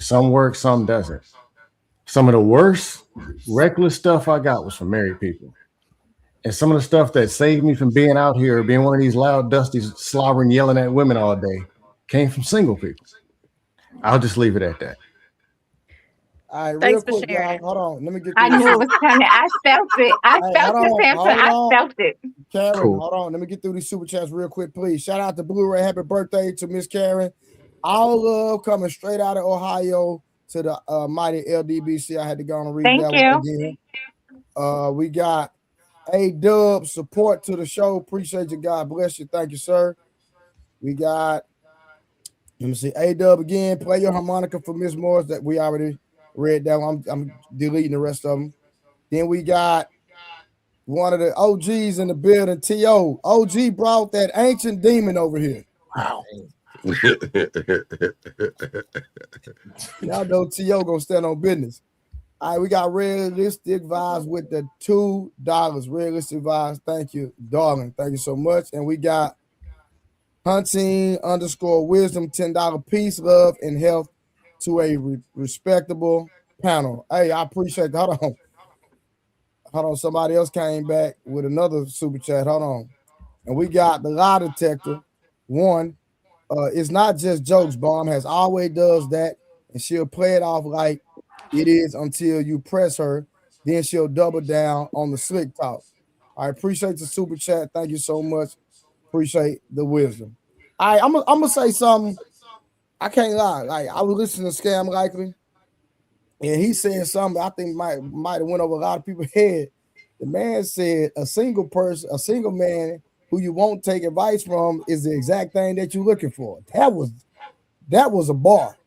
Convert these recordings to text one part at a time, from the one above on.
Some work, some doesn't. Some of the worst reckless stuff I got was from married people. And some of the stuff that saved me from being out here, being one of these loud, dusty, slobbering, yelling at women all day, came from single people. I'll just leave it at that. All right, real Thanks for quick, y'all. sharing. Hold on. Let me get I through knew this. it was coming. I felt it. I Hey, felt hold it, on. Samson. Hold I on. felt it. Karen, Cool. hold on. Let me get through these super chats real quick, please. Shout out to Blu-ray. Happy birthday to Miss Karen. All love coming straight out of Ohio to the mighty LDBC. I had to go on and read Thank that you. one again. We got A-Dub support to the show. Appreciate you. God bless you. Thank you, sir. We got, let me see, A-Dub again. Play your harmonica for Miss Morris. That we already read that one. I'm deleting the rest of them. Then we got one of the OGs in the building, T.O. OG brought that ancient demon over here. Wow. Y'all know T.O. gonna stand on business. All right, we got Realistic Vibes with the $2. Realistic Vibes, thank you, darling. Thank you so much. And we got Hunting _ Wisdom, $10. Peace, love, and health to a respectable panel. Hey, I appreciate that. Hold on. Somebody else came back with another super chat. Hold on. And we got the lie detector. One, it's not just jokes. Bomb has always does that, and she'll play it off like it is until you press her. Then she'll double down on the slick talk. I appreciate the super chat. Thank you so much. Appreciate the wisdom. All right, I'm gonna say something. I can't lie. Like, I was listening to Scam Likely, and he said something I think might have went over a lot of people's head. The man said a single man who you won't take advice from is the exact thing that you're looking for. That was a bar.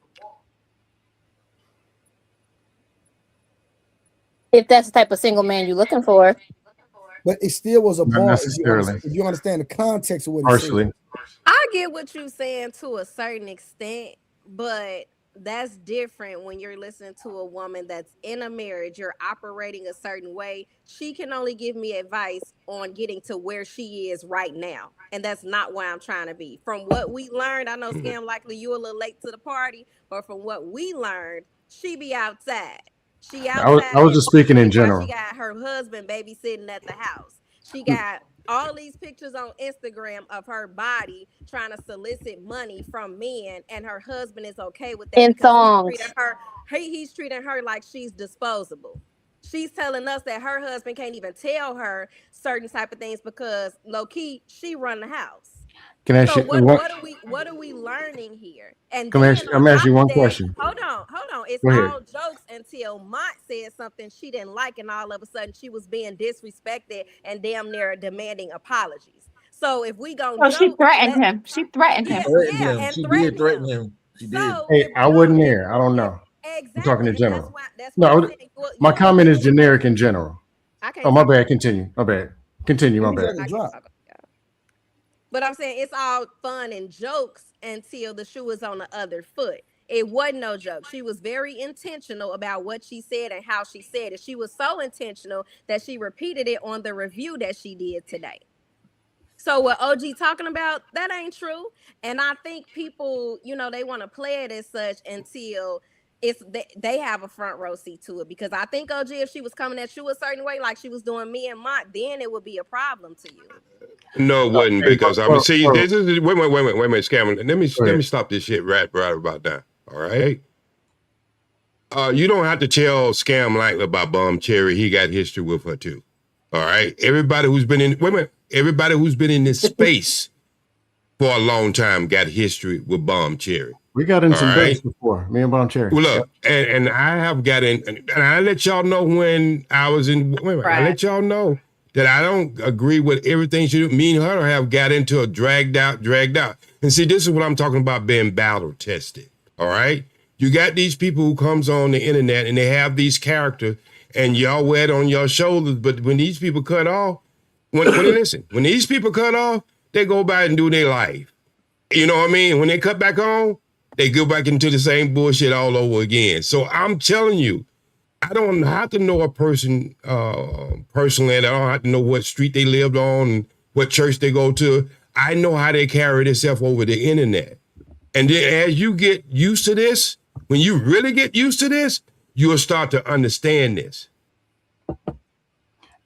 If that's the type of single man you're looking for. But it still was a Not bar necessarily. if you understand the context of what he Partially. said. I get what you're saying to a certain extent, but that's different when you're listening to a woman that's in a marriage. You're operating a certain way. She can only give me advice on getting to where she is right now, and that's not where I'm trying to be. From what we learned, I know Scam Likely you a little late to the party, but from what we learned, she be outside. She outside. I was just speaking in general. She got her husband babysitting at the house. She got all these pictures on Instagram of her body trying to solicit money from men, and her husband is okay with that In because songs. he's treating her like she's disposable. She's telling us that her husband can't even tell her certain type of things because low key she run the house. Can I ask So you what are we learning here? And Can I then ask- I'm asking you on one top of that, question. Hold on. It's Go ahead. all jokes until Mont said something she didn't like, and all of a sudden she was being disrespected and damn near demanding apologies. So if we gonna Oh, she joke, threatened him. She threatened him. and She threaten did threaten him. him. She did. So Hey, if I we wasn't gonna- there. I don't know. Exactly. I'm talking in and general. That's No, why I'm saying my you comment is listen- generic in general. I can't Oh, my talk bad. about- Continue. My bad. Continue. My Who's bad. at the I can't drop? talk about that. But I'm saying it's all fun and jokes until the shoe is on the other foot. It wasn't no joke. She was very intentional about what she said and how she said it. She was so intentional that she repeated it on the review that she did today. So what OG talking about, that ain't true. And I think people, they want to play it as such until they have a front row seat to it. Because I think OG, if she was coming at you a certain way, like she was doing me and Mont, then it would be a problem to you. No, it wasn't, because I'm see. This is wait a minute, Scam. Let me stop this shit right about now. All right. You don't have to tell Scam Likely about Bum Cherry. He got history with her too. All right. Everybody who's been in this space for a long time got history with Bum Cherry. We got in some All right. dates before, me and Bon Cherry. Well, look, and I have got in, and I let y'all know when I was in. Wait a minute, I let y'all know that I don't agree with everything she do. Me and her have got into a dragged out. And see, this is what I'm talking about being battle tested. All right. You got these people who comes on the internet and they have these characters and y'all wear it on your shoulders. But when these people cut off, when these people cut off, they go back and do their life. You know what I mean? When they cut back on, they go back into the same bullshit all over again. So I'm telling you, I don't have to know a person personally, and I don't have to know what street they lived on and what church they go to. I know how they carry themselves over the internet. And then as you get used to this, When you really get used to this, you'll start to understand this.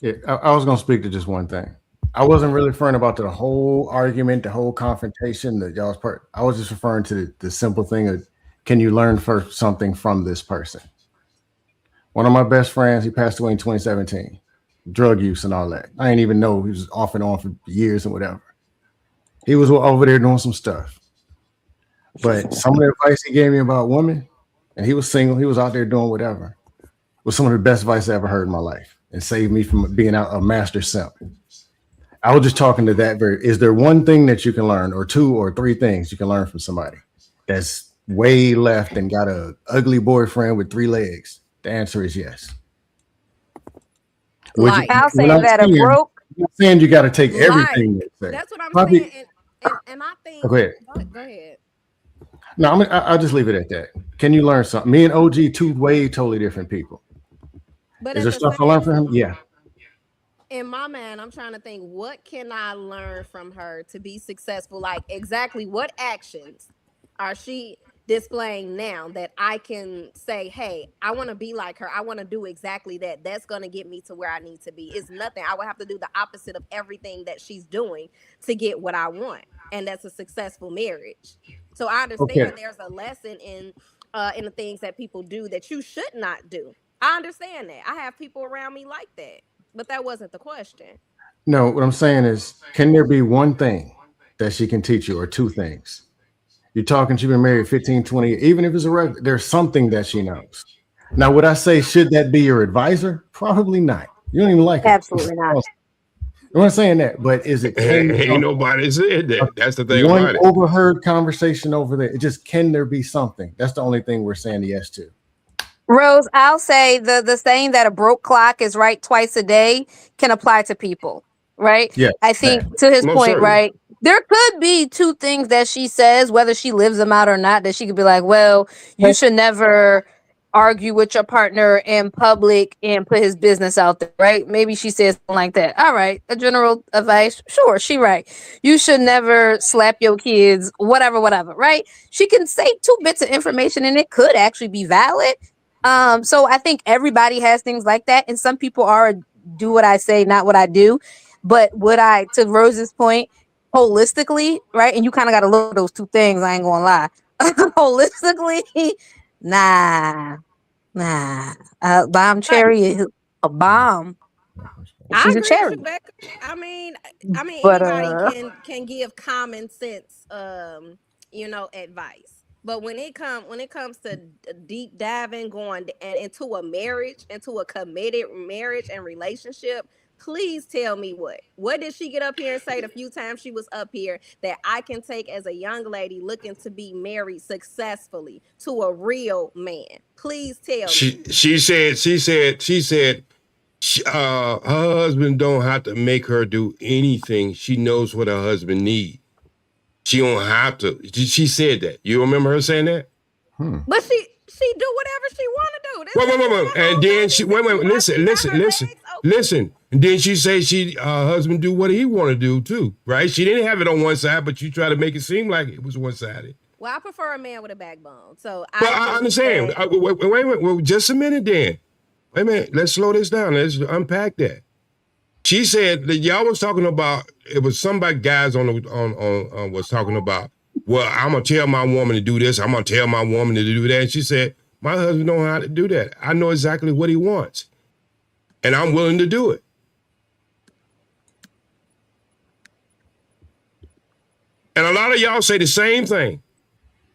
Yeah, I was gonna speak to just one thing. I wasn't really referring about the whole argument, the whole confrontation that y'all's part. I was just referring to the simple thing of, can you learn something from this person? One of my best friends, he passed away in 2017, drug use and all that. I didn't even know he was off and on for years and whatever. He was over there doing some stuff. But some of the advice he gave me about women, and he was single, he was out there doing whatever, was some of the best advice I ever heard in my life and saved me from being out a master simp. I was just talking to that is there one thing that you can learn, or two or three things you can learn from somebody that's way left and got a ugly boyfriend with 3 legs? The answer is yes. I'll say that a broke. I'm not saying you got to take everything they say. That's what I'm Probably, saying. And I think. Go ahead. Go ahead. No, I'll just leave it at that. Can you learn something? Me and OG, two way totally different people. But is there stuff I learned from him? Yeah. In my mind, I'm trying to think, what can I learn from her to be successful? Like, exactly what actions are she displaying now that I can say, hey, I want to be like her. I want to do exactly that. That's going to get me to where I need to be. It's nothing. I would have to do the opposite of everything that she's doing to get what I want. And that's a successful marriage. So I understand there's a lesson in the things that people do that you should not do. I understand that. I have people around me like that. But that wasn't the question. No, what I'm saying is, can there be one thing that she can teach you, or two things? You're talking, she's been married 15, 20, even if it's there's something that she knows. Now, would I say, should that be your advisor? Probably not. You don't even like her. Absolutely not. I'm not saying that, but is it? Ain't nobody said that. That's the thing one about it. Overheard conversation over there. It just, can there be something? That's the only thing we're saying yes to. Rose, I'll say the saying that a broke clock is right twice a day can apply to people, right? Yeah. I think to his point, certainly. Right? There could be two things that she says, whether she lives them out or not, that she could be like, well, you should never argue with your partner in public and put his business out there, right? Maybe she says something like that. All right, a general advice. Sure, she right. You should never slap your kids, whatever, right? She can say 2 bits of information and it could actually be valid. So I think everybody has things like that. And some people do what I say, not what I do. But would I, to Rose's point, holistically, right? And you kind of got to look at those 2 things. I ain't going to lie. Holistically, nah. Bomb cherry is a bomb. She's a cherry. I mean, but, anybody can give common sense, advice. But when it comes to deep diving, going into a marriage, into a committed marriage and relationship, please tell me what did she get up here and say the few times she was up here that I can take as a young lady looking to be married successfully to a real man? Please tell me. She said her husband don't have to make her do anything. She knows what her husband needs. She don't have to. She said that. You remember her saying that? But she do whatever she want to do. Wait. And then she listen. And then she say her husband do what he want to do too, right? She didn't have it on one side, but you try to make it seem like it was one-sided. Well, I prefer a man with a backbone. So I understand. Wait. Well, just a minute then. Wait a minute. Let's slow this down. Let's unpack that. She said that y'all was talking about, it was somebody guys on was talking about, well, I'm going to tell my woman to do this. I'm going to tell my woman to do that. And she said, my husband don't know how to do that. I know exactly what he wants. And I'm willing to do it. And a lot of y'all say the same thing.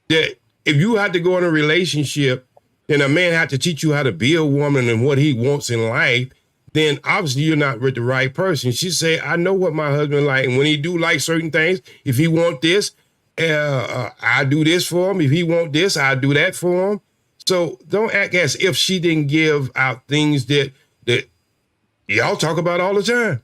That if you had to go in a relationship, then a man had to teach you how to be a woman and what he wants in life, then obviously you're not with the right person. She said, I know what my husband like. And when he do like certain things, if he want this, I do this for him. If he want this, I do that for him. So don't act as if she didn't give out things that y'all talk about all the time.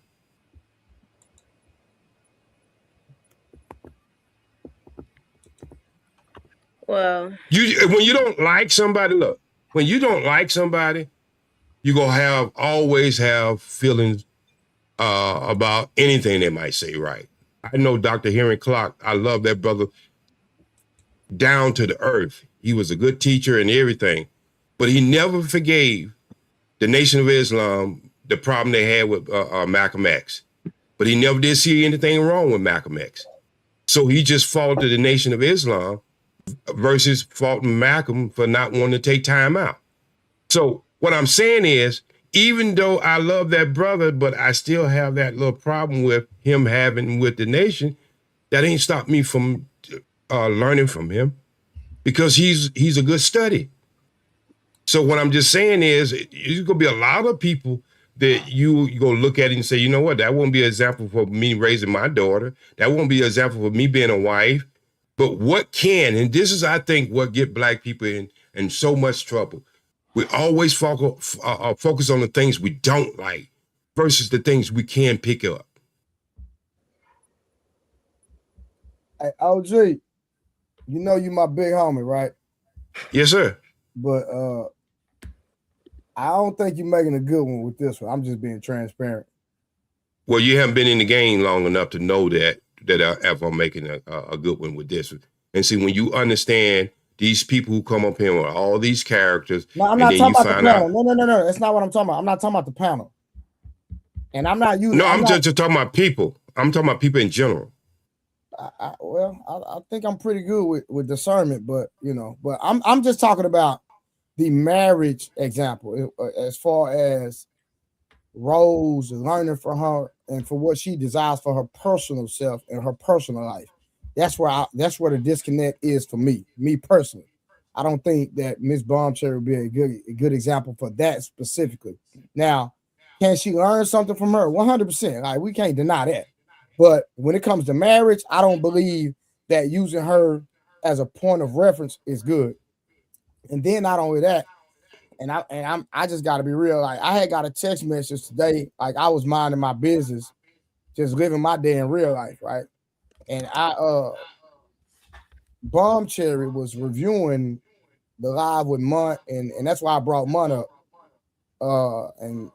Well, when you don't like somebody, look, when you don't like somebody, you're going to always have feelings about anything they might say, right? I know Dr. Henry Clark. I love that brother down to the earth. He was a good teacher and everything, but he never forgave the Nation of Islam the problem they had with Malcolm X. But he never did see anything wrong with Malcolm X. So he just faulted the Nation of Islam versus faulting Malcolm for not wanting to take time out. So what I'm saying is, even though I love that brother, but I still have that little problem with him having with the nation, that ain't stopped me from learning from him, because he's a good study. So what I'm just saying is, there's gonna be a lot of people that you go look at it and say, you know what, that won't be an example for me raising my daughter. That won't be an example for me being a wife. But what can, and this is, I think, what get Black people in so much trouble. We always focus on the things we don't like versus the things we can pick up. Hey, OG, you know you my big homie, right? Yes, sir. But I don't think you're making a good one with this one. I'm just being transparent. Well, you haven't been in the game long enough to know that if I'm making a good one with this one. And see, when you understand these people who come up here with all these characters, No, I'm not talking about the panel. No. That's not what I'm talking about. I'm not talking about the panel. And I'm not using. No, I'm just talking about people. I'm talking about people in general. I think I'm pretty good with discernment, but I'm just talking about the marriage example as far as Rose learning from her and for what she desires for her personal self and her personal life. That's where the disconnect is for me personally. I don't think that Miss Bombcherry would be a good example for that specifically. Now, can she learn something from her? 100%. Like, we can't deny that. But when it comes to marriage, I don't believe that using her as a point of reference is good. And then not only that, I just got to be real. Like, I had got a text message today. Like, I was minding my business, just living my day in real life, right? And Bombcherry was reviewing the live with Munt, and that's why I brought Munt up. And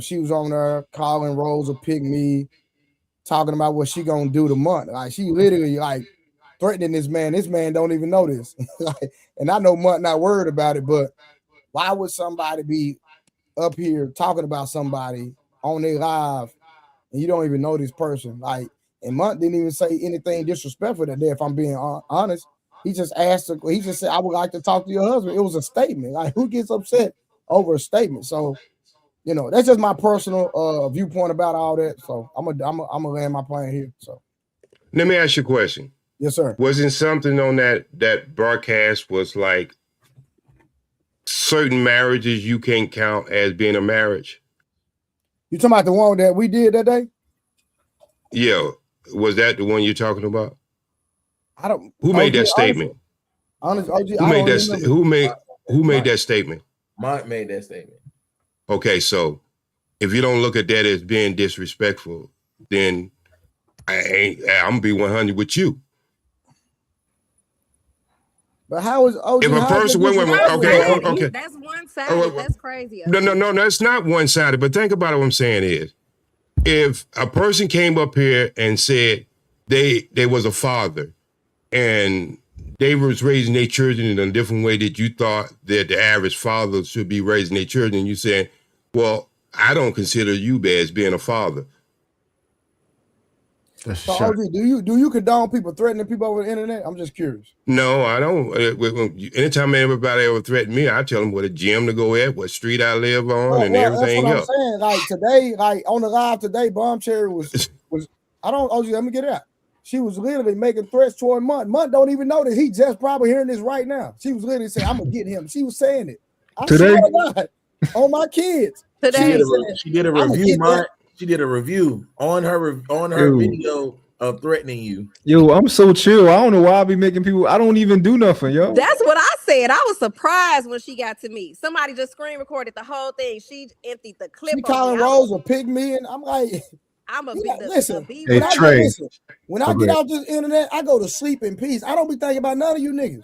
she was on there calling Rose a pygmy, talking about what she gonna do to Munt. Like, she literally like threatening this man. This man don't even know this. And I know Munt not worried about it, but why would somebody be up here talking about somebody on their live and you don't even know this person? Like, and Munt didn't even say anything disrespectful that day, if I'm being honest. He just asked her, he just said, I would like to talk to your husband. It was a statement. Like, who gets upset over a statement? So, that's just my personal viewpoint about all that. So I'm gonna land my plane here. So let me ask you a question. Yes, sir. Wasn't something on that broadcast was like certain marriages you can't count as being a marriage? You talking about the one that we did that day? Yeah. Was that the one you're talking about? I don't. Who made that statement? Honestly, Who made that statement? Mont made that statement. Okay, so if you don't look at that as being disrespectful, then I'm gonna be 100 with you. But how is OG? If a person, wait, okay. That's one-sided. That's crazy. No, that's not one-sided. But think about it. What I'm saying is, if a person came up here and said they was a father and they was raising their children in a different way that you thought that the average father should be raising their children, and you saying, well, I don't consider you as being a father. So OG, do you condone people threatening people over the internet? I'm just curious. No, I don't. Anytime anybody ever threaten me, I tell them what a gym to go at, what street I live on, and everything that's what else. I'm saying. Like today, like on the live today, Bombcherry was OG, let me get it out. She was literally making threats toward Munt. Munt don't even know that he just probably hearing this right now. She was literally saying, I'm gonna get him. She was saying it. I Today? swear to God, on my kids. Today. She did a review, Mont. She did a review on her video of threatening you. Yo, I'm so chill. I don't know why I be making people. I don't even do nothing, yo. That's what I said. I was surprised when she got to me. Somebody just screen recorded the whole thing. She emptied the clip. She calling Rose a pygmy, and I'm like, listen. When I get out this internet, I go to sleep in peace. I don't be thinking about none of you niggas.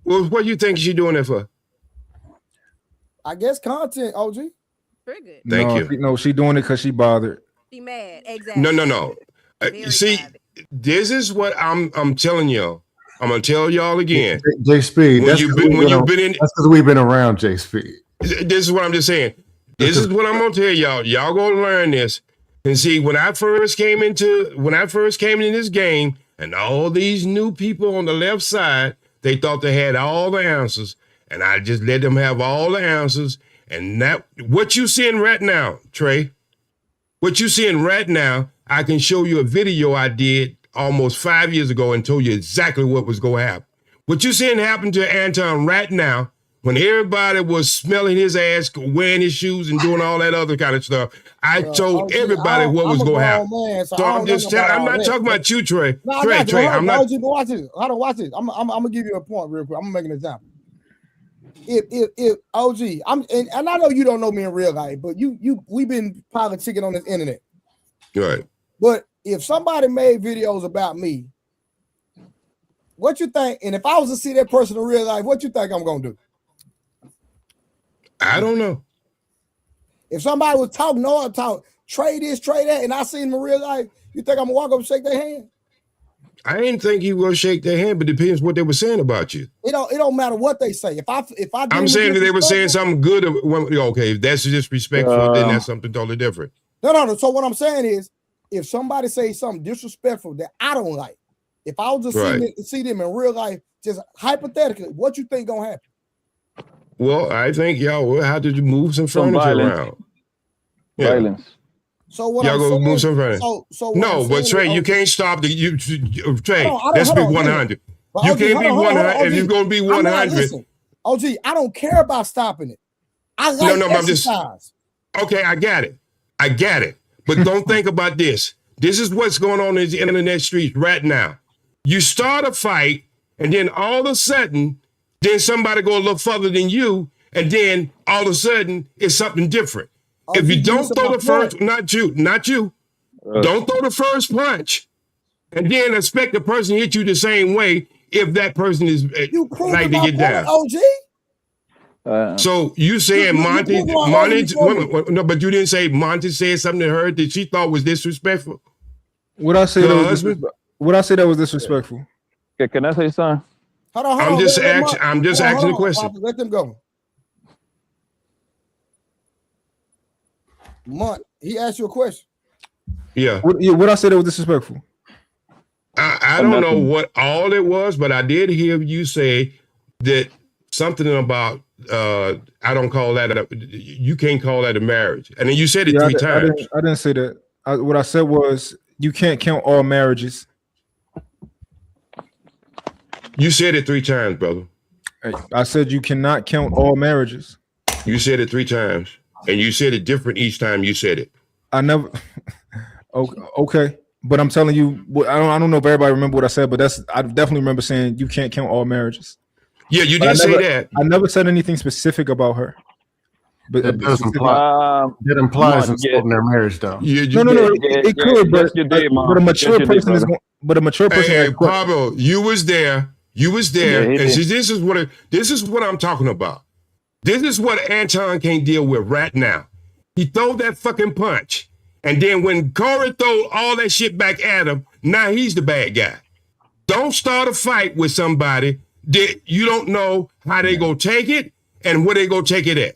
Well, what do you think she doing that for? I guess content, OG. Triggered. Thank you. No, she doing it because she bothered. She mad. Exactly. No. You see, this is what I'm telling y'all. I'm gonna tell y'all again. J Speed. When you've been in, that's because we've been around J Speed. This is what I'm just saying. This is what I'm gonna tell y'all. Y'all gonna learn this. And see, when I first came into this game, and all these new people on the left side, they thought they had all the answers, and I just let them have all the answers. And that what you seeing right now, Trey, what you seeing right now, I can show you a video I did almost 5 years ago and told you exactly what was going to happen. What you seeing happen to Anton right now, when everybody was smelling his ass, wearing his shoes, and doing all that other kind of stuff, I told everybody what was going to happen. Man, so I'm just telling. I'm not talking about you, Trey. No, Trey, I'm not. Watch this. Hold on, watch this. I'm gonna give you a point real quick. I'm gonna make an example. If OG, and I know you don't know me in real life, but we've been politicking on this internet. Right. But if somebody made videos about me, what you think? And if I was to see that person in real life, what you think I'm gonna do? I don't know. If somebody was talking, trade this, trade that, and I see them in real life, you think I'm gonna walk up and shake their hand? I didn't think he will shake their hand, but it depends what they were saying about you. It don't matter what they say. If I I'm saying that they were saying something good. Okay, if that's disrespectful, then that's something totally different. No. So what I'm saying is, if somebody says something disrespectful that I don't like, if I was to see them in real life, just hypothetically, what you think gonna happen? Well, I think y'all will have to move some furniture around. Yeah. Violence. So what y'all go move some furniture. No, but Trey, you can't stop Trey. Let's be 100. You can't be 100 if you're gonna be 100. OG, I don't care about stopping it. I like exercise. Okay, I got it. But don't think about this. This is what's going on in the internet streets right now. You start a fight, and then all of a sudden, then somebody go a little further than you, and then all of a sudden, it's something different. If you don't throw the first, not you, don't throw the first punch, and then expect the person to hit you the same way if that person is like to get down. OG? So you saying Monty, no, but you didn't say Monty said something to her that she thought was disrespectful. What I say that was disrespectful? Okay, can I say something? Hold on, I'm just asking the question. Let them go. He asked you a question. Yeah. What I said that was disrespectful? I don't know what all it was, but I did hear you say that something about I don't call that you can't call that a marriage, and then you said it 3 times. I didn't say that. What I said was you can't count all marriages. You said it 3 times, brother. I said you cannot count all marriages. You said it 3 times, and you said it different each time you said it. I never. Okay, but I'm telling you, I don't know if everybody remember what I said, but I definitely remember saying you can't count all marriages. Yeah, you did say that. I never said anything specific about her. But that does imply that implies insulting their marriage, though. No. It could, but a mature person is. But a mature person. Hey, Pablo, you was there. And see, this is what I'm talking about. This is what Anton can't deal with right now. He throw that fucking punch, and then when Corey throw all that shit back at him, now he's the bad guy. Don't start a fight with somebody that you don't know how they go take it and where they go take it at.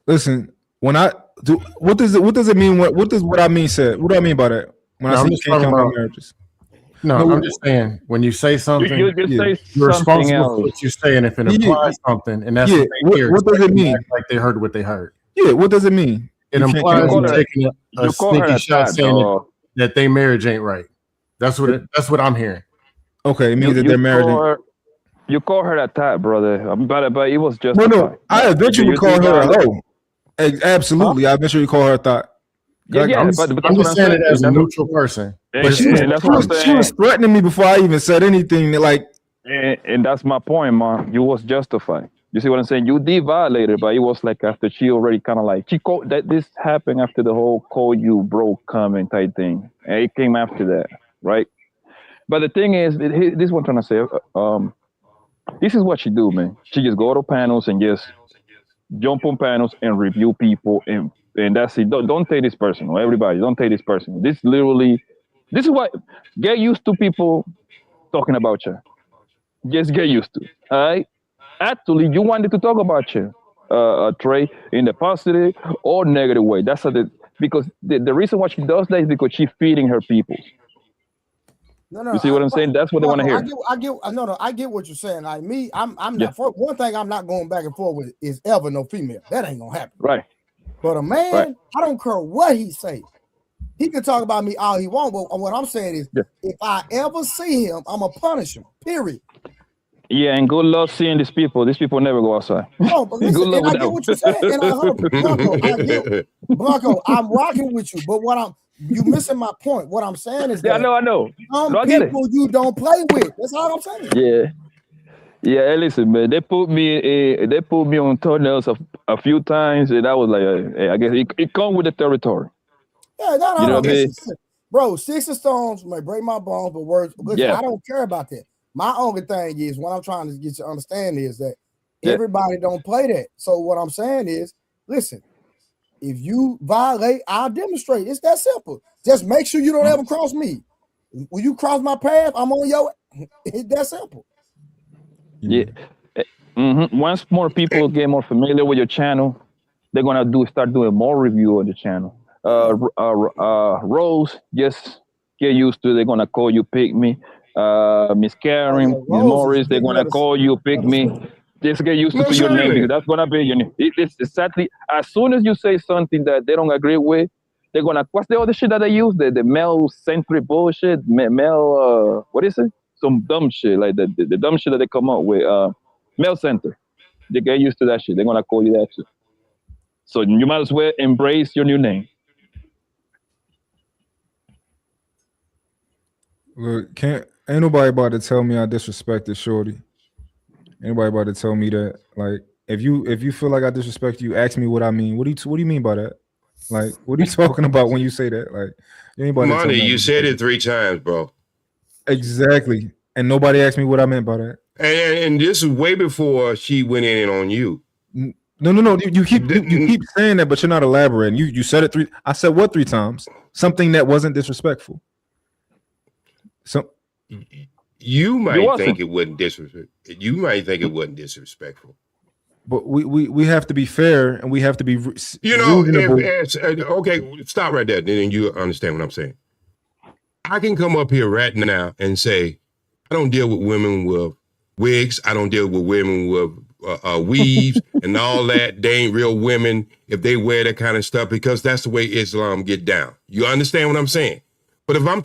Listen, when I do, what does it mean? What does what I mean said? What do I mean by that? When I say you can't count all marriages. No, I'm just saying when you say something, you're responsible for what you say, and if it implies something, and that's what they hear, what does it mean? Like they heard what they heard. Yeah, what does it mean? It implies you taking a sneaky shot saying that their marriage ain't right. That's what I'm hearing. Okay, it means that their marriage. You call her that type, brother, but it was just no. I eventually call her a hoe. Absolutely, I eventually call her a thought. But I'm just saying it as a neutral person. But she was threatening me before I even said anything. And that's my point, man. You was justified. You see what I'm saying? You did violate her, but it was like after she already kind of like that. This happened after the whole "call you bro" comment type thing, and it came after that, right? But the thing is, this is what I'm trying to say. This is what she do, man. She just go to panels and just jump on panels and review people, and that's it. Don't take this personal. Everybody, don't take this personal. This is what get used to people talking about you. Just get used to it. All right. Actually, you wanted to talk about you, Trey, in the positive or negative way. That's because the reason why she does that is because she's feeding her people. No, You see what I'm saying? That's what they want to hear. I get what you're saying. Like me, I'm not for one thing. I'm not going back and forth with is ever no female. That ain't gonna happen. Right. But a man, Right. I don't care what he say. He can talk about me all he want. But what I'm saying is, if I ever see him, I'm gonna punish him. Period. Yeah, and good luck seeing these people. These people never go outside. No, but listen, Good luck and I with get what you're saying. And Blanco, I'm rocking with you. But you missing my point. What I'm saying is that I know. Some No, I get it. people you don't play with. That's all I'm saying. Yeah. Yeah, hey, listen, man. They put me on toenails a few times, and I was like, hey, I guess it comes with the territory. Yeah, no, You know what I mean? Bro, 6 stones may break my bones, but words. Listen, Yeah. I don't care about that. My only thing is what I'm trying to get you to understand is that Yeah. everybody don't play that. So what I'm saying is, listen, if you violate, I'll demonstrate. It's that simple. Just make sure you don't ever cross me. When you cross my path, I'm on your. It's that simple. Yeah. Once more people get more familiar with your channel, they're gonna start doing more review on the channel. Rose, just get used to it. They're gonna call you Pick Me. Miss Karen, Miss Morris, they're gonna call you Pick Me. Just get used to your name because that's gonna be your name. It's exactly as soon as you say something that they don't agree with, they're gonna. What's the other shit that they use? The male centric bullshit. Male, what is it? Some dumb shit like the dumb shit that they come up with. Male center. They get used to that shit. They're gonna call you that shit. So you might as well embrace your new name. Look, ain't nobody about to tell me I disrespected Shorty. Anybody about to tell me that? Like, if you feel like I disrespect you, ask me what I mean. What do you mean by that? Like, what are you talking about when you say that? Like, anybody? Money, you said it 3 times, bro. Exactly, and nobody asked me what I meant by that. And this is way before she went in on you. No. You keep saying that, but you're not elaborating. You said it 3. I said what 3 times? Something that wasn't disrespectful. So you might think it wasn't disrespectful. You might think it wasn't disrespectful. But we have to be fair and we have to be okay, stop right there. Then you understand what I'm saying. I can come up here right now and say, I don't deal with women with wigs. I don't deal with women with weaves and all that. They ain't real women if they wear that kind of stuff because that's the way Islam get down. You understand what I'm saying? But if I'm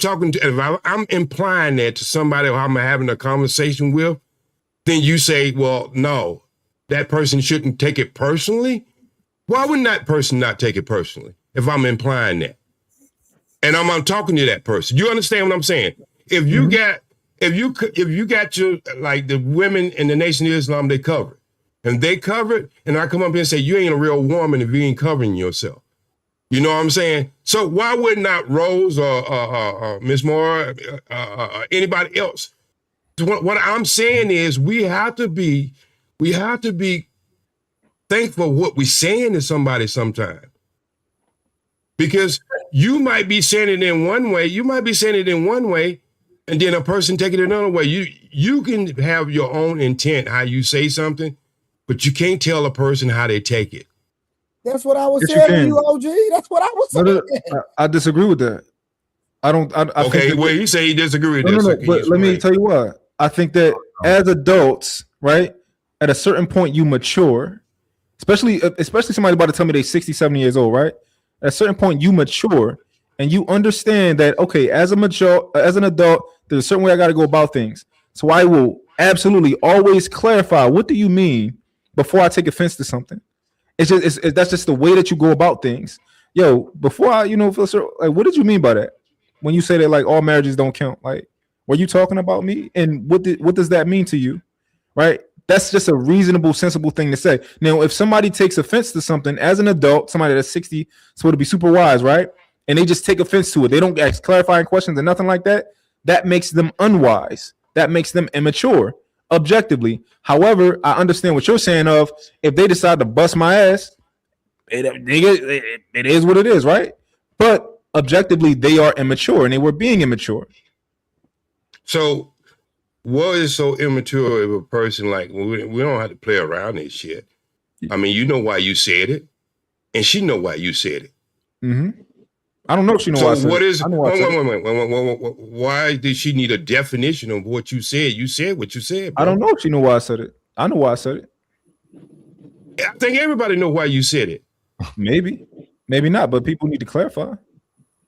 I'm implying that to somebody who I'm having a conversation with, then you say, well, no, that person shouldn't take it personally. Why wouldn't that person not take it personally if I'm implying that? And I'm talking to that person. You understand what I'm saying? If you got your, like the women in the Nation of Islam, they cover it. And they cover it, and I come up here and say, you ain't a real woman if you ain't covering yourself. You know what I'm saying? So why would not Rose or Miss Moore, anybody else? What I'm saying is we have to be thankful what we're saying to somebody sometimes. Because you might be saying it in one way, and then a person take it another way. You can have your own intent how you say something, but you can't tell a person how they take it. That's what I was telling you, OG. That's what I was saying. No, I disagree with that. I Okay, well, he say he disagree with that. No, but let me tell you what. I think that as adults, right, at a certain point you mature, especially somebody about to tell me they're 60, 70 years old, right? At a certain point you mature and you understand that, okay, as an adult, there's a certain way I got to go about things. So I will absolutely always clarify, what do you mean before I take offense to something? That's just the way that you go about things. Yo, before I, like, what did you mean by that? When you say that, like, all marriages don't count, like, were you talking about me? And what does that mean to you? Right? That's just a reasonable, sensible thing to say. Now, if somebody takes offense to something as an adult, somebody that's 60, so to be super wise, right? And they just take offense to it. They don't ask clarifying questions and nothing like that. That makes them unwise. That makes them immature, objectively. However, I understand what you're saying of if they decide to bust my ass, it is what it is, right? But objectively, they are immature and they were being immature. So What is so immature of a person like we don't have to play around this shit. I mean, you know why you said it, and she know why you said it. Mm-hmm. I don't know if she know why I So said what it. is? I know why I said it. Wait. Why did she need a definition of what you said? You said what you said. Bro. I don't know if she know why I said it. I know why I said it. I think everybody know why you said it. Maybe not, but people need to clarify.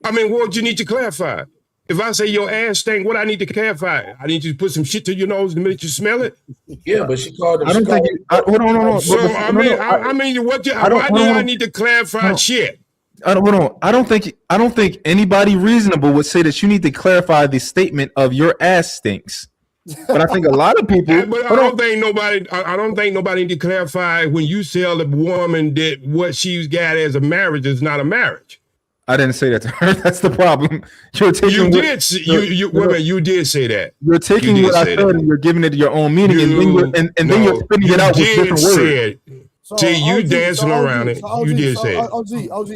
I mean, what you need to clarify? If I say your ass stink, what I need to clarify? I need you to put some shit to your nose the minute you smell it. Yeah, but she called him. I don't think. Hold on. So I mean, why do I need to clarify shit? I don't think anybody reasonable would say that you need to clarify the statement of your ass stinks. But I think a lot of people. But I don't think nobody need to clarify when you tell a woman that what she's got as a marriage is not a marriage. I didn't say that to her. That's the problem. You're taking. You did say that. You're taking what I said and you're giving it your own meaning, and then you're spinning it out with different words. You dancing around it. You did say it. OG.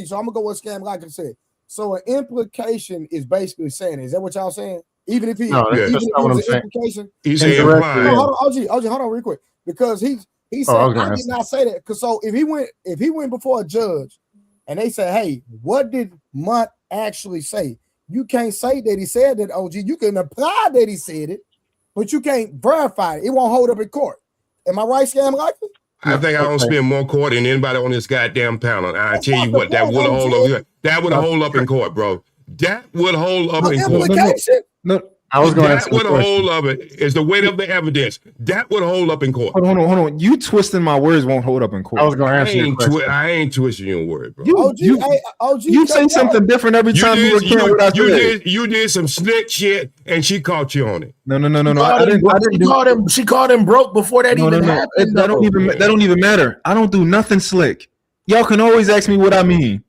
So I'm gonna go with Scam like I said. So an implication is basically saying, is that what y'all saying? Even if he, no, that's not what I'm saying. Implication, he's saying implied. No, hold on, real quick, because he said I did not say that. Because so if he went before a judge, and they say, hey, what did Munt actually say? You can't say that he said that, OG. You can imply that he said it, but you can't verify it. It won't hold up in court. Am I right, Scam Likely? I think I don't spend more court than anybody on this goddamn panel. And I tell you what, that would hold up. That would hold up in court, bro. That would hold up in court. No, I was going to ask that would hold up it is the weight of the evidence. That would hold up in court. Hold on. You twisting my words won't hold up in court. I was going to answer your question. I ain't twisting your word, bro. You say something different every time you recant what I said. You did some slick shit, and she caught you on it. No. I didn't. She called him broke before that even happened. That don't even matter. I don't do nothing slick. Y'all can always ask me what I mean.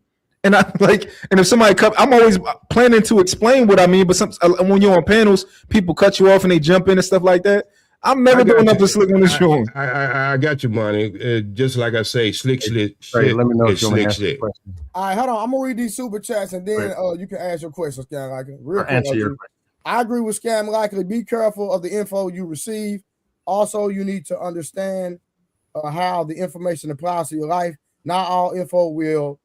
And and if somebody I'm always planning to explain what I mean. But when you're on panels, people cut you off and they jump in and stuff like that. I'm never doing nothing slick on the show. I got you, money. Just like I say, slick. Let me know if you want to ask the question. All right, hold on. I'm gonna read these super chats and then you can ask your questions, Scam Likely. Real quick, answer your question. I agree with Scam Likely. Be careful of the info you receive. Also, you need to understand how the information applies to your life. Not all info will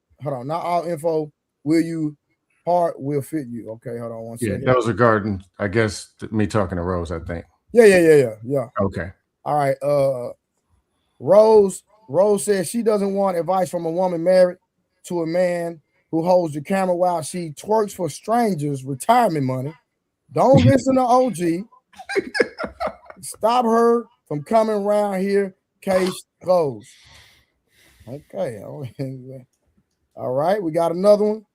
fit you. Okay, hold on one second. That was regarding, I guess, me talking to Rose, I think. Yeah. Okay. All right. Rose says she doesn't want advice from a woman married to a man who holds the camera while she twerks for strangers' retirement money. Don't listen to OG. Stop her from coming around here. Case closed. Okay. All right. We got another one.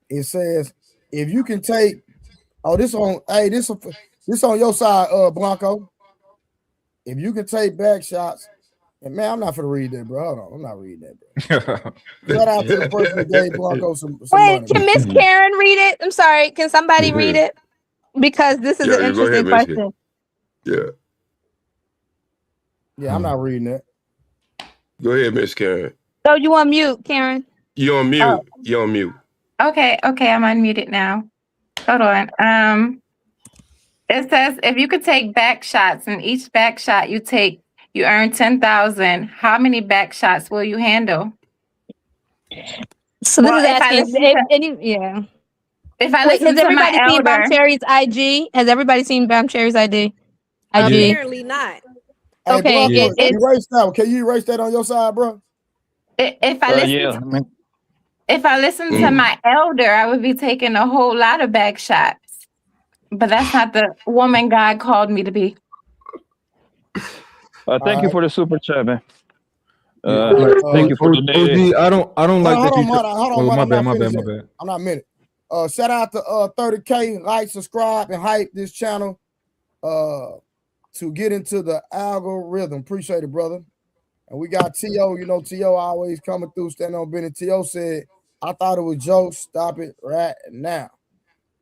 It says, if you can take, this on your side, Blanco. If you can take back shots, and man, I'm not gonna read that, bro. Hold on, I'm not reading that, bro. Shout out to the person that gave Blanco some Wait, money. can Miss Karen read it? I'm sorry. Can somebody read it? Because this is an interesting question. Yeah, I'm not reading that. Go ahead, Miss Karen. So you on mute, Karen? You're on mute. Oh. You're on mute. Okay, I'm unmuted now. Hold on. It says if you could take back shots and each back shot you take, you earn 10,000. How many back shots will you handle? So this is asking if I listen has to everybody my seen elder, Bam Cherry's IG? Has everybody seen Bam Cherry's IG? Apparently not. Okay, Hey, erase that. Can you erase that on your side, bro? If I listen to my elder, I would be taking a whole lot of back shots. But that's not the woman God called me to be. Thank you for the super chat, man. Thank you for the OG, I don't like that. Hold on, my bad. I'm not a minute. Shout out to 30K, like, subscribe, and hype this channel to get into the algorithm. Appreciate it, brother. And we got T.O. You know, T.O. always coming through, standing on business. T.O. said, I thought it was jokes. Stop it right now.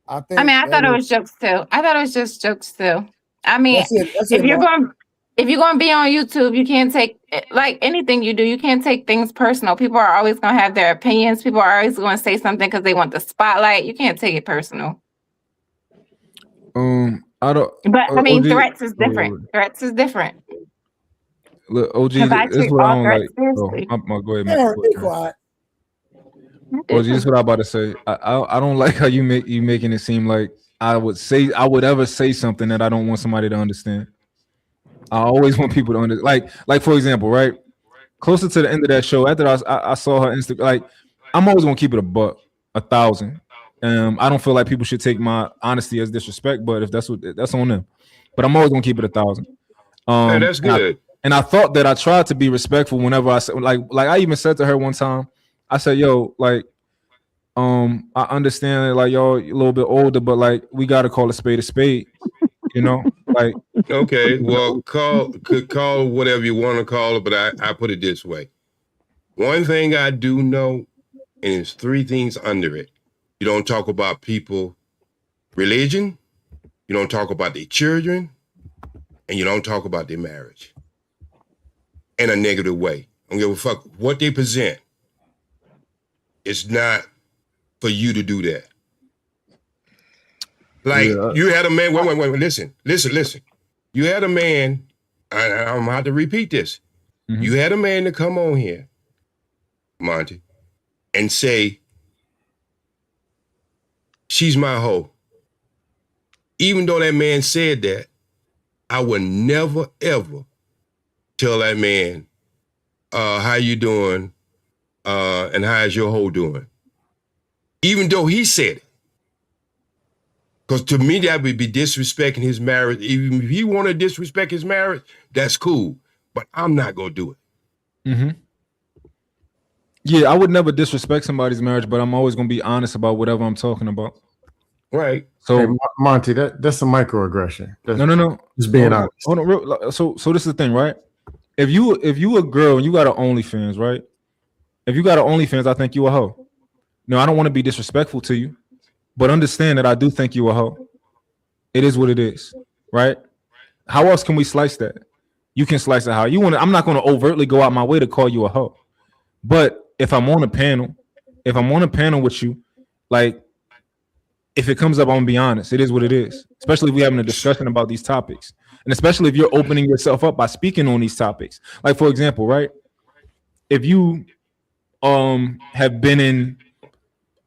I thought it was jokes too. I thought it was just jokes too. I mean, if you're going to be on YouTube, you can't take, like anything you do, you can't take things personal. People are always going to have their opinions. People are always going to say something because they want the spotlight. You can't take it personal. I don't. But I mean, OG, threats is different. Threats is different. Look, OG, Because I this is treat what I all don't threats like. seriously. Go ahead, Aaron, be man. quiet. OG, this is what I'm about to say. I don't like how you making it seem like I would ever say something that I don't want somebody to understand. I always want people to understand. Like for example, right? Closer to the end of that show, after I saw her Instagram, like I'm always gonna keep it a buck, 1,000. I don't feel like people should take my honesty as disrespect, but if that's on them. But I'm always gonna keep it 1,000. Hey, that's good. And I thought that I tried to be respectful whenever I said, like I even said to her one time, I said, "Yo, like, I understand that, like, y'all a little bit older, but like we gotta call a spade, you know, like." Okay, well, call whatever you want to call it, but I put it this way. One thing I do know, and it's 3 things under it. You don't talk about people, religion, you don't talk about their children, and you don't talk about their marriage in a negative way. I don't give a fuck what they present. It's not for you to do that. Like, you had a man, wait, listen. You had a man, I'm going to have to repeat this. Mm-hmm. You had a man to come on here, Monty, and say, she's my hoe. Even though that man said that, I would never, ever tell that man, how you doing, and how's your hoe doing? Even though he said it. Because to me, that would be disrespecting his marriage. Even if he want to disrespect his marriage, that's cool. But I'm not going to do it. Mm-hmm. Yeah, I would never disrespect somebody's marriage, but I'm always going to be honest about whatever I'm talking about. Right. So, hey, Monty, that's a microaggression. No. Just being honest. Hold on. So this is the thing, right? If you a girl and you got an OnlyFans, right? If you got an OnlyFans, I think you a hoe. No, I don't want to be disrespectful to you, but understand that I do think you a hoe. It is what it is, right? How else can we slice that? You can slice it how you want. I'm not going to overtly go out my way to call you a hoe. But if I'm on a panel with you, like, if it comes up, I'm gonna be honest. It is what it is. Especially if we're having a discussion about these topics, and especially if you're opening yourself up by speaking on these topics. Like, for example, right? If you have been in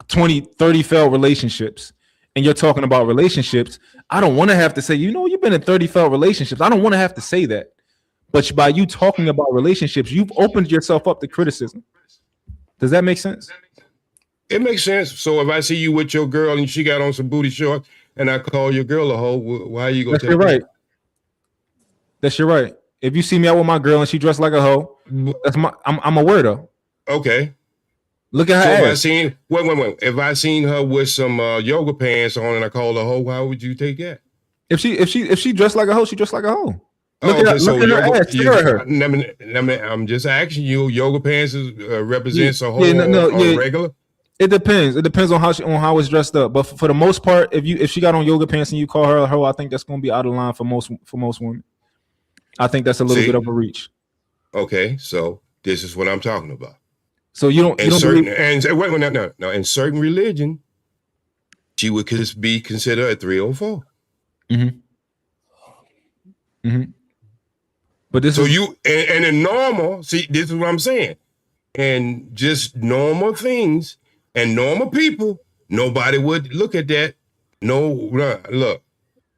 20, 30 failed relationships, and you're talking about relationships, I don't want to have to say, you've been in 30 failed relationships. I don't want to have to say that. But by you talking about relationships, you've opened yourself up to criticism. Does that make sense? It makes sense. So if I see you with your girl and she got on some booty shorts and I call your girl a hoe, why are you going to take right? That's your right. If you see me out with my girl and she dressed like a hoe, I'm a weirdo. Okay. Look at her. So if I seen her with some yoga pants on and I call her a hoe, how would you take that? If she dressed like a hoe, she dressed like a hoe. Look at her ass. Stare at her. I'm just asking you. Yoga pants represents a hoe regular. It depends. It depends on how it's dressed up. But for the most part, if she got on yoga pants and you call her a hoe, I think that's going to be out of line for most women. I think that's a little bit of a reach. Okay, so this is what I'm talking about. So you don't. No. In certain religion, she would be considered a 304. Mm-hmm. Mm-hmm. But this and in normal. See, this is what I'm saying. And just normal things. And normal people, nobody would look at that. No, look,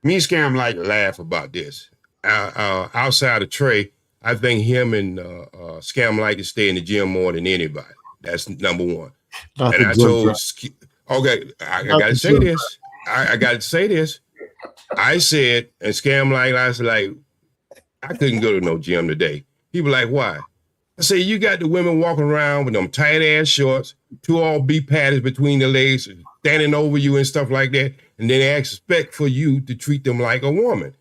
me and Scam like to laugh about this. Outside of Trey, I think him and Scam like to stay in the gym more than anybody. That's number one. And I told, okay, I got to say this. I got to say this. I said, and Scam I said, like, I couldn't go to no gym today. People like, why? I say, you got the women walking around with them tight ass shorts, 2 all beef patties between the legs, standing over you and stuff like that. And then they expect for you to treat them like a woman,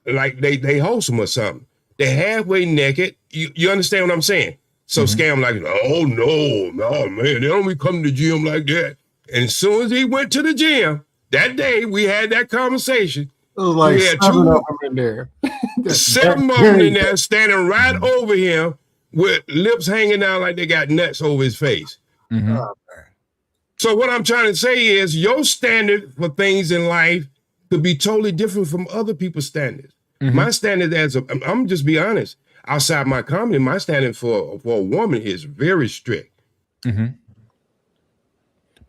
like they wholesome or something. They're halfway naked. You understand what I'm saying? So Scam like, oh no, man, they don't be coming to the gym like that. And as soon as he went to the gym, that day we had that conversation. It was like 7 of them in there. 7 of them in there standing right over him, with lips hanging down like they got nuts over his face. Mm-hmm. So what I'm trying to say is your standard for things in life could be totally different from other people's standards. My standard I'm just be honest, outside my comedy, my standard for a woman is very strict.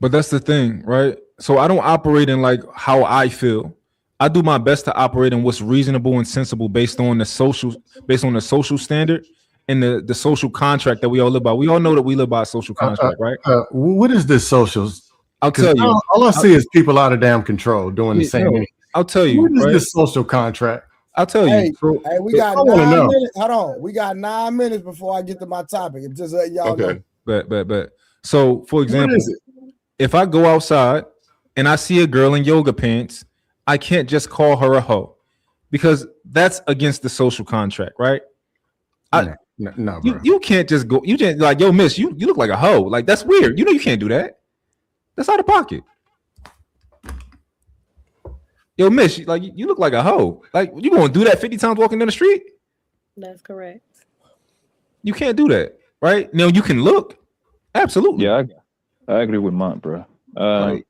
But that's the thing, right? So I don't operate in like how I feel. I do my best to operate in what's reasonable and sensible based on the social standard and the social contract that we all live by. We all know that we live by a social contract, right? What is this socials? I'll tell you. All I see is people out of damn control doing the same thing. I'll tell you. What is this social contract? I'll tell you. Hey, we got 9 minutes. Hold on. We got 9 minutes before I get to my topic. Just let y'all know. Bet. So, for example, if I go outside and I see a girl in yoga pants, I can't just call her a hoe because that's against the social contract, right? No, you can't just go. You just like, yo, miss, you look like a hoe. Like, that's weird. You know you can't do that. That's out of pocket. Yo, miss, like you look like a hoe. Like, you gonna do that 50 times walking down the street? That's correct. You can't do that, right? Now you can look. Absolutely. Yeah, I agree with Mont, bro. I'm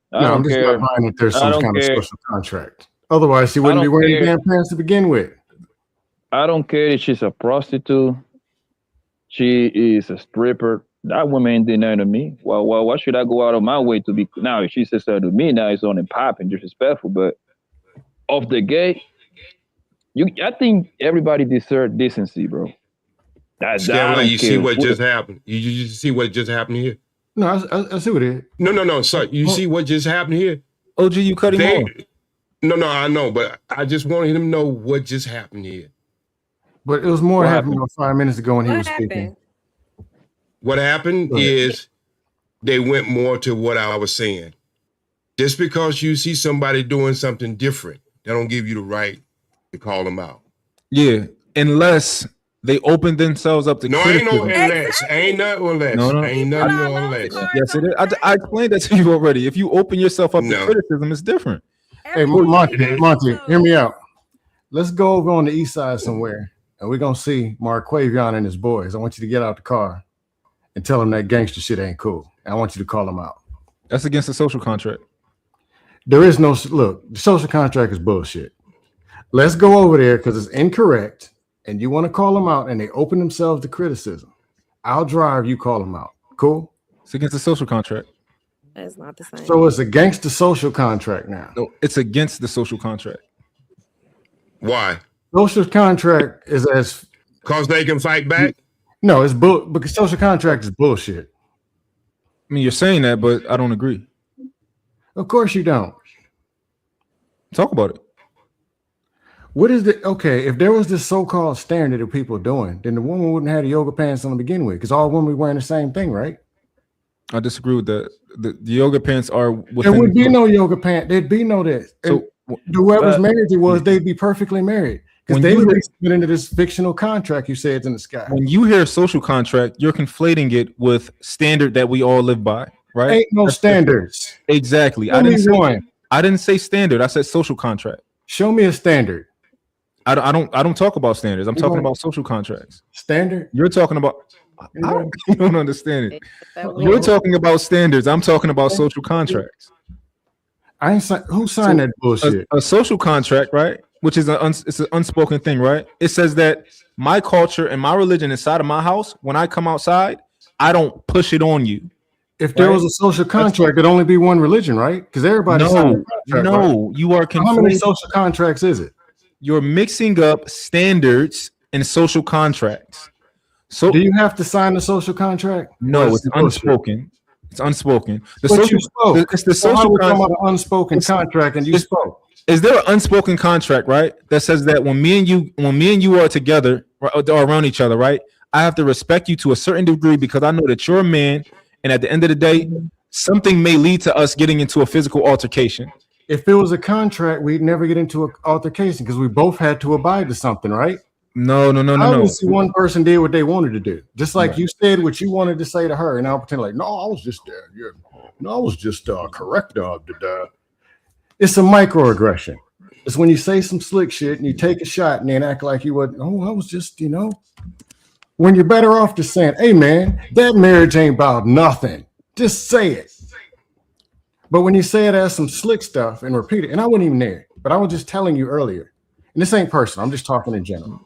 just not buying that there's some kind of social contract. Otherwise, she wouldn't be wearing damn pants to begin with. I don't care if she's a prostitute. She is a stripper. That woman ain't doing nothing to me. Well, why should I go out of my way to be? Now, if she says that to me, now it's on and pop and disrespectful. But off the gate, I think everybody deserves decency, bro. You see what just happened. You see what just happened here. No, I see what it is. No, sir. You see what just happened here? OG, you cut him off. No, I know, but I just wanted him to know what just happened here. But it was more happened 5 minutes ago when he was speaking. What happened is they went more to what I was saying. Just because you see somebody doing something different, that don't give you the right to call them out. Yeah, unless they open themselves up to criticism. Ain't no unless. Ain't nothing unless. No. Ain't nothing unless. Yes, it is. I explained that to you already. If you open yourself up to criticism, it's different. Hey, Monty, hear me out. Let's go over on the east side somewhere, and we're going to see Marquavion and his boys. I want you to get out the car and tell them that gangster shit ain't cool. I want you to call them out. That's against the social contract. There is no, look, the social contract is bullshit. Let's go over there because it's incorrect, and you want to call them out, and they open themselves to criticism. I'll drive, you call them out. Cool? It's against the social contract. It's not the same. So it's against the social contract now. No, it's against the social contract. Why? Social contract is as... Because they can fight back? No, it's because social contract is bullshit. I mean, you're saying that, but I don't agree. Of course you don't. Talk about it. What is the if there was this so-called standard of people doing, then the woman wouldn't have the yoga pants on to begin with, because all women were wearing the same thing, right? I disagree with that. The yoga pants are there would be no yoga pant. There'd be no this. So whoever's marriage it was, they'd be perfectly married. Because they would get into this fictional contract you say it's in the sky. When you hear social contract, you're conflating it with standard that we all live by, right? Ain't no standards. Exactly. I didn't say standard. I said social contract. Show me a standard. I don't talk about standards. I'm talking about social contracts. Standard? You're talking about you don't understand it. You're talking about standards. I'm talking about social contracts. Who signed that bullshit? A social contract, right? Which is it's an unspoken thing, right? It says that my culture and my religion inside of my house, when I come outside, I don't push it on you. If there was a social contract, it'd only be one religion, right? Because everybody signed a contract, right? You are confused. How many social contracts is it? You're mixing up standards and social contracts. So do you have to sign the social contract? No, it's unspoken. It's unspoken. It's the social contract. Unspoken contract, and you spoke. Is there an unspoken contract, right? That says that when me and you are together or around each other, right? I have to respect you to a certain degree because I know that you're a man, and at the end of the day, something may lead to us getting into a physical altercation. If it was a contract, we'd never get into an altercation because we both had to abide to something, right? No. Obviously, one person did what they wanted to do. Just like you said what you wanted to say to her, and I'll pretend like, no, I was just correct. It's a microaggression. It's when you say some slick shit and you take a shot and then act like you would. Oh, I was just, When you're better off just saying, hey, man, that marriage ain't about nothing. Just say it. But when you say it as some slick stuff and repeat it, and I wasn't even there. But I was just telling you earlier, and this ain't personal. I'm just talking in general.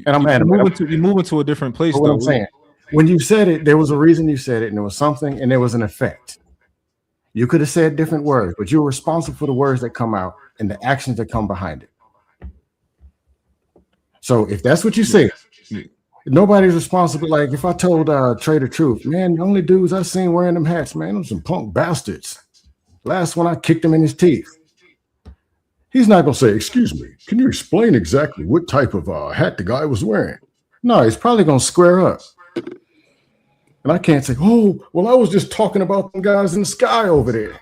And I'm you're moving to a different place. What I'm saying, when you said it, there was a reason you said it, and there was something, and there was an effect. You could have said different words, but you're responsible for the words that come out and the actions that come behind it. So if that's what you say, nobody's responsible. Like if I told Trey the truth, man, the only dudes I seen wearing them hats, man, them some punk bastards. Last one I kicked him in his teeth. He's not gonna say, "Excuse me, can you explain exactly what type of hat the guy was wearing?" No, he's probably gonna square up. And I can't say, "Oh, well, I was just talking about them guys in the sky over there."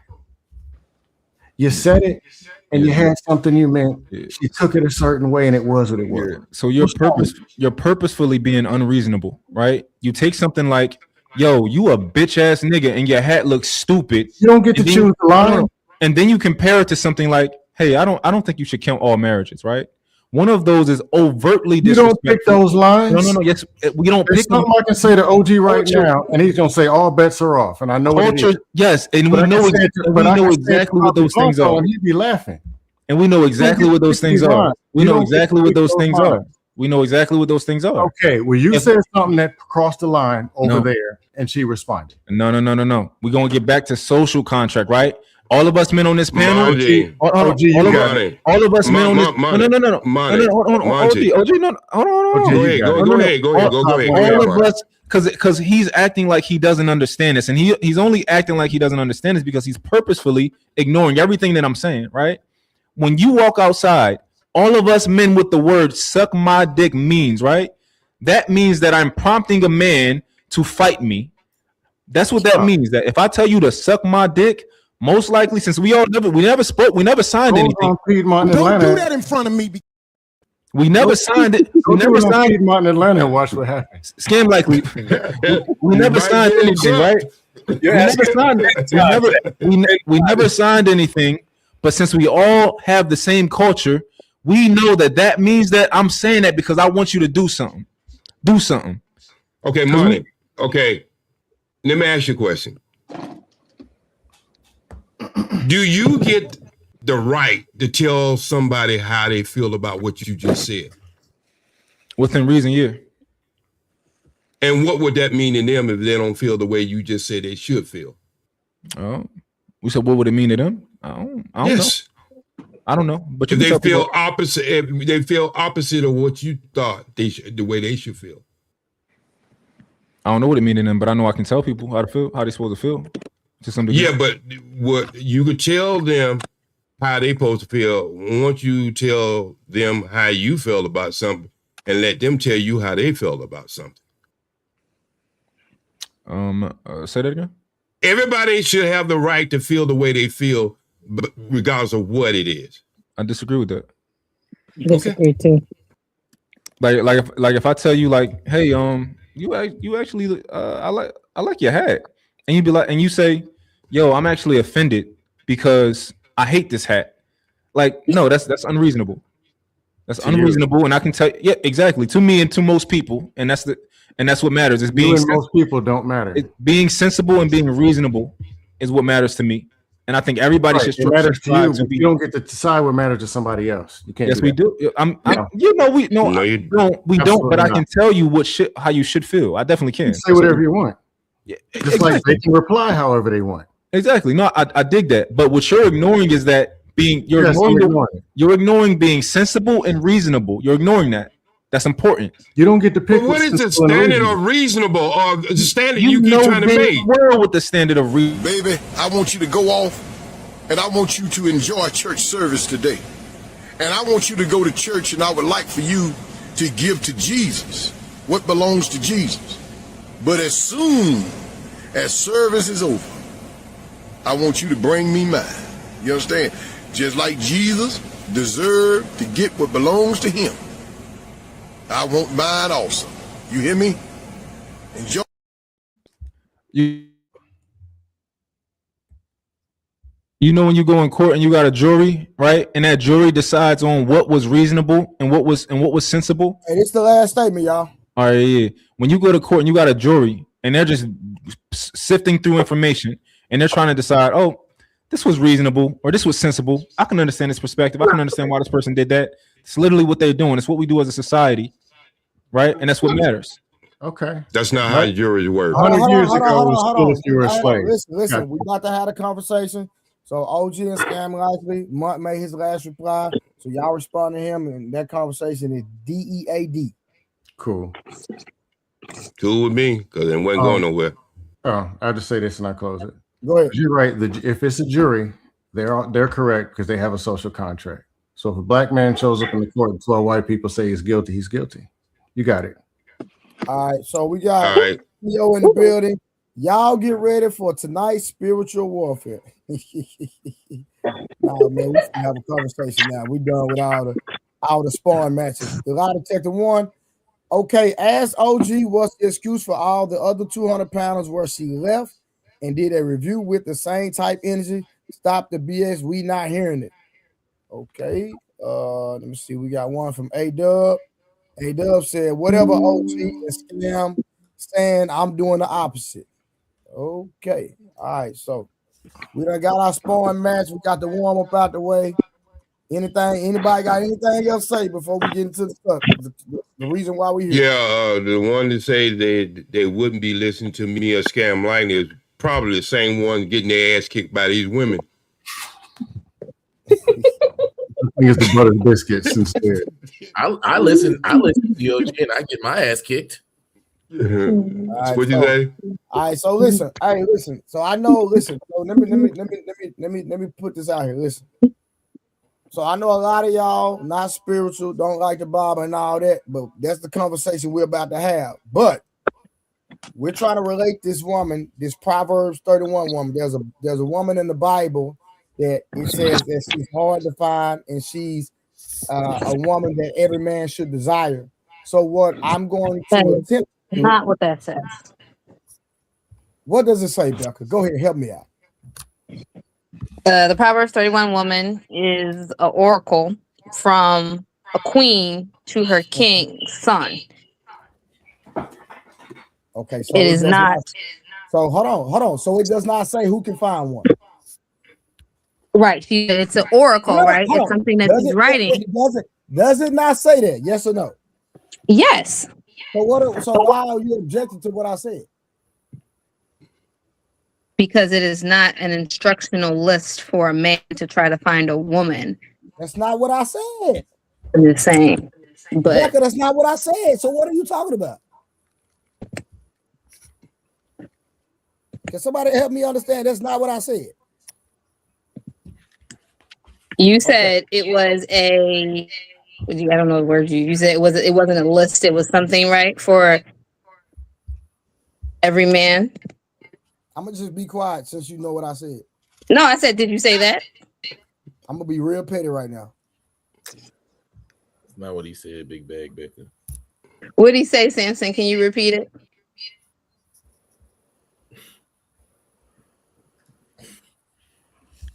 You said it, and you had something you meant. She took it a certain way, and it was what it was. So you're purposefully being unreasonable, right? You take something like, "Yo, you a bitch ass nigga, and your hat looks stupid." You don't get to choose the line, and then you compare it to something like, "Hey, I don't think you should count all marriages," right? One of those is overtly disrespectful. You don't pick those lines. No. Yes, we don't There's pick them. something I can say to OG right now, and he's gonna say all bets are off, and I know what it is. Yes, and we know exactly what those things are. And he'd be laughing. And we know exactly what those things are. We know exactly what those things are. We know exactly what those things are. Okay, well, you said something that crossed the line over there, and she responded. No. We're gonna get back to social contract, right? All of us men on this panel, all of us men on this. No. Go ahead. All of us, because he's acting like he doesn't understand this, and he's only acting like he doesn't understand this because he's purposefully ignoring everything that I'm saying, right? When you walk outside, all of us men with the word "suck my dick" means, right? That means that I'm prompting a man to fight me. That's what that means. That if I tell you to suck my dick, most likely, since we never spoke, we never signed anything. Don't do that in front of me. We never signed it. We never signed Piedmont in Atlanta. Watch what happens. Scam likely. We never signed anything, right? We never signed anything. But since we all have the same culture, we know that means that I'm saying that because I want you to do something. Do something. Okay, Monty. Okay, let me ask you a question. Do you get the right to tell somebody how they feel about what you just said? Within reason, yeah. And what would that mean to them if they don't feel the way you just said they should feel? Oh, we said, what would it mean to them? I don't know. I don't know. But if they feel opposite, if they feel opposite of what you thought the way they should feel. I don't know what it means to them, but I know I can tell people how to feel, how they're supposed to feel. To some degree. Yeah, but what you could tell them how they supposed to feel once you tell them how you feel about something and let them tell you how they feel about something. Say that again. Everybody should have the right to feel the way they feel, but regardless of what it is. I disagree with that. Disagree too. Like if I tell you like, hey, you actually I like your hat, and you be like, and you say, yo, I'm actually offended because I hate this hat. Like, no, that's unreasonable. That's unreasonable, and I can tell. Yeah, exactly. To me and to most people, and that's what matters. Is being most people don't matter. Being sensible and being reasonable is what matters to me, and I think everybody should. It matters to you, but you don't get to decide what matters to somebody else. You can't. Yes, we do. We don't. But I can tell you how you should feel. I definitely can. You say whatever you want. Yeah, just like they can reply however they want. Exactly. No, I dig that. But what you're ignoring is that you're ignoring being sensible and reasonable. You're ignoring that. That's important. You don't get to pick. But what is the standard of reasonable or the standard you keep trying to make? Well, with the standard of reason, baby, I want you to go off, and I want you to enjoy church service today, and I want you to go to church, and I would like for you to give to Jesus what belongs to Jesus. But as soon as service is over, I want you to bring me mine. You understand? Just like Jesus deserved to get what belongs to him, I want mine also. You hear me? Enjoy. You know when you go in court and you got a jury, right? And that jury decides on what was reasonable and what was sensible. Hey, this is the last statement, y'all. All right, yeah. When you go to court and you got a jury and they're just sifting through information and they're trying to decide, oh, this was reasonable or this was sensible. I can understand this perspective. I can understand why this person did that. It's literally what they're doing. It's what we do as a society, right? And that's what matters. Okay. That's not how juries work. 100 years ago, it was still if you were a slave. Listen, we about to have a conversation. So OG and Scam Likely, Mutt made his last reply. So y'all respond to him, and that conversation is DEAD. Cool. Cool with me, because it wasn't going nowhere. Oh, I'll just say this and I close it. Go ahead. You're right. If it's a jury, they're correct because they have a social contract. So if a black man shows up in the court and 12 white people say he's guilty, he's guilty. You got it. All right, so we got Theo in the building. Y'all get ready for tonight's spiritual warfare. Nah, man, we can have a conversation now. We done with all the sparring matches. The lie detector one. Okay, ask OG what's the excuse for all the other 200 pounders where she left and did a review with the same type energy. Stop the BS. We not hearing it. Okay. Let me see. We got one from A-Dub. A-Dub said, whatever OG and Scam saying, I'm doing the opposite. Okay. All right. So we done got our sparring match. We got the warm up out the way. Anybody got anything else to say before we get into the stuff? The reason why we here. Yeah, the one that say they wouldn't be listening to me or Scam Lightning is probably the same one getting their ass kicked by these women. I think it's the butter biscuits instead. I listen to OG and I get my ass kicked. Right, What'd you say? All right, so listen. So I know. Listen. So let me put this out here. Listen. So I know a lot of y'all not spiritual, don't like the Bible and all that, but that's the conversation we're about to have. But we're trying to relate this woman, this Proverbs 31 woman. There's a woman in the Bible that it says that she's hard to find and she's a woman that every man should desire. So what I'm going to attempt. Not what that says. What does it say, Becca? Go ahead, help me out. The Proverbs 31 woman is an oracle from a queen to her king's son. Okay, so it is not. So hold on. So it does not say who can find one. Right. It's an oracle, right? It's something that he's writing. Does it not say that? Yes or no? Yes. So why are you objecting to what I said? Because it is not an instructional list for a man to try to find a woman. That's not what I said. I'm just saying. But Becca, that's not what I said. So what are you talking about? Can somebody help me understand? That's not what I said. You said it was a. I don't know the word you said. It wasn't a list. It was something, right, for every man. I'm gonna just be quiet since you know what I said. No, I said, did you say that? I'm gonna be real petty right now. That's not what he said, Big Bag Becca. What did he say, Samson? Can you repeat it?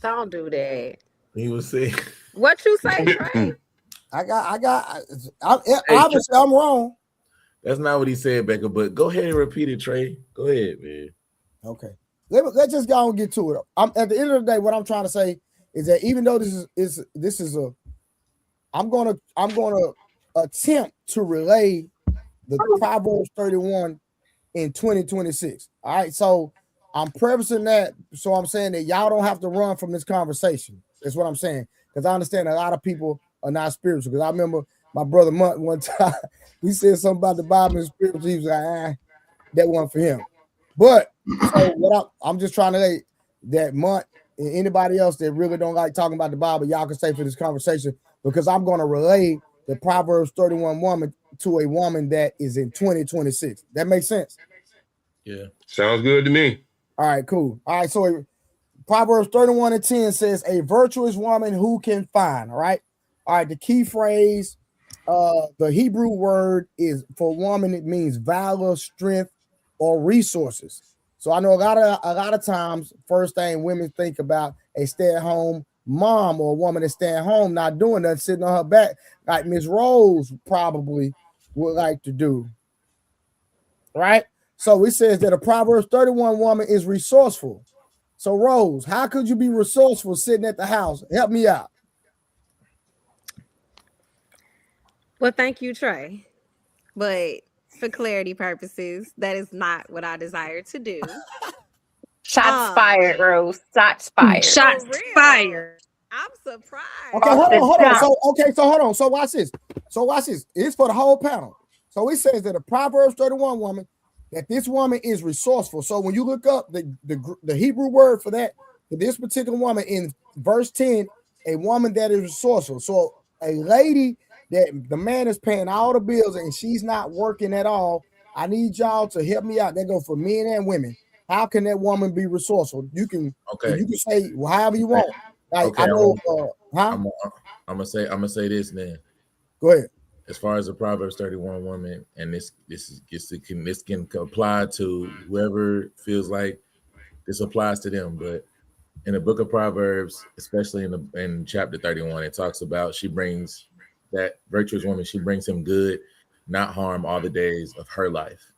Don't do that. He was saying what you say, Trey? Obviously I'm wrong. That's not what he said, Becca, but go ahead and repeat it, Trey. Go ahead, man. Okay. Let's just go and get to it. At the end of the day, what I'm trying to say is that even though I'm gonna attempt to relay the Proverbs 31 in 2026. All right, so I'm prefacing that, so I'm saying that y'all don't have to run from this conversation. That's what I'm saying, because I understand a lot of people are not spiritual. Because I remember my brother Mutt one time, we said something about the Bible and spiritual. He was like, that wasn't for him. But so I'm just trying to say that Mutt and anybody else that really don't like talking about the Bible, y'all can stay for this conversation, because I'm going to relay the Proverbs 31 woman to a woman that is in 2026. That makes sense? Yeah. Sounds good to me. All right, cool. All right, so Proverbs 31:10 says, a virtuous woman who can find, all right? All right, the key phrase, the Hebrew word is for woman, it means valor, strength, or resources. So I know a lot of times, first thing women think about a stay-at-home mom or a woman that's staying home, not doing nothing, sitting on her back, like Miss Rose probably would like to do. Right? So it says that a Proverbs 31 woman is resourceful. So Rose, how could you be resourceful sitting at the house? Help me out. Well, thank you, Trey. But for clarity purposes, that is not what I desire to do. Shots fired, Rose. Shots fired. Shots fired. I'm surprised. Okay, hold on. So hold on. So watch this. It's for the whole panel. So it says that a Proverbs 31 woman, that this woman is resourceful. So when you look up the Hebrew word for that, for this particular woman in verse 10, a woman that is resourceful. So a lady that the man is paying all the bills and she's not working at all. I need y'all to help me out. That go for men and women. How can that woman be resourceful? You can say however you want. Like I know, I'm gonna say this then. Go ahead. As far as the Proverbs 31 woman, and this can apply to whoever feels like this applies to them. But in the book of Proverbs, especially in chapter 31, it talks about she brings that virtuous woman. She brings him good, not harm, all the days of her life.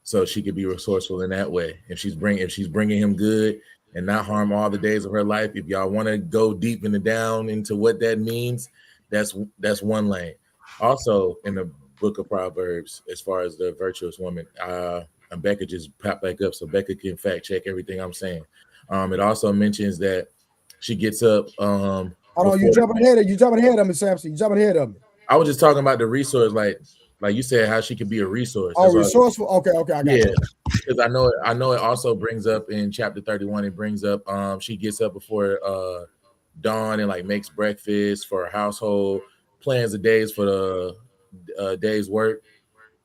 So she could be resourceful in that way. If she's bringing him good and not harm all the days of her life. If y'all want to go deep down into what that means, that's one lane. Also, in the book of Proverbs, as far as the virtuous woman, Becca just popped back up, so Becca can fact check everything I'm saying. It also mentions that she gets up. Hold on, you jumping ahead of me, Samson. You jumping ahead of me. I was just talking about the resource, like you said, how she could be a resource. Oh, resourceful. Okay, I got you. Because I know it also brings up in chapter 31. It brings up she gets up before dawn and like makes breakfast for her household, plans the days for the day's work.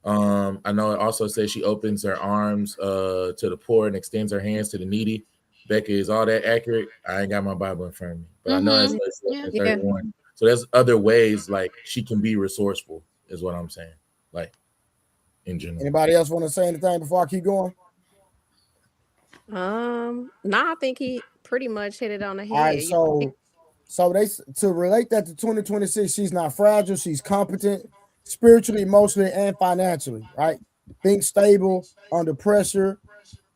I know it also says she opens her arms to the poor and extends her hands to the needy. Becca, is all that accurate? I ain't got my Bible in front of me, but I know that's 31. So there's other ways like she can be resourceful, is what I'm saying. Like in general. Anybody else want to say anything before I keep going? No, I think he pretty much hit it on the head. All right, so they to relate that to 2026, she's not fragile, she's competent spiritually, emotionally, and financially, right? Think stable under pressure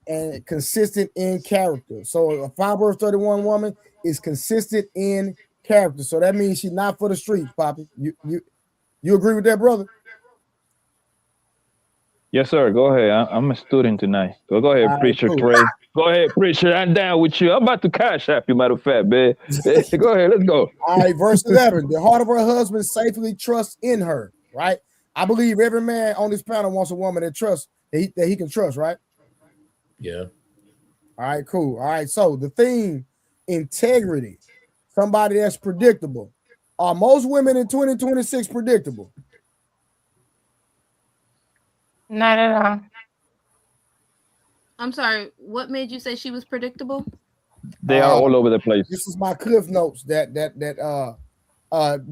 and consistent in character. So a Proverbs 31 woman is consistent in character. So that means she's not for the streets, Poppy. You agree with that, brother? Yes, sir. Go ahead. I'm a student tonight. So go ahead, preacher Trey. Go ahead, preacher. I'm down with you. I'm about to cash app you, matter of fact, man. Go ahead. Let's go. All right, verse 11. The heart of her husband safely trusts in her, right? I believe every man on this panel wants a woman that he can trust, right? Yeah. All right, cool. All right, so the theme, integrity, somebody that's predictable. Are most women in 2026 predictable? Not at all. I'm sorry. What made you say she was predictable? They are all over the place. This is my cliff notes that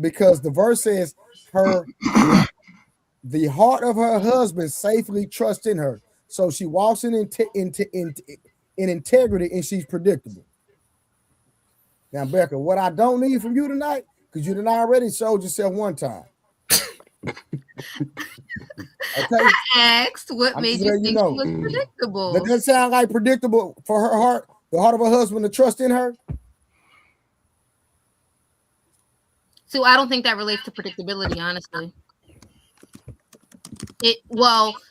because the verse says the heart of her husband safely trusts in her, so she walks in integrity and she's predictable. Now, Becca, what I don't need from you tonight, because you done already showed yourself one time. Okay. I asked what made you think she was predictable. Does that sound like predictable for her heart, the heart of her husband to trust in her? So I don't think that relates to predictability, honestly.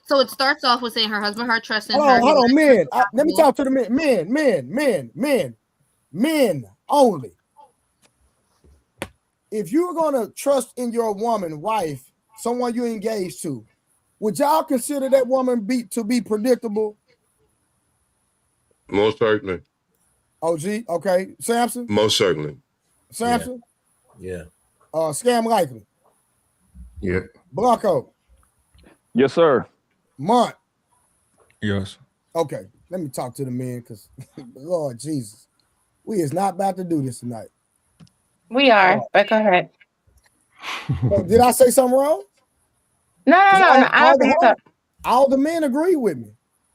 So it starts off with saying her husband, her trust in her. Hold on, men. Let me talk to the men only. If you're gonna trust in your woman, wife, someone you're engaged to, would y'all consider that woman to be predictable? Most certainly. OG, okay. Samson? Most certainly. Samson? Yeah. Scam likely. Yeah. Blanco? Yes, sir. Mont? Yes. Okay, let me talk to the men because Lord Jesus, we is not about to do this tonight. We are, but go ahead. Did I say something wrong? No. I don't think so. All the men agree with me.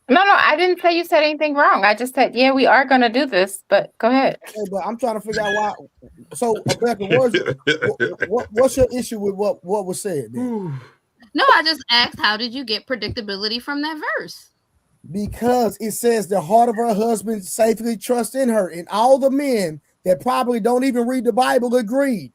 No, I didn't say you said anything wrong. I just said, yeah, we are going to do this, but go ahead. Okay, but I'm trying to figure out why. So, Rebecca, what's your issue with what was said then? No, I just asked, how did you get predictability from that verse? Because it says the heart of her husband safely trusts in her. And all the men that probably don't even read the Bible agreed.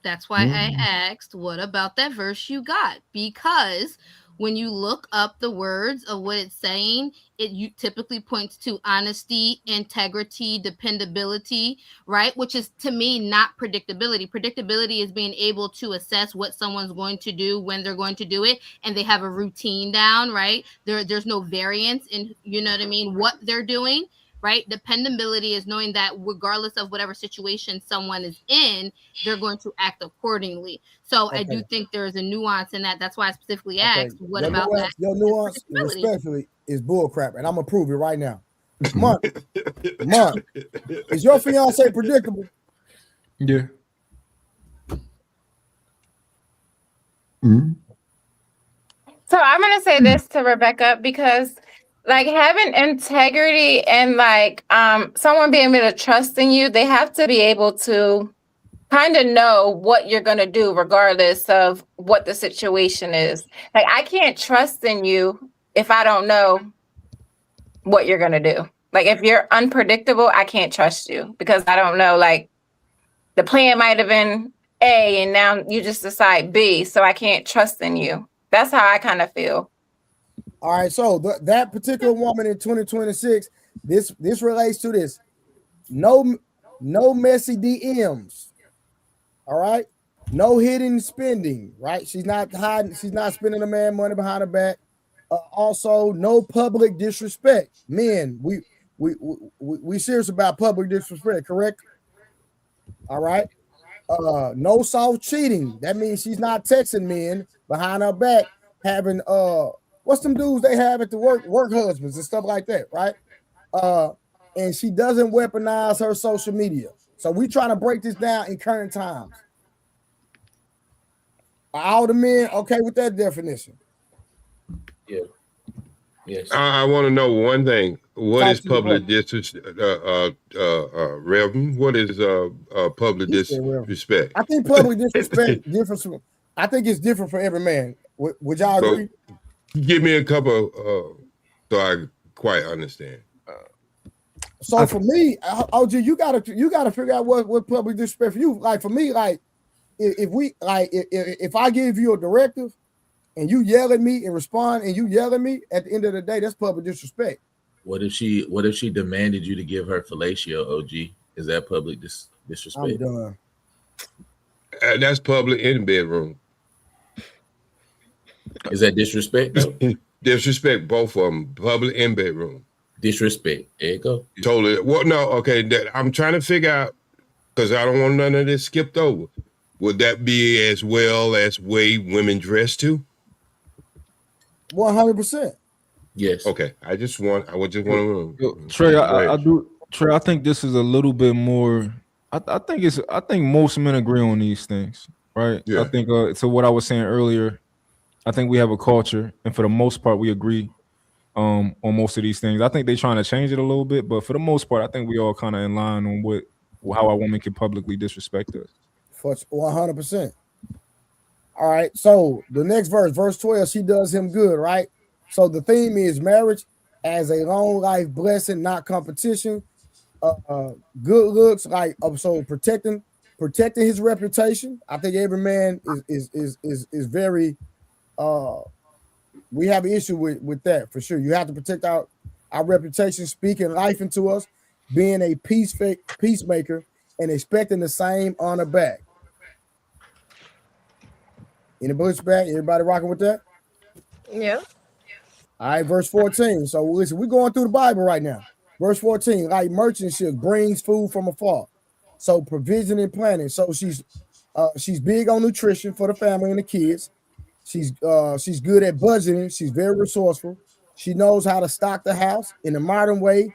That's why I asked, what about that verse you got? Because when you look up the words of what it's saying, you typically points to honesty, integrity, dependability, right? Which is, to me, not predictability. Predictability is being able to assess what someone's going to do, when they're going to do it, and they have a routine down, right? There's no variance in, you know what I mean, what they're doing, right? Dependability is knowing that regardless of whatever situation someone is in, they're going to act accordingly. So I do think there's a nuance in that. That's why I specifically asked, what your about nuance, that? Your nuance, respectfully, is bullcrap, and I'm gonna prove it right now. Monk, is your fiance predictable? Yeah. So I'm gonna say this to Rebecca, because like having integrity and like someone being able to trust in you, they have to be able to kind of know what you're gonna do regardless of what the situation is. Like I can't trust in you if I don't know what you're gonna do. Like if you're unpredictable, I can't trust you because I don't know, like the plan might have been A and now you just decide B, so I can't trust in you. That's how I kind of feel. All right, so that particular woman in 2026, this relates to this. No messy DMs. All right, no hidden spending. Right, she's not hiding. She's not spending a man money behind her back. Also, no public disrespect. Men, we serious about public disrespect, correct? All right. No soft cheating. That means she's not texting men behind her back, having what's them dudes they have at the work husbands and stuff like that, right? And she doesn't weaponize her social media. So we trying to break this down in current times. Are all the men okay with that definition? Yeah. Yes. I want to know one thing. What is public disrespect? Reverend, what is public disrespect? I think public disrespect different. I think it's different for every man. Would y'all agree? Give me a couple so I quite understand. So for me, OG, you gotta figure out what public disrespect for you. Like for me, like if I give you a directive and you yell at me and respond and you yell at me, at the end of the day, that's public disrespect. What if she demanded you to give her fellatio, OG? Is that public disrespect? I'm done. That's public in the bedroom. Is that disrespect? Disrespect, both of them, public and bedroom. Disrespect. There you go. Totally. Well, no, okay. I'm trying to figure out, because I don't want none of this skipped over. Would that be as well as way women dress too? 100%. Yes. Okay. I just want to Trey, I do. Trey, I think this is a little bit more. I think most men agree on these things, right? Yeah. I think to what I was saying earlier, I think we have a culture, and for the most part, we agree on most of these things. I think they're trying to change it a little bit, but for the most part, I think we all kind of in line on how a woman can publicly disrespect us. For 100%. All right. So the next verse 12, she does him good, right? So the theme is marriage as a long life blessing, not competition. Good looks, like so protecting his reputation. I think every man is very we have an issue with that for sure. You have to protect our reputation, speaking life into us, being a peacemaker, and expecting the same honor back. Any bullets back? Everybody rocking with that? Yeah. All right, verse 14. So listen, we're going through the Bible right now. Verse 14, like merchantship brings food from afar. So provision and planning. So she's big on nutrition for the family and the kids. She's good at budgeting. She's very resourceful. She knows how to stock the house in a modern way,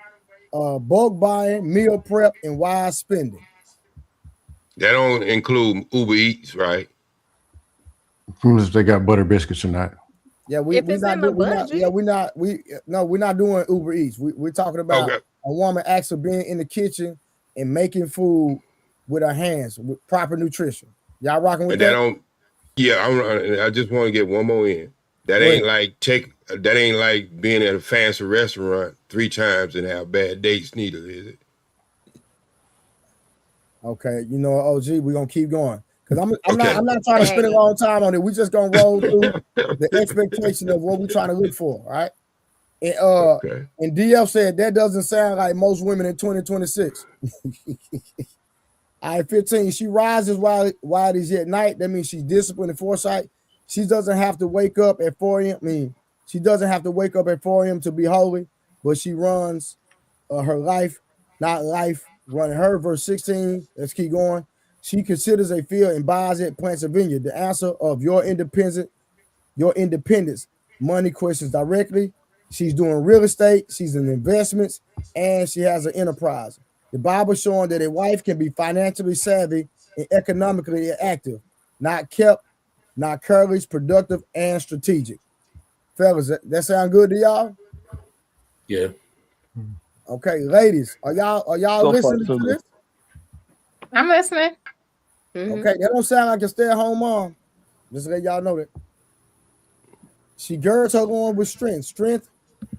bulk buying, meal prep, and wise spending. That don't include Uber Eats, right? If they got butter biscuits or not. Yeah, we're not doing Uber Eats. We're talking about a woman actually being in the kitchen and making food with her hands with proper nutrition. Y'all rocking with that? I just want to get one more in. That ain't like that ain't like being at a fancy restaurant 3 times and have bad dates neither, is it? Okay, you know, OG, we're gonna keep going. Because I'm not trying to spend a long time on it. We just gonna roll through the expectation of what we're trying to look for, all right? And and DF said that doesn't sound like most women in 2026. All right, 15. She rises while it is yet night. That means she's disciplined and foresight. She doesn't have to wake up at 4 a.m. She doesn't have to wake up at 4 a.m. to be holy, but she runs her life, not life running her. Verse 16. Let's keep going. She considers a field and buys it, plants a vineyard. The answer of your independence, money questions directly. She's doing real estate. She's in investments, and she has an enterprise. The Bible showing that a wife can be financially savvy and economically active, not kept, not careless, productive, and strategic. Fellas, that sound good to y'all? Yeah. Okay, ladies, are y'all listening to this? I'm listening. Okay, that don't sound like a stay-at-home mom. Just to let y'all know that. She girds her on with strength. Strength,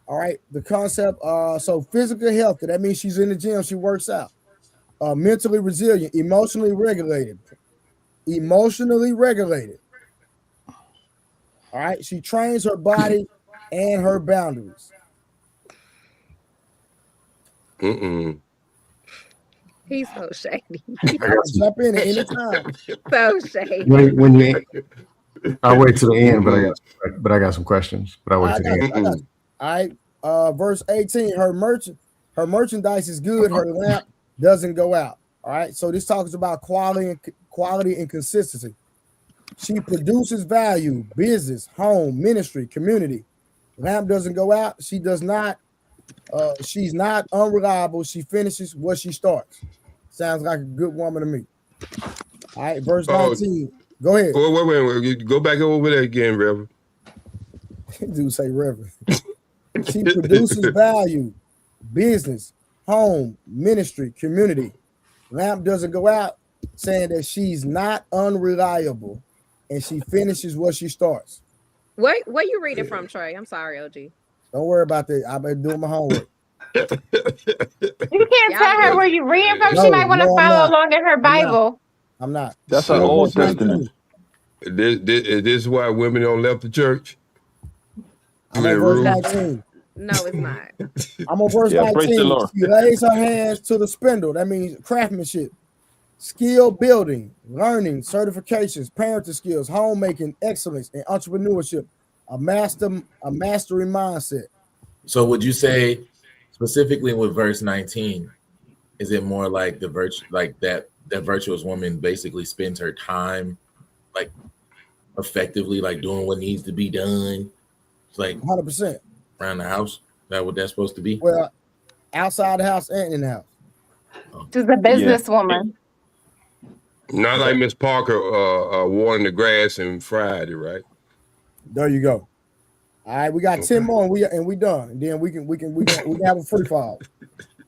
all right, the concept, so physical health, that means she's in the gym, she works out. Mentally resilient, emotionally regulated. All right, she trains her body and her boundaries. He's so shady. Jump in at any time. So shady. When you, I'll wait to the end, but I got some questions. But I'll wait to the end. All right, verse 18. Her merchandise is good. Her lamp doesn't go out. All right, so this talks about quality and consistency. She produces value, business, home, ministry, community. Lamp doesn't go out. She does not. She's not unreliable. She finishes what she starts. Sounds like a good woman to me. All right, verse 19. Go ahead. Wait. Go back over there again, Reverend. Dude say Reverend. She produces value, business, home, ministry, community. Lamp doesn't go out, saying that she's not unreliable and she finishes what she starts. Where you reading from, Trey? I'm sorry, OG. Don't worry about that. I've been doing my homework. You can't tell her where you're reading from. She might want to follow along in her Bible. I'm not. That's an Old Testament. This is why women don't left the church. I'm on verse 19. No, it's not. I'm on verse 19. Praise the Lord. She lays her hands to the spindle. That means craftsmanship, skill building, learning, certifications, parenting skills, homemaking, excellence, and entrepreneurship. A mastery mindset. So would you say specifically with verse 19, is it more like the virtue, like that virtuous woman basically spends her time like effectively like doing what needs to be done? It's like 100% around the house. Is that what that's supposed to be? Well, outside the house and in the house. She's a businesswoman. Not like Miss Parker watering the grass and Friday, right? There you go. All right, we got 10 more and we done. And then we can have a free fall.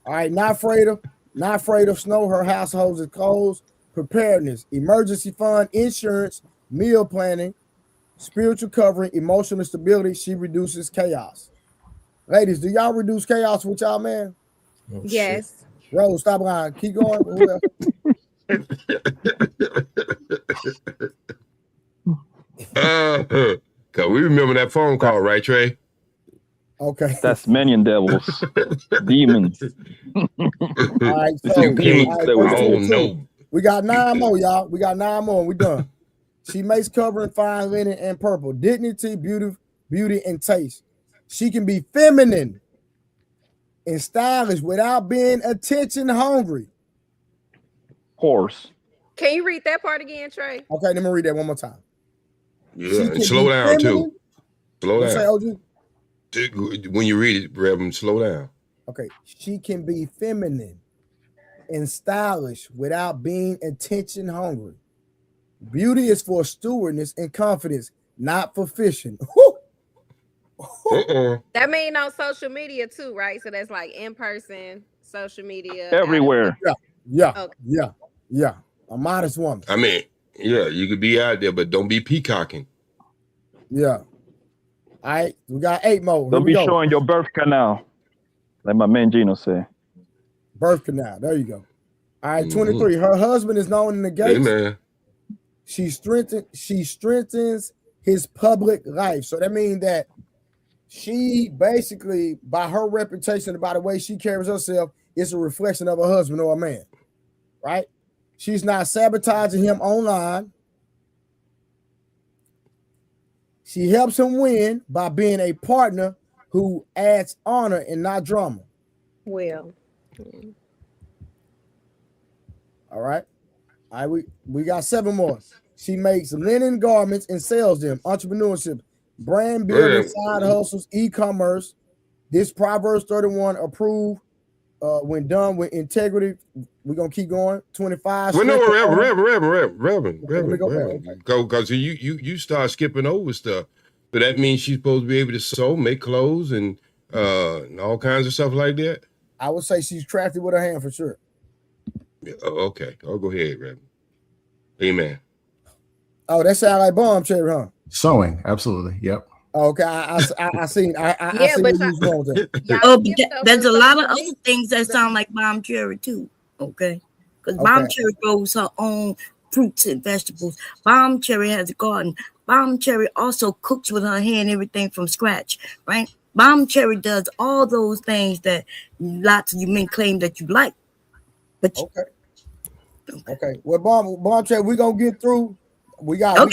All right, not afraid of snow. Her household is closed. Preparedness, emergency fund, insurance, meal planning, spiritual covering, emotional stability. She reduces chaos. Ladies, do y'all reduce chaos with y'all, man? Oh, Yes. Rose, stop lying. Keep going. Cause we remember that phone call, right, Trey? Okay. That's minion devils, demons. All right, so we got 9 more, y'all. We got 9 more and we done. She makes covering, fine linen, and purple. Dignity, beauty, and taste. She can be feminine and stylish without being attention hungry. Horse. Can you read that part again, Trey? Okay, let me read that one more time. Yeah, and slow down too. Slow down. Say, OG? When you read it, Reverend, slow down. Okay, she can be feminine and stylish without being attention hungry. Beauty is for stewardness and confidence, not for fishing. That mean on social media too, right? So that's like in person, social media, everywhere. Yeah. A modest woman. I mean, yeah, you could be out there, but don't be peacocking. Yeah. All right, we got 8 more. Don't be showing your birth canal, like my man Gino said. Birth canal. There you go. All right, 23. Her husband is known in the gates. Amen. She strengthens his public life. So that means that she basically, by her reputation and by the way she carries herself, it's a reflection of a husband or a man, right? She's not sabotaging him online. She helps him win by being a partner who adds honor and not drama. Well. All right. We got 7 more. She makes linen garments and sells them. Entrepreneurship, brand building, side hustles, e-commerce. This Proverbs 31 approved when done with integrity. We're gonna keep going. 25. Well, no, Reverend. Because you start skipping over stuff. But that means she's supposed to be able to sew, make clothes, and all kinds of stuff like that. I would say she's crafty with her hand for sure. Yeah, okay. Oh, go ahead, Reverend. Amen. Oh, that sounds like bomb cherry, huh? Sewing, absolutely. Yep. Okay, I seen. I see but there's a lot of other things that sound like bomb cherry too. Okay, because bomb cherry grows her own fruits and vegetables. Bomb cherry has a garden. Bomb cherry also cooks with her hand everything from scratch, right? Bomb cherry does all those things that lots of you men claim that you like. But okay. Well, bomb cherry, we're gonna get through. We got a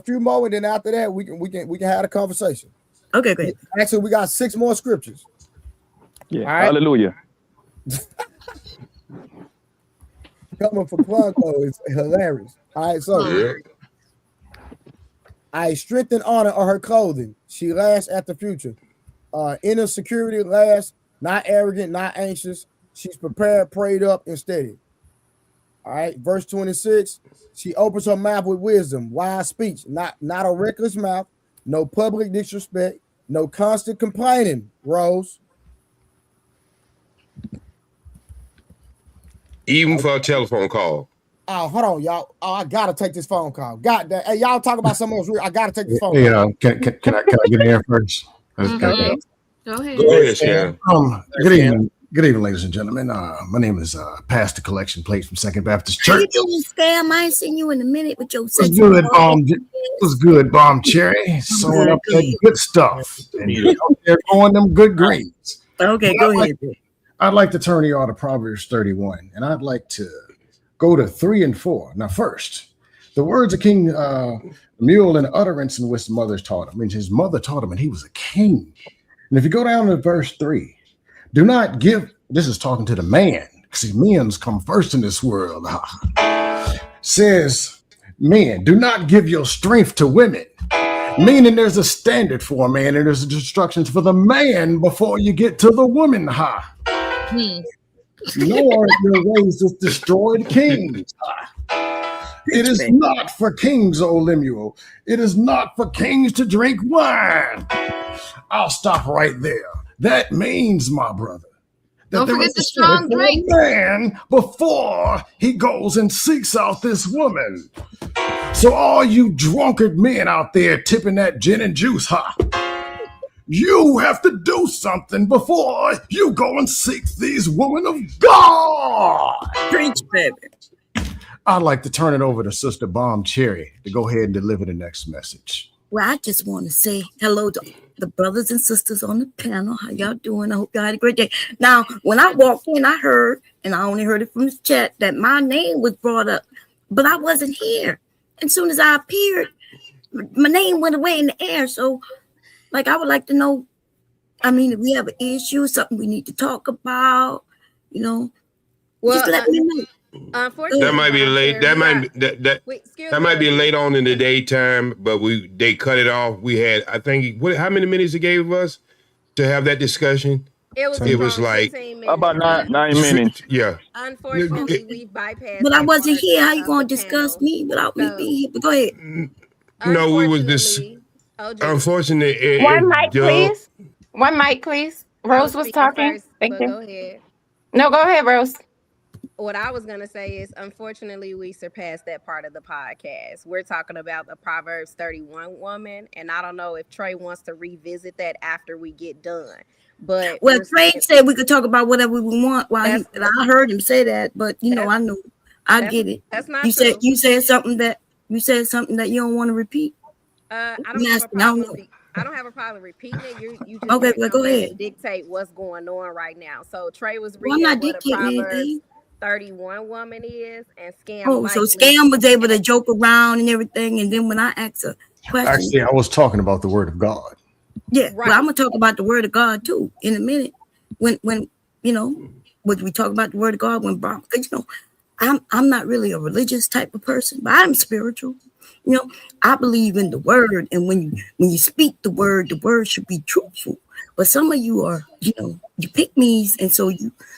few more, and then after that, we can have a conversation. Okay, great. Actually, we got 6 more scriptures. Yeah, right. Hallelujah. Coming from Plunko is hilarious. All right, so I strengthen honor of her clothing. She lasts at the future. Inner security lasts, not arrogant, not anxious. She's prepared, prayed up, and steady. All right, verse 26. She opens her mouth with wisdom, wise speech, not a reckless mouth, no public disrespect, no constant complaining. Rose. Even for a telephone call. Oh, hold on, y'all. Oh, I gotta take this phone call. God damn. Hey, y'all talk about something else real. I gotta take this phone call. Can I get in here first? Go ahead. Go ahead, Sharon. Good evening, ladies and gentlemen. My name is Pastor Collection Plate from Second Baptist Church. How you doing, Scam? I ain't seen you in a minute with your was good, Bomb Cherry. Sewing up that good stuff. And they're going them good grades. Okay, go ahead. I'd like to turn you all to Proverbs 31, and I'd like to go to 3 and 4. Now, first, the words of King Lemuel in utterance in which his mother taught him. And his mother taught him, and he was a king. And if you go down to verse 3, do not give, this is talking to the man. See, men's come first in this world. Says, men, do not give your strength to women. Meaning there's a standard for a man and there's instructions for the man before you get to the woman. Nor your ways is destroyed kings. It is not for kings, O Lemuel. It is not for kings to drink wine. I'll stop right there. That means, my brother, that don't forget the strong drink, man, before he goes and seeks out this woman. So all you drunkard men out there tipping that gin and juice, you have to do something before you go and seek these women of God. Preach, baby. I'd like to turn it over to Sister Bomb Cherry to go ahead and deliver the next message. Well, I just want to say hello to the brothers and sisters on the panel. How y'all doing? I hope y'all had a great day. Now, when I walked in, I heard, and I only heard it from the chat, that my name was brought up, but I wasn't here. And as soon as I appeared, my name went away in the air. So, like, I would like to know, I mean, if we have an issue, something we need to talk about, you know, just let me know. Unfortunately, that might be late. That might be late on in the daytime, but they cut it off. We had, I think, how many minutes it gave us to have that discussion? It was like about 9 minutes. Yeah. Unfortunately, we bypassed. But I wasn't here. How you gonna discuss me without me being here? But go ahead. No, we was this. Unfortunately, one mic, please. One mic, please. Rose was talking. First, Thank you. Go ahead. No, go ahead, Rose. what I was gonna say is, unfortunately, we surpassed that part of the podcast. We're talking about the Proverbs 31 woman, and I don't know if Trey wants to revisit that after we get done. But well, Trey said we could talk about whatever we want. While I heard him say that, but I knew, I get it. That's not you true. said something that you don't want to repeat. I don't have a problem. I don't have a problem repeating it. You just okay, well, go ahead. Dictate what's going on right now. So Trey was reading what a Proverbs 31 woman is, and Scam. Oh, so Scam was able to joke around and everything, and then when I asked a question, actually, I was talking about the word of God. Yeah, right. Well, I'm gonna talk about the word of God too in a minute. When when we talk about the word of God, when I'm not really a religious type of person, but I'm spiritual. I believe in the word, and when you speak the word should be truthful. But some of you are, you pick me's, and so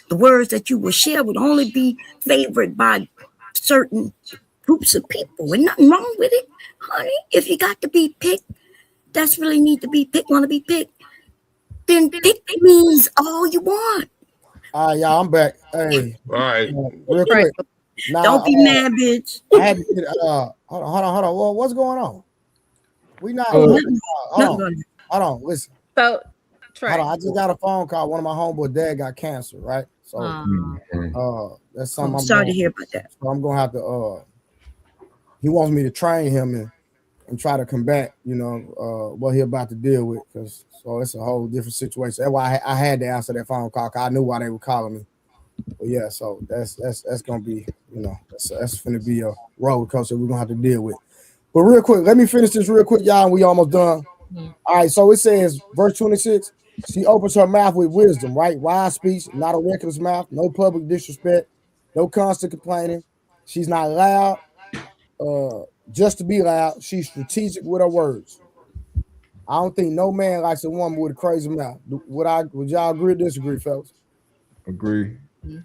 the words that you will share would only be favored by certain groups of people, and nothing wrong with it, honey. If you got to be picked, that's really need to be picked, want to be picked, then pick means all you want. All right, y'all, I'm back. Hey, all right, real quick. Now, don't be mad, bitch. I had to get, hold on. Well, what's going on? We not. Hold on. Listen. So, Trey. Hold on. I just got a phone call. One of my homeboy dad got cancer, right? So, that's something. I'm sorry to hear about that. So I'm gonna have to. He wants me to train him and try to combat, what he about to deal with, because it's a whole different situation. That's why I had to answer that phone call, because I knew why they were calling me. But yeah, so that's gonna be, that's gonna be a roller coaster we're gonna have to deal with. But real quick, let me finish this real quick, y'all, and we almost done. All right, so it says, verse 26, she opens her mouth with wisdom, right? Wise speech, not a reckless mouth, no public disrespect, no constant complaining. She's not loud, just to be loud. She's strategic with her words. I don't think no man likes a woman with a crazy mouth. Would y'all agree or disagree, fellas? Agree.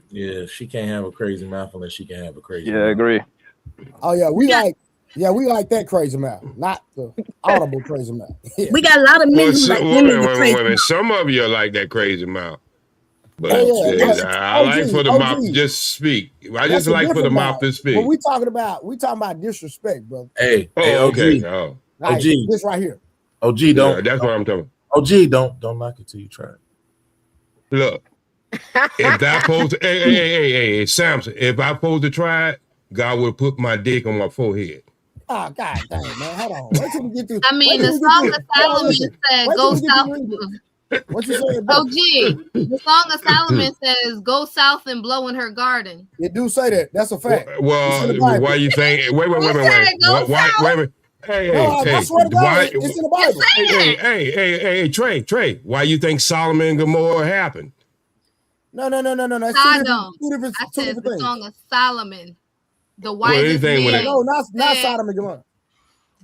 Yeah, she can't have a crazy mouth unless she can have a crazy mouth. I agree. Oh yeah, we like that crazy mouth, not the audible crazy mouth. Yeah. We got a lot of men who like women with crazy mouth. Some of you like that crazy mouth. But I like for the mouth to just speak. I just like for the mouth to speak. But we talking about disrespect, bro. Hey, okay. OG. This right here. OG, don't. Yeah, that's what I'm talking about. OG, don't knock it till you try it. Look, if that supposed to, hey, Samson, if I supposed to try it, God would put my dick on my forehead. Oh, God dang, man. Hold on. Wait till we get through. I mean, the song of Solomon said, go south. What you saying? OG, the song of Solomon says, go south and blow in her garden. It do say that. That's a fact. Well, why you think? Wait. Wait. Hey, it's in the Bible. Hey, Trey, why you think Solomon and Gomorrah happened? No. That's two different the song of Solomon. The wisest man. No, not Sodom and Gomorrah.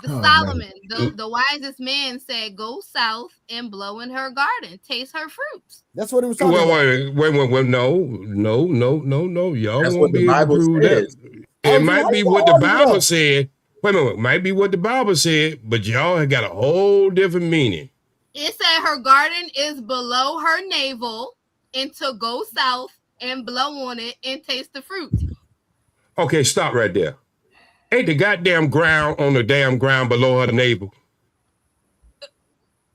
Solomon, the wisest man said, go south and blow in her garden. Taste her fruits. That's what it was talking about. Wait. No. Y'all That's won't be able to prove that. It might be what the Bible said. Wait a minute. It might be what the Bible said, but y'all have got a whole different meaning. It said her garden is below her navel, and to go south and blow on it and taste the fruit. Okay, stop right there. Ain't the goddamn ground on the damn ground below her navel?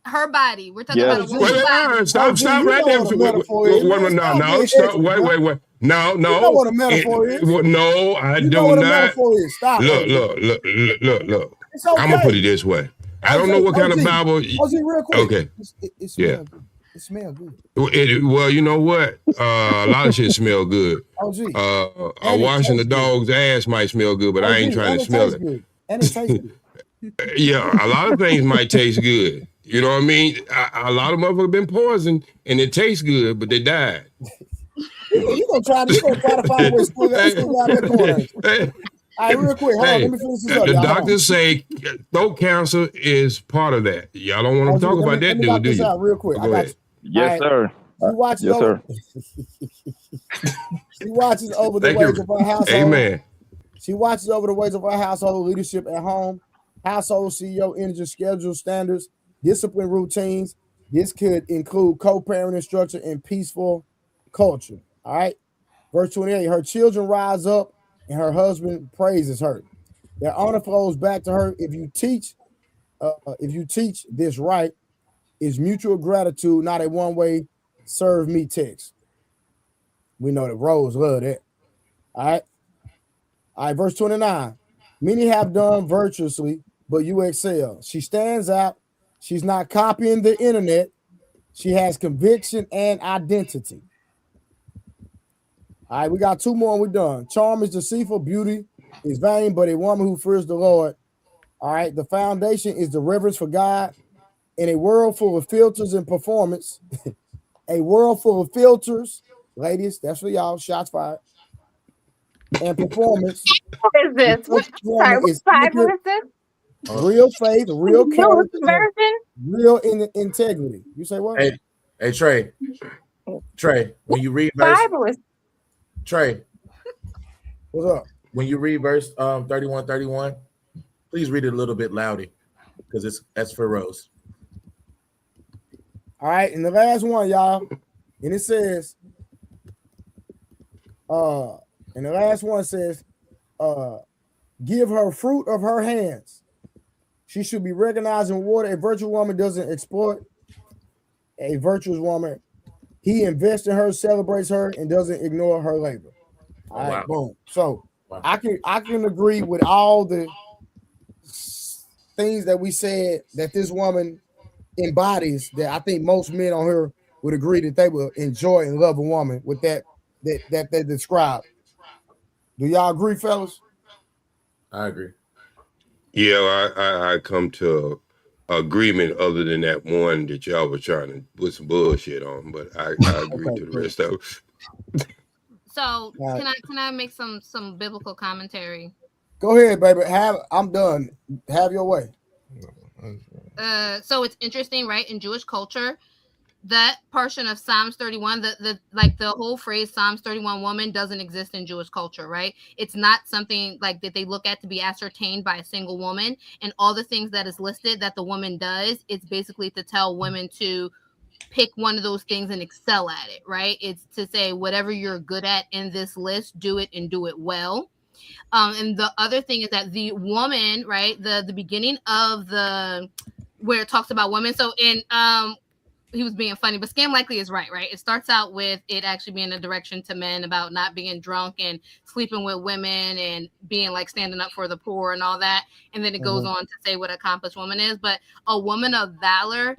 Her body. We're talking about a woman's body. Stop right there. No, stop. Wait. No. You know what a metaphor is? No, I do not. Stop. Look. I'm gonna put it this way. I don't know what kind of Bible. Real quick. Okay. It smells good. Well, you know what? A lot of shit smell good. Washing the dog's ass might smell good, but I ain't trying to smell it. And it tastes good. Yeah, a lot of things might taste good. You know what I mean? A lot of motherfuckers been poisoned and it tastes good, but they died. You gonna try to find a way to screw that corner. All right, real quick. Hold on, let me finish this up. The doctors say throat cancer is part of that. Y'all don't want to talk about that, do you? Real quick. Go ahead. Yes, sir. She watches over the ways of her household. Amen. She watches over the ways of her household, leadership at home, household CEO, energy schedule standards, discipline routines. This could include co-parenting structure and peaceful culture. All right. Verse 28, her children rise up and her husband praises her. Their honor flows back to her. If you teach this right, is mutual gratitude, not a one-way serve me text. We know that Rose love that. All right, verse 29. Many have done virtuously, but you excel. She stands out. She's not copying the internet. She has conviction and identity. All right, we got two more and we're done. Charm is deceitful, beauty is vain, but a woman who fears the Lord. All right, the foundation is the reverence for God. In a world full of filters and performance, a world full of filters, ladies, that's for y'all, shots fired, and performance. What is this? What Bible is this? Real faith, real character, real integrity. You say what? Hey, Trey, when you read verse, Trey, what's up? When you read verse 31, please read it a little bit louder, because that's for Rose. All right, and the last one, y'all, and it says, give her fruit of her hands. She should be recognized and rewarded. A virtuous woman doesn't exploit a virtuous woman. He invests in her, celebrates her, and doesn't ignore her labor. All right, boom. So I can agree with all the things that we said that this woman embodies, that I think most men on here would agree that they will enjoy and love a woman with that they describe. Do y'all agree, fellas? I agree. Yeah, I come to agreement other than that one that y'all were trying to put some bullshit on, but I agree to the rest of it. So can I make some biblical commentary? Go ahead, baby. I'm done. Have your way. So it's interesting, right? In Jewish culture, that portion of Psalms 31, the whole phrase Psalms 31 woman doesn't exist in Jewish culture, right? It's not something like that they look at to be ascertained by a single woman. And all the things that is listed that the woman does, it's basically to tell women to pick one of those things and excel at it, right? It's to say whatever you're good at in this list, do it and do it well. And the other thing is that the woman, right, the beginning of where it talks about women. So in he was being funny, but Scam Likely is right? It starts out with it actually being a direction to men about not being drunk and sleeping with women and being like standing up for the poor and all that. And then it goes on to say what an accomplished woman is. But a woman of valor,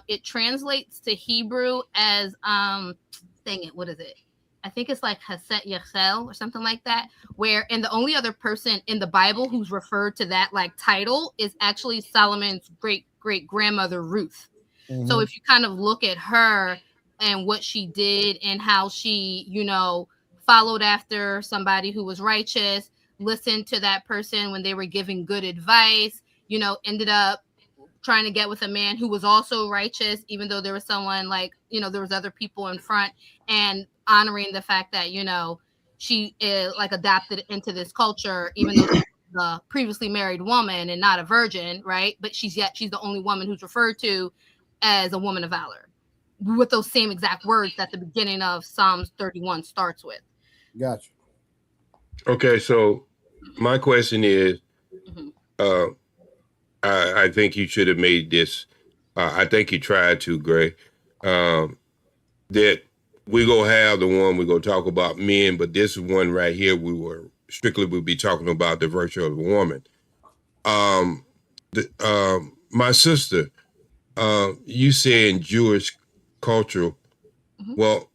it translates to Hebrew as what is it? I think it's like Haset Yachel or something like that, and the only other person in the Bible who's referred to that like title is actually Solomon's great grandmother Ruth. Mm-hmm. So if you kind of look at her and what she did and how she, followed after somebody who was righteous, listened to that person when they were giving good advice, ended up trying to get with a man who was also righteous, even though there was someone there was other people in front, and honoring the fact that, she is adapted into this culture, even though she's a previously married woman and not a virgin, right? But she's the only woman who's referred to as a woman of valor with those same exact words that the beginning of Psalms 31 starts with. Gotcha. Okay, so my question is, I think you should have made this. I think you tried to, Gray. That we're gonna have the one we're gonna talk about men, but this is one right here we'll be talking about the virtue of a woman. My sister, you say in Jewish culture, well,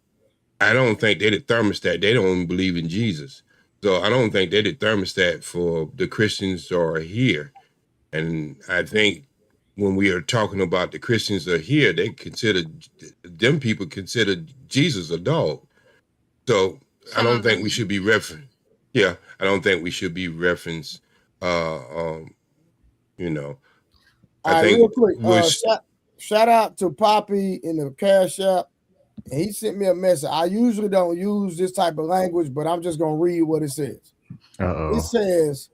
I don't think they're the thermostat. They don't believe in Jesus. So I don't think they're the thermostat for the Christians who are here. And I think when we are talking about the Christians that are here, people consider Jesus a dog. So I don't think we should be referenced. Yeah, I don't think we should be referenced. I think real quick, shout out to Poppy in the Cash App. And he sent me a message. I usually don't use this type of language, but I'm just going to read what it says. Uh-oh. It says,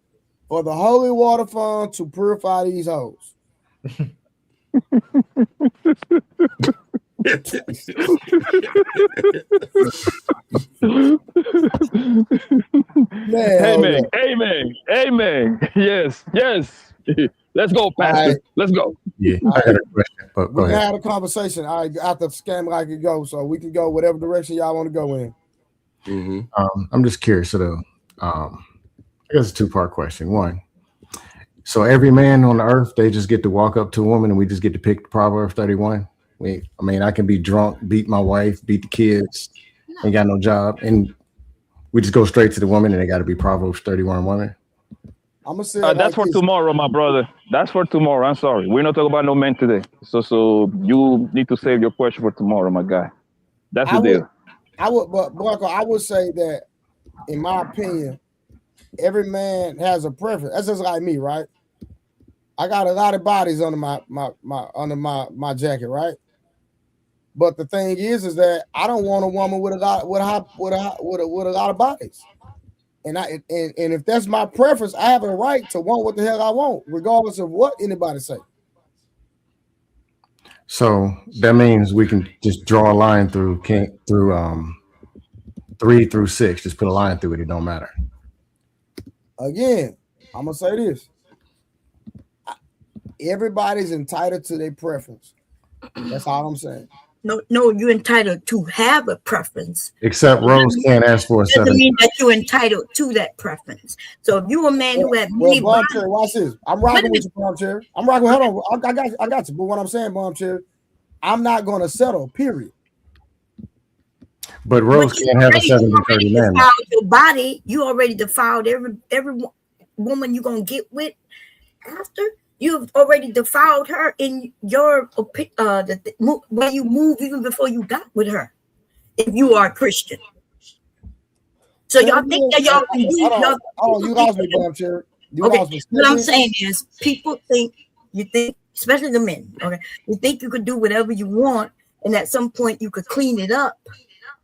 for the Holy Water Fund to purify these hoes. Amen. Amen. Amen. Yes. Yes. Let's go, Pastor. Right. Let's go. Yeah, I got a question. But go We ahead. had a conversation. All right, after scam like it go, so we can go whatever direction y'all want to go in. I'm just curious. So, I guess a two-part question. One, so every man on the earth, they just get to walk up to a woman, and we just get to pick Proverbs 31. I can be drunk, beat my wife, beat the kids, ain't got no job, and we just go straight to the woman, and they got to be Proverbs 31 woman. I'm gonna say that's for tomorrow, my brother. That's for tomorrow. I'm sorry. We're not talking about no men today. So you need to save your question for tomorrow, my guy. That's the deal. But Blanco, I would say that, in my opinion, every man has a preference. That's just like me, right? I got a lot of bodies under my jacket, right? But the thing is that I don't want a woman with a lot of bodies. And if that's my preference, I have a right to want what the hell I want, regardless of what anybody say. So that means we can just draw a line through 3 through 6. Just put a line through it. It don't matter. Again, I'm gonna say this: everybody's entitled to their preference. That's all I'm saying. No, you're entitled to have a preference. Except Rose can't ask for a doesn't 7. mean that you're entitled to that preference. So if you're a man who has many Bomb Cherry, watch this. I'm rocking with you, Bomb Cherry. I'm rocking. Hold on, I got you. But what I'm saying, Bomb Cherry, I'm not gonna settle. Period. But Rose can't have a 70-30 man. Your body, you already defiled every woman you're gonna get with after. You've already defiled her in your when you move even before you got with her. If you are a Christian, so y'all think that y'all can do. You lost me, Bomb Cherry. Okay, what I'm saying is, people think especially the men. Okay, you think you could do whatever you want, and at some point you could clean it up,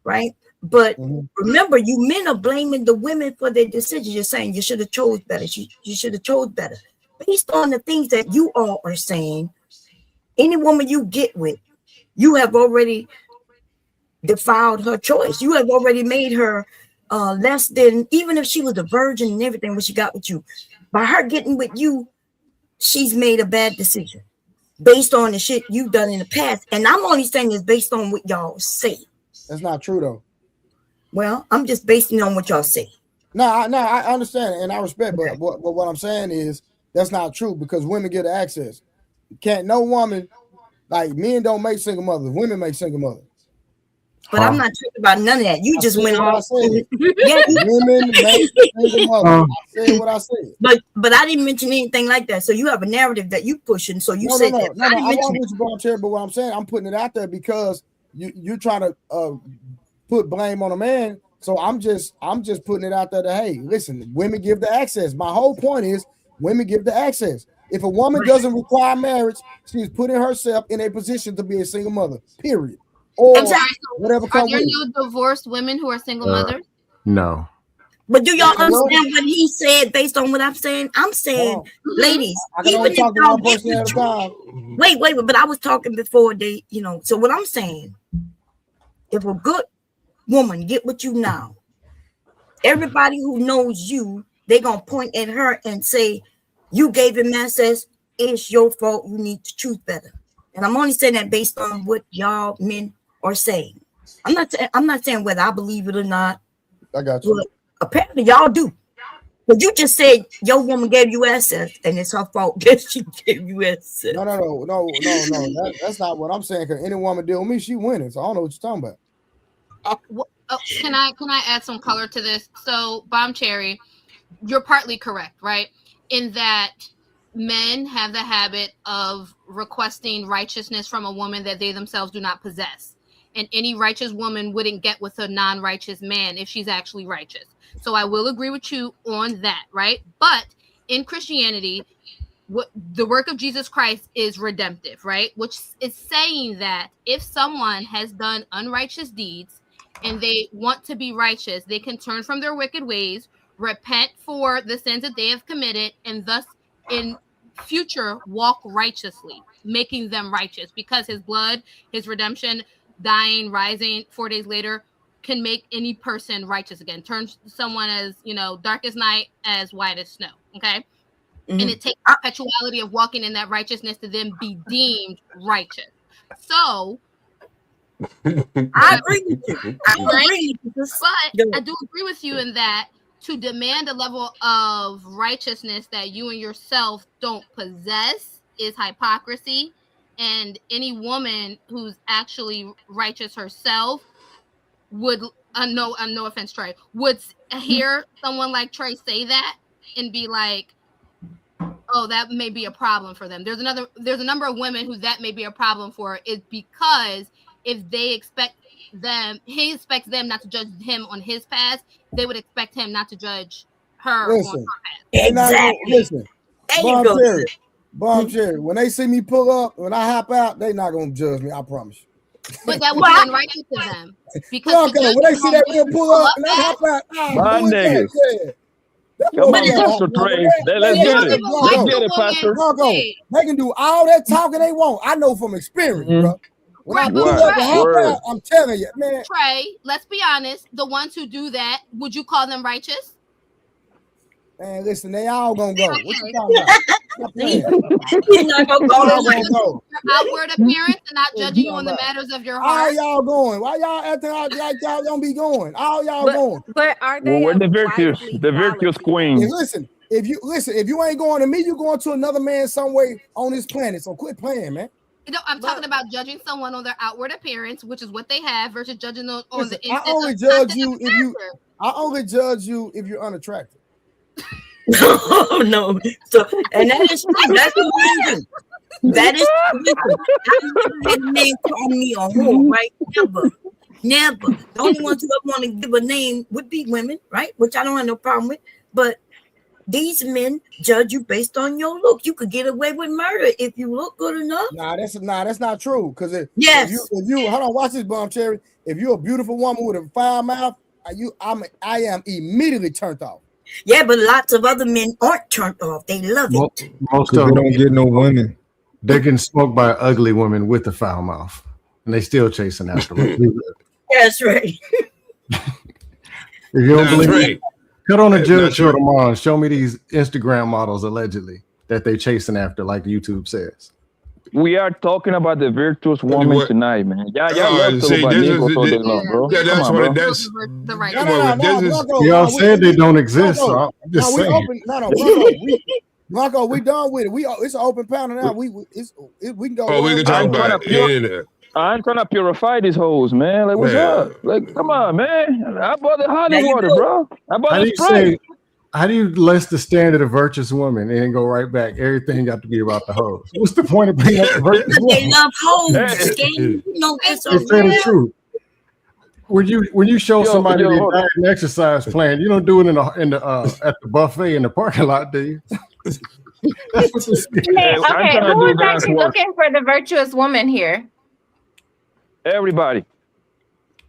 right? But remember, you men are blaming the women for their decisions. You're saying you should have chose better. You should have chose better. Based on the things that you all are saying, any woman you get with, you have already defiled her choice. You have already made her less than, even if she was a virgin and everything when she got with you. By her getting with you, she's made a bad decision based on the shit you've done in the past. And I'm only saying this based on what y'all say. That's not true, though. Well, I'm just basing on what y'all say. No, I understand and I respect, but what I'm saying is, that's not true, because women get access. Can't no woman, like, men don't make single mothers, women make single mothers. But I'm not talking about none of that. You just went off. Yeah, women make single mothers. I said what I said. But I didn't mention anything like that. So you have a narrative that you pushing. So you said that. No, I want to volunteer, but what I'm saying, I'm putting it out there because you're trying to put blame on a man. So I'm just putting it out there that, hey, listen, women give the access. My whole point is, women give the access. If a woman doesn't require marriage, she's putting herself in a position to be a single mother, period. Or I'm sorry, whatever are there no divorced women who are single mothers? No. But do y'all understand what he said based on what I'm saying? I'm saying, ladies, even if y'all get with you, wait, but I was talking before they, so what I'm saying, if a good woman get with you now, everybody who knows you, they're going to point at her and say, you gave him access, it's your fault, you need to choose better. And I'm only saying that based on what y'all men are saying. I'm not saying whether I believe it or not. I got you. But apparently y'all do. But you just said your woman gave you access and it's her fault that she gave you access. No. That's not what I'm saying, because any woman deal with me, she winning. So I don't know what you're talking about. Can I add some color to this? So, Bomb Cherry, you're partly correct, right? In that men have the habit of requesting righteousness from a woman that they themselves do not possess. And any righteous woman wouldn't get with a non-righteous man if she's actually righteous. So I will agree with you on that, right? But in Christianity, what the work of Jesus Christ is redemptive, right? Which is saying that if someone has done unrighteous deeds and they want to be righteous, they can turn from their wicked ways, repent for the sins that they have committed, and thus in future walk righteously, making them righteous, because his blood, his redemption, dying, rising 4 days later, can make any person righteous again. Turn someone as, dark as night as white as snow. Okay. And it takes perpetuality of walking in that righteousness to then be deemed righteous. So I agree with you. But I do agree with you in that to demand a level of righteousness that you and yourself don't possess is hypocrisy. And any woman who's actually righteous herself would, no offense, Trey, would hear someone like Trey say that and be like, oh, that may be a problem for them. There's a number of women who that may be a problem for, is because if they expect them, he expects them not to judge him on his past, they would expect him not to judge her on her past. Exactly. Listen, Bomb Cherry, when they see me pull up, when I hop out, they not gonna judge me, I promise you. But that would be unrighteous to them. Because when they see that we'll pull up and I hop out, my niggas. Come on, Pastor Trey. Let's get it. Let's get it, Pastor. They can do all that talking they want. I know from experience, bro. When I pull up and hop out, I'm telling you, man. Trey, let's be honest. The ones who do that, would you call them righteous? Man, listen, they all gonna go. What you talking about? He's not gonna go. Your outward appearance and not judging you on the matters of your heart. All y'all going? Why y'all acting like y'all don't be going? All y'all going? But are they? Well, we're the virtuous queen. And listen, if you ain't going to me, you going to another man somewhere on this planet. So quit playing, man. I'm talking about judging someone on their outward appearance, which is what they have, versus judging them on the inside. I only judge you if you're unattractive. No. So, and that is true. That's the reason. That is true. I've never had a man call me a whore, right? Never. The only ones who want to give a name would be women, right? Which I don't have no problem with. But these men judge you based on your look. You could get away with murder if you look good enough. That's not true. Because if you hold on, watch this, Bomb Cherry. If you're a beautiful woman with a foul mouth, I am immediately turned off. Yeah, but lots of other men aren't turned off. They love it. Most of them don't get no women. They're getting smoked by ugly women with a foul mouth, and they still chasing after them. That's right. If you don't believe me, cut on a judge show tomorrow and show me these Instagram models allegedly that they chasing after, like YouTube says. We are talking about the virtuous woman tonight, man. Y'all love to about Negro all day long, bro. Yeah, that's what that's the right. Y'all said they don't exist. So I'm just saying. Blanco, we done with it. It's an open panel now. We can go. Oh, we can talk about it. I ain't trying to purify these hoes, man. Like, what's up? Like, come on, man. I bought the holy water, bro. I bought the Sprite. How do you less the standard of virtuous woman and then go right back? Everything got to be about the hoes. What's the point of being a virtuous woman? They love hoes. They say the truth. When you show somebody the diet and exercise plan, you don't do it in the at the buffet in the parking lot, do you? Okay, who is actually looking for the virtuous woman here? Everybody.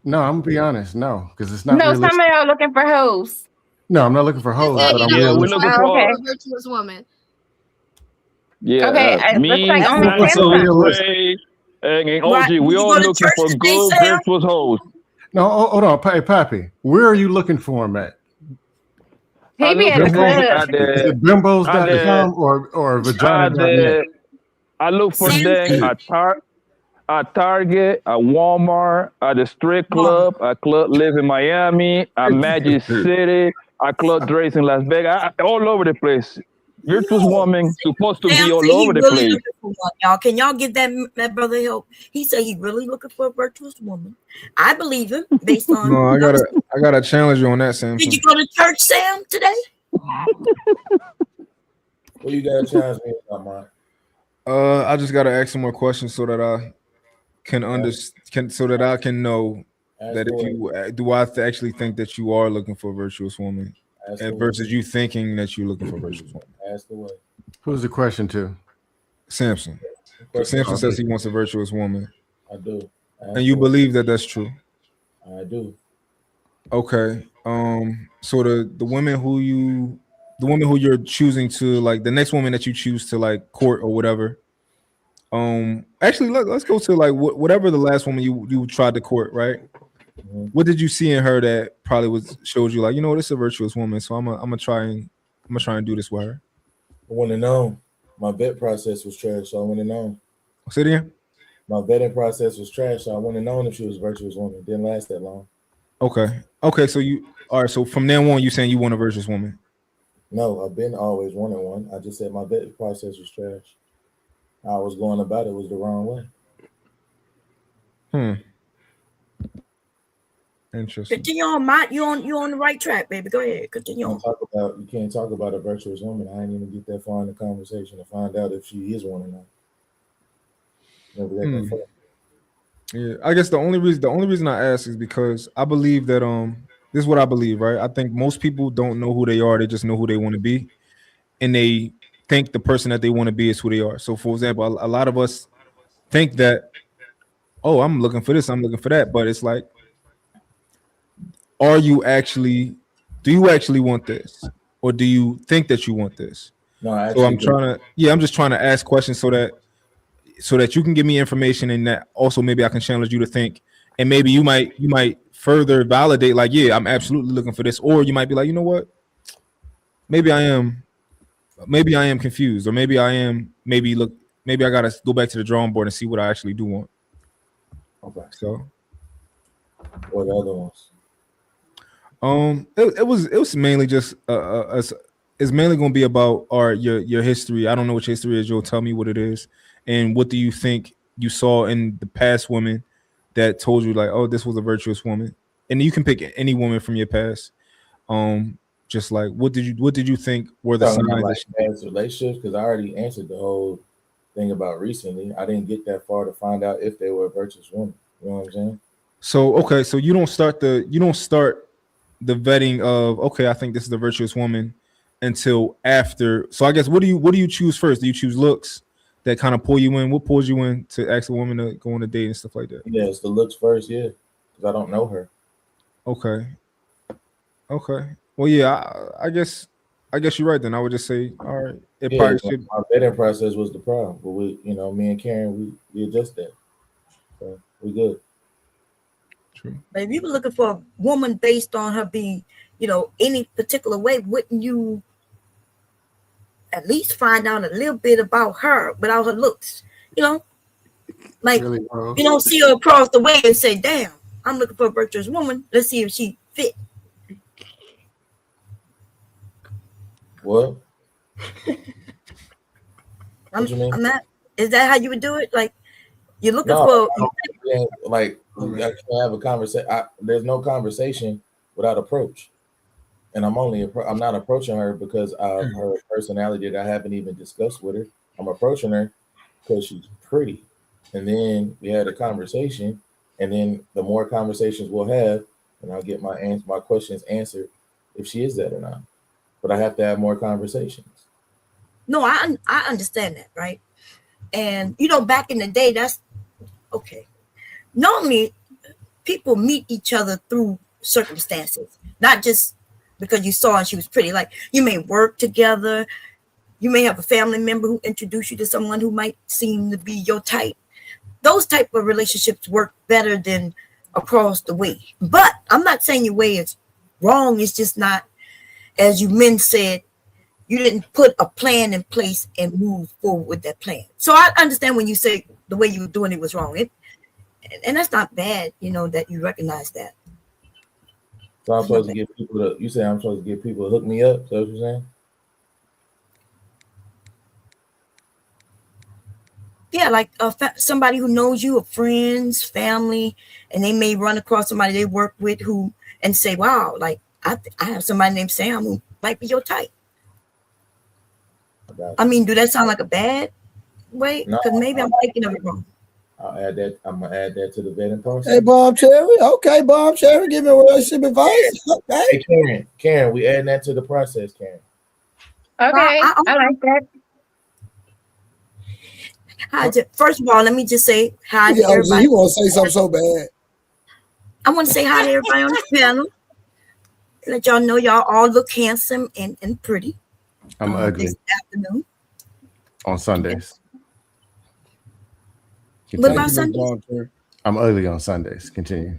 No, I'm gonna be honest. No, because it's not. No, some of y'all looking for hoes. No, I'm not looking for hoes. But we're looking for a virtuous woman. Yeah. Okay. Me, like Ray, and OG, we all looking for good virtuous hoes. No, hold on, hey, Pappy. Where are you looking for them at? He be at the club. Is it bimbos.com or vagina.net? I look for them at Target, at Walmart, at the strip club, at Club Live in Miami, at Magic City, at Club Dre's in Las Vegas, all over the place. Virtuous woman supposed to be all over the place. Y'all, can y'all give that brother help? He said he's really looking for a virtuous woman. I believe him based on. No, I gotta challenge you on that, Sam. Did you go to church, Sam, today? What you gotta challenge me about, man? I just gotta ask some more questions so that I can understand, so that I can know that if you do I actually think that you are looking for a virtuous woman, versus you thinking that you're looking for a virtuous woman. Ask the way. Who's the question to? Samson. Samson says he wants a virtuous woman. I do. And you believe that that's true? I do. Okay. So the women who you're choosing to, like, the next woman that you choose to like court or whatever. Actually, let's go to like whatever the last woman you tried to court, right? What did you see in her that probably showed you like, you know, this is a virtuous woman, so I'm gonna try and do this with her? I wouldn't have known. My vet process was trash, so I wouldn't have known. Say it again. My vetting process was trash, so I wouldn't have known if she was a virtuous woman. It didn't last that long. Okay. So so from then on, you saying you want a virtuous woman? No, I've been always wanting one. I just said my vetting process was trash. How I was going about it was the wrong way. Interesting. Continue on, you on the right track, baby. Go ahead. Continue on. You can't talk about a virtuous woman. I didn't even get that far in the conversation to find out if she is one or not. Never got that far. Yeah, I guess the only reason I ask is because I believe that this is what I believe, right? I think most people don't know who they are, they just know who they want to be. And they think the person that they want to be is who they are. So for example, a lot of us think that, oh, I'm looking for this, I'm looking for that. But it's like, do you actually want this? Or do you think that you want this? No, I so I'm just trying to ask questions so that you can give me information, and that also maybe I can challenge you to think, and maybe you might further validate, like, yeah, I'm absolutely looking for this, or you might be like, you know what, maybe I am confused, or maybe I gotta go back to the drawing board and see what I actually do want. Okay. So what are the other ones? It was mainly just it's mainly going to be about your history. I don't know what your history is. You'll tell me what it is, and what do you think you saw in the past woman that told you like, oh, this was a virtuous woman. And you can pick any woman from your past. Just like what did you think were the signs like that past relationships? Because I already answered the whole thing about recently. I didn't get that far to find out if they were a virtuous woman. You know what I'm saying? So okay, so you don't start the vetting of, okay, I think this is a virtuous woman until after. So I guess what do you choose first? Do you choose looks that kind of pull you in? What pulls you in to ask a woman to go on a date and stuff like that? Yeah, it's the looks first, yeah, because I don't know her. Okay. Well, yeah, I guess you're right. Then I would just say, all right. Probably should. Our vetting process was the problem, but me and Karen, we adjust that. So we good. True. But if you were looking for a woman based on her being, any particular way, wouldn't you at least find out a little bit about her without her looks? Like, really, you don't see her across the way and say, damn, I'm looking for a virtuous woman. Let's see if she fit. What? I'm not. Is that how you would do it? Like, you're looking for like I can't have a conversation. There's no conversation without approach, and I'm not approaching her because of her personality that I haven't even discussed with her. I'm approaching her because she's pretty, and then we had a conversation, and then the more conversations we'll have, and I'll get my questions answered if she is that or not. But I have to have more conversations. No, I understand that, right? And back in the day, that's okay. Normally, people meet each other through circumstances, not just because you saw and she was pretty. Like, you may work together, you may have a family member who introduced you to someone who might seem to be your type. Those type of relationships work better than across the way. But I'm not saying your way is wrong. It's just not, as you men said, you didn't put a plan in place and move forward with that plan. So I understand when you say the way you were doing it was wrong. And that's not bad, that you recognize that. So I'm supposed to get people you say I'm supposed to get people to hook me up? Is that what you're saying? Yeah, like somebody who knows you, friends, family, and they may run across somebody they work with and say, wow, like I have somebody named Sam who might be your type. I mean, do that sound like a bad way? Because maybe I'm thinking of it wrong. I'll add that. I'm gonna add that to the vetting process. Hey, Bob Cherry. Okay, Bob Cherry, give me a relationship advice. Okay. Hey, Karen, we adding that to the process, Karen. Okay, I like that. First of all, let me just say hi to everybody. You want to say something so bad? I want to say hi to everybody on the panel. Let y'all know y'all all look handsome and pretty. I'm ugly. This afternoon. On Sundays. What about Sundays? I'm ugly on Sundays. Continue.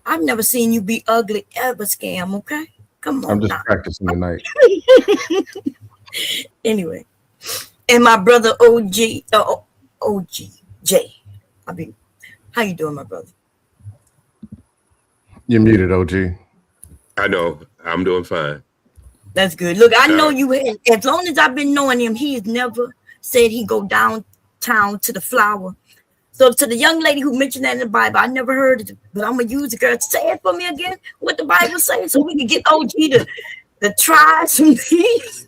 I've never seen you be ugly ever, Scam. Okay, come on. I'm just now. practicing tonight. Anyway, and my brother OGJ. I mean, how you doing, my brother? You're muted, OG. I know. I'm doing fine. That's good. Look, I know you. As long as I've been knowing him, he has never said he go downtown to the flower. So to the young lady who mentioned that in the Bible, I never heard it, but I'm gonna use it, girl. Say it for me again. What the Bible says, so we can get OG to try some things.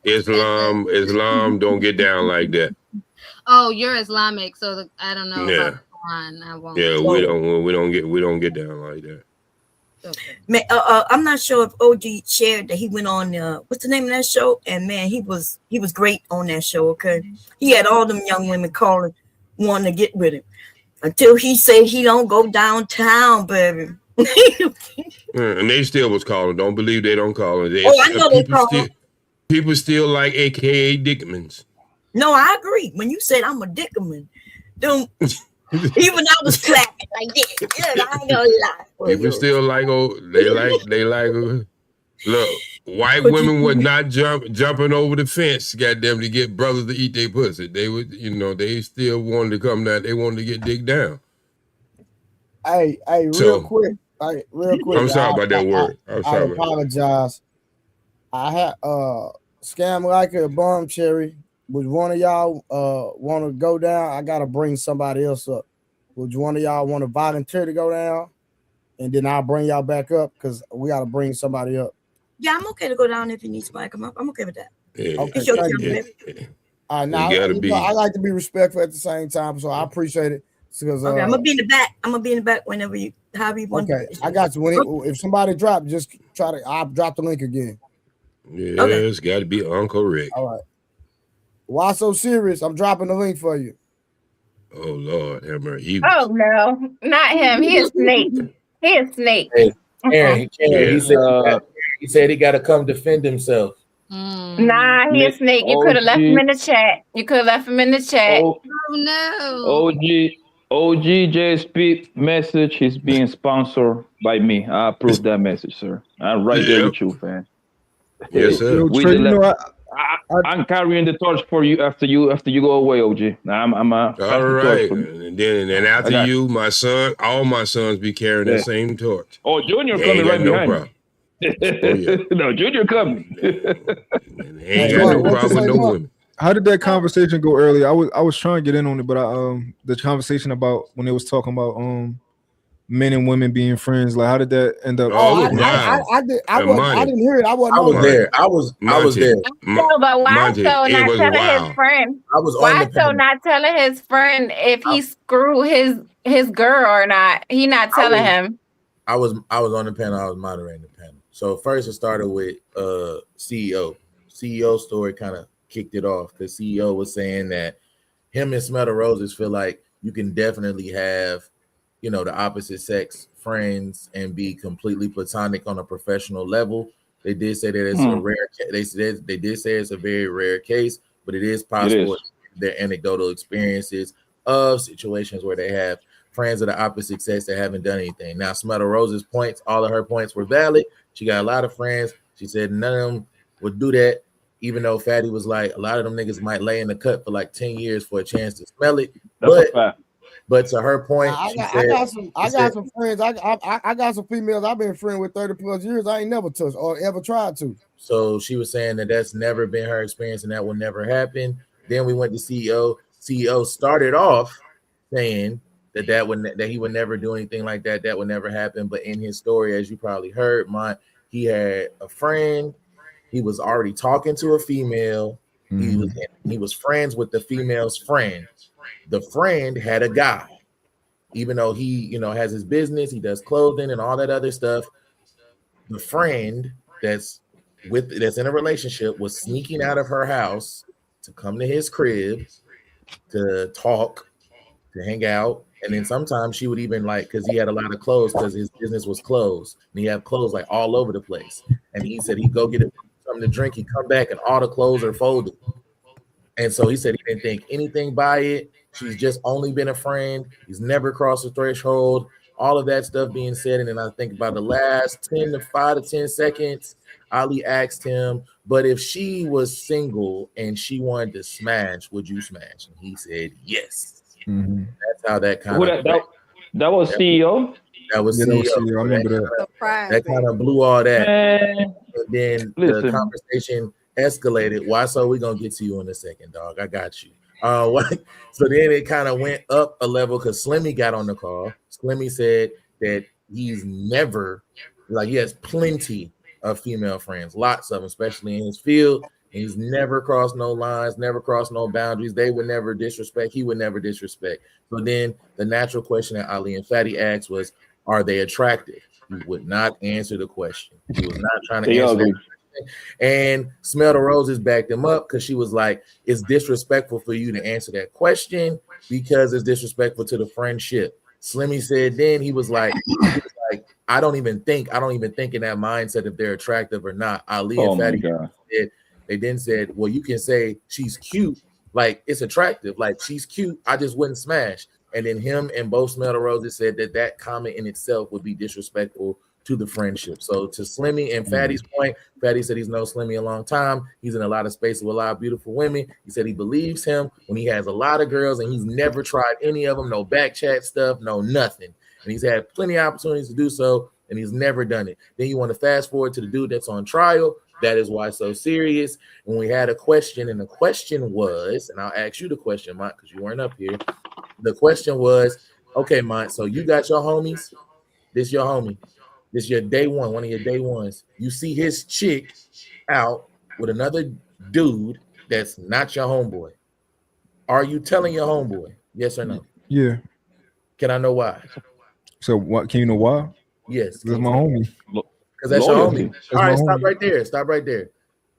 Islam don't get down like that. Oh, you're Islamic, so I don't know. Yeah. About Quran. I won't. Yeah, we don't get down like that. Okay. Man, I'm not sure if OG shared that he went on what's the name of that show? And man, he was great on that show. Okay, he had all them young women calling, wanting to get with him, until he said he don't go downtown, baby. And they still was calling. Don't believe they don't call it. I know they call. People still like AKA Dickmans. No, I agree. When you said I'm a Dickerman, don't. Even I was clapping like this. Yeah, I ain't gonna lie. People still like they like look, white women were not jumping over the fence, goddamn, to get brothers to eat their pussy. They would, they still wanted to come down. They wanted to get digged down. Hey, real quick. I'm sorry about that word. I apologize. I had Scam like a bomb cherry. Would one of y'all want to go down? I gotta bring somebody else up. Would one of y'all want to volunteer to go down? And then I'll bring y'all back up because we gotta bring somebody up. Yeah, I'm okay to go down if you need somebody to come up. I'm okay with that. Yeah. Okay, it's your turn, baby. Now I like to be respectful at the same time, so I appreciate it. Because okay, I'm gonna be in the back. I'm gonna be in the back whenever you have you want. Okay, I got you. If somebody drop, just try to. I'll drop the link again. Yeah, okay. It's got to be Uncle Rick. All right. Why so serious? I'm dropping the link for you. Oh Lord, have mercy. Oh no, not him. He is Snake. He is Snake. Hey, Aaron, he said he got to come defend himself. Nah, he is Snake. You could have left him in the chat. Oh no. OGJSP message is being sponsored by me. I approve that message, sir. I'm right there with you, man. Yes, sir. I'm carrying the torch for you after you go away, OG. I'm all right. And then after you, my son, all my sons be carrying that same torch. Oh, Junior coming right behind. No, Junior coming. Ain't got no problem with no women. How did that conversation go earlier? I was trying to get in on it, but the conversation about when they was talking about men and women being friends, like how did that end up? I didn't hear it. I was there. I was there. But why so not telling his friend? Why so not telling his friend if he screw his girl or not? He not telling him. I was on the panel. I was moderating the panel. So first it started with CEO. CEO story kind of kicked it off because CEO was saying that him and Smetta Roses feel like you can definitely have, the opposite sex friends and be completely platonic on a professional level. They did say that it's a rare. They did say it's a very rare case, but it is possible their anecdotal experiences of situations where they have friends of the opposite sex that haven't done anything. Now, Smetta Rose's points, all of her points were valid. She got a lot of friends. She said none of them would do that. Even though Fatty was like, a lot of them niggas might lay in the cut for like 10 years for a chance to smell it. But to her point, I got some friends. I got some females I've been friends with 30 plus years. I ain't never touched or ever tried to. So she was saying that that's never been her experience and that will never happen. Then we went to CEO. CEO started off saying that he would never do anything like that. That would never happen. But in his story, as you probably heard, he had a friend. He was already talking to a female. He was friends with the female's friend. The friend had a guy, even though he, has his business, he does clothing and all that other stuff. The friend that's in a relationship was sneaking out of her house to come to his crib to talk, to hang out. And then sometimes she would even because he had a lot of clothes because his business was clothes. And he had clothes all over the place. And he said he'd go get something to drink. He'd come back and all the clothes are folded. And so he said he didn't think anything by it. She's just only been a friend. He's never crossed the threshold. all of that stuff being said, and then I think about the last 5 to 10 seconds, Ali asked him, but if she was single and she wanted to smash, would you smash? And he said yes. Mm-hmm. That's how that kind of that was CEO. That was Yeah, CEO. I remember that. That kind of blew all that. Man, and then listen. The conversation escalated. Why? So we're gonna get to you in a second, dog. I got you. So then it kind of went up a level because Slimmy got on the call. Slimmy said that he's never, like, he has plenty of female friends, lots of them, especially in his field. And he's never crossed no lines, never crossed no boundaries. They would never disrespect. He would never disrespect. So then the natural question that Ali and Fatty asked was, are they attractive? He would not answer the question. He was not trying to answer it. And Smell the Roses backed him up because she was like, it's disrespectful for you to answer that question because it's disrespectful to the friendship. Slimmy said then he was like, I don't even think in that mindset if they're attractive or not. Ali and Fatty said, they then said, well, you can say she's cute, like it's attractive, like she's cute, I just wouldn't smash. And then him and both Smell the Roses said that comment in itself would be disrespectful to the friendship. So to Slimmy and Fatty's point, Fatty said he's known Slimmy a long time. He's in a lot of spaces with a lot of beautiful women. He said he believes him when he has a lot of girls and he's never tried any of them, no back chat stuff, no nothing. And he's had plenty of opportunities to do so, and he's never done it. Then you want to fast forward to the dude that's on trial. That is why so serious. When we had a question, and the question was, and I'll ask you the question, Mike, because you weren't up here. The question was, okay, Mike, so you got your homies. This your homie. This your day one of your day ones. You see his chick out with another dude that's not your homeboy. Are you telling your homeboy? Yes or no? Yeah. Can I know why? So what? Can you know why? Yes. That's my homie. Because that's your homie. That's All right, my stop homie. right there. Stop right there.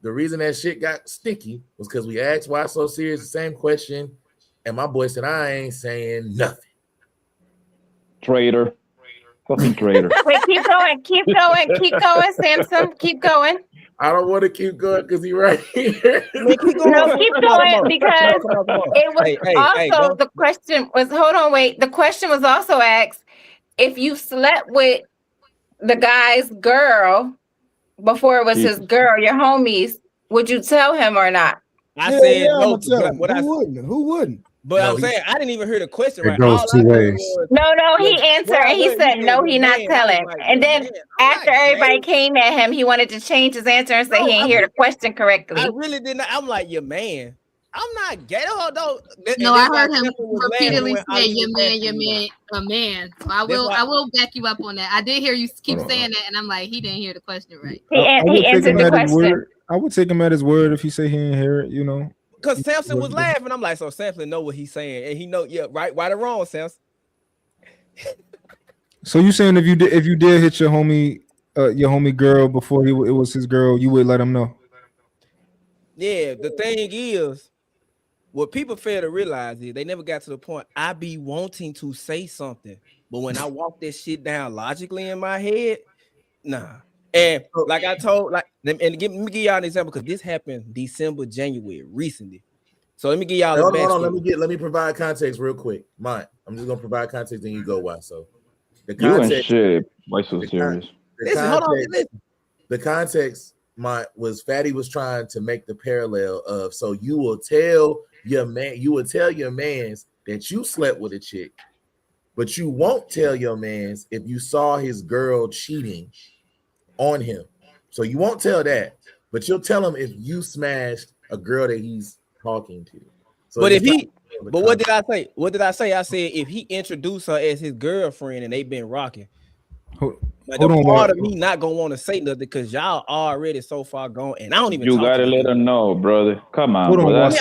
The reason that shit got sticky was because we asked why so serious, the same question, and my boy said, I ain't saying nothing. Traitor. Fucking traitor. Wait, keep going, Samson. Keep going. I don't want to keep going because he right here. No, keep going because it was also the question was, hold on, wait. The question was also asked, if you slept with the guy's girl before it was his girl, your homies, would you tell him or not? I said no. Who wouldn't? But I'm saying I didn't even hear the question right. It goes two ways. No, he answered and he said no, he not telling. And then after everybody came at him, he wanted to change his answer and say he ain't hear the question correctly. I really did not. I'm like, your man. I'm not gay. No, I heard him repeatedly say a man. So I will back you up on that. I did hear you keep saying that, and I'm like, he didn't hear the question right. He answered the question. I would take him at his word if he say he didn't hear it, you know. Because Samson was laughing. I'm like, so Samson know what he's saying, and he know, yeah, right or wrong, Samson. So you saying if you did hit your homie girl before it was his girl, you would let him know? Yeah, the thing is, what people fail to realize is they never got to the point. I be wanting to say something, but when I walk that shit down logically in my head, nah. And like I told, let me give y'all an example because this happened December, January, recently. So let me give y'all. Hold on, let me provide context real quick. Mike, I'm just gonna provide context, and you go. Why so? The context. Why so serious? The context, Mike, was Fatty was trying to make the parallel of so you will tell your mans that you slept with a chick, but you won't tell your mans if you saw his girl cheating on him. So you won't tell that, but you'll tell him if you smashed a girl that he's talking to. So but what did I say? What did I say? I said if he introduced her as his girlfriend and they've been rocking. Part of me not gonna want to say nothing because y'all already so far gone, and I don't even. You gotta let her know, brother. Come on, that's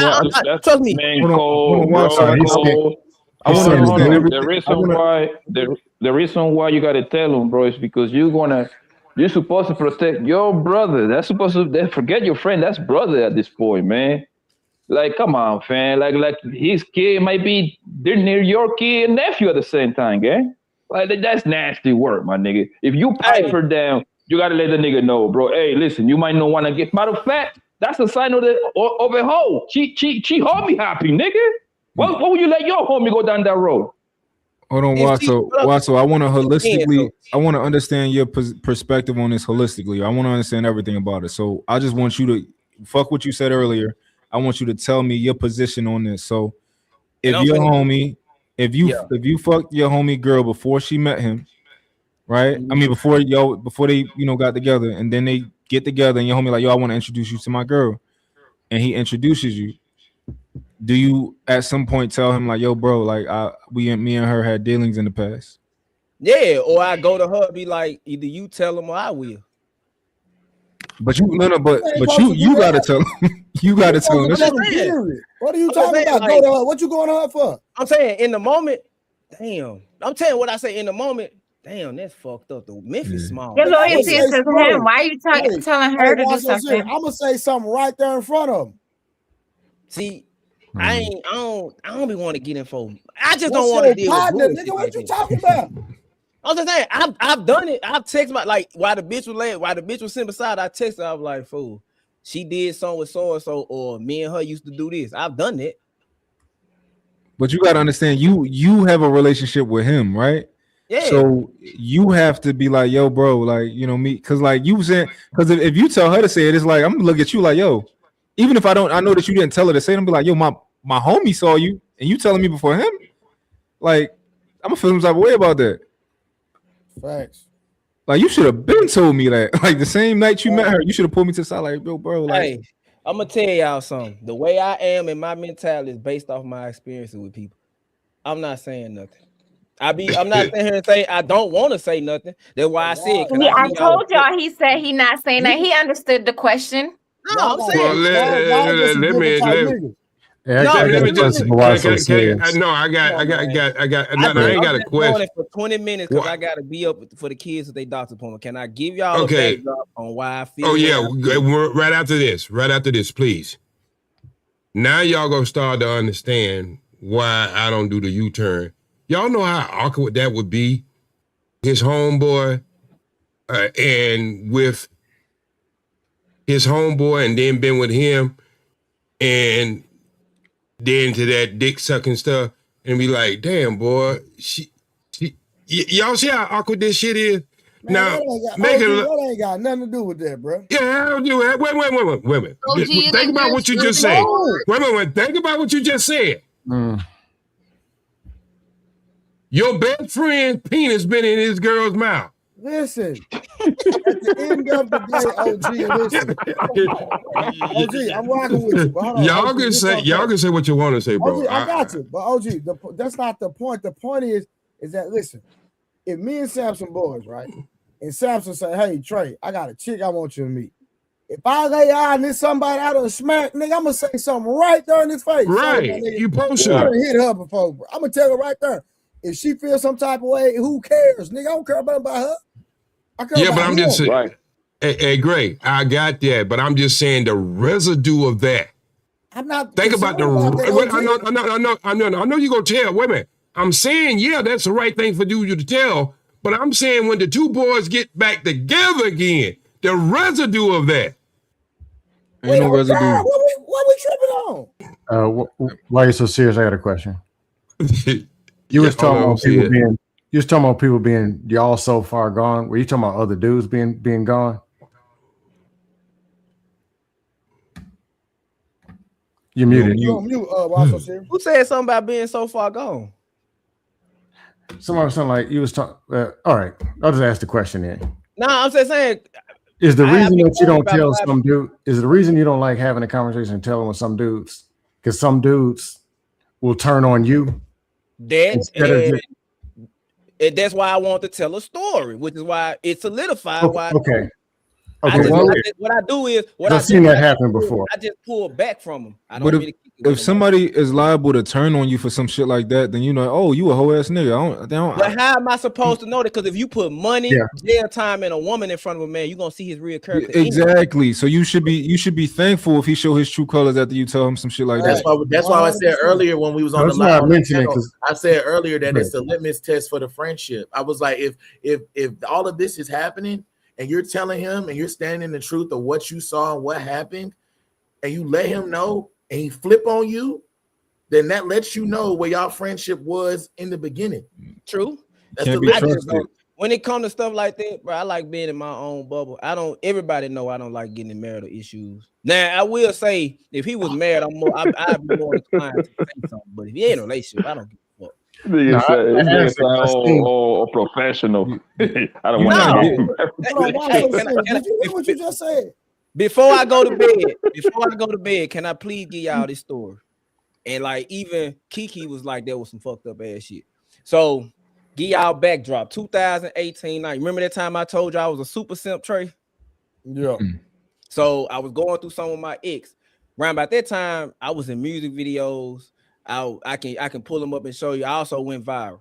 trust me. The reason why you gotta tell him, bro, is because you're supposed to protect your brother. That's supposed to forget your friend. That's brother at this point, man. Like, come on, fam. Like his kid might be they're near your kid and nephew at the same time, gang. Like that's nasty work, my nigga. If you pipe her down, you gotta let the nigga know, bro. Hey, listen, you might not want to get. Matter of fact, that's a sign of a hoe. She homie happy, nigga. Why would you let your homie go down that road? Hold on, Wasso. I want to holistically. I want to understand your perspective on this holistically. I want to understand everything about it. So I just want you to fuck what you said earlier. I want you to tell me your position on this. So if your homie, if you fucked your homie girl before she met him, right? I mean, before they got together, and then they get together, and your homie like, yo, I want to introduce you to my girl, and he introduces you. Do you at some point tell him like, yo, bro, like me and her had dealings in the past? Yeah, or I go to her, be like, either you tell him or I will. But you gotta tell him. You gotta tell him. What are you talking about? Like, go to her. What you going to her for? I'm saying in the moment, damn. I'm telling what I say in the moment. Damn, that's fucked up. The Memphis small. Your loyalty is to him. Why are you telling her to do something? I'm gonna say something right there in front of him. See, I don't be want to get info. I just don't want to deal with bullshit. Nigga, what you talking about? I'm just saying, I've done it. I've texted my while the bitch was sitting beside, I texted her, I was like, fool, she did something with so and so, or me and her used to do this. I've done it. But you gotta understand, you have a relationship with him, right? Yeah. So you have to be like, yo, bro, like, me, because like you said, because if you tell her to say it, it's like I'm gonna look at you like, yo, even if I know that you didn't tell her to say it, I'm be like, yo, my homie saw you and you telling me before him, like I'm gonna feel some type of way about that. Facts. Like you should have been told me that. Like the same night you met her, you should have pulled me to the side, like, bro, like. Hey, I'm gonna tell y'all something. The way I am and my mentality is based off my experiences with people. I'm not saying nothing. I'm not sitting here and say I don't want to say nothing. That's why I said. I told y'all he said he not saying that. He understood the question. No, I'm saying. Let me just. No, I ain't got a question for 20 minutes because I got to be up for the kids with their doctor appointment. Can I give y'all a back up on why I feel? Oh yeah, right after this, please. Now y'all gonna start to understand why I don't do the U-turn. Y'all know how awkward that would be. His homeboy, and with his homeboy, and then been with him, and then to that dick sucking stuff, and be like, damn, boy, y'all see how awkward this shit is? Man, now, that ain't got nothing to do with that, bro. Yeah, I'll do it. Wait. Think about what you just said. Wait. Think about what you just said. Your best friend's penis been in his girl's mouth. Listen, at the end of the day, OG, I'm rocking with you. Y'all can say what you want to say, bro. OG, I got you, but OG, that's not the point. The point is that listen, if me and Samson boys, right, and Samson say, "Hey Trey, I got a chick I want you to meet." If I lay eye and there's somebody out of the smack, nigga, I'm gonna say something right there in his face. Right, nigga, you post it. Hit her before, bro. I'm gonna tell her right there. If she feels some type of way, who cares, nigga? I don't care about her. But I'm just saying. Right. Hey, Gray, I got that, but I'm just saying the residue of that. I'm not. Think about the. I know you're gonna tell. Wait a minute. I'm saying, yeah, that's the right thing for you to tell. But I'm saying when the two boys get back together again, the residue of that. Ain't no residue. What we tripping on? Why are you so serious? I got a question. You was talking about people being y'all so far gone. Were you talking about other dudes being gone? You're muted. Who said something about being so far gone? Something like you was talking. All right, I'll just ask the question then. No, I'm just saying. Is the reason that you don't tell some dude? Is the reason you don't like having a conversation and telling with some dudes? Because some dudes will turn on you. That's why I want to tell a story, which is why it solidified why. Okay. What I do is I've seen that happen before. I just pull back from them. I don't. But if somebody is liable to turn on you for some shit like that, then you know, oh, you a whole ass nigga. But how am I supposed to know that? Because if you put money, jail time, and a woman in front of a man, you're gonna see his real character. Exactly. So you should be thankful if he show his true colors after you tell him some shit like that. That's why I said earlier when we was on the live. I said earlier that it's a litmus test for the friendship. I was like, if all of this is happening and you're telling him and you're standing in the truth of what you saw and what happened, and you let him know and he flip on you, then that lets you know where y'all friendship was in the beginning. True. That's Can't the be litmus. trusted. When it comes to stuff like that, bro, I like being in my own bubble. Everybody know I don't like getting in marital issues. Now, I will say, if he was married, I'd be more inclined to say something. But if he ain't in a relationship, I don't give a fuck. This nigga's professional. I don't want to get married. Hold on, why so serious? Did you hear what you just said? Before I go to bed, can I please give y'all this story? And like even Kiki was like, there was some fucked up ass shit. So give y'all backdrop. 2018. Now, remember that time I told you I was a super simp, Trey? Yeah. So I was going through some of my ex. Around about that time, I was in music videos. I can pull them up and show you. I also went viral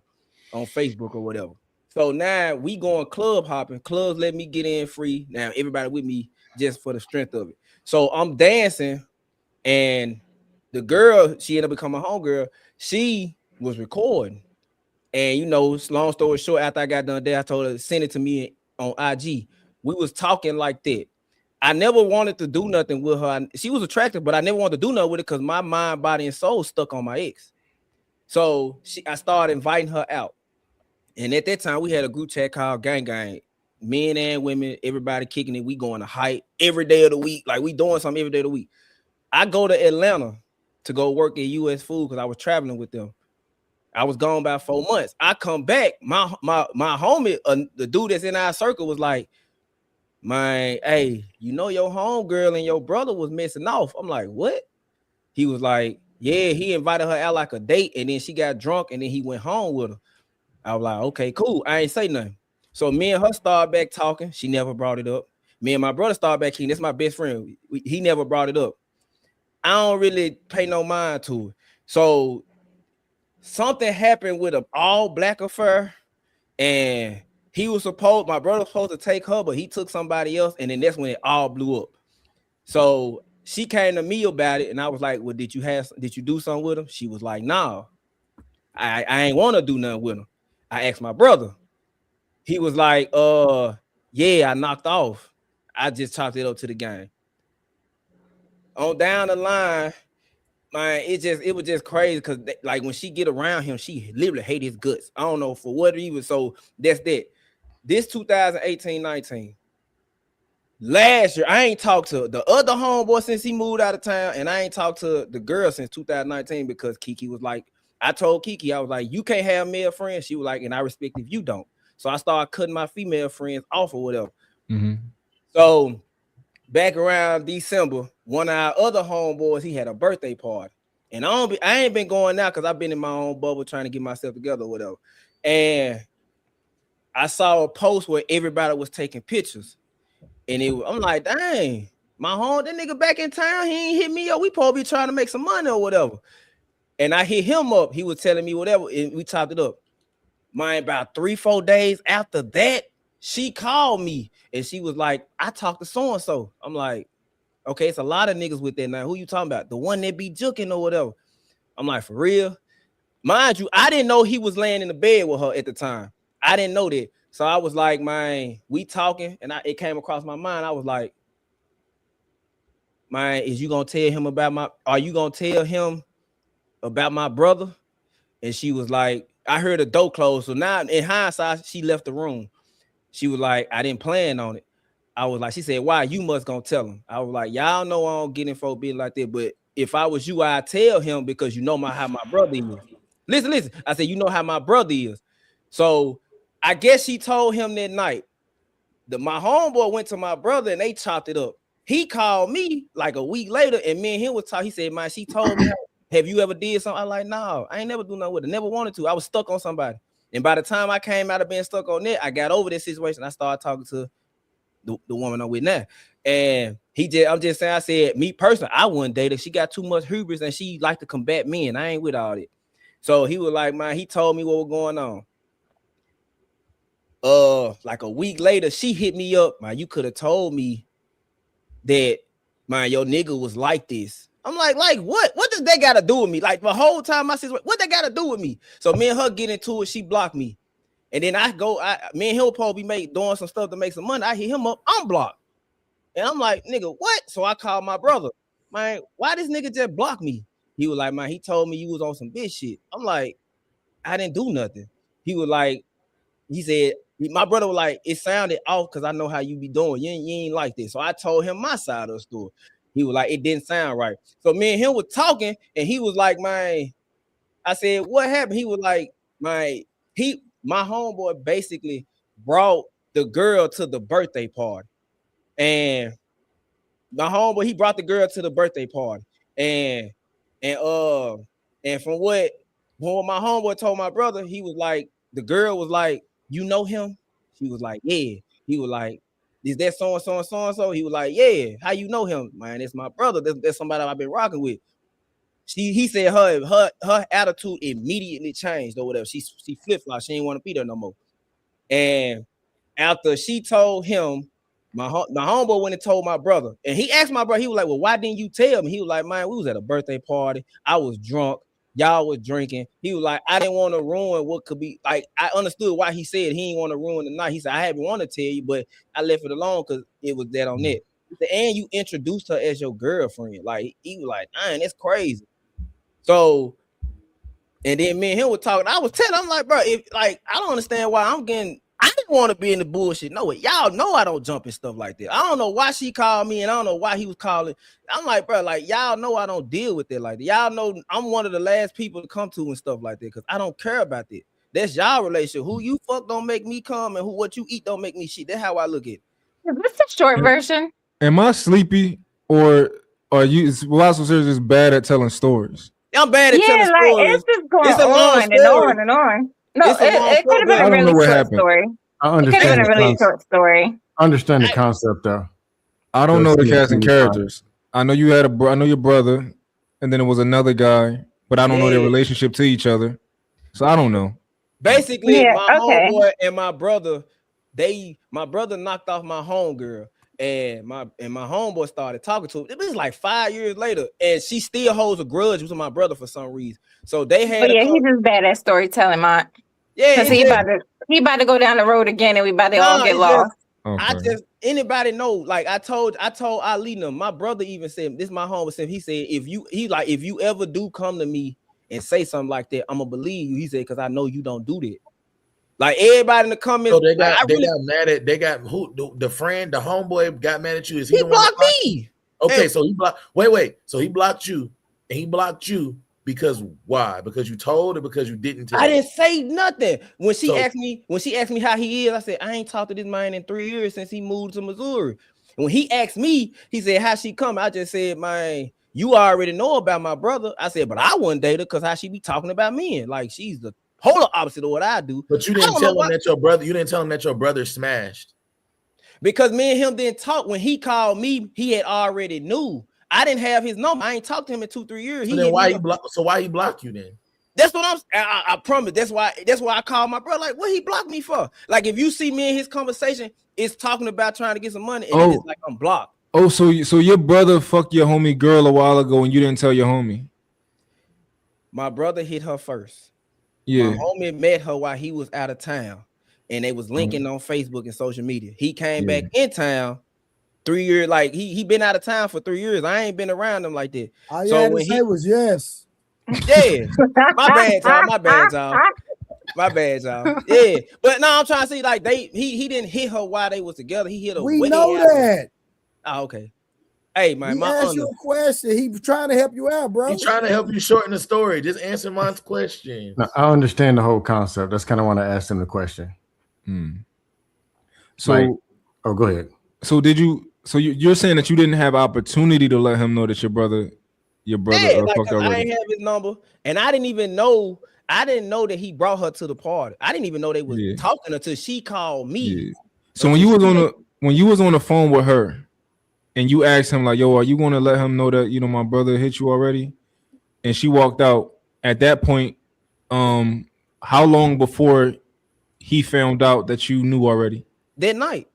on Facebook or whatever. So now we going club hopping. Clubs let me get in free. Now everybody with me just for the strength of it. So I'm dancing, and the girl, she ended up becoming a homegirl. She was recording. And you know, long story short, after I got done there, I told her to send it to me on IG. We was talking like that. I never wanted to do nothing with her. She was attractive, but I never wanted to do nothing with it because my mind, body, and soul stuck on my ex. So I started inviting her out. And at that time, we had a group chat called Gang Gang. Men and women, everybody kicking it. We going to hike every day of the week. Like we doing something every day of the week. I go to Atlanta to go work at US Food because I was traveling with them. I was gone about 4 months. I come back. My homie, the dude that's in our circle was like, man, hey, you know your homegirl and your brother was messing off. I'm like, what? He was like, yeah, he invited her out like a date, and then she got drunk, and then he went home with her. I was like, okay, cool. I ain't say nothing. So me and her started back talking. She never brought it up. Me and my brother started back here. That's my best friend. He never brought it up. I don't really pay no mind to it. So something happened with an all-black affair, and my brother was supposed to take her, but he took somebody else, and then that's when it all blew up. So she came to me about it, and I was like, well, did you do something with him? She was like, nah, I ain't want to do nothing with him. I asked my brother. He was like, yeah, I knocked off. I just chopped it up to the game. On down the line, man, it was just crazy because like when she get around him, she literally hate his guts. I don't know for what reason. So that's that. This 2018-19. Last year, I ain't talked to the other homeboy since he moved out of town, and I ain't talked to the girl since 2019 because Kiki was like, I told Kiki, I was like, you can't have male friends. She was like, and I respect if you don't. So I started cutting my female friends off or whatever. Mm-hmm. So back around December, one of our other homeboys, he had a birthday party. And I ain't been going out because I've been in my own bubble trying to get myself together or whatever. And I saw a post where everybody was taking pictures. And I'm like, dang, that nigga back in town, he ain't hit me up. We probably be trying to make some money or whatever. And I hit him up. He was telling me whatever, and we topped it up. Man, about 3-4 days after that, she called me and she was like, I talked to so-and-so. I'm like, okay, it's a lot of niggas with that now. Who you talking about? The one that be juking or whatever. I'm like, for real? Mind you, I didn't know he was laying in the bed with her at the time. I didn't know that. So I was like, man, we talking, and it came across my mind. I was like, man, are you gonna tell him about my brother? And she was like, I heard the door close. So now in hindsight, she left the room. She was like, I didn't plan on it. I was like, she said, why? You must gonna tell him. I was like, y'all know I don't get in for being like that, but if I was you, I'd tell him because you know how my brother is. Listen. I said, you know how my brother is. So I guess she told him that night. My homeboy went to my brother and they chopped it up. He called me like a week later, and me and him was talking. He said, man, she told me, have you ever did something? I like, no, I ain't never do nothing with it. Never wanted to. I was stuck on somebody. And by the time I came out of being stuck on that, I got over this situation. I started talking to the woman I'm with now. And I'm just saying, I said, me personally, I wouldn't date her. She got too much hubris and she like to combat men. I ain't with all that. So he was like, man, he told me what was going on. Like a week later, she hit me up. Man, you could have told me that, man, your nigga was like this. I'm like what? What does that got to do with me? Like the whole time I said, what that got to do with me? So me and her get into it. She blocked me. And then me and he'll probably be doing some stuff to make some money. I hit him up, I'm blocked. And I'm like, nigga, what? So I called my brother. Man, why this nigga just block me? He was like, man, he told me you was on some bitch shit. I'm like, I didn't do nothing. He was like, he said, my brother was like, it sounded off because I know how you be doing. You ain't like this. So I told him my side of the story. He was like, it didn't sound right. So me and him was talking, and he was like, I said, what happened? He was like, my homeboy basically brought the girl to the birthday party. And my homeboy, he brought the girl to the birthday party. And from what my homeboy told my brother, he was like, the girl was like, you know him? She was like, yeah. He was like, is that so and so and so and so? He was like, yeah. How you know him? Man, it's my brother. That's somebody I've been rocking with. He said her attitude immediately changed or whatever. She flip-flopped. She didn't want to be there no more. And after she told him, my homeboy went and told my brother. And he asked my brother, he was like, well, why didn't you tell me? He was like, man, we was at a birthday party. I was drunk. Y'all was drinking. He was like, I didn't want to ruin what could be. Like, I understood why he said he didn't want to ruin the night. He said, I haven't want to tell you, but I left it alone because it was dead on net. And you introduced her as your girlfriend. Like, he was like, man, that's crazy. So, and then me and him were talking. I was telling him, like, bro, I don't understand why I didn't want to be in the bullshit. No, y'all know I don't jump and stuff like that. I don't know why she called me, and I don't know why he was calling. I'm like, bro, like, y'all know I don't deal with that like that. Y'all know I'm one of the last people to come to and stuff like that because I don't care about that. That's y'all relationship. Who you fuck don't make me come, and what you eat don't make me shit. That's how I look at it. What's the short version? Am I sleepy or are you? Velasco just bad at telling stories? I'm bad at telling stories. It's just going on and on and on. No, it could have been a really short story. I understand. It could have been a really short story. I understand the concept though. I don't know the cast and characters. I know you had I know your brother, and then it was another guy, but I don't know their relationship to each other, so I don't know. Basically, my homeboy and my brother, my brother knocked off my homegirl, and my homeboy started talking to him. It was like 5 years later, and she still holds a grudge with my brother for some reason. So they had. But he's just bad at storytelling, Mont. Yeah, because he about to go down the road again, and we about to all get lost. I just anybody know, like I told Ali them, my brother even said this. My homeboy said, he said, if you ever do come to me and say something like that, I'm gonna believe you. He said, because I know you don't do that. Like everybody in the comments, so they got mad at the homeboy got mad at you. Is he blocked me? Okay, so he blocked. Wait. So he blocked you, and he blocked you because why? Because you told, or because you didn't tell? I didn't say nothing. When she asked me how he is, I said I ain't talked to this man in 3 years since he moved to Missouri. And when he asked me, he said, how she come? I just said, man, you already know about my brother. I said, but I wouldn't date her because how she be talking about men. Like she's the polar opposite of what I do. But you didn't tell him that your brother. You didn't tell him that your brother smashed. Because me and him didn't talk. When he called me, he had already knew. I didn't have his number. I ain't talked to him in 2-3 years. So then why he blocked you then? That's what I promise. That's why I called my brother. Like, what he blocked me for? Like, if you see me in his conversation, it's talking about trying to get some money, and it's like I'm blocked. Oh, so your brother fucked your homie girl a while ago, and you didn't tell your homie? My brother hit her first. Yeah. My homie met her while he was out of town, and they was linking on Facebook and social media. He came back in town 3 years. Like he been out of town for 3 years. I ain't been around him like that. All you had to say was yes. Yeah. My bad, y'all. Yeah. But no, I'm trying to see, like, he didn't hit her while they was together. He hit her. We know that. Oh, okay. Hey, man, he asked you a question. He was trying to help you out, bro. He's trying to help you shorten the story. Just answer my question. No, I understand the whole concept. That's kind of why I asked him the question. So, go ahead. So you're saying that you didn't have opportunity to let him know that your brother fucked already? I didn't have his number, and I didn't know that he brought her to the party. I didn't even know they was talking until she called me. Yeah. So when you was on the phone with her, and you asked him like, "Yo, are you going to let him know that my brother hit you already?" And she walked out. At that point, how long before he found out that you knew already? That night.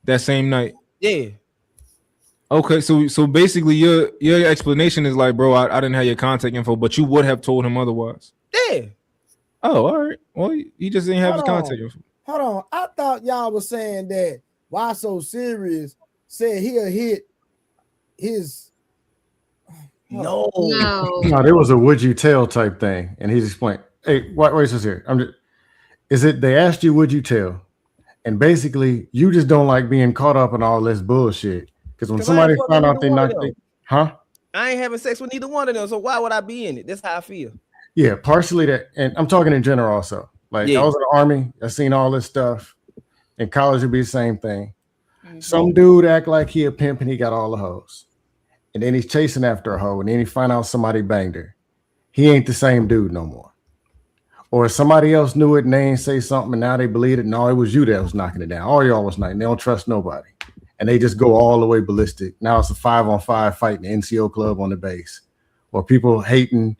That same night. Yeah. Okay, so basically your explanation is like, bro, I didn't have your contact info, but you would have told him otherwise. Yeah. Oh, all right. Well, he just didn't have his contact info. Hold on. I thought y'all was saying that Why So Serious said he'll hit his No. No, there was a would you tell type thing, and he's explaining. Hey, what race is here? Is it they asked you would you tell, and basically you just don't like being caught up in all this bullshit because when somebody found out they knocked, I ain't having sex with neither one of them, so why would I be in it? That's how I feel. Yeah, partially that, and I'm talking in general also. Like I was in the army, I seen all this stuff. In college, it'd be the same thing. Some dude act like he a pimp and he got all the hoes. And then he's chasing after a hoe, and then he find out somebody banged her. He ain't the same dude no more. Or somebody else knew it and they ain't say something, and now they believe it. No, it was you that was knocking it down. All y'all was knocking. They don't trust nobody. And they just go all the way ballistic. Now it's a 5-on-5 fight in the NCO club on the base. Or people hating,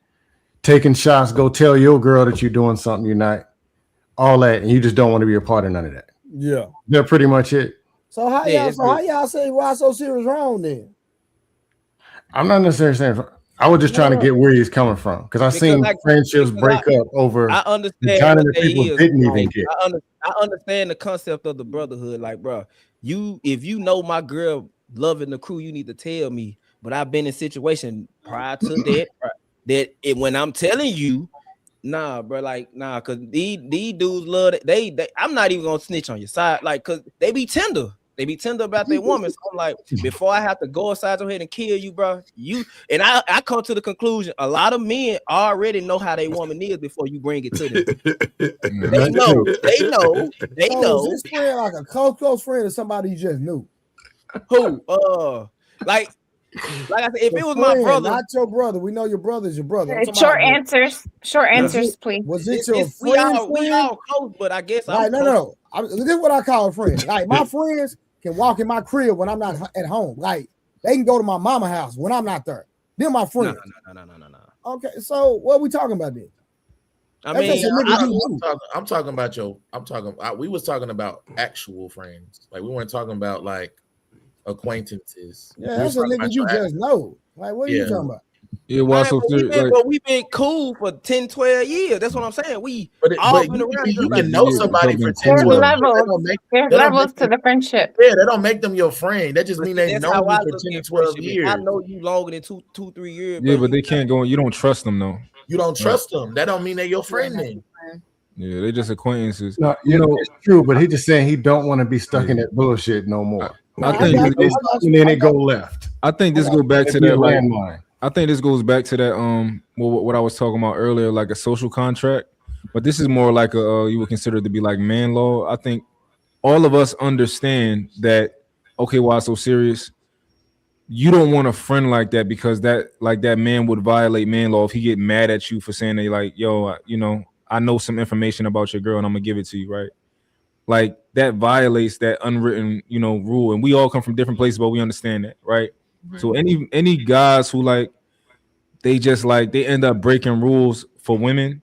taking shots, go tell your girl that you're doing something you're not. All that, and you just don't want to be a part of none of that. Yeah. They're pretty much it. So how y'all say why so serious wrong then? I'm not necessarily saying. I was just trying to get where he's coming from because I've seen friendships break up over. I understand the kind that people didn't even get. I understand the concept of the brotherhood. Like, bro, if you know my girl loving the crew, you need to tell me. But I've been in situation prior to that when I'm telling you, nah, bro, like nah, cause these dudes love it. They I'm not even gonna snitch on your side, like, cause they be tender. They be tender about their woman. So I'm like, before I have to go inside your head and kill you, bro, I come to the conclusion a lot of men already know how they woman is before you bring it to them. They know. Is this friend like a close friend or somebody you just knew? Who? Like I said, if it was my brother, not your brother, we know your brother's your brother. Short answers, please. Was it your friend? We all close, but I guess no. This is what I call a friend. Like my friends can walk in my crib when I'm not at home. Like they can go to my mama house when I'm not there. They're my friends. No. Okay, so what are we talking about then? I mean, I'm talking about we was talking about actual friends. Like we weren't talking about like acquaintances. Yeah, that's a nigga you just know. Like, what are you talking about? Yeah, well, we've been cool for 10, 12 years. That's what I'm saying. You can know somebody for 10, 12 years. There's levels to the friendship. Yeah, that don't make them your friend. That just means they know you for 10, 12 years. I know you longer than two, 3 years. Yeah, but they can't go. You don't trust them though. You don't trust them. That don't mean they're your friend then. Yeah, they're just acquaintances. No, it's true, but he just saying he don't want to be stuck in that bullshit no more. I think and then it go left. I think this goes back to that landmine. I think this goes back to that what I was talking about earlier, like a social contract. But this is more like a you would consider to be like man law. I think all of us understand that. Okay, why so serious? You don't want a friend like that because that man would violate man law if he get mad at you for saying they like, yo, I know some information about your girl and I'm gonna give it to you, right? Like that violates that unwritten, rule. And we all come from different places, but we understand that, right? So any guys who like they just like they end up breaking rules for women,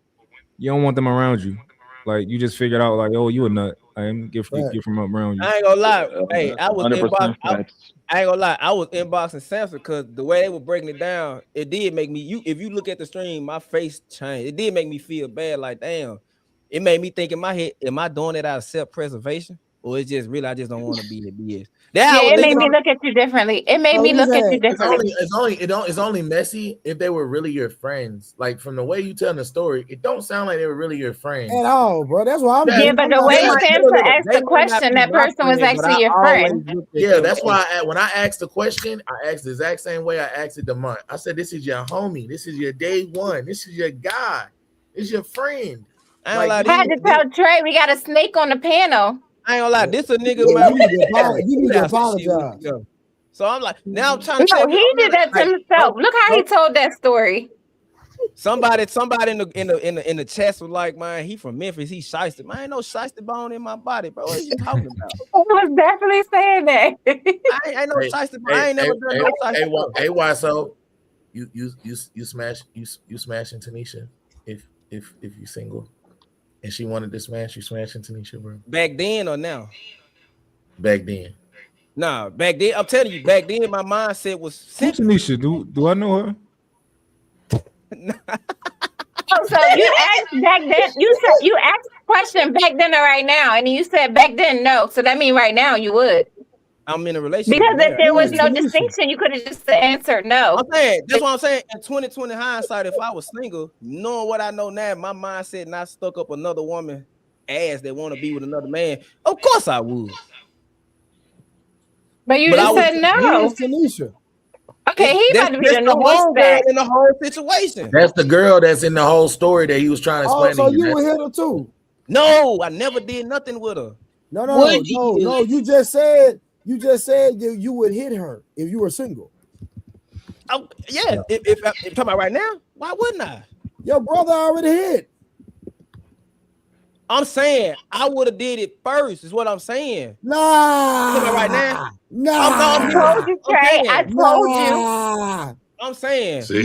you don't want them around you. Like you just figured out like, oh, you a nut. I am get from around you. I ain't gonna lie. Hey, I ain't gonna lie. I was inboxing Samson because the way they were breaking it down, it did make me. If you look at the stream, my face changed. It did make me feel bad. Like damn, it made me think in my head, am I doing it out of self-preservation? Or it's just really I just don't want to be in BS. It made me look at you differently. It made me look at you differently. It's only messy if they were really your friends. Like from the way you telling the story, it don't sound like they were really your friends at all, bro. That's why I'm. Yeah, but the way Samson asked the question, that person was actually your friend. Yeah, that's why when I asked the question, I asked the exact same way I asked it to Mont. I said, "This is your homie. This is your day one. This is your guy. This is your friend." I had to tell Trey we got a snake on the panel. I ain't gonna lie, this a nigga. You need to apologize. So I'm like, now I'm trying to. No, he did that to himself. Look how he told that story. Somebody in the chest was like, man, he from Memphis. He shiesty. Man, ain't no shiesty bone in my body, bro. What are you talking about? I was definitely saying that. I ain't no shiesty bone. I ain't never done no shiesty bone. Hey, why so? You smashing Tanisha if you single. And she wanted to smash you, smashing Tanisha, bro. Back then or now? Back then. Nah, back then. I'm telling you, back then my mindset was. Who's Tanisha? Do I know her? So you asked back then. You asked the question back then or right now, and you said back then no. So that means right now you would. I'm in a relationship. Because if there was no distinction, you could have just answered no. I'm saying that's what I'm saying. In 2020 hindsight, if I was single, knowing what I know now, my mindset not stuck up another woman ass that want to be with another man. Of course I would. But you just said no. Tanisha. Okay, he about to be the newest girl in the whole situation. That's the girl that's in the whole story that he was trying to explain. Oh, so you were hit her too? No, I never did nothing with her. No. You just said you would hit her if you were single. Oh, yeah. If talking about right now, why wouldn't I? Your brother already hit. I'm saying I would have did it first. Is what I'm saying. Nah. Right now. Nah. I told you, Trey. I told you. I'm saying. See,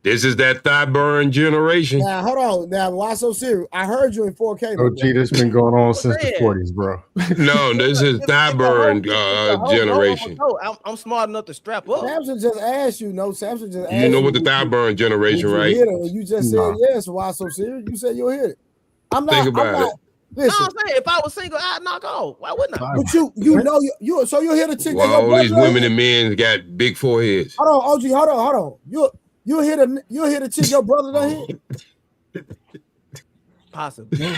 this is that thigh burn generation. Now hold on. Now why so serious? I heard you in 4K. Oh, gee, this been going on since the 40s, bro. No, this is thigh burn generation. I'm smart enough to strap up. Samson just asked you. No, Samson just asked you. know what the thigh burn generation, right? You just said yes. Why so serious? You said you'll hit it. I'm not. Think about it. Listen, no, I'm saying if I was single, I'd knock off. Why wouldn't I? But you know you so you'll hit a chick. Well, all these women and men got big foreheads. Hold on, OG. Hold on. You'll hit a chick your brother done hit. Possibly.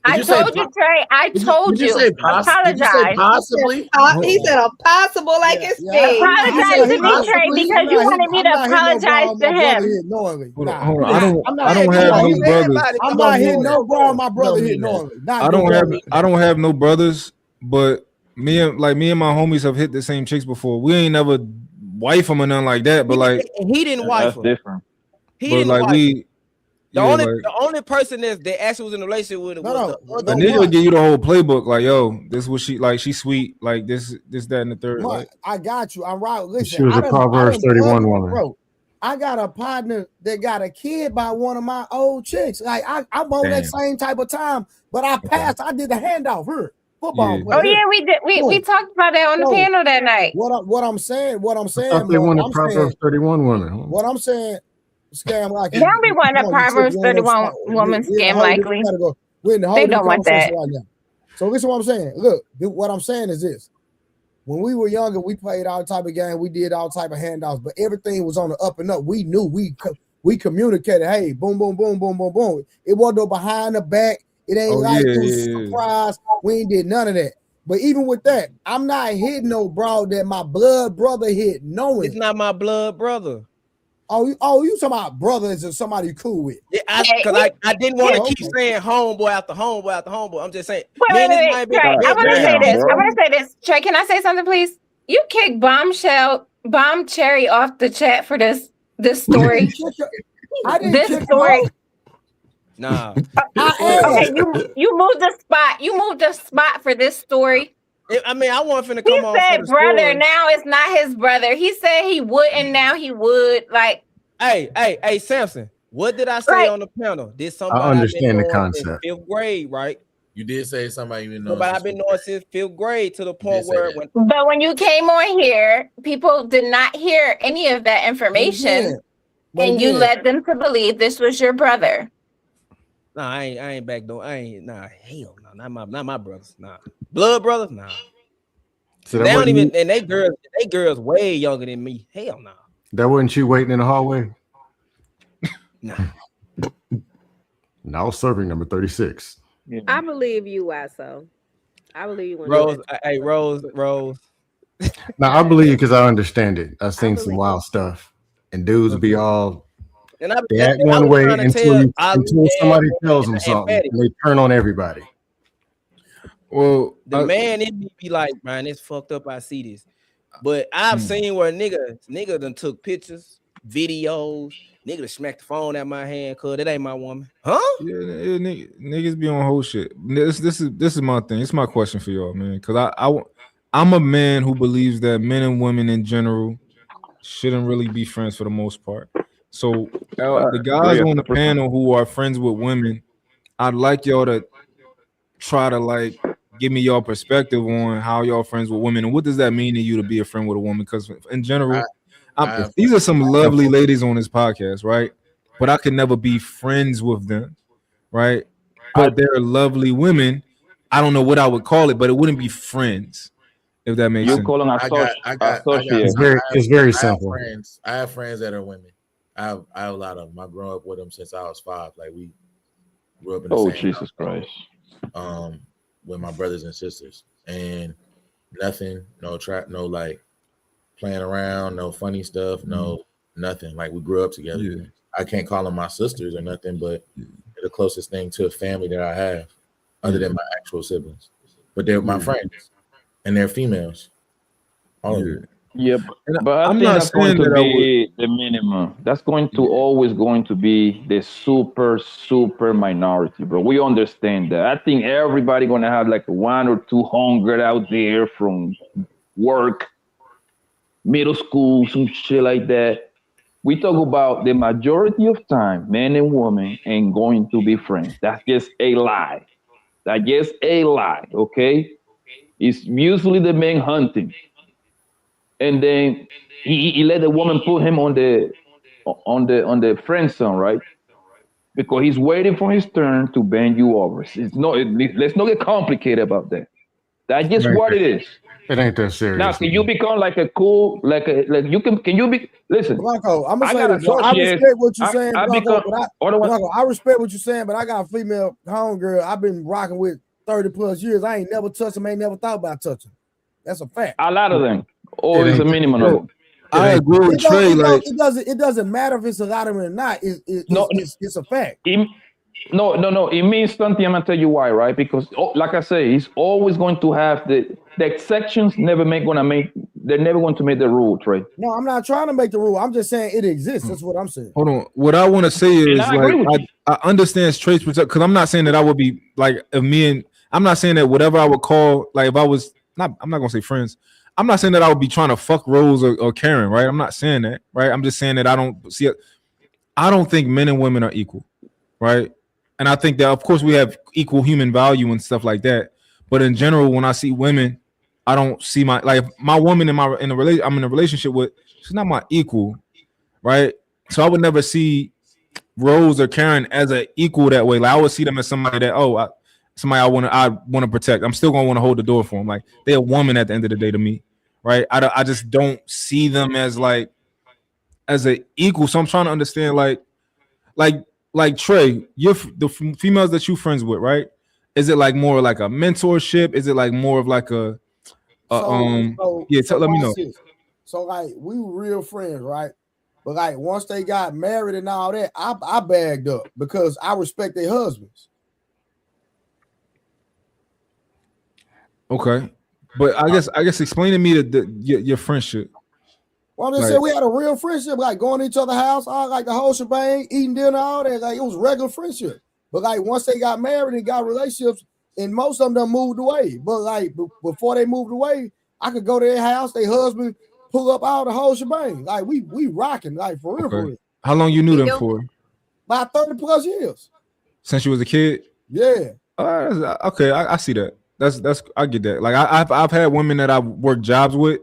I told you, Trey. I told you. Apologize. Possibly. He said a possible like it's apologize to me, Trey, because you wanted me to apologize to him. Hold on. I don't have no brothers. I'm not hitting no bro. My brother hit knowingly. I don't have no brothers, but me and my homies have hit the same chicks before. We ain't never wife them or nothing like that, but like he didn't wife them. Different. He didn't like wife we. The only person that actually was in a relationship with it was the nigga will give you the whole playbook. Like, yo, this was she like. She's sweet. Like this, that, and the third. Like, I got you. I'm right. Listen, she was a Proverbs 31 woman. Bro, I got a partner that got a kid by one of my old chicks. Like I'm on that same type of time, but I passed. I did the handoff here. Football player. Oh yeah, we did. We talked about that on the panel that night. What I'm saying. I thought they wanted Proverbs 31 woman. What I'm saying. Scam like don't be one of Proverbs 31 woman scam likely. They don't want that. Right now. So listen what I'm saying. Look, what I'm saying is this. When we were younger, we played all type of game. We did all type of handoffs, but everything was on the up and up. We knew we communicated. Hey, boom, boom, boom, boom, boom, boom. It wasn't no behind the back. It ain't surprise. We ain't did none of that. But even with that, I'm not hitting no bro that my blood brother hit. Knowing it's not my blood brother. Oh, you talking about brothers or somebody you cool with? Yeah, because I didn't want to keep saying homeboy after homeboy after homeboy. I'm just saying. Wait, Trey, I want to say this. I want to say this. Trey, can I say something, please? You kicked Bomb Cherry off the chat for this story. I didn't this story. Nah. Okay, you moved the spot. You moved the spot for this story. I mean, I want him to come on. He said brother, now it's not his brother. He said he wouldn't, now he would. Like, hey, Samson, what did I say on the panel? Did somebody I understand the concept. Fifth grade, right? You did say somebody you know. But I've been knowing since fifth grade to the point where but when you came on here, people did not hear any of that information, and you led them to believe this was your brother. Nah, I ain't back though. Hell no, not my brothers. Nah, blood brothers, nah. So they don't even, and they girls way younger than me. Hell no. That wasn't you waiting in the hallway? Nah. Now serving number 36. Yeah. I believe you, Wasso. I believe you. Rose, hey, Rose. Now I believe you because I understand it. I've seen some wild stuff, and dudes be all. And they act one way until somebody tells them something, and they turn on everybody. Well, the man in me be like, man, it's fucked up. I see this, but I've seen where nigga done took pictures, videos. Nigga smacked the phone at my hand, cause it ain't my woman, huh? Yeah, niggas be on whole shit. This is my thing. It's my question for y'all, man. Cause I'm a man who believes that men and women in general shouldn't really be friends for the most part. So the guys on the panel who are friends with women, I'd like y'all to try to like give me your perspective on how y'all friends with women and what does that mean to you to be a friend with a woman? Because in general, these are some lovely ladies on this podcast, right? But I could never be friends with them, right? But they're lovely women, I don't know what I would call it, but it wouldn't be friends, if that makes You sense. call them associates. It's very simple. I have friends that are women. I have a lot of them. I grew up with them since I was 5. Like we grew up in the same Jesus household, Christ. with my brothers and sisters, and nothing, no trap, no like playing around, no funny stuff, no nothing. Like we grew up together. Yeah. I can't call them my sisters or nothing, but they're the closest thing to a family that I have, other than my actual siblings. But they're my friends, and they're females. All of them. Yeah, but I think that's going to be the minimum. That's going to always going to be the super minority, bro. We understand that. I think everybody gonna have like 1 or 2 hungry out there from work, middle school, some shit like that. We talk about the majority of time, men and women ain't going to be friends. That's just a lie. That's just a lie, okay? It's usually the man hunting. And then he let the woman put him on the friend zone, right? Because he's waiting for his turn to bend you over. Let's not get complicated about that. That's just what it is. It ain't that serious. Now, can you become like a cool, like you be? Listen, Blanco, I'm gonna say this. I respect what you're saying, Blanco, I respect what you're saying, but I got a female homegirl I've been rocking with 30 plus years. I ain't never touched them, ain't never thought about touching. That's a fact. A lot of them. Or it's a minimum of them. I agree with Trey. Like it doesn't matter if it's a lot of them or not. It's a fact. No. It means something. I'm gonna tell you why, right? Because, like I say, he's always going to have the exceptions. They're never going to make the rule, Trey. No, I'm not trying to make the rule. I'm just saying it exists. That's what I'm saying. Hold on. What I want to say is I understand Trey's perspective, because I'm not saying that I would be like I'm not saying that whatever I would call, like if I was not, I'm not gonna say friends. I'm not saying that I would be trying to fuck Rose or Karen, right? I'm not saying that, right? I'm just saying that I don't think men and women are equal, right? And I think that, of course, we have equal human value and stuff like that. But in general, when I see women, I don't see my woman I'm in a relationship with. She's not my equal, right? So I would never see Rose or Karen as an equal that way. Like I would see them as somebody that somebody I want to protect. I'm still gonna want to hold the door for them. Like they're a woman at the end of the day to me, right? I just don't see them as an equal. So I'm trying to understand like Trey, the females that you friends with, right? Is it like more like a mentorship? Is it like more of like let me know. So like we were real friends, right? But like once they got married and all that, I bagged up because I respect their husbands. Okay, but I guess explain to me your friendship. Well, I'm just saying we had a real friendship, like going to each other's house, all like the whole shebang, eating dinner, all that. Like it was regular friendship. But like once they got married and got relationships, and most of them moved away. But like before they moved away, I could go to their house, their husband pull up all the whole shebang. Like we rocking, like for real, for real. How long you knew them for? About 30 plus years. Since you was a kid? Yeah. Okay, I see that. That's I get that. Like I've had women that I've worked jobs with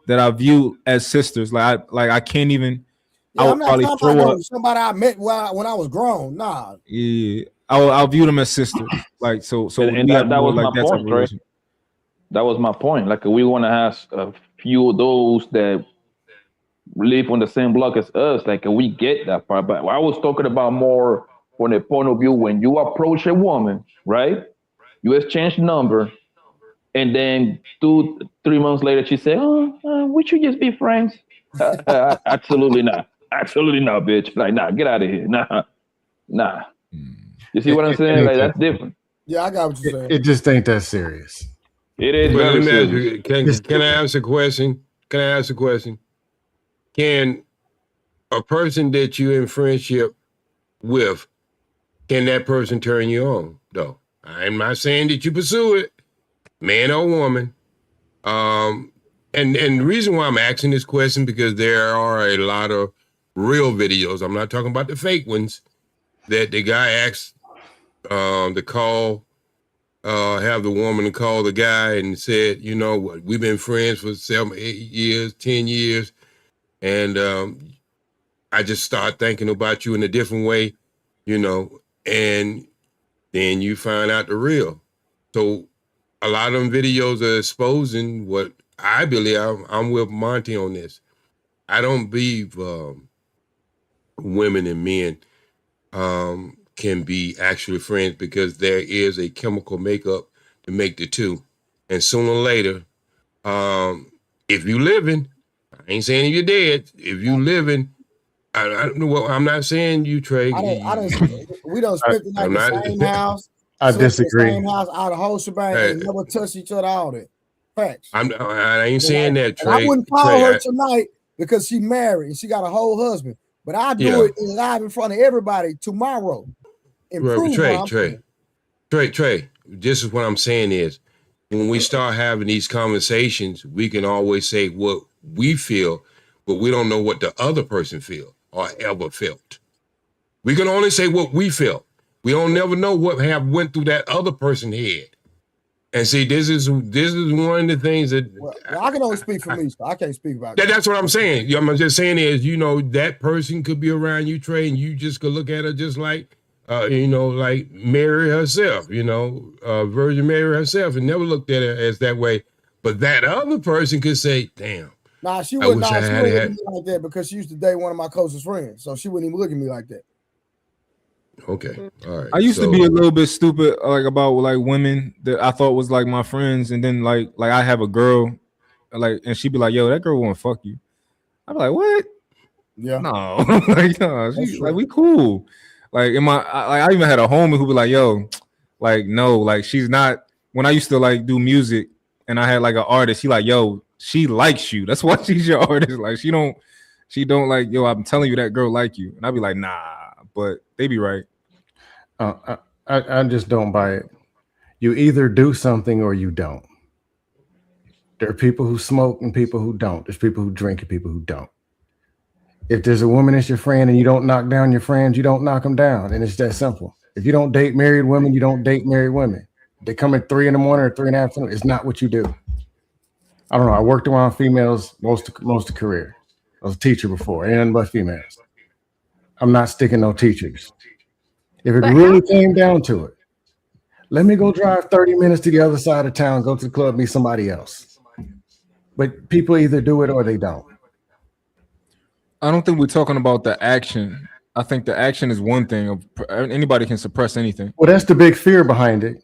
that I view as sisters. Like I can't even. Yeah, I would probably throw up somebody I met when I was grown. Nah. Yeah, I'll view them as sisters. Like so. And that was my point, right? That was my point. Like we want to have a few of those that live on the same block as us. Like we get that part, but I was talking about more from the point of view when you approach a woman, right? You exchange number, and then 2-3 months later, she said, we should just be friends. Absolutely not. Absolutely not, bitch. Like, nah, get out of here. Nah. You see what I'm saying? Like, that's different. Yeah, I got what you're saying. It just ain't that serious. It is very serious. Can I ask a question? Can a person that you're in friendship with, can that person turn you on, though? I'm not saying that you pursue it, man or woman. And the reason why I'm asking this question, because there are a lot of real videos, I'm not talking about the fake ones, that the guy asked to call, have the woman call the guy and said, you know what, we've been friends for 7, 8 years, 10 years, and I just start thinking about you in a different way, you know, and then you find out the real. So a lot of them videos are exposing what I believe. I'm with Monty on this. I don't believe women and men can be actually friends because there is a chemical makeup to make the two. And sooner or later, if you living, I ain't saying you're dead. If you living, I don't know. Well, I'm not saying you, Trey. We don't spend the night in the same house. I disagree. Same house, out of whole shebang, and never touch each other. All that. Facts. I ain't saying that, Trey. And I wouldn't call her tonight because she married and she got a whole husband. But I do it live in front of everybody tomorrow. Trey. This is what I'm saying is, when we start having these conversations, we can always say what we feel, but we don't know what the other person feel or ever felt. We can only say what we felt. We don't never know what went through that other person's head. And see, this is one of the things that I can only speak for me, so I can't speak about that. That's what I'm saying. I'm just saying is, that person could be around you, Trey, and you just could look at her just like, like Mary herself, Virgin Mary herself, and never looked at her as that way. But that other person could say, damn. Nah, she wouldn't look at me like that because she used to date one of my closest friends. So she wouldn't even look at me like that. Okay. All right. I used to be a little bit stupid about women that I thought was like my friends, and then like I have a girl, and she'd be like, "Yo, that girl won't fuck you." I'd be like, "What?" Yeah. No, she's like, we cool. Like I even had a homie who be like, "Yo, no, she's not." When I used to do music, and I had an artist, he like, "Yo, she likes you. That's why she's your artist. She don't yo, I'm telling you that girl like you." And I'd be like, "Nah." But they be right. I just don't buy it. You either do something or you don't. There are people who smoke and people who don't. There's people who drink and people who don't. If there's a woman that's your friend and you don't knock down your friends, you don't knock them down. And it's that simple. If you don't date married women, you don't date married women. They come at 3 a.m. or 3 p.m. It's not what you do. I don't know. I worked around females most of career. I was a teacher before, and nothing but females. I'm not sticking no teachers. If it really came down to it, let me go drive 30 minutes to the other side of town, go to the club, meet somebody else. But people either do it or they don't. I don't think we're talking about the action. I think the action is one thing. Anybody can suppress anything. Well, that's the big fear behind it.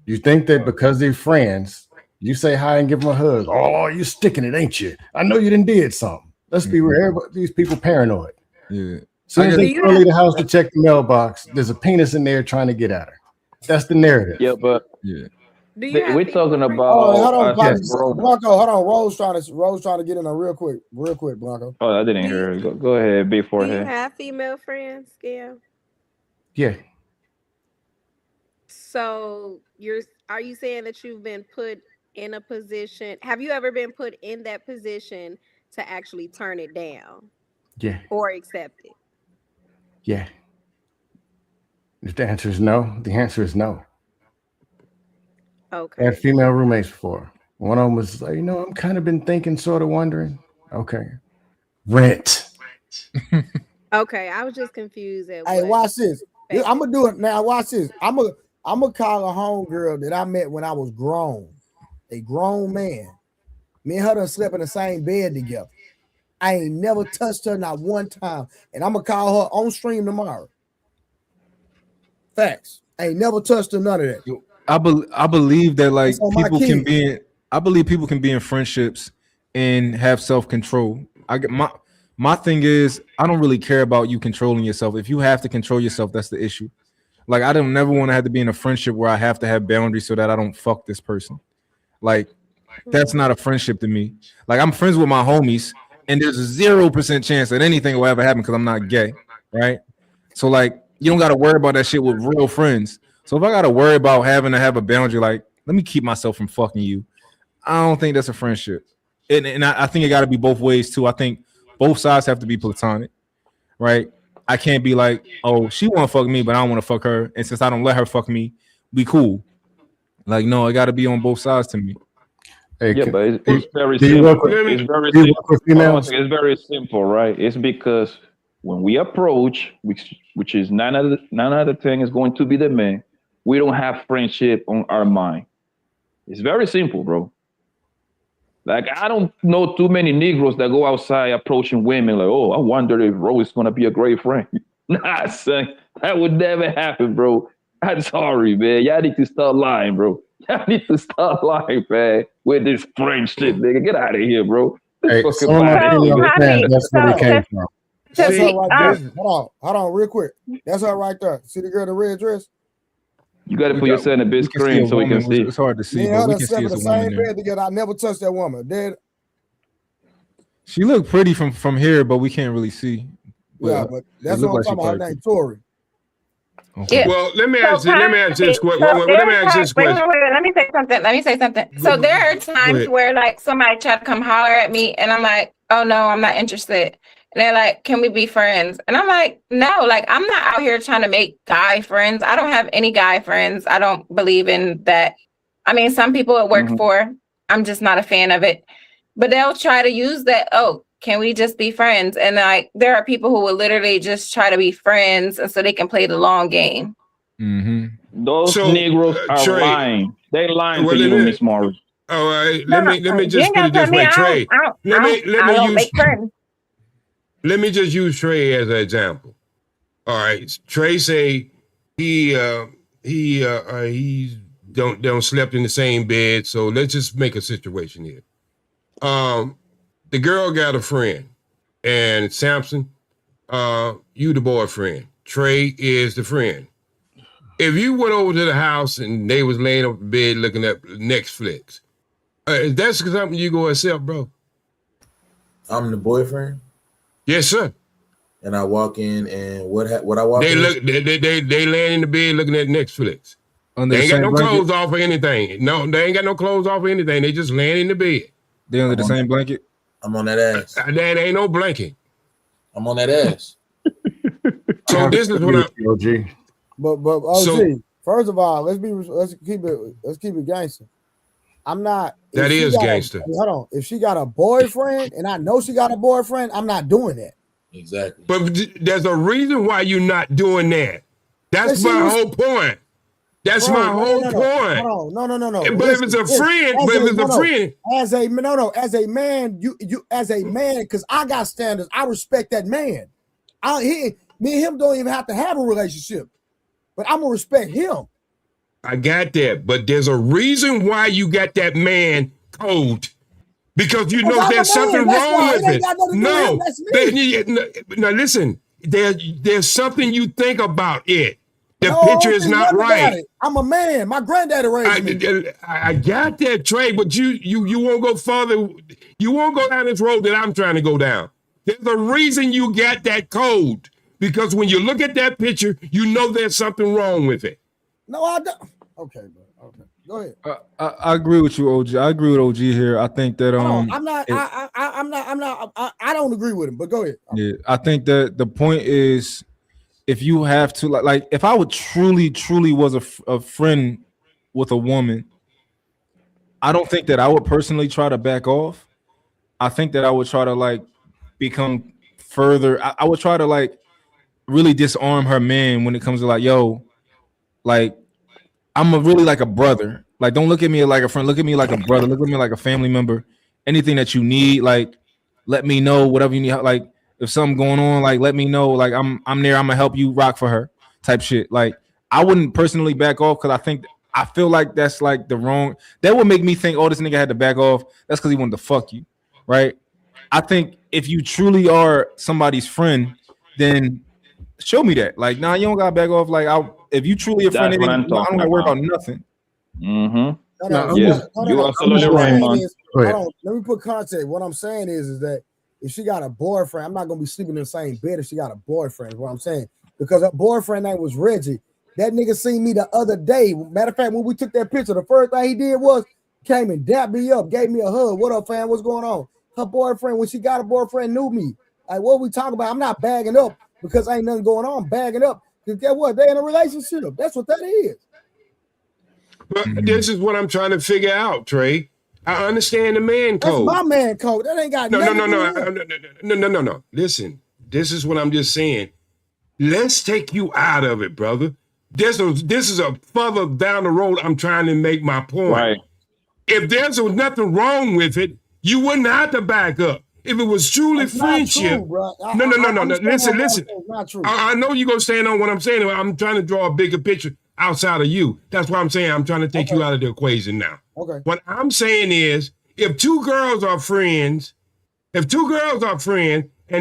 You think that because they're friends, you say hi and give them a hug. Oh, you're sticking it, ain't you? I know you done did something. Let's be real. These people paranoid. Yeah. So as they leave the house to check the mailbox, there's a penis in there trying to get at her. That's the narrative. Yeah, but we're talking about. Hold on, Blanco. Hold on. Rose trying to get in there real quick, Blanco. Oh, I didn't hear her. Go ahead, before Do you her. have female friends, Gail? Yeah. So are you saying that you've been put in a position? Have you ever been put in that position to actually turn it down? Yeah. Or accept it? Yeah. If the answer is no, the answer is no. Okay. I had female roommates before. One of them was like, I'm kind of been thinking, sort of wondering. Okay. Rent. Okay, I was just confused. Hey, watch this. I'm gonna do it now. Watch this. I'm gonna call a homegirl that I met when I was grown. A grown man. Me and her done slept in the same bed together. I ain't never touched her not one time. And I'm gonna call her on stream tomorrow. Facts. I ain't never touched her, none of that. I believe that people can be people can be in friendships and have self-control. I get my thing is I don't really care about you controlling yourself. If you have to control yourself, that's the issue. Like I don't never want to have to be in a friendship where I have to have boundaries so that I don't fuck this person. Like that's not a friendship to me. Like I'm friends with my homies. And there's a 0% chance that anything will ever happen because I'm not gay, right? So like, you don't got to worry about that shit with real friends. So if I got to worry about having to have a boundary, like, let me keep myself from fucking you, I don't think that's a friendship. And I think it got to be both ways too. I think both sides have to be platonic, right? I can't be like, oh, she want to fuck me, but I don't want to fuck her. And since I don't let her fuck me, we cool. Like, no, it got to be on both sides to me. Hey, yeah, but it's very simple. It's very simple, right? It's because when we approach, which is 9 out of 10 is going to be the man, we don't have friendship on our mind. It's very simple, bro. Like, I don't know too many Negroes that go outside approaching women like, oh, I wonder if Rose is gonna be a great friend. Nah, son, that would never happen, bro. I'm sorry, man. Y'all need to stop lying, bro. Y'all need to stop lying, man. With this friend shit, nigga. Get out of here, bro. Hey, that's where we came from. That's her right there. Hold on, real quick. That's her right there. See the girl in the red dress? You got to put yourself in a big screen so we can see. It's hard to see, Yeah, but we can see the it's a same woman there. bed together. I never touched that woman. Dead. She looked pretty from here, but we can't really see. Yeah, but that's what I'm talking about. Her name Tori. Okay. Yeah. Well, let me ask So this question. so Let me ask this question. wait, let me say something. So there are times where like somebody try to come holler at me and I'm like, oh no, I'm not interested. And they're like, can we be friends? And I'm like, no, like I'm not out here trying to make guy friends. I don't have any guy friends. I don't believe in that. I mean, some people it work for. I'm just not a fan of it. But they'll try to use that, oh, can we just be friends? And like there are people who will literally just try to be friends and so they can play the long game. Mm-hmm. Those Negroes are Trey, lying. They lying to you, Miss Morris. All right, let me just put it this way, Trey. Let me just use Trey as an example. All right, Trey say he don't slept in the same bed. So let's just make a situation here. The girl got a friend, and Samson, you the boyfriend. Trey is the friend. If you went over to the house and they was laying on the bed looking at Netflix, is that something you go accept, bro? I'm the boyfriend. Yes, sir. And I walk in, and what I walk they in? They laying in the bed looking at Netflix. Under They ain't got no blanket? clothes off or anything. No, they ain't got no clothes off or anything. They just laying in the bed. They under the same blanket? I'm on that ass. That ain't no blanket. I'm on that ass. So this is what OG. But OG, first of all, let's keep it gangster. I'm not. That is gangster. Hold on. If she got a boyfriend, and I know she got a boyfriend, I'm not doing that. Exactly. But there's a reason why you're not doing that. That's my whole point. That's my whole point. Hold on. No. But if it's a friend, as a man, you as a man, because I got standards. I respect that man. Me and him don't even have to have a relationship, but I'm gonna respect him. I got that, but there's a reason why you got that man code. Because you know there's something wrong with it. No, listen, there's something you think about it. The picture is not right. I'm a man. My granddaddy raised me. I got that, Trey, but you won't go further. You won't go down this road that I'm trying to go down. There's a reason you got that code. Because when you look at that picture, you know there's something wrong with it. No, I don't. Okay, bro. Okay, go ahead. I agree with you, OG. I agree with OG here. I think that I'm not. I don't agree with him. But go ahead. Yeah, I think that the point is, if you have to like if I would truly was a friend with a woman, I don't think that I would personally try to back off. I think that I would try to like become further. I would try to like really disarm her man when it comes to like, yo, like I'm really like a brother. Like, don't look at me like a friend. Look at me like a brother. Look at me like a family member. Anything that you need, like, let me know. Whatever you need, like, if something going on, like, let me know. Like, I'm there. I'm gonna help you rock for her, type shit. Like, I wouldn't personally back off because I feel like that's like the wrong. That would make me think, oh, this nigga had to back off. That's because he wanted to fuck you, right? I think if you truly are somebody's friend, then show me that. Like, nah, you don't gotta back off. Like, if you truly a friend, I don't gotta worry about nothing. Mm-hmm. You absolutely right, man. Hold on, let me put context. What I'm saying is that if she got a boyfriend, I'm not gonna be sleeping in the same bed if she got a boyfriend. Is what I'm saying, because her boyfriend name was Reggie. That nigga seen me the other day. Matter of fact, when we took that picture, the first thing he did was came and dapped me up, gave me a hug. What up, fam? What's going on? Her boyfriend, when she got a boyfriend, knew me. Like, what we talking about? I'm not bagging up because ain't nothing going on. I'm bagging up because guess what? They in a relationship. That's what that is. But this is what I'm trying to figure out, Trey. I understand the man code. That's my man code. That ain't got No. Listen, this is what I'm just saying. Let's take you out of it, brother. This is a further down the road. I'm trying to make my point. Right. if there's nothing wrong with it, you wouldn't have to back up. If it was truly friendship, no. Listen. I know you're gonna stand on what I'm saying. I'm trying to draw a bigger picture outside of you. That's why I'm saying I'm trying to take you out of the equation now. Okay. What I'm saying is, if two girls are friends, and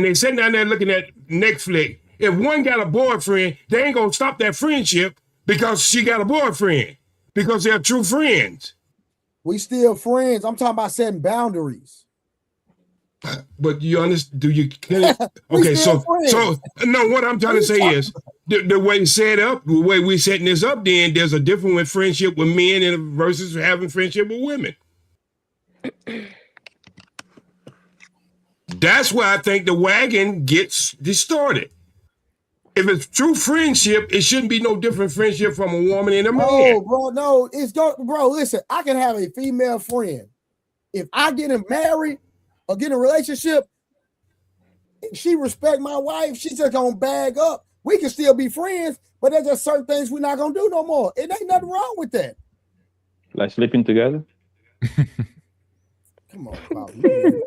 they sitting down there looking at Netflix, if one got a boyfriend, they ain't gonna stop that friendship because she got a boyfriend, because they're true friends. We still friends. I'm talking about setting boundaries. But you understand? Do you? Okay, so no. What I'm trying to say is the way it's set up, the way we're setting this up. Then there's a difference with friendship with men and versus having friendship with women. That's why I think the wagon gets distorted. If it's true friendship, it shouldn't be no different friendship from a woman and a man. Oh, bro, no, bro. Listen, I can have a female friend. If I get him married or get in a relationship, if she respect my wife, she's just gonna bag up. We can still be friends, but there's just certain things we're not gonna do no more. It ain't nothing wrong with that. Like sleeping together. Come on, Bob. The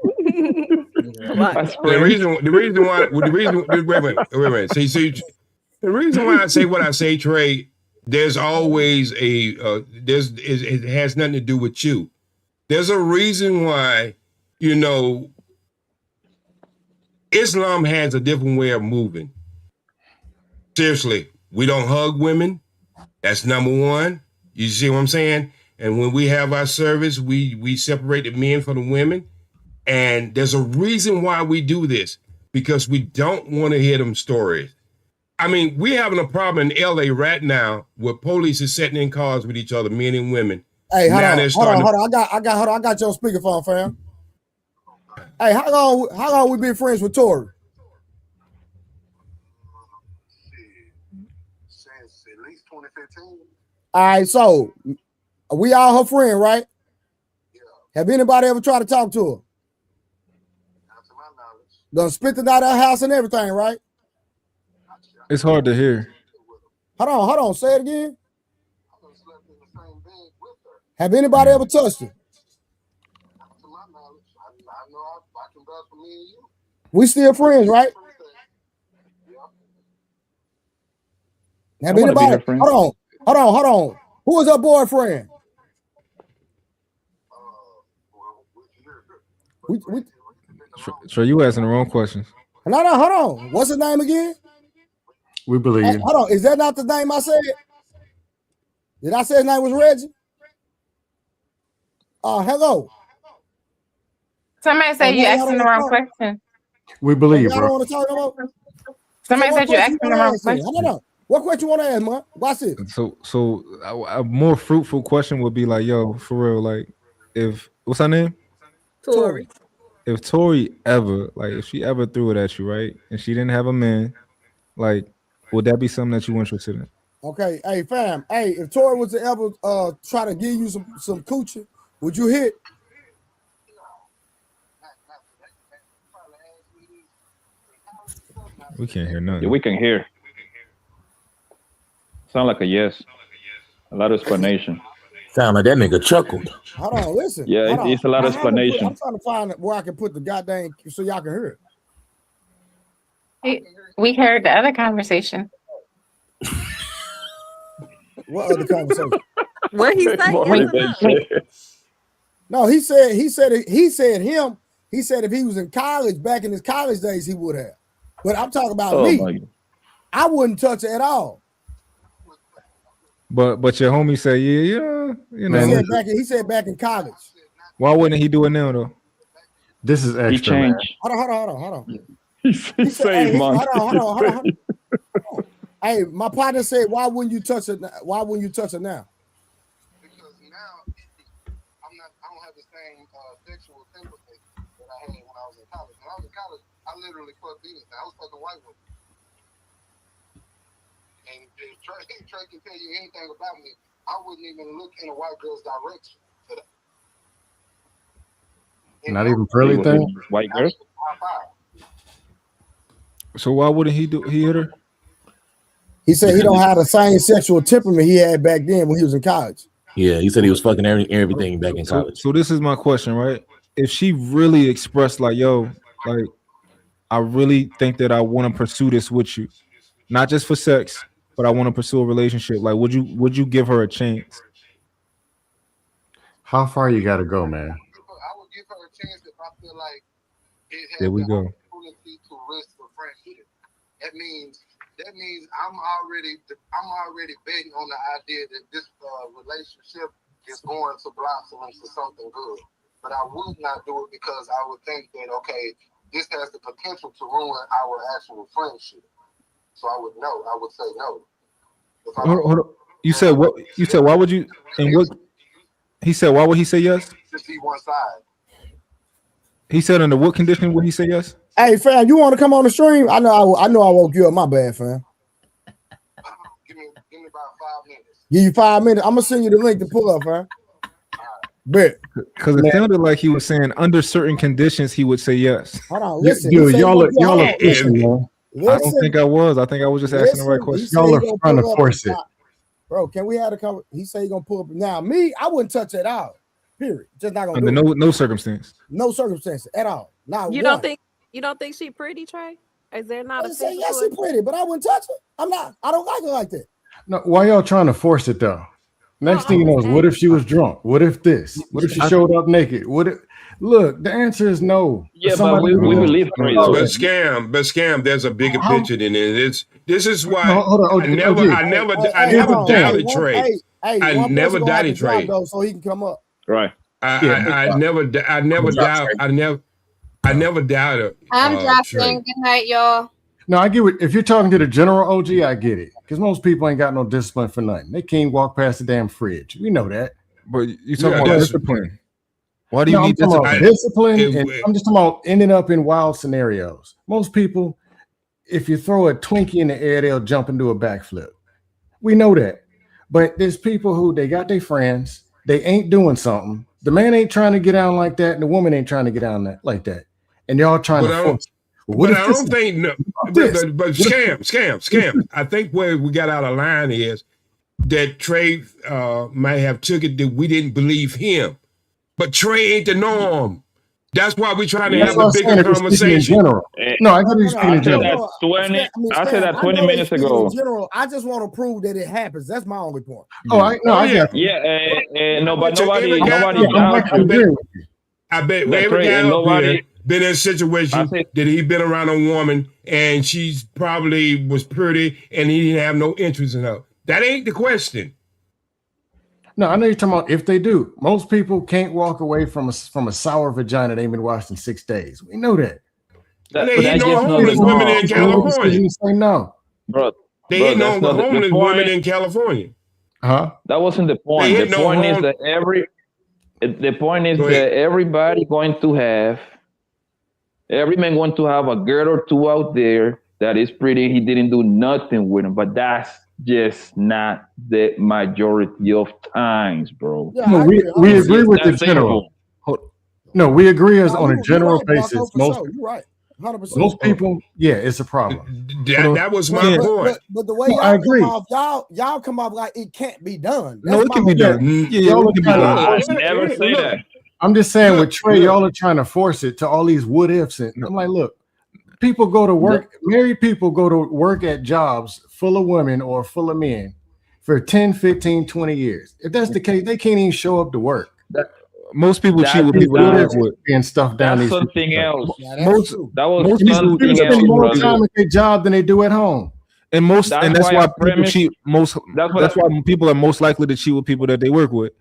reason why I say what I say, Trey, there's always it has nothing to do with you. There's a reason why, Islam has a different way of moving. Seriously, we don't hug women. That's number one. You see what I'm saying? And when we have our service, we separate the men from the women. And there's a reason why we do this, because we don't want to hear them stories. I mean, we're having a problem in LA right now where police is sitting in cars with each other, men and women. Hey, hold on. I got your speakerphone, fam. Hey, how long we been friends with Tori? Since at least 2015. All right, so we all her friend, right? Yeah. Have anybody ever tried to talk to her? Not to my knowledge. Done spent the night at her house and everything, right? It's hard to hear. Hold on. Say it again. I done slept in the same bed with her. Have anybody ever touched her? Not to my knowledge. I know I can vouch for me and you. We still friends, right? Yeah. Have anybody? Hold on. Who is her boyfriend? Sure, you asking the wrong questions. No, hold on. What's his name again? We believe you. Hold on. Is that not the name I said? Did I say his name was Reggie? Hello. Somebody said you asking the wrong question. We believe, bro. I don't want to talk about. Somebody said you asking the wrong question. No. What question you want to ask, man? Watch it. So a more fruitful question would be like, yo, for real, like, what's her name? Tori. If Tori ever, like, if she ever threw it at you, right, and she didn't have a man, like, would that be something that you interested in? Okay, hey fam, if Tori was to ever try to give you some coochie, would you hit? We can't hear nothing. Yeah, we can hear. Sound like a yes. A lot of explanation. Sound like that nigga chuckled. Hold on, listen. Yeah, it's a lot of explanation. I'm trying to find where I can put the goddamn so y'all can hear it. We heard the other conversation. What other conversation? What he say? No, he said if he was in college back in his college days, he would have. But I'm talking about me. I wouldn't touch it at all. But your homie said, yeah, you know. He said back in college. Why wouldn't he do it now though? This is extra. He changed. Hold on. He said, hold on. Hey, my partner said, why wouldn't you touch it? Why wouldn't you touch it now? Because now I don't have the same sexual sympathy that I had when I was in college. When I was in college, I literally fucked Venus. I was fucking white women. And if Trey can tell you anything about me, I wouldn't even look in a white girl's direction today. Not even pearly thing? White girl? So why wouldn't he hit her? He said he don't have the same sexual temperament he had back then when he was in college. Yeah, he said he was fucking everything back in college. So this is my question, right? If she really expressed like, yo, like, I really think that I want to pursue this with you, not just for sex, but I want to pursue a relationship. Like, would you give her a chance? How far you got to go, man? I would give her a chance if I feel like it has There we the go. opportunity to risk the friendship. That means I'm already betting on the idea that this relationship is going to blossom into something good. But I would not do it because I would think that, okay, this has the potential to ruin our actual friendship. So I would say no. Hold on. You said what? You said why would you? And what? He said why would he say yes? Just see one side. He said under what condition would he say yes? Hey, fam, you want to come on the stream? I know I woke you up. My bad, fam. Give me about 5 minutes. Give you 5 minutes. I'm gonna send you the link to pull up, fam. Bet. Because it sounded like he was saying under certain conditions he would say yes. Hold on, listen. Dude, y'all are pushing, man. I don't think I was. I think I was just asking the right question. Y'all are trying to force it. Bro, can we have a conversation? He said he's gonna pull up. Now, me, I wouldn't touch it out. Period. Just not gonna Under do it. no circumstance. No circumstances at all. Not You one. don't think she pretty, Trey? Is there not I a say yes, she pretty, but I wouldn't touch her. I don't like her like that. No, why y'all trying to force it though? Next thing you know is what if she was drunk? What if this? What if she showed up naked? What if look, the answer is no. Yeah, but we believe her. But scam, there's a bigger picture than it. This is why hold on, I never doubted Trey. I never doubted Trey. So he can come up. Right. I never doubted. I'm Trey. dropping. Good night, y'all. No, I get it. If you're talking to the general OG, I get it. Because most people ain't got no discipline for nothing. They can't walk past the damn fridge. We know that. But you talking about discipline. Why do you need discipline? I'm just talking about ending up in wild scenarios. Most people, if you throw a Twinkie in the air, they'll jump and do a backflip. We know that. But there's people who they got their friends, they ain't doing something. The man ain't trying to get down like that, and the woman ain't trying to get down like that. And they're all trying to force it. But I don't think no. But scam. I think where we got out of line is that Trey might have took it that we didn't believe him, but Trey ain't the norm. That's why we're trying to have a bigger conversation. No, I got to speak in general. I said that 20 minutes ago. In general, I just want to prove that it happens. That's my only point. I got you. Yeah, no, but nobody. I bet every guy up here been in a situation that he been around a woman and she's probably was pretty and he didn't have no interest in her. That ain't the question. No, I know you're talking about if they do. Most people can't walk away from a sour vagina they ain't been washed in 6 days. We know that. They ain't no homeless women in California. Say no. Bro, they ain't no homeless women in California. Huh? That wasn't the point. The point is that everybody going to have every man going to have a girl or two out there that is pretty. He didn't do nothing with him, but that's just not the majority of times, bro. Yeah, no, we agree with the general. No, we agree as on a general basis. Most you're right. 100%. Most people, yeah, it's a problem. That was my point. But the way y'all come off, y'all come off like it can't be done. No, it can be done. Yeah, it can be done. I never say that. I'm just saying with Trey, y'all are trying to force it to all these what ifs. And I'm like, look, people go to work, married people go to work at jobs full of women or full of men for 10, 15, 20 years. If that's the case, they can't even show up to work. Most people cheat with people they work with and stuff down That's these. something else. Most something spend more else, time at their job than they do at home. And that's why people cheat most. That's why people are most likely to cheat with people that they work with.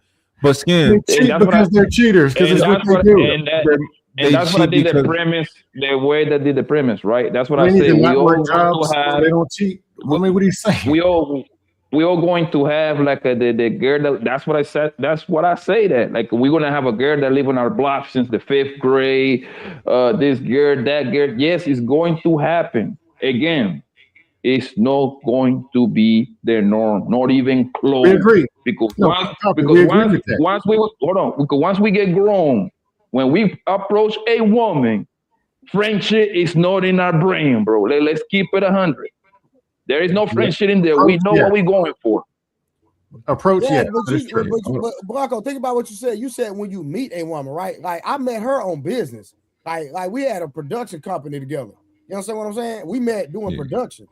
But scam because they're cheaters because it's what they do. And that's what I did the premise, the way that did the premise, right? That's what I say. We all jobs, they don't cheat. I mean, what are you saying? We all going to have like the girl that's what I said. That's what I say that like we're gonna have a girl that live on our block since the 5th grade. This girl, that girl. Yes, it's going to happen happen. It's not going to be their norm, not even close. We agree. Because once we get grown, when we approach a woman, friendship is not in our brain, bro. Let's keep it 100. There is no friendship in there. We know what we're going for. approach. Yeah, but Blanco, think about what you said. You said when you meet a woman, right? Like I met her on business. Like we had a production company together. You understand what I'm saying? We met doing production.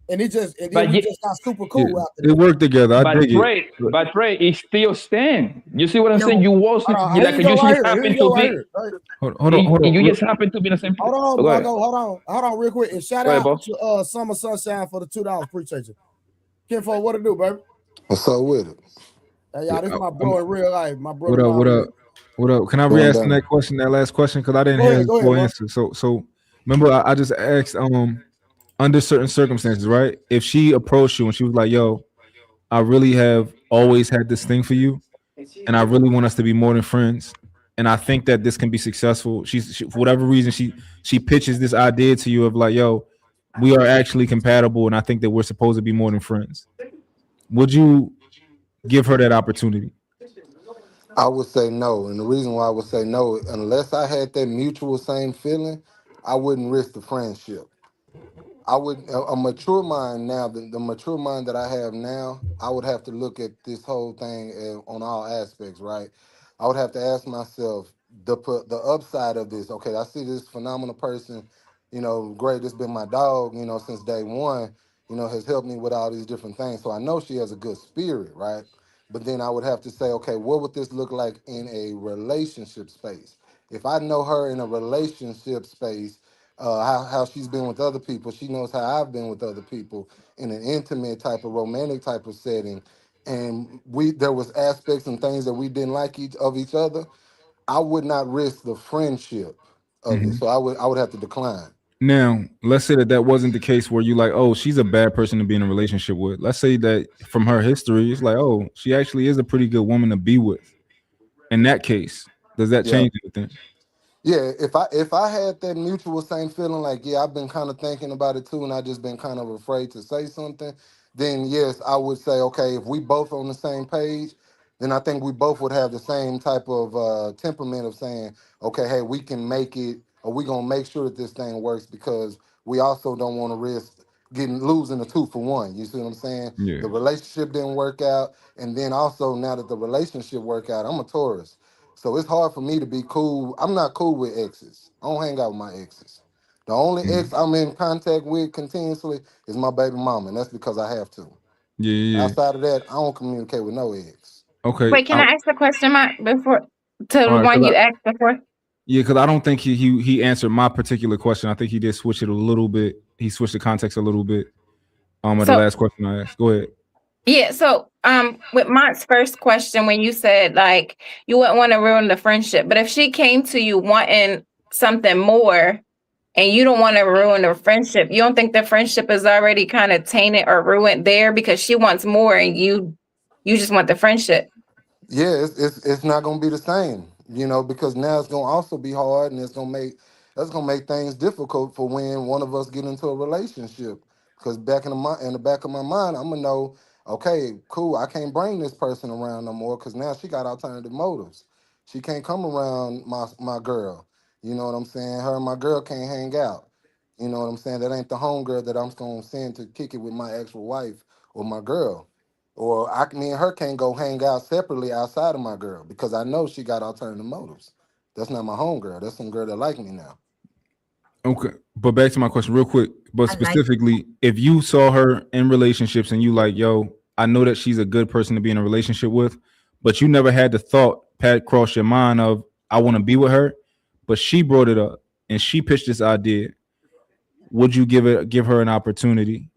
And we just got super cool after that. It worked together. I dig it. But Trey, it's still stand. You see what I'm saying? You wasn't like you just happen to be. Hold on. You just happen to be in the same place. Hold on, real quick. And shout out to Summer Sunshine for the $2. Appreciate you. Kinfolk, what it do, baby? What's up with it? Hey, y'all, this is my bro in real life. My brother. What up? Can I re-ask that last question? Because I didn't hear the full answer. So remember, I just asked under certain circumstances, right? If she approached you and she was like, yo, I really have always had this thing for you, and I really want us to be more than friends, and I think that this can be successful. She for whatever reason, she pitches this idea to you of like, yo, we are actually compatible, and I think that we're supposed to be more than friends. Would you give her that opportunity? I would say no. And the reason why I would say no, unless I had that mutual same feeling, I wouldn't risk the friendship. I would, a mature mind now, the mature mind that I have now, I would have to look at this whole thing on all aspects, right? I would have to ask myself the upside of this. Okay, I see this phenomenal person, great. It's been my dog, since day one, has helped me with all these different things. So I know she has a good spirit, right? But then I would have to say, okay, what would this look like in a relationship space? If I know her in a relationship space, how she's been with other people, she knows how I've been with other people in an intimate type of romantic type of setting, and there was aspects and things that we didn't like of each other, I would not risk the friendship of it. So I would have to decline. Now, let's say that wasn't the case where you like, oh, she's a bad person to be in a relationship with. Let's say that from her history, it's like, oh, she actually is a pretty good woman to be with. In that case, does that change anything? Yeah, if I had that mutual same feeling, like, yeah, I've been kind of thinking about it too, and I just been kind of afraid to say something, then yes, I would say, okay, if we both on the same page, then I think we both would have the same type of temperament of saying, okay, hey, we can make it, or we're gonna make sure that this thing works, because we also don't want to risk losing a 2-for-1. You see what I'm saying? Yeah. The relationship didn't work out, and then also now that the relationship worked out, I'm a Taurus. So it's hard for me to be cool. I'm not cool with exes. I don't hang out with my exes. The only ex I'm in contact with continuously is my baby mama, and that's because I have to. Yeah. Outside of that, I don't communicate with no ex. Okay. Wait, can I ask the question, Mark, before the one you asked before? Yeah, because I don't think he answered my particular question. I think he did switch it a little bit. He switched the context a little bit. At the last question I asked. Go ahead. Yeah, so with Mont's first question, when you said like you wouldn't want to ruin the friendship, but if she came to you wanting something more and you don't want to ruin the friendship, you don't think the friendship is already kind of tainted or ruined there because she wants more and you just want the friendship? Yeah, it's not gonna be the same, because now it's gonna also be hard, and that's gonna make things difficult for when one of us get into a relationship. Because back in the back of my mind, I'm gonna know, okay, cool, I can't bring this person around no more because now she got alternative motives. She can't come around my girl. You know what I'm saying? Her and my girl can't hang out. You know what I'm saying? That ain't the homegirl that I'm going to send to kick it with my actual wife or my girl. Or me and her can't go hang out separately outside of my girl because I know she got alternative motives. That's not my homegirl. That's some girl that like me now. Okay, but back to my question real quick. But specifically, if you saw her in relationships and you like, yo, I know that she's a good person to be in a relationship with, but you never had the thought cross your mind of I want to be with her, but she brought it up and she pitched this idea, would you give her an opportunity?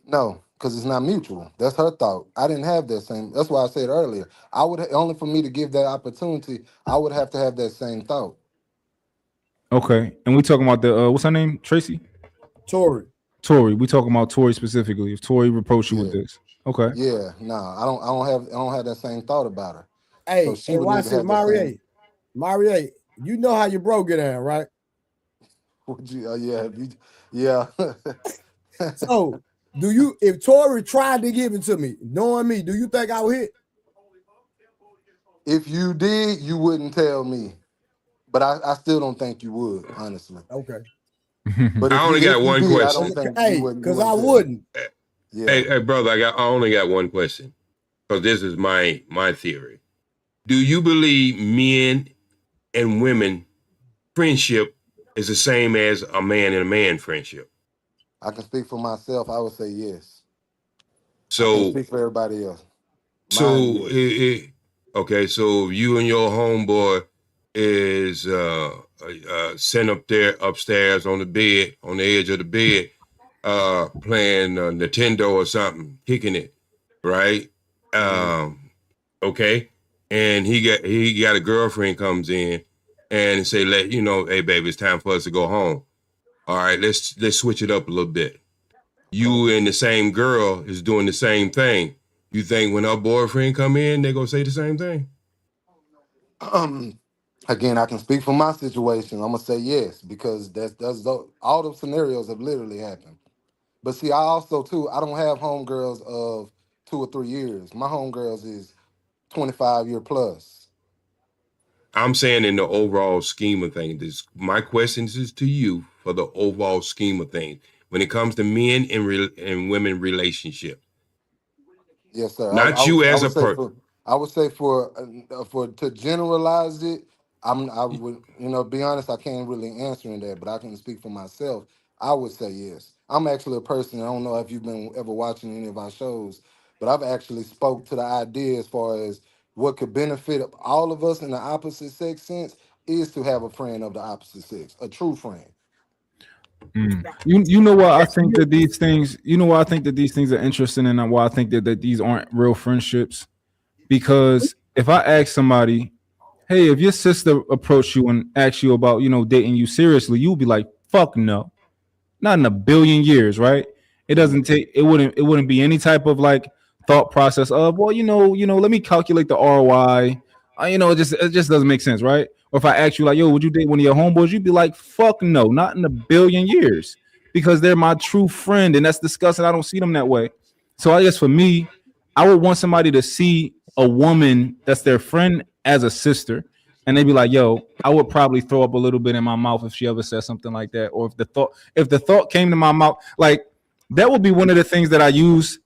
No, because it's not mutual. That's her thought. I didn't have that same. That's why I said earlier. I would only for me to give that opportunity, I would have to have that same thought. Okay, and we talking about the what's her name? Tracy? Tori. We talking about Tori specifically. If Tori reproached you with this, okay. Yeah, no, I don't have that same thought about her. Hey, so watch this, Marie. You know how your bro get in, right? Would you? Yeah. So, if Tori tried to give it to me, knowing me, do you think I would hit? If you did, you wouldn't tell me. But I still don't think you would, honestly. Okay. But I only got one question. Because I wouldn't. Yeah. Hey, brother, I only got one question. because this is my theory. Do you believe men and women friendship is the same as a man and a man friendship? I can speak for myself. I would say yes. So I can't speak for everybody else. So okay, so you and your homeboy is sitting upstairs on the bed, on the edge of the bed, playing Nintendo or something, kicking it, right? Okay, and he got a girlfriend comes in and say, hey baby, it's time for us to go home. All right, let's switch it up a little bit. You and the same girl is doing the same thing. You think when her boyfriend come in, they gonna say the same thing? Again, I can speak for my situation. I'm gonna say yes because that's all the scenarios have literally happened. But see, I also too, I don't have homegirls of 2 or 3 years. My homegirls is 25 year plus. I'm saying in the overall scheme of things. My question is to you for the overall scheme of things when it comes to men and women relationship. Yes, sir. Not you as a person. I would say for to generalize it, I would be honest. I can't really answer in that, but I can speak for myself. I would say yes. I'm actually a person. I don't know if you've been ever watching any of our shows, but I've actually spoke to the idea as far as what could benefit all of us in the opposite sex sense is to have a friend of the opposite sex, a true friend. You know why I think that these things, are interesting, and why I think that these aren't real friendships. Because if I ask somebody, hey, if your sister approached you and asked you about, dating you seriously, you'll be like, fuck no. Not in a billion years, right? It wouldn't be any type of like thought process of, well, let me calculate the ROI. It just doesn't make sense, right? Or if I ask you like, yo, would you date one of your homeboys? You'd be like, fuck no, not in a billion years, because they're my true friend, and that's disgusting. I don't see them that way. So I guess for me, I would want somebody to see a woman that's their friend as a sister, and they'd be like, yo, I would probably throw up a little bit in my mouth if she ever said something like that. Or if the thought came to my mouth, like that would be one of the things that I use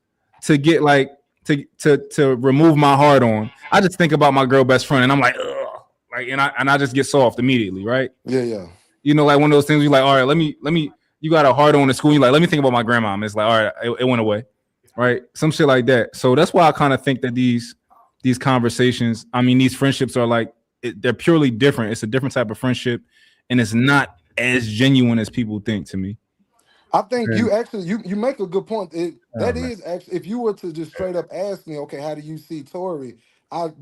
to get like to remove my heart on. I just think about my girl best friend and I'm like, ugh. Like, and I just get soft immediately, right? Yeah. Like one of those things you're like, all right, let me, you got a hard on in school. You're like, let me think about my grandma. And it's like, all right, it went away, right? Some shit like that. So that's why I kind of think that these conversations, these friendships are like, they're purely different. It's a different type of friendship, and it's not as genuine as people think to me. I think you make a good point. That is actually, if you were to just straight up ask me, okay, how do you see Tori?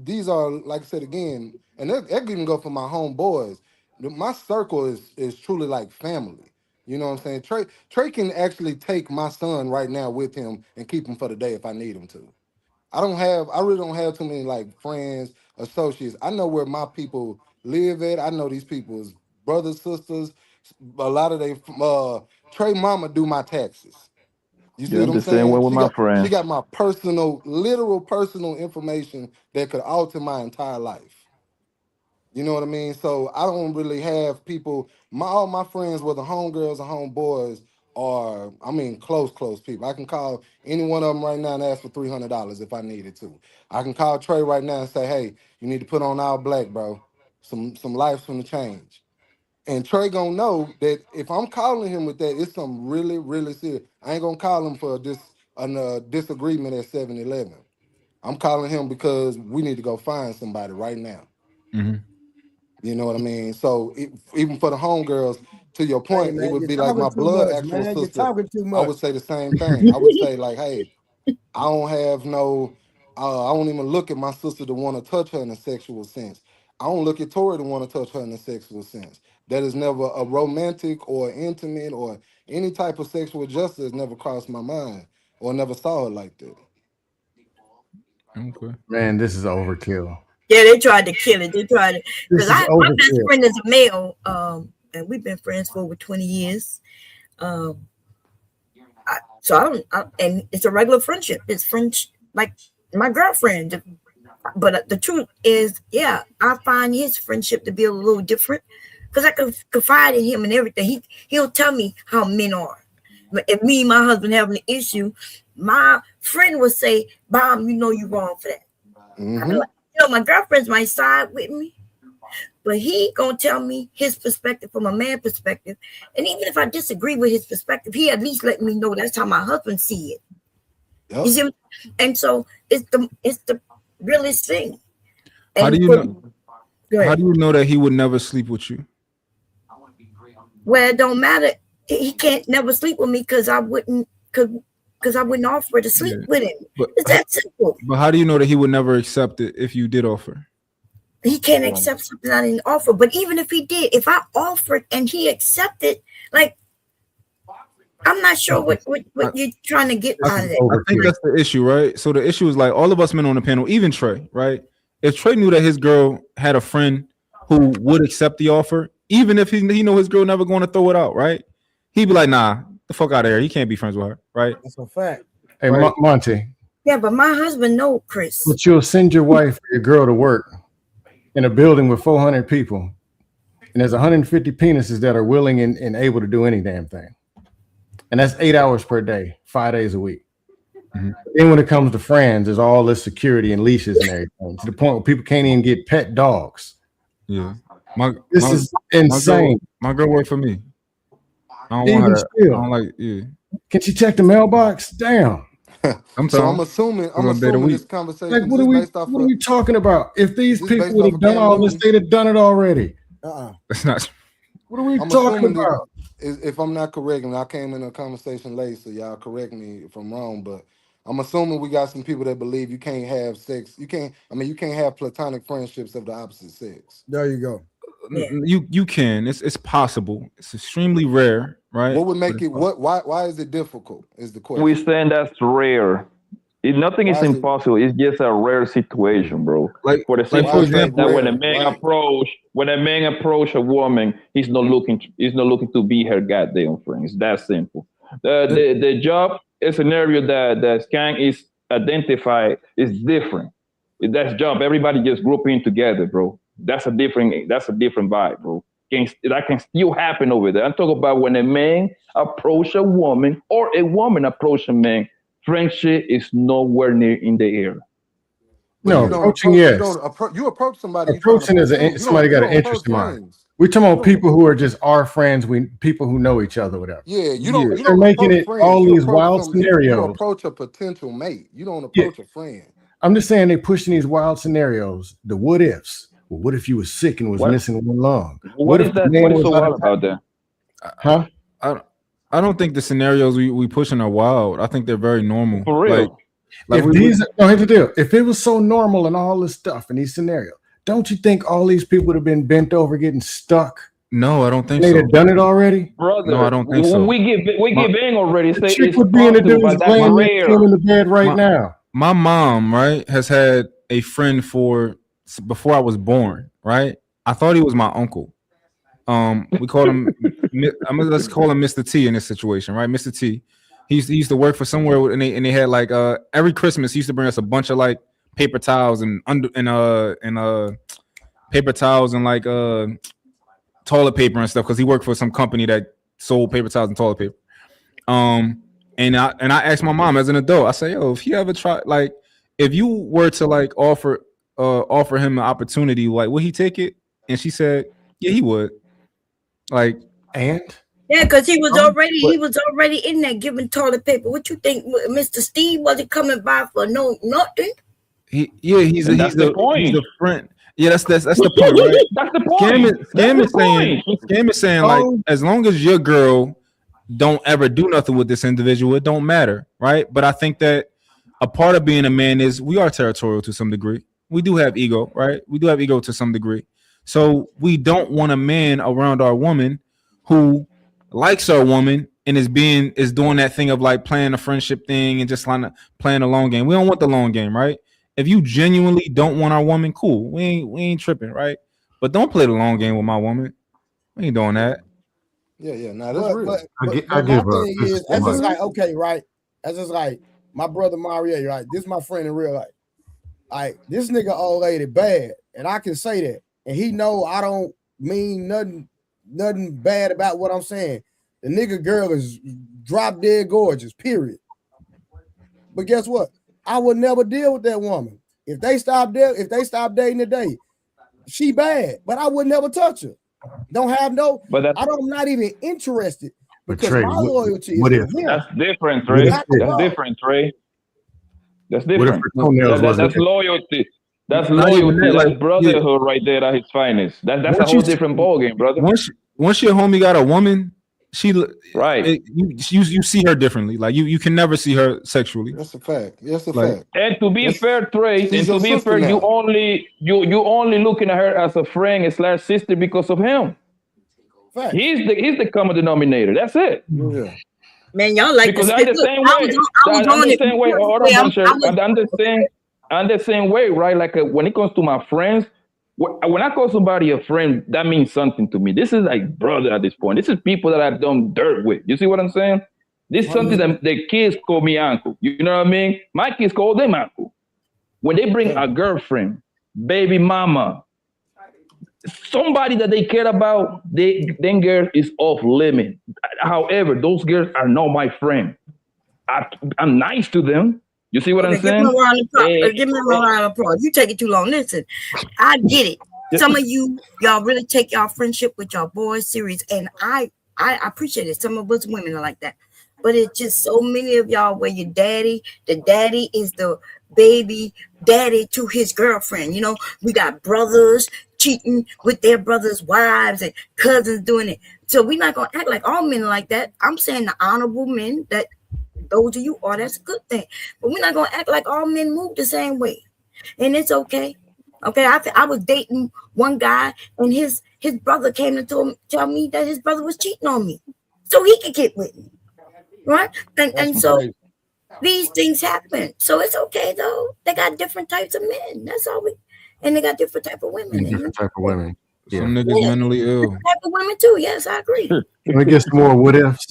These are, like I said again, and that can even go for my homeboys. My circle is truly like family. You know what I'm saying? Trey can actually take my son right now with him and keep him for the day if I need him to. I really don't have too many like friends, associates. I know where my people live at. I know these people's brothers, sisters. A lot of they Trey mama do my taxes. You see what I'm saying? With my friend. She got my literal personal information that could alter my entire life. You know what I mean? So I don't really have people. All my friends, whether homegirls or homeboys, are close people. I can call any one of them right now and ask for $300 if I needed to. I can call Trey right now and say, hey, you need to put on all black, bro. Some life's gonna change. And Trey gonna know that if I'm calling him with that, it's something really, really serious. I ain't gonna call him for a disagreement at 7-Eleven. I'm calling him because we need to go find somebody right now. Mm-hmm. You know what I mean? So even for the homegirls, to your point, man, it would be like my blood actual sister. You're talking too much. I would say the same thing. I would say like, hey, I don't have no, I don't even look at my sister to want to touch her in a sexual sense. I don't look at Tori to want to touch her in a sexual sense. That is never a romantic or intimate or any type of sexual justice never crossed my mind or never saw it like that. Okay. Man, this is overkill. Yeah, they tried to kill it. They tried it. Because my best friend is a male, and we've been friends for over 20 years. And it's a regular friendship. It's French, like my girlfriend. But the truth is, yeah, I find his friendship to be a little different because I can confide in him and everything. He'll tell me how men are. If me and my husband having an issue, my friend would say, Mom, you know you're wrong for that. Mm-hmm. I be like, you know, my girlfriends might side with me, but he gonna tell me his perspective from a man perspective. And even if I disagree with his perspective, he at least let me know that's how my husband see it. Yep. You see, and so it's the realest thing. And How do you know? How do you know that he would never sleep with you? Well, it don't matter. He can't never sleep with me because I wouldn't offer to sleep with him. It's that simple. But how do you know that he would never accept it if you did offer? He can't accept something I didn't offer. But even if he did, if I offered and he accepted, like, I'm not sure what you're trying to get out of it. I think that's the issue, right? So the issue is like all of us men on the panel, even Trey, right? If Trey knew that his girl had a friend who would accept the offer, even if he know his girl never going to throw it out, right? He'd be like, nah, the fuck out of here. He can't be friends with her, right? That's a fact. Hey, Right. Monty. Yeah, but my husband know, Chris. But you'll send your wife or your girl to work in a building with 400 people, and there's 150 penises that are willing and able to do any damn thing. And that's 8 hours per day, 5 days a week. Mm-hmm. Then when it comes to friends, there's all this security and leashes and everything, to the point where people can't even get pet dogs. Yeah. This is insane. My girl worked for me. I don't Even want her. I still. don't like, yeah. Can she check the mailbox? Damn. So I'm assuming this conversation Like, what are we talking about? If these people based would off have of done Cam all this, Newton? they'd have done it already. That's not. What are we I'm talking assuming that about? if I'm not correct, and I came in a conversation late, so y'all correct me if I'm wrong, but I'm assuming we got some people that believe you can't have sex. You can't have platonic friendships of the opposite sex. There you go. You can. It's possible. It's extremely rare, right? What would make it why is it difficult is the question. We're saying that's rare. Nothing is impossible. It's just a rare situation, bro. Like for the simple for fact example, that when a man approach a woman, he's not looking to be her goddamn friend. It's that simple. The job scenario that Skank is identified is different. That's job. Everybody just grouping together, bro. That's a different vibe, bro. That can still happen over there. I'm talking about when a man approach a woman or a woman approach a man. Friendship is nowhere near in the air. No, approaching, yes. You approach somebody. Approaching is somebody got an interest in mind. We're talking about people who are just our friends, people who know each other, whatever. Yeah, you don't. They're making it friends. all You these approach wild somebody. You scenarios. approach a potential mate. You don't approach a friend. I'm just saying they're pushing these wild scenarios, the what ifs. Well, what if you were sick and was missing one lung? What is that? What is so wild about that? Huh? I don't think the scenarios we pushing are wild. I think they're very normal. For real. Like here's the deal. If it was so normal and all this stuff in these scenarios, don't you think all these people would have been bent over getting stuck? No, I don't think They'd so. have done it already? Brother, No, I don't think so. We give in already. The Say chick it's would be in the possible, dude's but that's laying rare. in the bed right now. My mom, right, has had a friend before I was born, right? I thought he was my uncle. We called him. Let's call him Mr. T in this situation, right? Mr. T. He used to work for somewhere, and they had like every Christmas he used to bring us a bunch of like paper towels and paper towels and like toilet paper and stuff because he worked for some company that sold paper towels and toilet paper. And I asked my mom as an adult, I say, yo, if he ever tried, like, if you were to like offer him an opportunity, like, would he take it? And she said, yeah, he would. Like, and yeah, because he was already in there giving toilet paper. What you think, Mr. Steve wasn't coming by for nothing? He's a friend. Yeah, that's the point, right? That's the point. Scam is saying like, as long as your girl don't ever do nothing with this individual, it don't matter, right? But I think that a part of being a man is we are territorial to some degree. We do have ego, right? We do have ego to some degree. So we don't want a man around our woman who likes our woman and is doing that thing of like playing a friendship thing and just playing a long game. We don't want the long game, right? If you genuinely don't want our woman, cool. We ain't tripping, right? But don't play the long game with my woman. We ain't doing that. Yeah. Now that's real. I give up. That's just like, okay, right? That's just like my brother Mario, right? This is my friend in real life. Like, this nigga old lady bad, and I can say that. And he know I don't mean nothing bad about what I'm saying. The nigga girl is drop dead gorgeous, period. But guess what? I would never deal with that woman. If they stop dating today, she bad, but I would never touch her. Don't have no. But I'm not even interested because Trey, my loyalty is what to if? him. That's different, Trey. That's different, Trey. That's different. That's loyalty. That's loyalty. That's brotherhood right there at its finest. That's a whole different ballgame, brother. Once your homie got a woman, right. You see her differently. Like you can never see her sexually. That's a fact. That's a Like- fact. And to be fair, Trey, and to be fair, you only looking at her as a friend / sister because of him. Fact. He's the common denominator. That's it. Yeah. Man, y'all like Because to I'm the same way. I'm the same way, right? Like when it comes to my friends, when I call somebody a friend, that means something to me. This is like brother at this point. This is people that I've done dirt with. You see what I'm saying? This is something that the kids call me uncle. You know what I mean? My kids call them uncle. When they bring a girlfriend, baby mama, somebody that they care about, then girl is off limit. However, those girls are not my friend. I'm nice to them. You see what I'm saying? Give me a round of applause. You take it too long. Listen, I get it. Some of y'all really take y'all friendship with y'all boys serious, and I appreciate it. Some of us women are like that, but it's just so many of y'all where the daddy is the baby daddy to his girlfriend. You know, we got brothers cheating with their brothers' wives and cousins doing it. So we're not gonna act like all men are like that. I'm saying the honorable men that those of you are, that's a good thing. But we're not gonna act like all men move the same way. And it's okay. Okay, I was dating one guy and his brother came to tell me that his brother was cheating on me. So he could get with me. Right? And so these things happen. So it's okay though. They got different types of men. That's all and they got different type of women. Different type of women. Yeah. Some niggas mentally ill. Different type of women too. Yes, I agree. Can we get some more what ifs?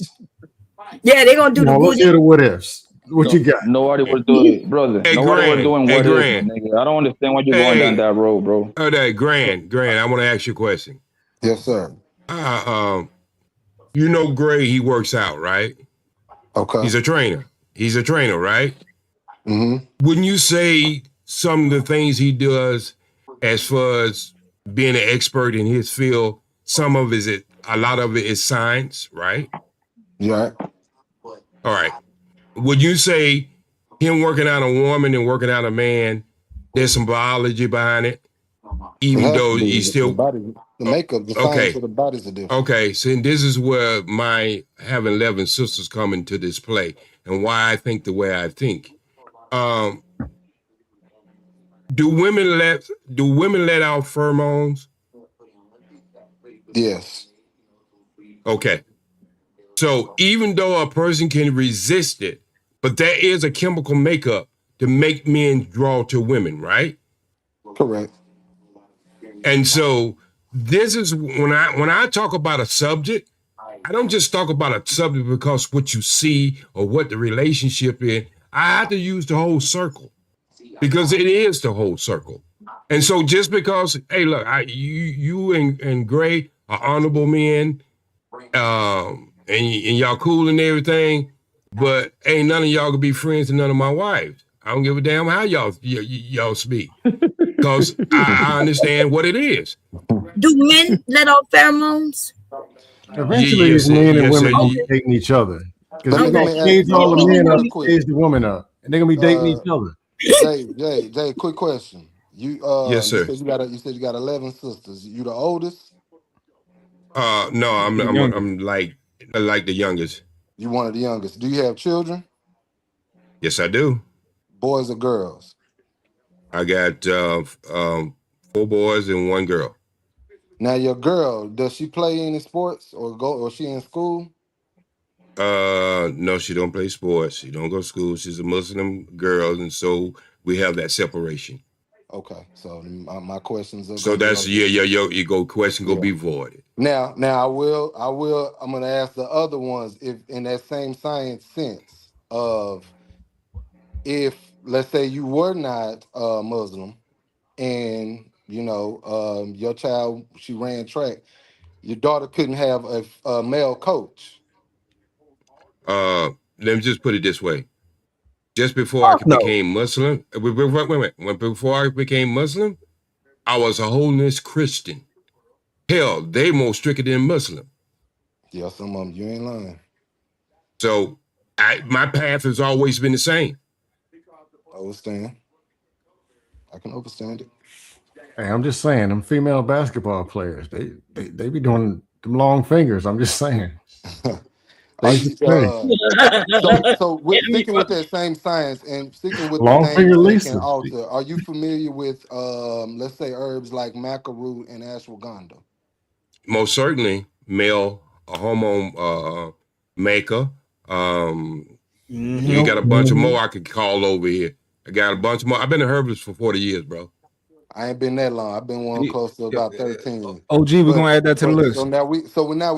Yeah, they're gonna do the let's hear the what ifs. What you got? Nobody was doing, brother. Nobody was doing what ifs, nigga. I don't understand why you're going down that road, bro. Grant, I want to ask you a question. Yes, sir. You know Gray, he works out, right? Okay. He's a trainer, right? Mm-hmm. Wouldn't you say some of the things he does as far as being an expert in his field, a lot of it is science, right? Yeah. All right. Would you say him working out a woman and working out a man, there's some biology behind it? Even though he's still the makeup, the science of the bodies are different. Okay, so this is where my having 11 sisters come into this play and why I think the way I think. Do women let out pheromones? Yes. Okay. So even though a person can resist it, but there is a chemical makeup to make men draw to women, right? Correct. And so this is when I talk about a subject, I don't just talk about a subject because what you see or what the relationship is. I have to use the whole circle because it is the whole circle. And so just because, hey, look, you and Gray are honorable men, and y'all cool and everything, but ain't none of y'all gonna be friends to none of my wives. I don't give a damn how y'all speak, because I understand what it is. Do men let out pheromones? Eventually, these men and women gonna be dating each other because they're gonna change all the men up, change the woman up, and they're gonna be dating each other. Jay, quick question. Yes, sir. You said you got 11 sisters. You the oldest? No, I'm like the youngest. You one of the youngest. Do you have children? Yes, I do. Boys or girls? I got 4 boys and 1 girl. Now your girl, does she play any sports or she in school? No, she don't play sports. She don't go to school. She's a Muslim girl, and so we have that separation. Okay, so my questions are. So that's you go question go be voided. Now I will. I'm gonna ask the other ones if in that same science sense of if let's say you were not Muslim and your child she ran track, your daughter couldn't have a male coach. Let me just put it this way. Just before I became Muslim, before I became Muslim, I was a holiness Christian. Hell, they more stricter than Muslim. Yeah, some of them, you ain't lying. So my path has always been the same. I understand. I can understand it. Hey, I'm just saying, them female basketball players, they be doing them long fingers. I'm just saying. Sticking with that same science and sticking with long the finger things that Lisa. can alter, are you familiar with let's say herbs like maca root and ashwagandha? Most certainly, male hormone maker. You got a bunch of more I could call over here. I got a bunch more. I've been a herbalist for 40 years, bro. I ain't been that long. I've been one close to about 13. OG, we're gonna add that to the list. So now we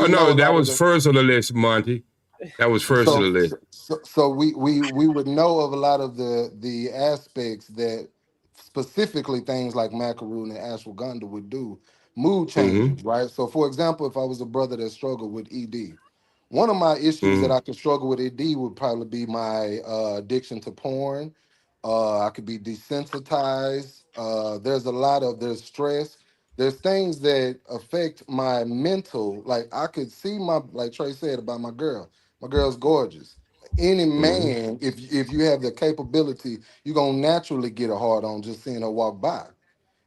no, that was first on the list, Monty. That was first on the list. So we would know of a lot of the aspects that specifically things like macaroon and ashwagandha would do, mood changes, right? So for example, if I was a brother that struggled with ED, one of my issues that I could struggle with ED would probably be my addiction to porn. I could be desensitized. There's stress. There's things that affect my mental. Like I could see like Trey said about my girl. My girl's gorgeous. Any man, if you have the capability, you're gonna naturally get a hard on just seeing her walk by,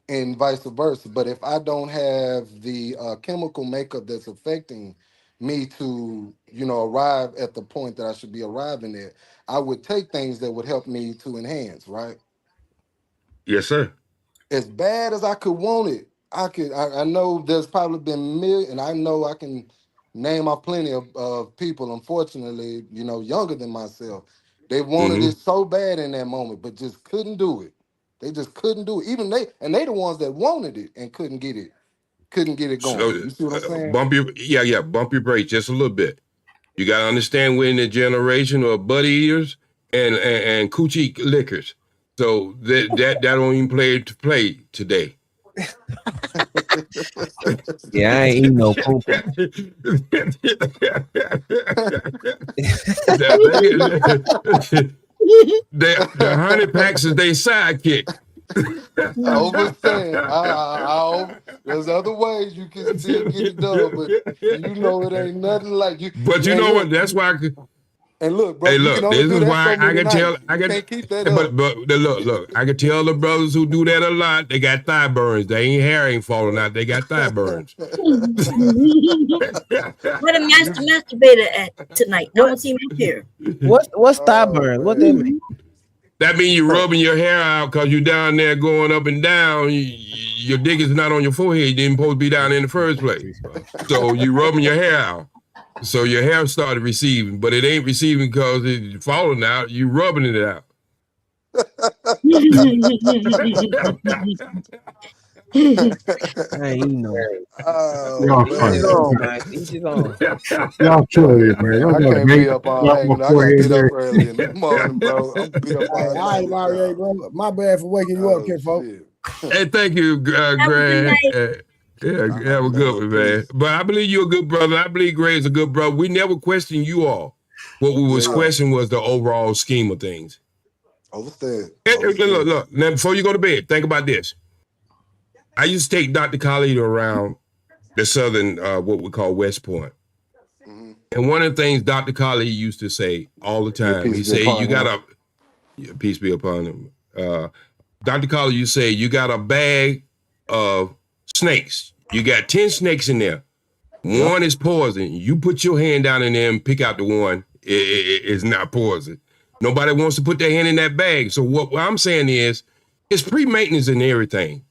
and vice versa. But if I don't have the chemical makeup that's affecting me to, arrive at the point that I should be arriving at, I would take things that would help me to enhance, right? Yes, sir. As bad as I could want it, I know there's probably been and I know I can name off plenty of people, unfortunately, younger than myself. They wanted it so bad in that moment, but just couldn't do it. They just couldn't do it. Even they the ones that wanted it and couldn't get it going. So, you see what I'm saying? Bump your brakes just a little bit. You got to understand we're in the generation of butt eaters and coochie lickers. So that don't even play today. Yeah, I ain't eating no poop. The honey packs is their sidekick. I understand. There's other ways you can still get it done, but it ain't nothing like you. But you know what? That's why I could. And look, bro. Hey, look. This is why I can tell. Can't keep that up. But look. I can tell the brothers who do that a lot. They got thigh burns. Hair ain't falling out. They got thigh burns. Where the masturbator at tonight? I don't see him up here. What's thigh burn? What that mean? That means you're rubbing your hair out because you're down there going up and down. Your dick is not on your forehead. You didn't supposed to be down in the first place. So you rubbing your hair out. So your hair started receiving, but it ain't receiving because it's falling out. You rubbing it out. I ain't know. Y'all killing it, man. I can't be up all night. I gotta get up early in the morning, bro. I'm gonna be up all night. All right, Mario, bro. My bad for waking you up, kinfolk. Hey, thank you, Grant. Have a good one, man. But I believe you're a good brother. I believe Gray's a good brother. We never questioned you all. What we was questioning was the overall scheme of things. Understand. Look. Now, before you go to bed, think about this. I used to take Dr. Khalid around the southern, what we call West Point. And one of the things Dr. Khalid used to say all the time, he said, you got to, peace be upon him. Dr. Khalid, you say, you got a bag of snakes. You got 10 snakes in there. One is poison. You put your hand down in there and pick out the one. It's not poison. Nobody wants to put their hand in that bag. So what I'm saying is, it's pre-maintenance and everything.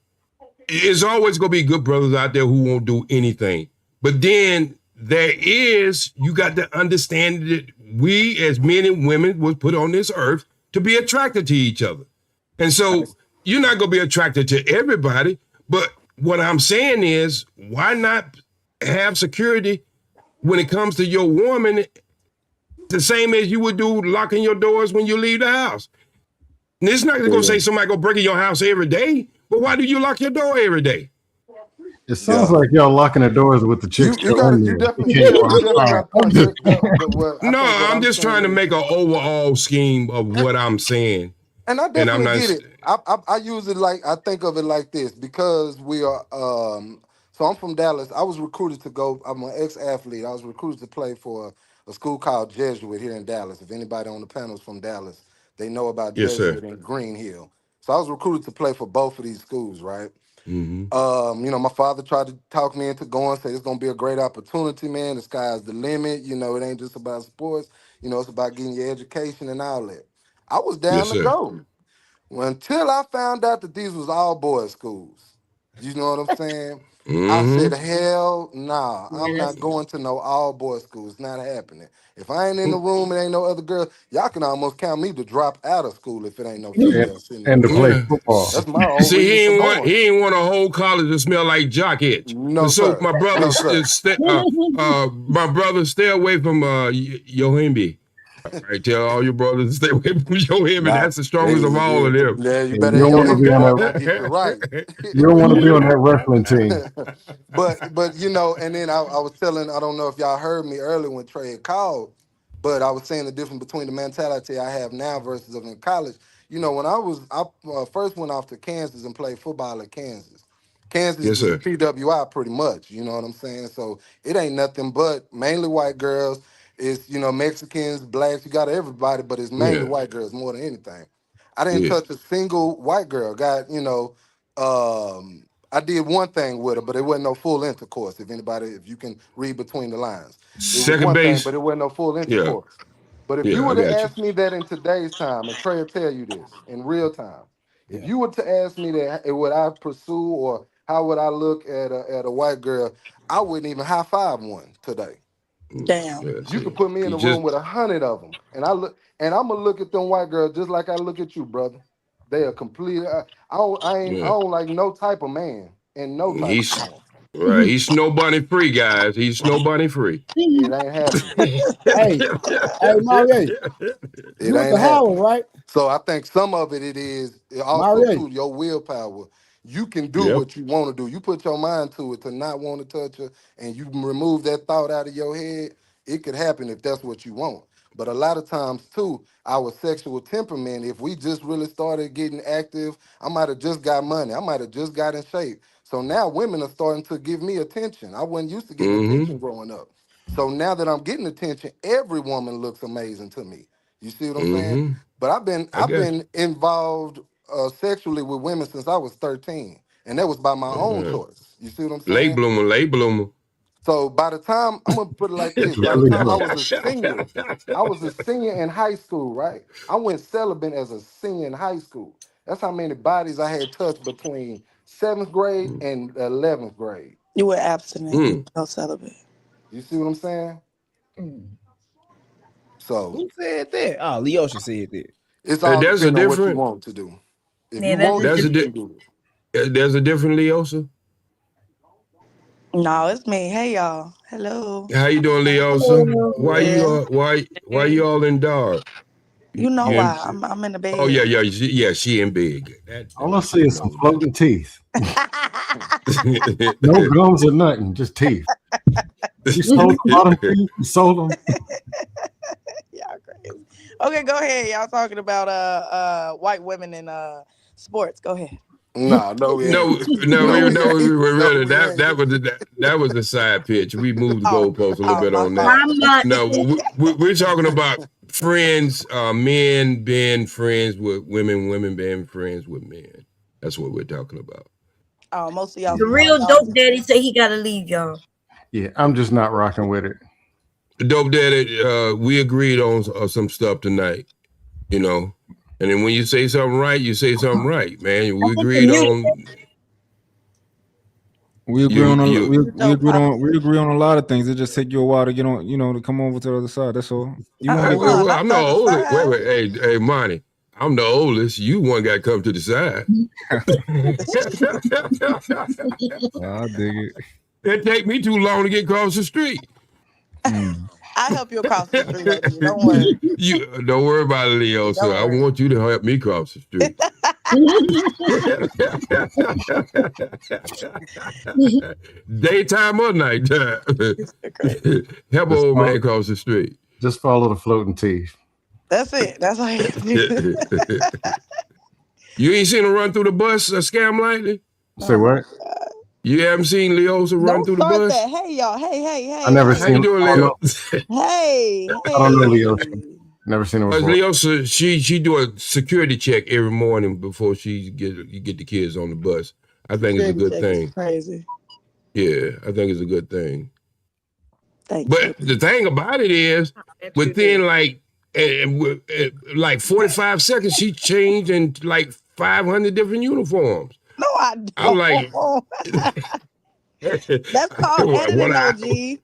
It's always going to be good brothers out there who won't do anything. But then you got to understand that we as men and women was put on this earth to be attracted to each other. And so you're not going to be attracted to everybody. But what I'm saying is, why not have security when it comes to your woman the same as you would do locking your doors when you leave the house? And it's not going to say somebody go break in your house every day. But why do you lock your door every day? It sounds like y'all locking the doors with the chicks. You definitely got points. No, I'm just trying to make an overall scheme of what I'm saying. And I definitely get it. I use it like, I think of it like this, because we are so I'm from Dallas. I was recruited to go, I'm an ex-athlete. I was recruited to play for a school called Jesuit here in Dallas. If anybody on the panel is from Dallas, they know about Jesuit in Green Hill. So I was recruited to play for both of these schools, right? Mm-hmm. You know, my father tried to talk me into going, say it's gonna be a great opportunity, man. The sky's the limit. You know, it ain't just about sports. You know, it's about getting your education and all that. I was down to go. Until I found out that these was all boys schools. You know what I'm saying? I said, hell nah, I'm not going to no all boys school. It's not happening. If I ain't in the room and ain't no other girl, y'all can almost count me to drop out of school if it ain't no females. And to play football. That's my own See, he reason ain't want a whole college to smell like jock itch. No, so sir. my brother, my brother, stay away from Yohimbi. Right, tell all your brothers to stay away from Yohimbi. That's the strongest of all of them. Yeah, you better. You don't want to be on that. Right. You don't want to be on that wrestling team. But you know, and then I was telling, I don't know if y'all heard me earlier when Trey had called, but I was saying the difference between the mentality I have now versus in college. You know, when I first went off to Kansas and played football at Kansas. Kansas is PWI pretty much, you know what I'm saying? So it ain't nothing but mainly white girls. It's, you know, Mexicans, blacks, you got everybody, but it's mainly white girls more than anything. I didn't touch a single white girl. Got, you know, I did one thing with her, but it wasn't no full intercourse. If you can read between the lines. Second base. But it wasn't no full intercourse. But if you would have asked me that in today's time, and Trey will tell you this in real time, if you were to ask me that, would I pursue or how would I look at a white girl, I wouldn't even high five one today. Damn. You could put me in a room with 100 of them, and I'm gonna look at them white girls just like I look at you, brother. They are complete. I don't like no type of man and no type of man. Right, he's snow bunny free, guys. He's snow bunny free. It ain't happening. hey, Marie. It ain't happening, right? So I think some of it also too your willpower. You can do what you want to do. You put your mind to it to not want to touch her, and you remove that thought out of your head. It could happen if that's what you want. But a lot of times too, our sexual temperament, if we just really started getting active, I might have just got money. I might have just got in shape. So now women are starting to give me attention. I wasn't used to getting attention growing up. So now that I'm getting attention, every woman looks amazing to me. You see what I'm saying? But I've been involved sexually with women since I was 13, and that was by my own choice. You see what I'm saying? Late bloomer. So by the time, I'm gonna put it like this, by the time I was a senior in high school, right? I went celibate as a senior in high school. That's how many bodies I had touched between 7th grade and 11th grade. You were abstinent, no celibate. You see what I'm saying? So who said that? Oh, Leosha said that. It's all depending on what you want to do. If you want to, you can do it. There's a different Leosa? No, it's me. Hey y'all. Hello. How you doing, Leosa? Why you all in dark? You know why? I'm in the bed. Oh yeah, she in big. All I see is some floating teeth. No gums or nothing, just teeth. You sold the bottom teeth. You sold them. Y'all crazy. Okay, go ahead. Y'all talking about white women in sports. Go ahead. No, we were really that was the side pitch. We moved the goalpost a little bit on that. No, we're talking about friends, men being friends with women, women being friends with men. That's what we're talking about. Oh, most of y'all. The real dope daddy say he gotta leave y'all. Yeah, I'm just not rocking with it. Dope daddy, we agreed on some stuff tonight, you know. And then when you say something right, you say something right, man. We agreed on. We agree on a lot of things. It just take you a while to get on, to come over to the other side. That's all. I'm the oldest. Wait. Hey, Monty. I'm the oldest. You one got to come to the side. I dig it. It take me too long to get across the street. I'll help you across the street. Don't worry. Don't worry about it, Leo. So I want you to help me cross the street. Daytime or nighttime. Help an old man across the street. Just follow the floating teeth. That's it. That's all you have to do. You ain't seen him run through the bus or scam lightly? Say what? You haven't seen Leosa run through the bus? That. Hey, y'all. Hey. I never How seen you doing, Leo? Hey. I don't know Leosa. Never seen her before. Leosa, she do a security check every morning before she get the kids on the bus. I think it's a good thing. Crazy. Yeah, I think it's a good thing. Thank but you. The thing about it is, within like 45 seconds, she changed in like 500 different uniforms. No, I don't. I'm like, that's called editing, OG.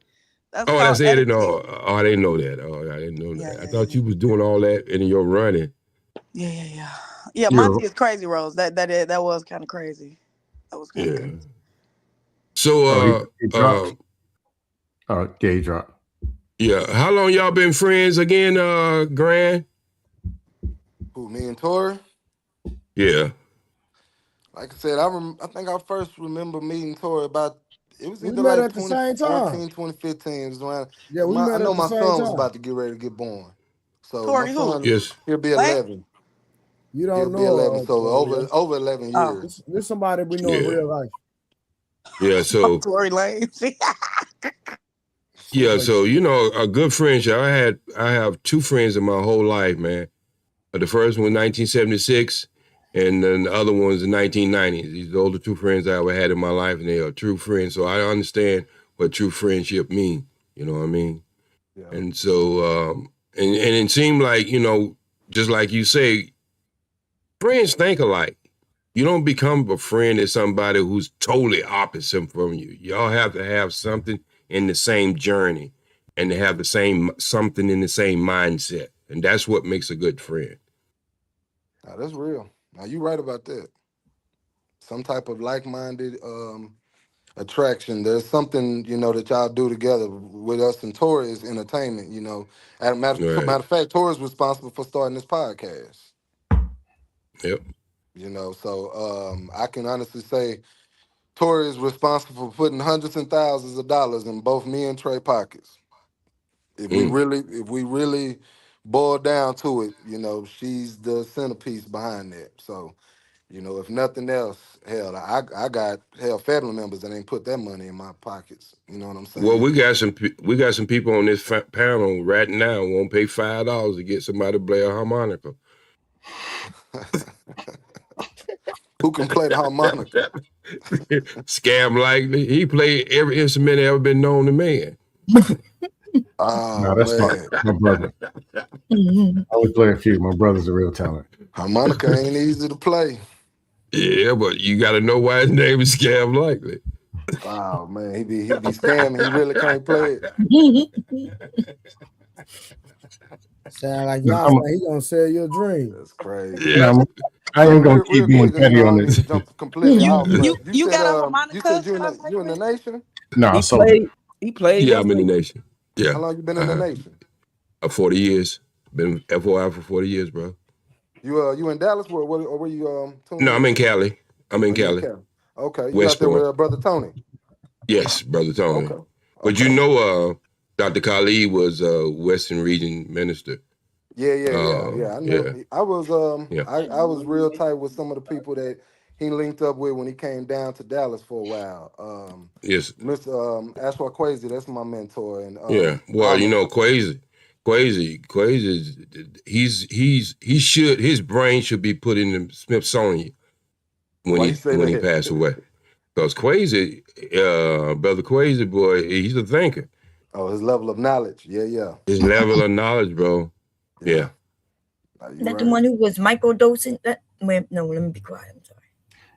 That's editing. Oh, I didn't know that. Oh, I didn't know that. I thought you was doing all that in your running. Yeah, Monty is crazy, Rose. That was kind of crazy. That was kind of crazy. So, gay drop. Yeah. How long y'all been friends again, Grand? Who, me and Tori? Yeah. Like I said, I think I first remember meeting Tori about, it was either met like at the same time. 2015. It was around, yeah, we met I know at the my same son time. was about to get ready to get born. So Tori my son, Yes. he'll be 11. You don't He'll know. be 11. So over 11 years. This somebody we know in real life. Yeah, so Tory Lanez. yeah, so you know, a good friendship. I have two friends in my whole life, man. The first one 1976, and then the other one's the 1990s. These are the older two friends I ever had in my life, and they are true friends. So I understand what true friendship mean. You know what I mean? Yeah. And so, and it seemed like, you know, just like you say, friends think alike. You don't become a friend of somebody who's totally opposite from you. Y'all have to have something in the same journey and to have the same something in the same mindset. And that's what makes a good friend. Now, that's real. Now, you're right about that. Some type of like-minded attraction. There's something, you know, that y'all do together with us, and Tori is entertainment, you know. As a matter of fact, Tori is responsible for starting this podcast. Yep. You know, so I can honestly say Tori is responsible for putting hundreds and thousands of dollars in both me and Trey pockets. If we really boil down to it, you know, she's the centerpiece behind that. So, you know, if nothing else, hell, I got family members that ain't put that money in my pockets. You know what I'm saying? Well, we got some people on this panel right now who won't pay $5 to get somebody to play a harmonica. Who can play the harmonica? Scam likely. He played every instrument that ever been known to man. Oh, no, that's my brother. I only play a few. My brother's a real talent. Harmonica ain't easy to play. Yeah, but you got to know why his name is Scam likely. Oh man, he be scamming. He really can't play it. Sound like y'all he gonna sell your dream. That's crazy. Yeah. I ain't gonna keep being petty on this. Completely off, you got a harmonica? You said you in the nation? No, he played. Yeah, I'm in the nation. Yeah. How long you been in the nation? 40 years. Been FOI for 40 years, bro. You in Dallas? Or were you No, I'm in Cali. I'm in Cali. Okay. You out there with Brother Tony? Yes, Brother Tony. Okay. But you know, Dr. Khalid was Western Region Minister. Yeah. I know. Yeah. I was real tight with some of the people that he linked up with when he came down to Dallas for a while. Yes. Mr. Ashwa Kwesi, that's my mentor. And yeah. Well, you know, Kwesi, his brain should be put in the Smithsonian when he passed away. Because Kwesi, Brother Kwesi, boy, he's a thinker. Oh, his level of knowledge. Yeah. His level of knowledge, bro. Yeah. That the one who was microdosing? No, let me be quiet. I'm sorry.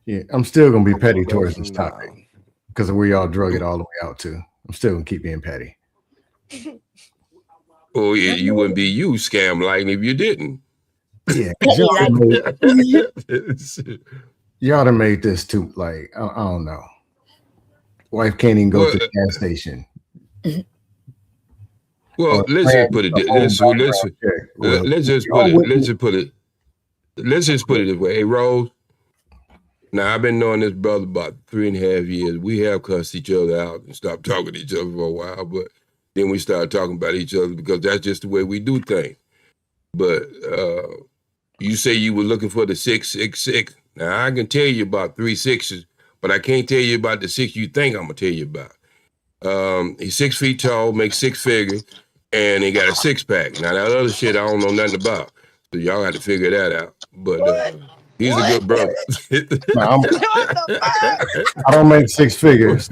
Yeah, I'm still gonna be petty towards this topic because we all drug it all the way out too. I'm still gonna keep being petty. Oh yeah, you wouldn't be you, Scam Lightning, if you didn't. Yeah, y'all done made this too. Like I don't know. Wife can't even go to the gas station. Well, let's just put it. Let's just put it. let's just put it this way. Hey, Rose, now I've been knowing this brother about 3.5 years. We have cussed each other out and stopped talking to each other for a while, but then we started talking about each other because that's just the way we do things. But you say you were looking for the 666. Now I can tell you about 3 6s, but I can't tell you about the 6 you think I'm gonna tell you about. He's 6 feet tall, makes 6 figures, and he got a 6-pack. Now that other shit I don't know nothing about, so y'all got to figure that out. But he's a good brother. I don't make 6 figures.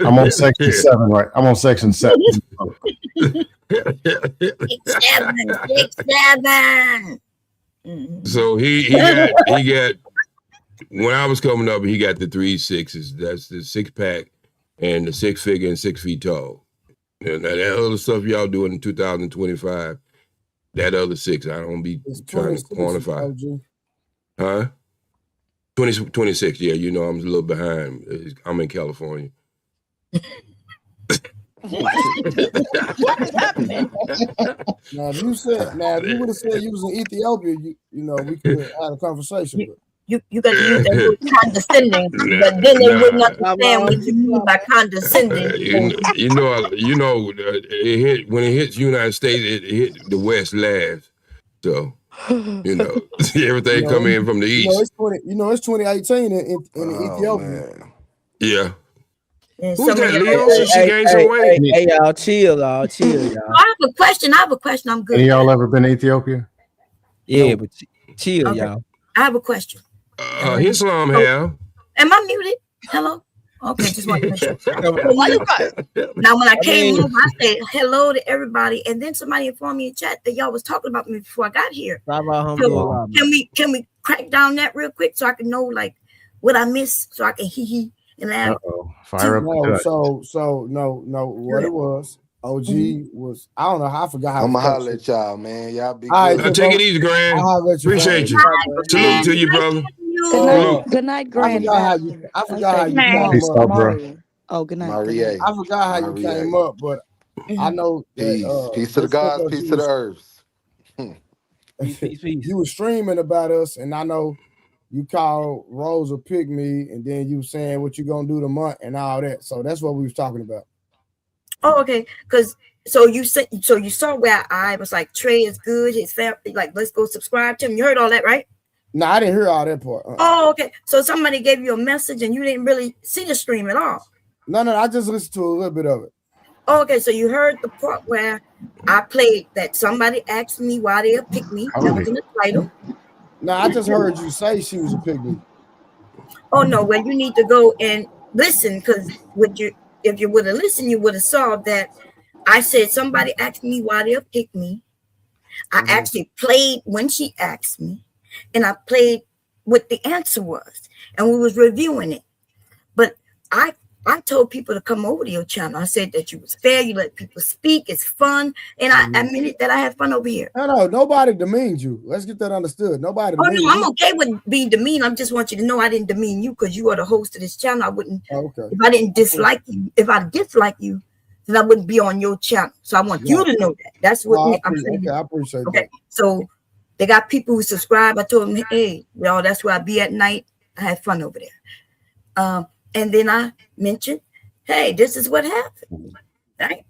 I'm on section 7, right? I'm on section 7. 6'7". So he got when I was coming up, he got the 3 6s. That's the 6-pack and the 6 figure and 6 feet tall. And that other stuff y'all doing in 2025, that other 6, I don't be trying to quantify. Huh? 26, yeah, you know I'm a little behind. I'm in California. What is happening? Now, if you would have said you was in Ethiopia, you know, we could have had a conversation. You got to use that word condescending, but then they wouldn't understand what you mean by condescending. You know, it hit when it hits United States, it hit the West last. So, you know, everything come in from the East. It's 2018 in Ethiopia. Yeah. And Who's that, somebody- Leo? She gained some weight. Hey, y'all, chill, y'all. I have a question. I'm good. Any y'all ever been to Ethiopia? Yeah, but chill, Okay. y'all. I have a question. Islam have. Am I muted? Hello? Okay, just want to make sure. Why you cut? Now, when I came over, I said hello to everybody, and then somebody informed me in chat that y'all was talking about me before I got here. So can we crack down that real quick so I can know like what I missed, so I can hee and laugh? Fire up the cut. No. What it was? OG was. I don't know how. I forgot how. I'm gonna holler at y'all, man. Y'all be. All right, good. Take it easy, Grand. Appreciate you. Salute to you, brother. Good night, Grand. I forgot how you came Peace up. out, bro. Oh, good night. Maria. I forgot how you came up, but I know that, Peace to the gods, peace to the earth. You were streaming about us, and I know you called Rose a pygmy, and then you were saying what you gonna do the month and all that. So that's what we was talking about. Oh, okay. Because so you saw where I was like, Trey is good. His family, like, let's go subscribe to him. You heard all that, right? No, I didn't hear all that part. Oh, okay. So somebody gave you a message and you didn't really see the stream at all. No, I just listened to a little bit of it. Oh, okay. So you heard the part where I played that somebody asked me why they picked me. That was in the title. No, I just heard you say she was a pygmy. Oh no, well, you need to go and listen, because if you would have listened, you would have saw that I said somebody asked me why they picked me. I actually played when she asked me, and I played what the answer was, and we was reviewing it. But I told people to come over to your channel. I said that you was fair, you let people speak, it's fun, and I admitted that I had fun over here. No, nobody demeaned you. Let's get that understood. Nobody. Oh no, I'm okay with being demeaned. I just want you to know I didn't demean you because you are the host of this channel. I wouldn't. If I didn't dislike you, if I dislike you, then I wouldn't be on your channel. So I want you to know that. That's what I'm saying. Okay, I appreciate that. Okay, so they got people who subscribe. I told them, hey, y'all, that's where I be at night. I had fun over there. And then I mentioned, hey, this is what happened, right?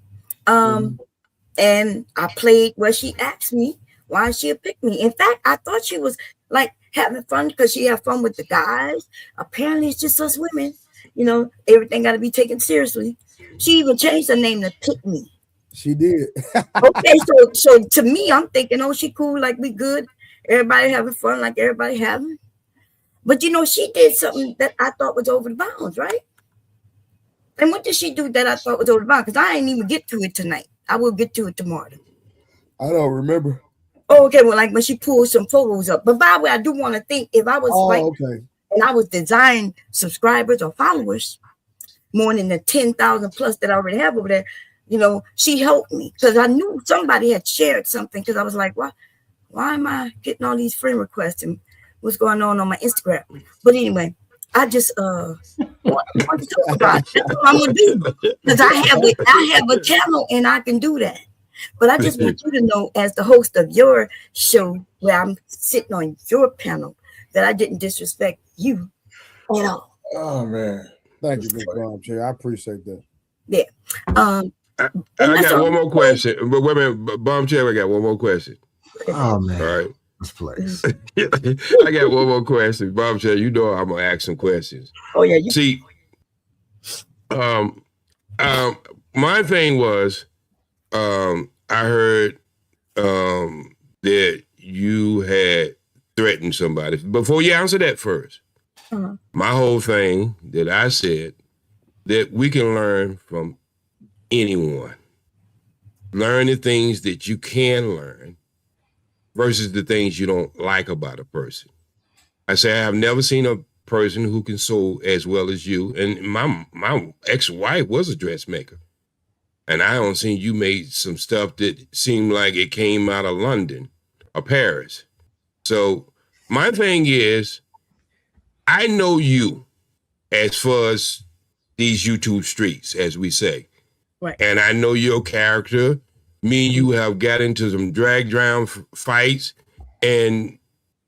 And I played where she asked me why she picked me. In fact, I thought she was like having fun because she had fun with the guys. Apparently, it's just us women. You know, everything got to be taken seriously. She even changed her name to Pick Me. She did. Okay, so to me, I'm thinking, oh, she cool, like we good. Everybody having fun, like everybody having. But you know, she did something that I thought was over the bounds, right? And what did she do that I thought was over the bounds? Because I ain't even get to it tonight. I will get to it tomorrow. I don't remember. Oh, okay. Well, like when she pulled some photos up. But by the way, I do want to think if I was and I was designing subscribers or followers, more than the 10,000 plus that I already have over there, you know, she helped me because I knew somebody had shared something because I was like, why am I getting all these friend requests and what's going on my Instagram? But anyway, I just want to talk about it. That's what I'm gonna do because I have a channel and I can do that. But I just want you to know, as the host of your show, where I'm sitting on your panel, that I didn't disrespect you at all. Oh man, thank you, Big Bombshell. I appreciate that. Yeah. I got one more question. But wait a minute, Bombshell, I got one more question. Oh man. All right. This place. I got one more question. Bombshell, you know I'm gonna ask some questions. Oh yeah. See, my thing was, I heard that you had threatened somebody. Before you answer that first, my whole thing that I said that we can learn from anyone. Learn the things that you can learn versus the things you don't like about a person. I say I have never seen a person who can sew as well as you. And my ex-wife was a dressmaker. And I don't see you made some stuff that seemed like it came out of London or Paris. So my thing is, I know you as far as these YouTube streets, as we say. Right. And I know your character. Me and you have got into some drag down fights. And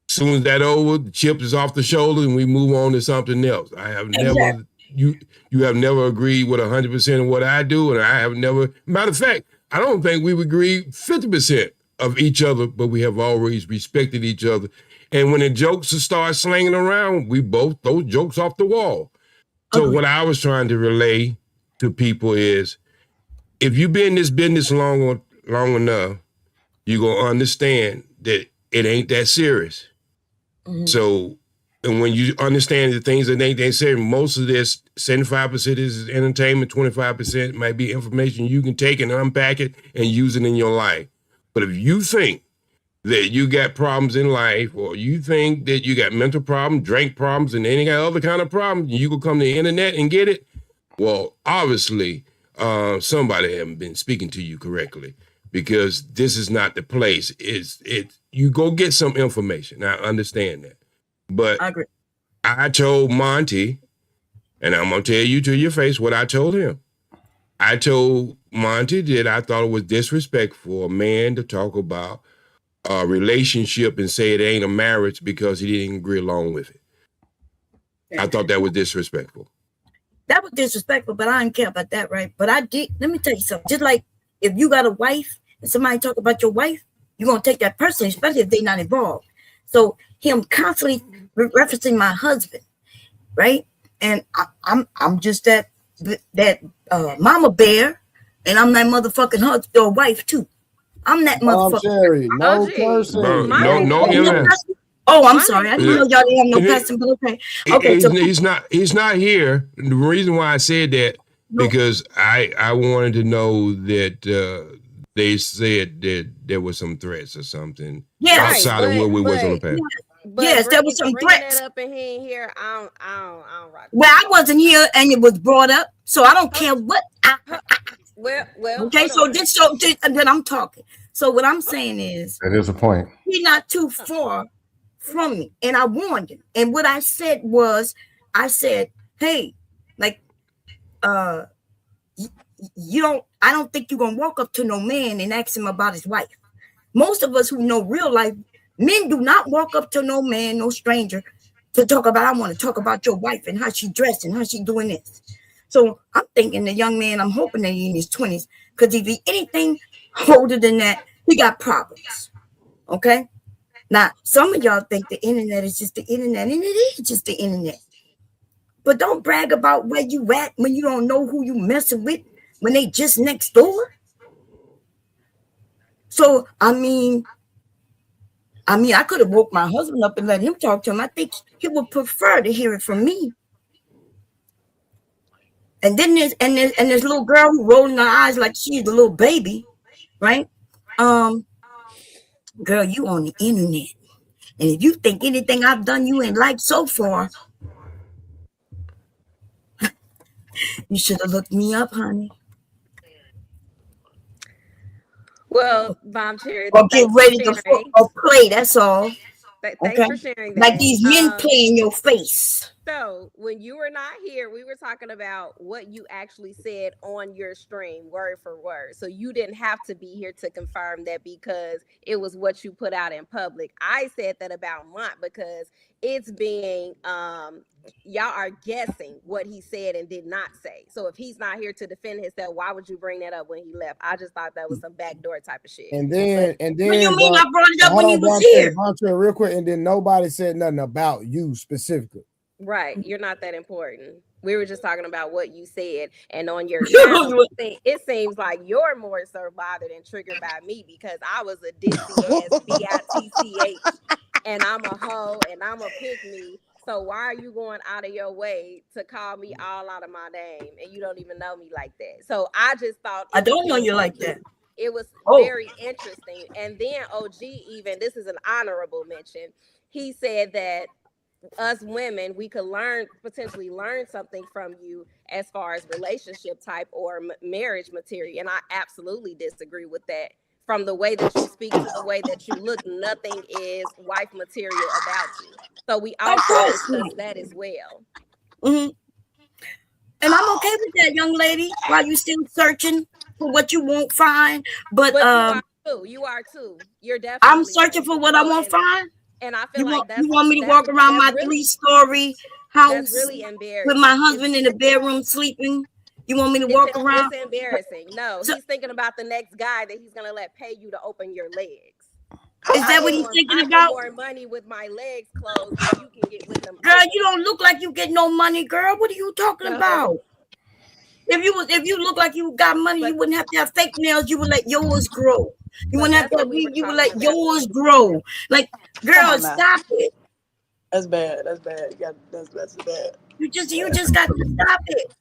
as soon as that over, the chip is off the shoulder and we move on to something else. I have never, you have never agreed with 100% of what I do. And I have never, matter of fact, I don't think we've agreed 50% of each other, but we have always respected each other. And when the jokes start slinging around, we both throw jokes off the wall. So what I was trying to relay to people is, if you've been in this business long enough, you're going to understand that it ain't that serious. So, and when you understand the things that ain't that serious, most of this, 75% is entertainment, 25% might be information you can take and unpack it and use it in your life. But if you think that you got problems in life, or you think that you got mental problems, drink problems, and any other kind of problems, you can come to the internet and get it, well, obviously, somebody haven't been speaking to you correctly, because this is not the place. You go get some information. I understand that. But I agree. I told Monty, and I'm going to tell you to your face what I told him. I told Monty that I thought it was disrespectful for a man to talk about a relationship and say it ain't a marriage because he didn't agree along with it. I thought that was disrespectful. That was disrespectful, but I didn't care about that, right? But I did. Let me tell you something. Just like if you got a wife and somebody talk about your wife, you're gonna take that person, especially if they're not involved. So him constantly referencing my husband, right? And I'm just that mama bear, and I'm that motherfucking husband or wife too. I'm that motherfucker. No cursing. No. Oh, I'm sorry. I didn't know y'all didn't have no cussing, but okay. Okay, he's not here. The reason why I said that, because I wanted to know that they said that there was some threats or something outside of what we was on the path. Yes, there was some threats. That up and he ain't here. I don't rock. Well, I wasn't here and it was brought up, so I don't care what. Well. Okay, then I'm talking. So what I'm saying is, that is a point. He's not too far from me, and I warned him. And what I said was, hey, like, I don't think you're gonna walk up to no man and ask him about his wife. Most of us who know real life, men do not walk up to no man, no stranger, to talk about, I want to talk about your wife and how she dressed and how she doing this. So I'm thinking the young man, I'm hoping that he's in his 20s, because if he anything older than that, he got problems. Okay? Now, some of y'all think the internet is just the internet, and it is just the internet. But don't brag about where you at when you don't know who you messing with, when they just next door. So, I mean, I could have woke my husband up and let him talk to him. I think he would prefer to hear it from me. And then there's little girl who rolling her eyes like she's the little baby, right? Girl, you on the internet. And if you think anything I've done you ain't like so far, you should have looked me up, honey. Well, Bomb Cherry. Or get ready to play, that's all. Thanks for sharing that. Like these men play in your face. So when you were not here, we were talking about what you actually said on your stream, word for word. So you didn't have to be here to confirm that because it was what you put out in public. I said that about Mont because it's being y'all are guessing what he said and did not say. So if he's not here to defend himself, why would you bring that up when he left? I just thought that was some backdoor type of shit. And then what do you mean I brought it up when he was here? Real quick, and then nobody said nothing about you specifically. Right, you're not that important. We were just talking about what you said, and on your channel, it seems like you're more so bothered and triggered by me because I was a dissy ass bitch, and I'm a hoe, and I'm a pick me. So why are you going out of your way to call me all out of my name, and you don't even know me like that? So I just thought I don't know you like that. It was very interesting, and then OG even this is an honorable mention. He said that us women, we could potentially learn something from you as far as relationship type or marriage material. And I absolutely disagree with that. From the way that you speak to the way that you look, nothing is wife material about you. So we also discuss that as well. Mm-hmm. And I'm okay with that, young lady, while you still searching for what you won't find. But you are too. You're definitely I'm searching for what I won't find. And I feel like you want me to walk around my really, 3-story house really with my husband in the bedroom sleeping? You want me to walk around? It's embarrassing. No, he's thinking about the next guy that he's gonna let pay you to open your legs. Is that what he's thinking about? More money with my legs closed than you can get with them. Girl, you don't look like you get no money, girl. What are you talking about? If you look like you got money, you wouldn't have to have fake nails. You would let yours grow. You wouldn't have to weed. You would let yours grow. Like, girl, stop it. That's bad. That's bad. That's bad. You just got to stop it.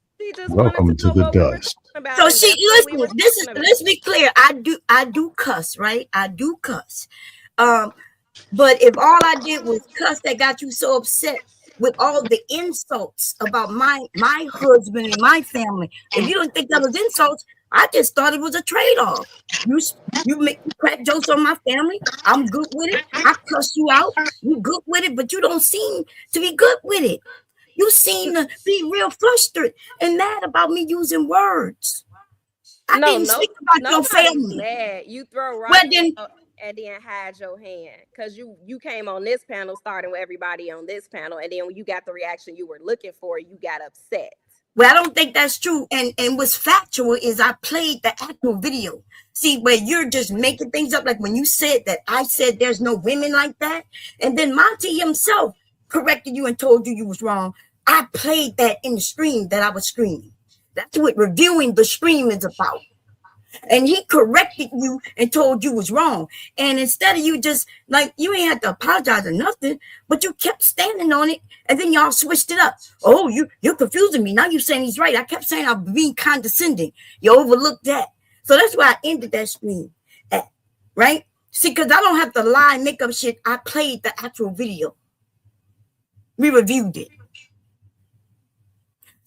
Welcome to the dust. So listen. Let's be clear. I do cuss, right? I do cuss. But if all I did was cuss, that got you so upset with all the insults about my husband and my family, if you don't think that was insults, I just thought it was a trade-off. You make crack jokes on my family. I'm good with it. I cuss you out. You good with it, but you don't seem to be good with it. You seem to be real flustered and mad about me using words. I didn't speak about your family. Mad. You throw right and then hide your hand because you came on this panel starting with everybody on this panel, and then when you got the reaction you were looking for, you got upset. Well, I don't think that's true. And what's factual is I played the actual video. See, where you're just making things up, like when you said that I said there's no women like that, and then Monty himself corrected you and told you was wrong. I played that in the stream that I was screaming. That's what reviewing the stream is about. And he corrected you and told you was wrong. And instead of you just like, you ain't had to apologize or nothing, but you kept standing on it. And then y'all switched it up. Oh, you're confusing me. Now you're saying he's right. I kept saying I'm being condescending. You overlooked that. So that's why I ended that stream at, right? See, because I don't have to lie and make up shit. I played the actual video. We reviewed it.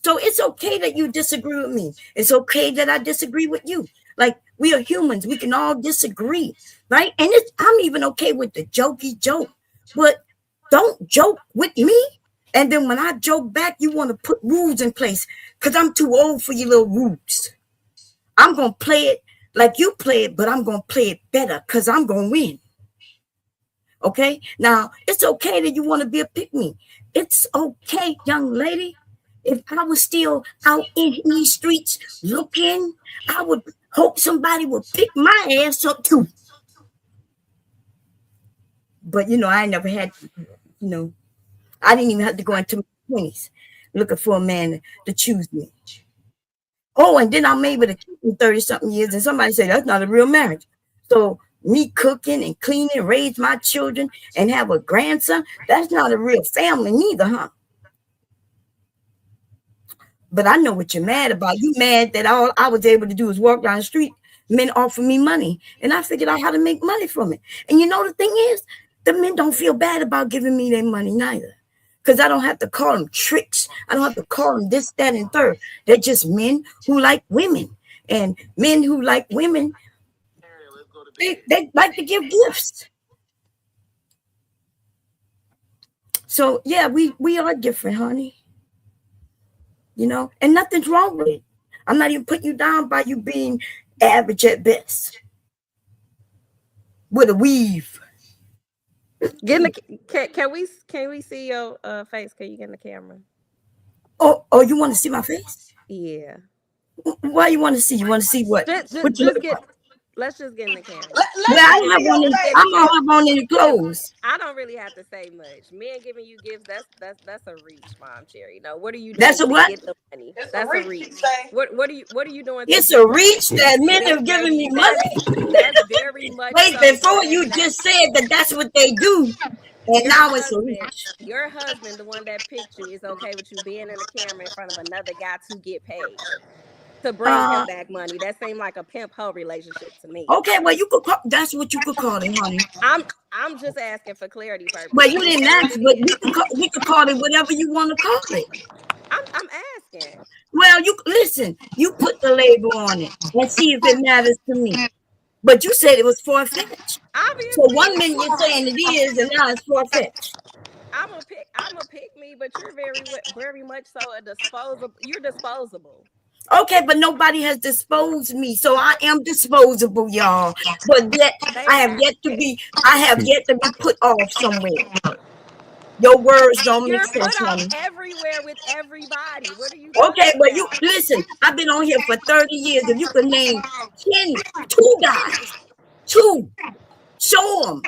So it's okay that you disagree with me. It's okay that I disagree with you. Like, we are humans. We can all disagree, right? And I'm even okay with the jokey joke. But don't joke with me. And then when I joke back, you want to put rules in place because I'm too old for your little rules. I'm going to play it like you play it, but I'm going to play it better because I'm going to win. Okay? Now, it's okay that you want to be a pick-me. It's okay, young lady. If I was still out in these streets looking, I would hope somebody would pick my ass up too. But, I never had, I didn't even have to go into my 20s looking for a man to choose me. Oh, and then I'm able to keep him 30-something years, and somebody said, that's not a real marriage. So me cooking and cleaning, raise my children, and have a grandson, that's not a real family neither, huh? But I know what you're mad about. You mad that all I was able to do is walk down the street, men offer me money, and I figured out how to make money from it. And the thing is, the men don't feel bad about giving me their money neither. Because I don't have to call them tricks. I don't have to call them this, that, and third. They're just men who like women. And men who like women, they like to give gifts. So yeah, we are different, honey. You know, and nothing's wrong with it. I'm not even putting you down by you being average at best. With a weave. Get in the can we see your face? Can you get in the camera? Oh, you want to see my face? Yeah. Why you want to see? You want to see what? What you look like? Let's just get in the camera. I don't have on any, I'm not have on any clothes. I don't really have to say much. Men giving you gifts, that's a reach, Mom Cherry. No, what are you doing? That's a what? To get the money? That's a reach. What are you doing? It's a reach that men are giving me money. That's very much. Wait, before you just said that that's what they do, and now it's a reach. Your husband, the one that picked you, is okay with you being in the camera in front of another guy to get paid. To bring him back money. That seemed like a pimp hoe relationship to me. Okay, well you could call, that's what you could call it, honey. I'm just asking for clarity purposes. Well, you didn't ask, but we could call it whatever you want to call it. I'm asking. Well, you listen, you put the label on it and see if it matters to me. But you said it was far-fetched. So 1 minute you're saying it is, and now it's far-fetched. I'm a pick me, but you're very much so a disposable. You're disposable. Okay, but nobody has disposed me, so I am disposable, y'all. But yet I have yet to be put off somewhere. Your words don't make sense, honey. Everywhere with everybody. What are you? Okay, but you listen. I've been on here for 30 years. If you could name 2 guys, 2, show them.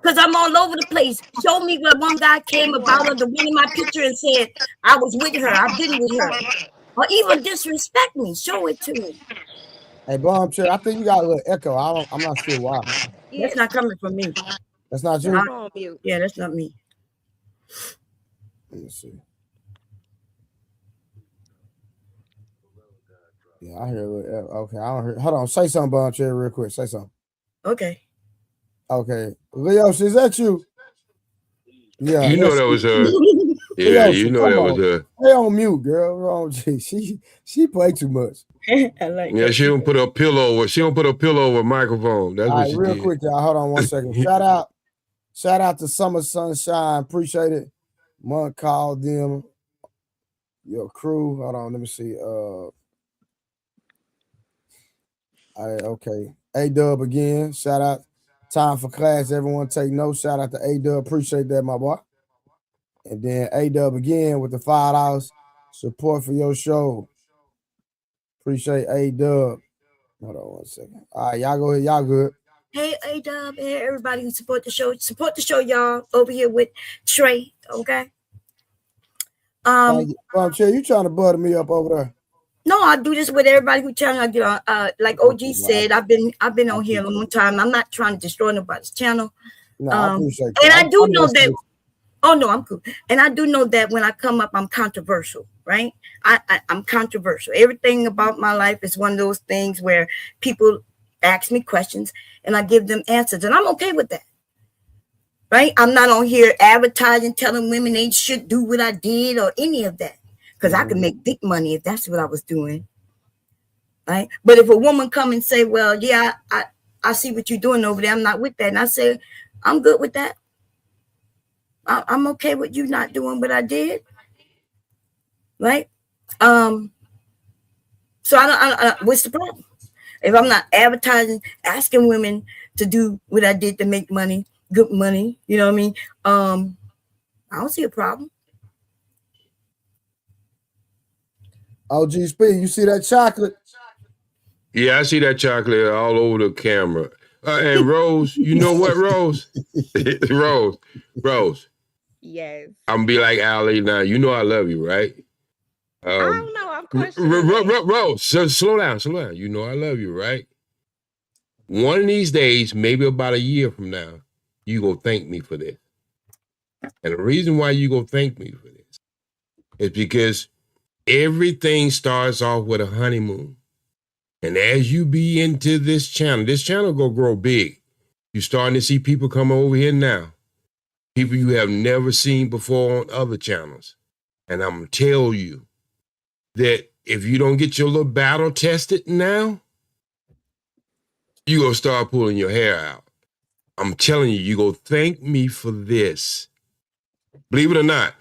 Because I'm all over the place. Show me where one guy came about under one of my picture and said, I was with her, I've been with her. Or even disrespect me. Show it to me. Hey, Bomb Chair, I think you got a little echo. I'm not sure why. That's not coming from me. That's not you? Yeah, that's not me. Let me see. Yeah, I hear a little echo. Okay, I don't hear. Hold on. Say something, Bomb Chair, real quick. Say something. Okay. Okay. Leo, is that you? Yeah. You know that was her. Yeah, you know that was her. Stay on mute, girl. Wrong. She play too much. I like yeah, she don't put a pillow over. She don't put a pillow over a microphone. That's what she real did. quick, y'all. Hold on 1 second. Shout out to Summer Sunshine. Appreciate it. Monk called them. Your crew. Hold on. Let me see. Okay. A-Dub again. Shout out. Time for class. Everyone take notes. Shout out to A-Dub. Appreciate that, my boy. And then A-Dub again with the $5 support for your show. Appreciate A-Dub. Hold on 1 second. All right, y'all go ahead. Y'all good. Hey, A-Dub. Hey, everybody who support the show. Support the show, y'all. Over here with Trey. Okay. Chair, you trying to butter me up over there? No, I do this with everybody who trying to get on. Like OG said, I've been on here a long time. I'm not trying to destroy nobody's channel. No, I appreciate that. And I do know that. Oh no, I'm cool. And I do know that when I come up, I'm controversial, right? I'm controversial. Everything about my life is one of those things where people ask me questions and I give them answers, and I'm okay with that. Right? I'm not on here advertising, telling women they should do what I did or any of that. Because I could make big money if that's what I was doing. Right? But if a woman come and say, well, yeah, I see what you're doing over there. I'm not with that. And I say, I'm good with that. I'm okay with you not doing what I did. Right? So I don't, what's the problem? If I'm not advertising, asking women to do what I did to make money, good money, you know what I mean? I don't see a problem. OG Speed, you see that chocolate? Yeah, I see that chocolate all over the camera. And Rose, you know what, Rose? Rose. Yes. I'm gonna be like Ali now. You know I love you, right? I don't know. I'm questioning. Rose, slow down. You know I love you, right? One of these days, maybe about a year from now, you go thank me for this. And the reason why you go thank me for this is because everything starts off with a honeymoon. And as you be into this channel gonna grow big. You're starting to see people come over here now. People you have never seen before on other channels. And I'm gonna tell you that if you don't get your little battle tested now, you gonna start pulling your hair out. I'm telling you, you go thank me for this. Believe it or not,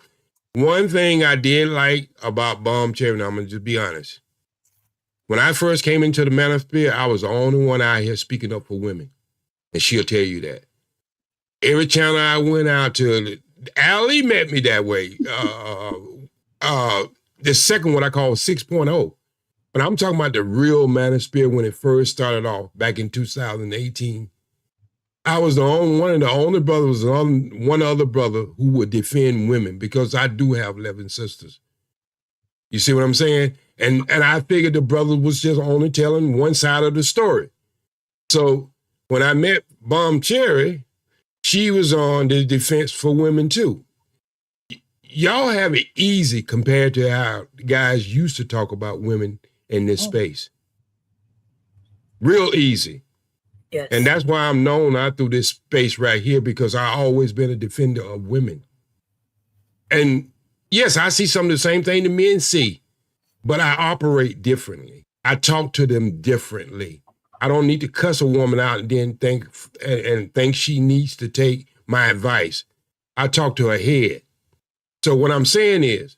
one thing I did like about Bomb Cherry, now I'm going to just be honest. When I first came into the manosphere, I was the only one out here speaking up for women. And she'll tell you that. Every channel I went out to, Ali met me that way. The second one I call 6.0. But I'm talking about the real manosphere when it first started off back in 2018. I was one of the only brothers, one other brother who would defend women because I do have 11 sisters. You see what I'm saying? And I figured the brother was just only telling one side of the story. So when I met Bomb Cherry, she was on the defense for women too. Y'all have it easy compared to how guys used to talk about women in this space. Real easy. Yes. And that's why I'm known out through this space right here, because I always been a defender of women. And yes, I see some of the same thing the men see, but I operate differently. I talk to them differently. I don't need to cuss a woman out and then think she needs to take my advice. I talk to her head. So what I'm saying is,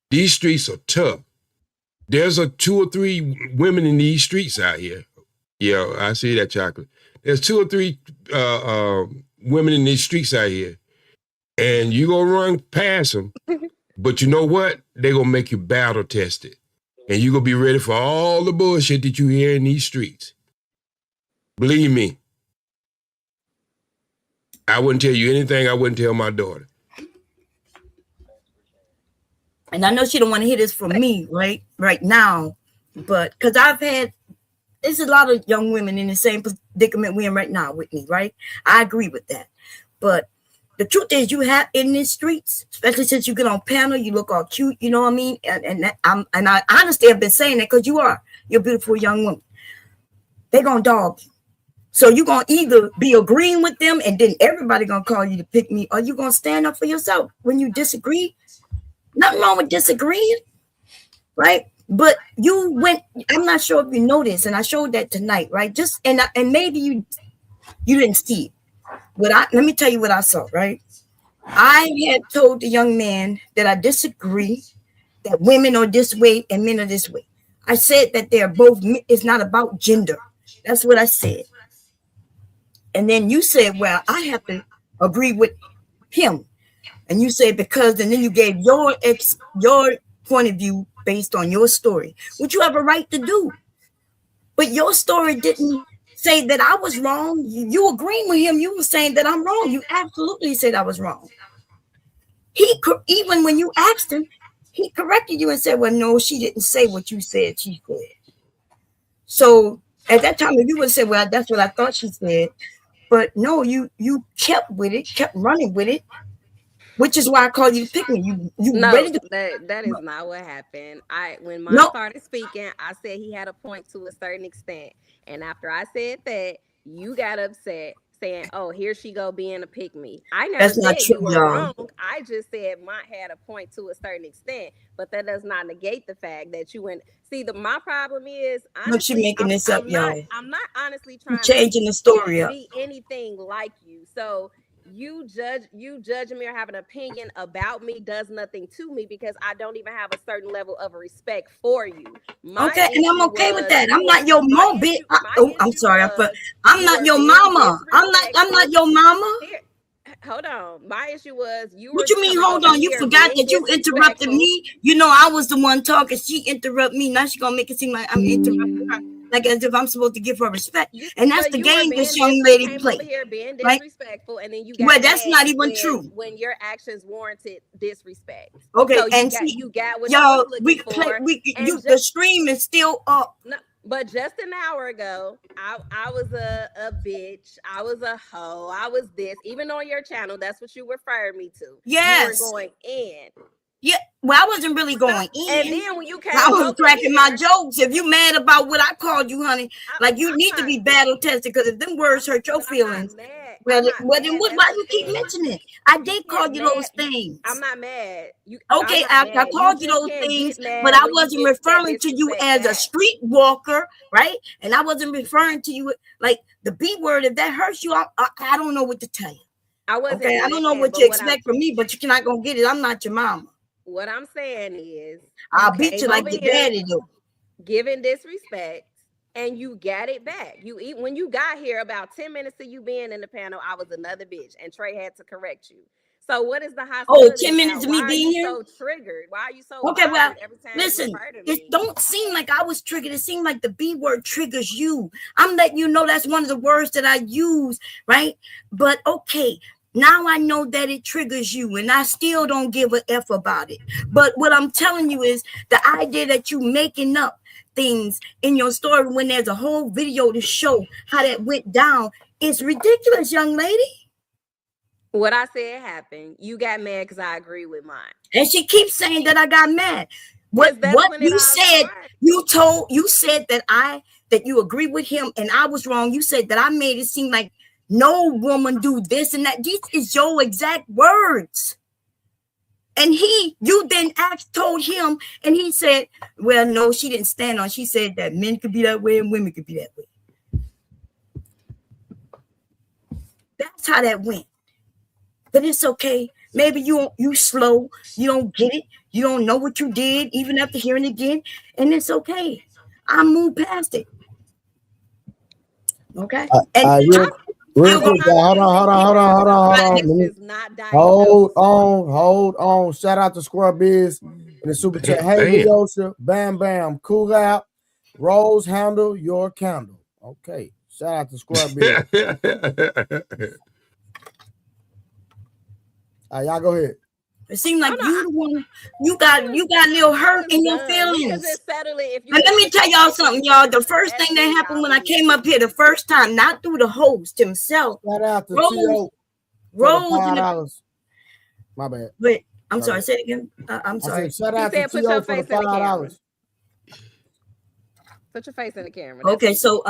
these streets are tough. There's 2 or 3 women in these streets out here. Yeah, I see that, Chocolate. There's 2 or 3 women in these streets out here, and you gonna run past them, but you know what? They're gonna make you battle tested, and you gonna be ready for all the bullshit that you hear in these streets. Believe me, I wouldn't tell you anything I wouldn't tell my daughter. And I know she don't want to hear this from me right now, but because there's a lot of young women in the same predicament we're in right now with me, right? I agree with that. But the truth is, you have in these streets, especially since you get on panel, you look all cute, you know what I mean? And I honestly have been saying that because you're a beautiful young woman. They're gonna dog you. So you're gonna either be agreeing with them and then everybody gonna call you to pick me, or you gonna stand up for yourself when you disagree. Nothing wrong with disagreeing, right? But you went, I'm not sure if you noticed, and I showed that tonight, right? And maybe you didn't see it. But let me tell you what I saw, right? I had told the young man that I disagree, that women are this way and men are this way. I said that they're both, it's not about gender. That's what I said. And then you said, well, I have to agree with him. And you said because, and then you gave your point of view based on your story, which you have a right to do. But your story didn't say that I was wrong. You agreeing with him. You were saying that I'm wrong. You absolutely said I was wrong. Even when you asked him, he corrected you and said, well, no, she didn't say what you said she said. So at that time, if you would have said, well, that's what I thought she said. But no, you kept with it, kept running with it. Which is why I called you to pick me. You no, ready to? That is not what happened. When Mom started speaking, I said he had a point to a certain extent, and after I said that, you got upset, saying, "Oh, here she go being a pick me." I never That's said not true, you were y'all. wrong. I just said Mont had a point to a certain extent, but that does not negate the fact that you went. See, my problem is, honestly, Look, she making this up, y'all. I'm not honestly trying changing the story to up. be anything like you. So you judging me or have an opinion about me does nothing to me, because I don't even have a certain level of respect for you. Okay, and I'm okay with that. I'm not your mom, bitch. I'm sorry, but I'm not your mama. I'm not your mama. Hold on. My issue was What you mean? Hold on. You forgot that you interrupted me. You know I was the one talking. She interrupted me. Now she's gonna make it seem like I'm interrupting her, like as if I'm supposed to give her respect. And that's the game this young lady played. Being right? disrespectful, and then you well, that's not even true. When your actions warranted disrespect. Okay, so and you got what y'all. you play. The stream is still up. No, but just an hour ago, I was a bitch. I was a hoe. I was this. Even on your channel, that's what you referred me to. Yes. You were going in. Yeah, well, I wasn't really going in. And then when you came, I was cracking my jokes. If you mad about what I called you, honey, like you need to be battle tested, because if them words hurt your feelings, well, then why you keep mentioning it? I did call you those things. I'm not mad. Okay, I called you those things, but I wasn't referring to you as a streetwalker, right? And I wasn't referring to you like the B word. If that hurts you, I don't know what to tell you. I wasn't. Okay, I don't know mad, what but you what expect from me, but you're not gonna get it. I'm not your mama. What I'm saying is, I'll beat you like over your here daddy do. giving disrespect, and you got it back. When you got here, about 10 minutes of you being in the panel, I was another bitch, and Trey had to correct you. So what is the hostility? 10 minutes of me being here? So triggered? Why are you so Okay, well, violent every time listen, you refer to me? it don't seem like I was triggered. It seemed like the B word triggers you. I'm letting you know that's one of the words that I use, right? But okay, now I know that it triggers you, and I still don't give a F about it. But what I'm telling you is the idea that you making up things in your story when there's a whole video to show how that went down is ridiculous, young lady. What I said happened. You got mad because I agree with mine. And she keeps saying that I got mad. What you said, you said that you agree with him and I was wrong. You said that I made it seem like no woman do this and that. These is your exact words. And you then told him, and he said, well, no, she didn't stand on. She said that men could be that way and women could be that way. That's how that went. But it's okay. Maybe you slow, you don't get it, you don't know what you did, even after hearing it again, and it's okay. I moved past it. Okay. Real quick, hold on. Shout out to Square Biz in the super chat. Hey, Leosha, Bam Bam, cool out. Rose, handle your candle. Okay. Shout out to Square Biz. Y'all go ahead. It seems like you the one you got a little hurt in your feelings. And let me tell y'all something, y'all. The first thing that happened when I came up here the first time, not through the host himself. Shout out to Rose. My bad. Wait, I'm sorry. Say it again. I'm sorry. Shout out to T.O. for the $5. Put your face in the camera. Okay, so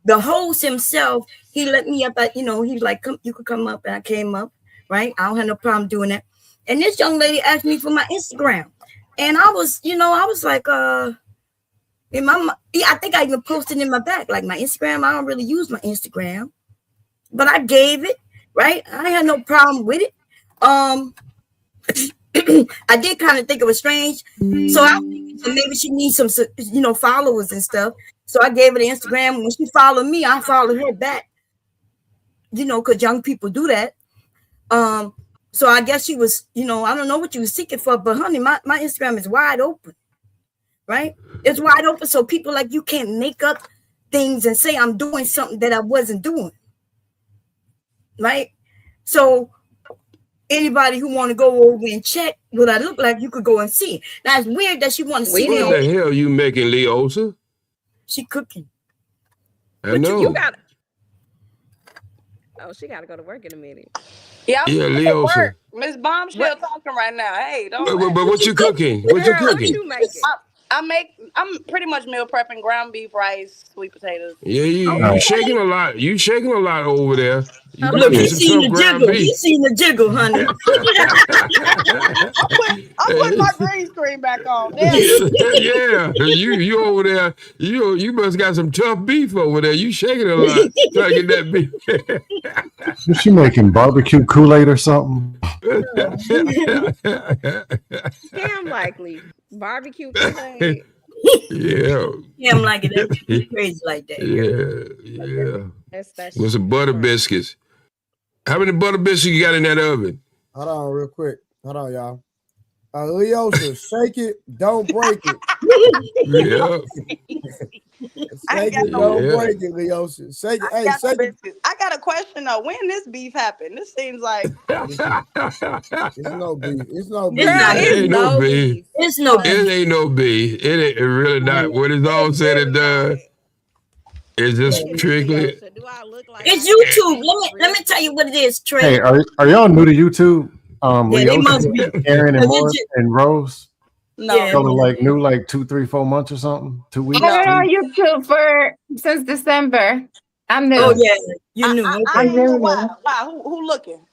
the host himself, he let me up at, he's like, come, you could come up, and I came up. Right, I don't have no problem doing that. And this young lady asked me for my Instagram, and I was like, I think I even posted in my back, like my Instagram. I don't really use my Instagram, but I gave it. Right, I had no problem with it. I did kind of think it was strange, so I maybe she needs some, followers and stuff. So I gave her the Instagram. When she followed me, I followed her back. Because young people do that. So I guess she was, I don't know what you were seeking for, but honey, my Instagram is wide open, right? It's wide open. So people like you can't make up things and say I'm doing something that I wasn't doing, right? So anybody who want to go over and check what I look like, you could go and see. Now it's weird that she want to see me. What the hell are you making, Leosa? She cooking. I know. You got. Oh, she got to go to work in a minute. Yeah, Leosa. Miss Bombshell talking right now. Hey, don't. But what you cooking? What you cooking? I'm pretty much meal prepping ground beef, rice, sweet potatoes. Yeah, you shaking a lot. You shaking a lot over there. Look, you seen the jiggle. You seen the jiggle, honey. I'm putting my green screen back on. Yeah, you over there. You must got some tough beef over there. You shaking a lot trying to get that beef. Is she making barbecue Kool-Aid or something? Damn likely. Barbecue Kool-Aid. Yeah. Yeah, I'm like it. Crazy like that. Yeah. With some butter biscuits. How many butter biscuits you got in that oven? Hold on, real quick. Hold on, y'all. Leosha, shake it, don't break it. Yeah. Shake it, don't break it, Leosha. Shake it. Hey, shake it. I got a question though. When this beef happened? This seems like it's no beef. It's no beef. It ain't no beef. It's no beef. It ain't no beef. It ain't really not. When it's all said and done, it's just strictly. It's YouTube. Let me tell you what it is, Trey. Hey, are y'all new to YouTube? They must be. Aaron and Morris and Rose. No, y'all are like new, like 2, 3, 4 months or something. 2 weeks. I've been on YouTube since December. I'm new. Oh yeah, you knew. I knew. Wow. Who looking?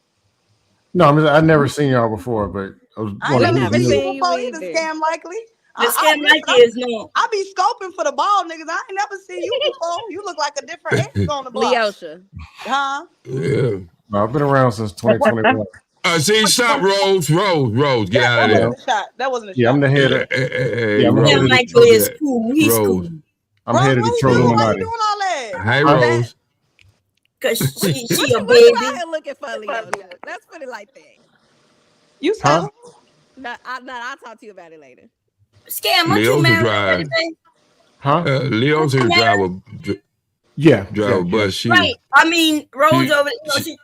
No, I've never seen y'all before, but I never seen you either. Scam likely. The scam likely is no. I be scoping for the ball niggas. I ain't never seen you before. You look like a different ex on the block. Leosha. Huh? Yeah. No, I've been around since 2021. See, stop, Rose, get out of there. That wasn't a shot. Yeah, I'm the head of. Hey, I'm Rose, the head of Michael is cool. He's Rose. cool. I'm head of the Why you Illuminati. doing all that? Hey, Rose. Cause she a What baby. you out here looking for, Leo? Let's put it like that. You Huh? No, I'll talk to you about it later. Scam, aren't you Leo's a married? driver. Huh? Leo's a driver. Yeah. Driver, but she. Right. I mean, Rose She- over there.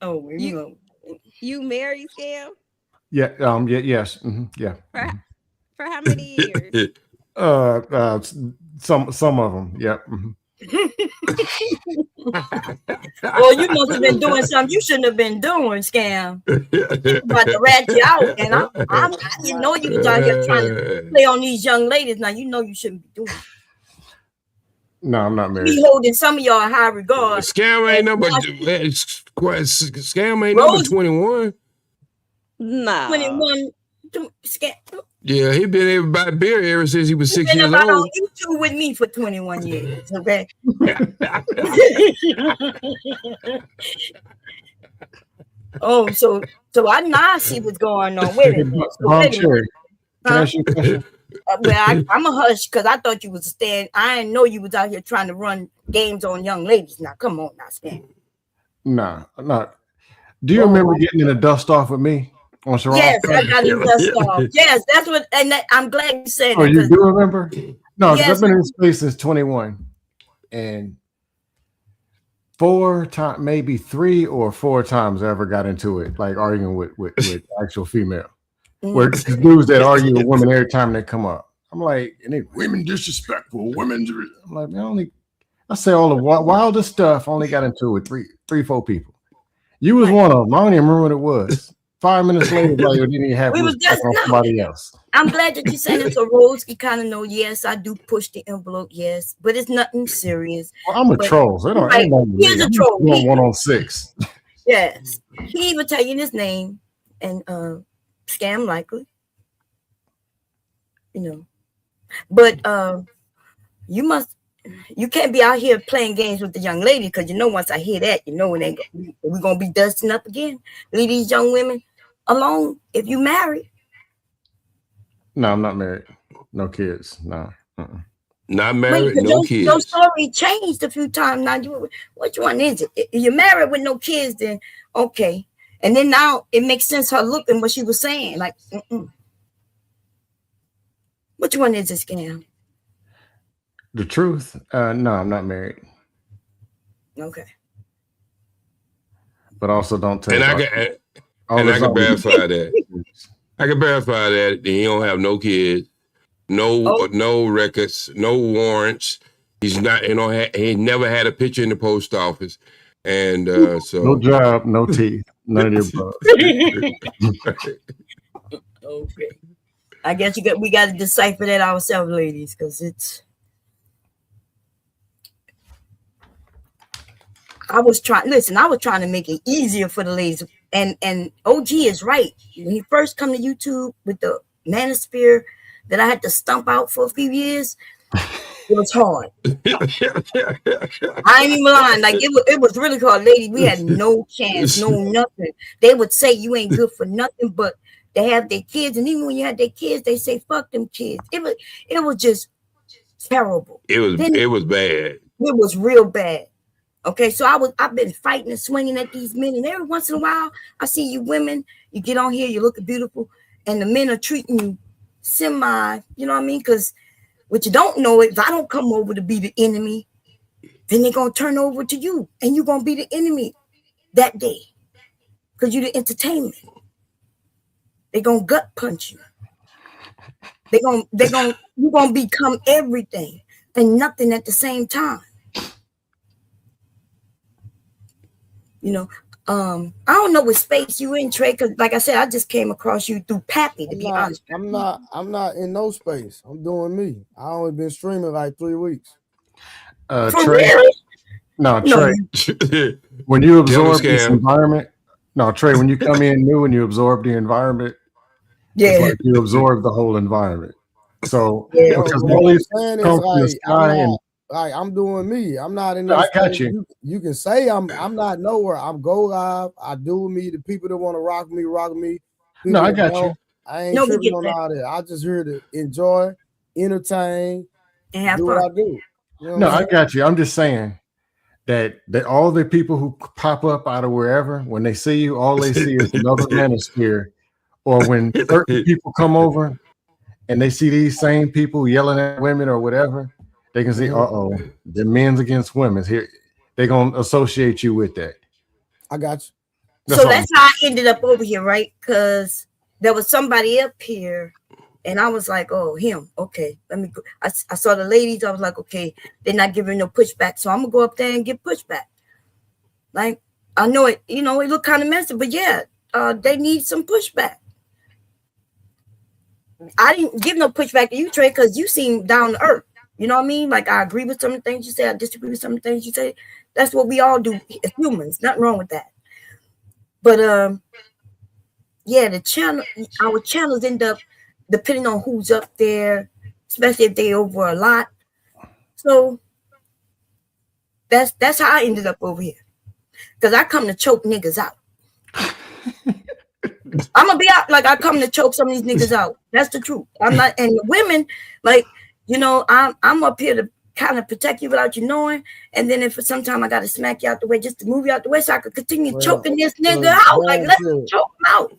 Oh, you know. You married, Scam? Yeah. Yes. Yeah. For how many years? Some of them. Yeah. Well, you must have been doing something you shouldn't have been doing, Scam. About to rat you out, and I didn't know you was out here trying to play on these young ladies. Now you know you shouldn't be doing it. No, I'm not married. Be holding some of y'all in high regard. Scam ain't number. Scam ain't number 21. Nah. 21. Scam. Yeah, he been able to buy beer ever since he was 6 Been years about on old. YouTube with me for 21 years. Okay. Oh, so I now see what's going on with it. So Mom wait a minute. Cherry, can I ask you a question? Well, I'm a hush because I thought you was staying. I didn't know you was out here trying to run games on young ladies. Now, come on, now, Stan. Nah, I'm not. Do you remember getting in the dust off with me on Sharon? Yes, I got in dust off. Yes, that's what, and I'm glad you said Oh, that. you do remember? No, 'cause Yes. I've been in this space since 21, and 4 times, maybe 3 or 4 times, I ever got into it, like arguing with actual female. Where these dudes that argue with women every time they come up. I'm like, and they women disrespectful, women. I'm like, man, I say all the wildest stuff. Only got into it with 4 people. You was one of them. I don't even remember what it was. 5 minutes later, like, it didn't even have We was just on somebody else. I'm glad that you said it. So Rose, you kind of know. Yes, I do push the envelope. Yes, but it's nothing serious. Well, I'm a But- troll. So Right. ain't nothing to He's me. a I'm troll. doing 106. Yes, he even tell you his name and Scam likely, you know. But you can't be out here playing games with the young lady because you know once I hear that, you know we're gonna be dusting up again. Leave these young women alone if you married. No, I'm not married. No kids. No. Not married, Wait, no your kids. story changed a few times. Now, which one is it? If you're married with no kids, then okay. And then now it makes sense her look and what she was saying. Like, which one is this, Scam? The truth? No, I'm not married. Okay. But also don't take. And I can verify that. I can verify that he don't have no kids, no records, no warrants. He's not, he never had a picture in the post office, and so no job, no teeth, none of the above. Okay. I guess we got to decipher that ourselves, ladies, because it's. I was trying to make it easier for the ladies, and OG is right. When he first come to YouTube with the manosphere that I had to stump out for a few years, it was hard. I ain't even lying. Like it was really hard, lady. We had no chance, no nothing. They would say you ain't good for nothing, but they have their kids, and even when you had their kids, they say fuck them kids. It was just terrible. it was bad. It was real bad. Okay, so I've been fighting and swinging at these men, and every once in a while, I see you women, you get on here, you look beautiful, and the men are treating you semi, you know what I mean? Because what you don't know, if I don't come over to be the enemy, then they're going to turn over to you, and you're going to be the enemy that day because you're the entertainment. They're going to gut punch you. You're going to become everything and nothing at the same time. You know, I don't know what space you in, Trey, because like I said, I just came across you through Pappy, to be honest. I'm not in no space. I'm doing me. I only been streaming like 3 weeks. Trey. No, Trey. When you absorb this environment, Trey, when you come in new and you absorb the environment, it's like you absorb the whole environment. So because all these come from the sky and like I'm doing me. I'm not in. No, No I got you. You can say I'm not nowhere. I'm go live. I do me. The people that want to rock me, rock me. People No, I that got don't, you. I ain't tripping on all that. I just here to enjoy, entertain, and have do fun. what I do. You know No, what I'm I got you. I'm just saying that all the people who pop up out of wherever, when they see you, all they see is another manosphere. Or when certain people come over and they see these same people yelling at women or whatever, they can say, the men's against women's here. They're gonna associate you with that. I got you. That's how I ended up over here, right? Because there was somebody up here, and I was like, "Oh, him. Okay, let me go." I saw the ladies. I was like, "Okay, they're not giving no pushback, so I'm gonna go up there and get pushback." Like I know it, it looked kind of messy, but yeah, they need some pushback. I didn't give no pushback to you, Trey, because you seem down to earth. You know what I mean? Like I agree with some of the things you say. I disagree with some of the things you say. That's what we all do as humans. Nothing wrong with that. But yeah, our channels end up depending on who's up there, especially if they over a lot. So that's how I ended up over here. Because I come to choke niggas out. I'm gonna be out like I come to choke some of these niggas out. That's the truth. I'm not, and the women, like, I'm up here to kind of protect you without you knowing. And then if for some time I gotta smack you out the way just to move you out the way so I could continue choking this nigga out. Like let's choke him out.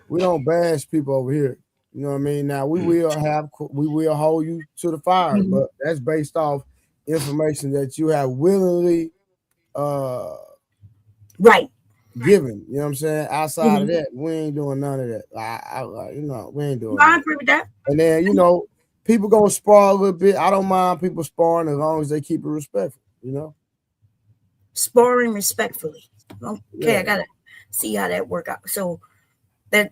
We don't bash people over here. You know what I mean? Now we will hold you to the fire, but that's based off information that you have willingly right given. You know what I'm saying? Outside of that, we ain't doing none of that. We ain't doing I agree with that. And then people gonna spar a little bit. I don't mind people sparring as long as they keep it respectful, Sparring respectfully. Okay, Yeah. I gotta see how that work out. So that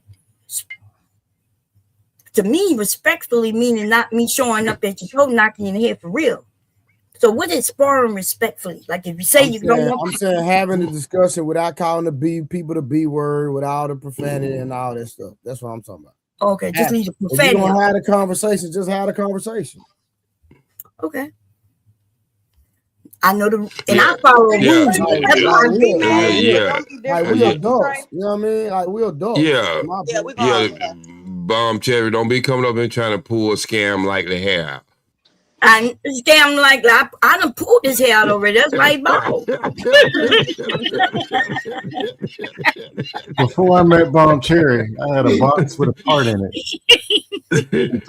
to me, respectfully meaning not me showing up at your throat, knocking you in the head for real. So what is sparring respectfully? Like if you say I'm saying having a discussion without calling people the B word, with all the profanity and all that stuff. That's what I'm talking about. Okay, just leave the If profanity. you don't have a conversation, just have a conversation. Okay. I know and I follow rules. Like we adults. You know what I mean? Like we adults. Yeah. Bomb Cherry, don't be coming up and trying to pull a scam like the hair. I scam like that. I done pulled his hair out already. That's right, ball. Before I met Bomb Cherry, I had a box with a part in it. and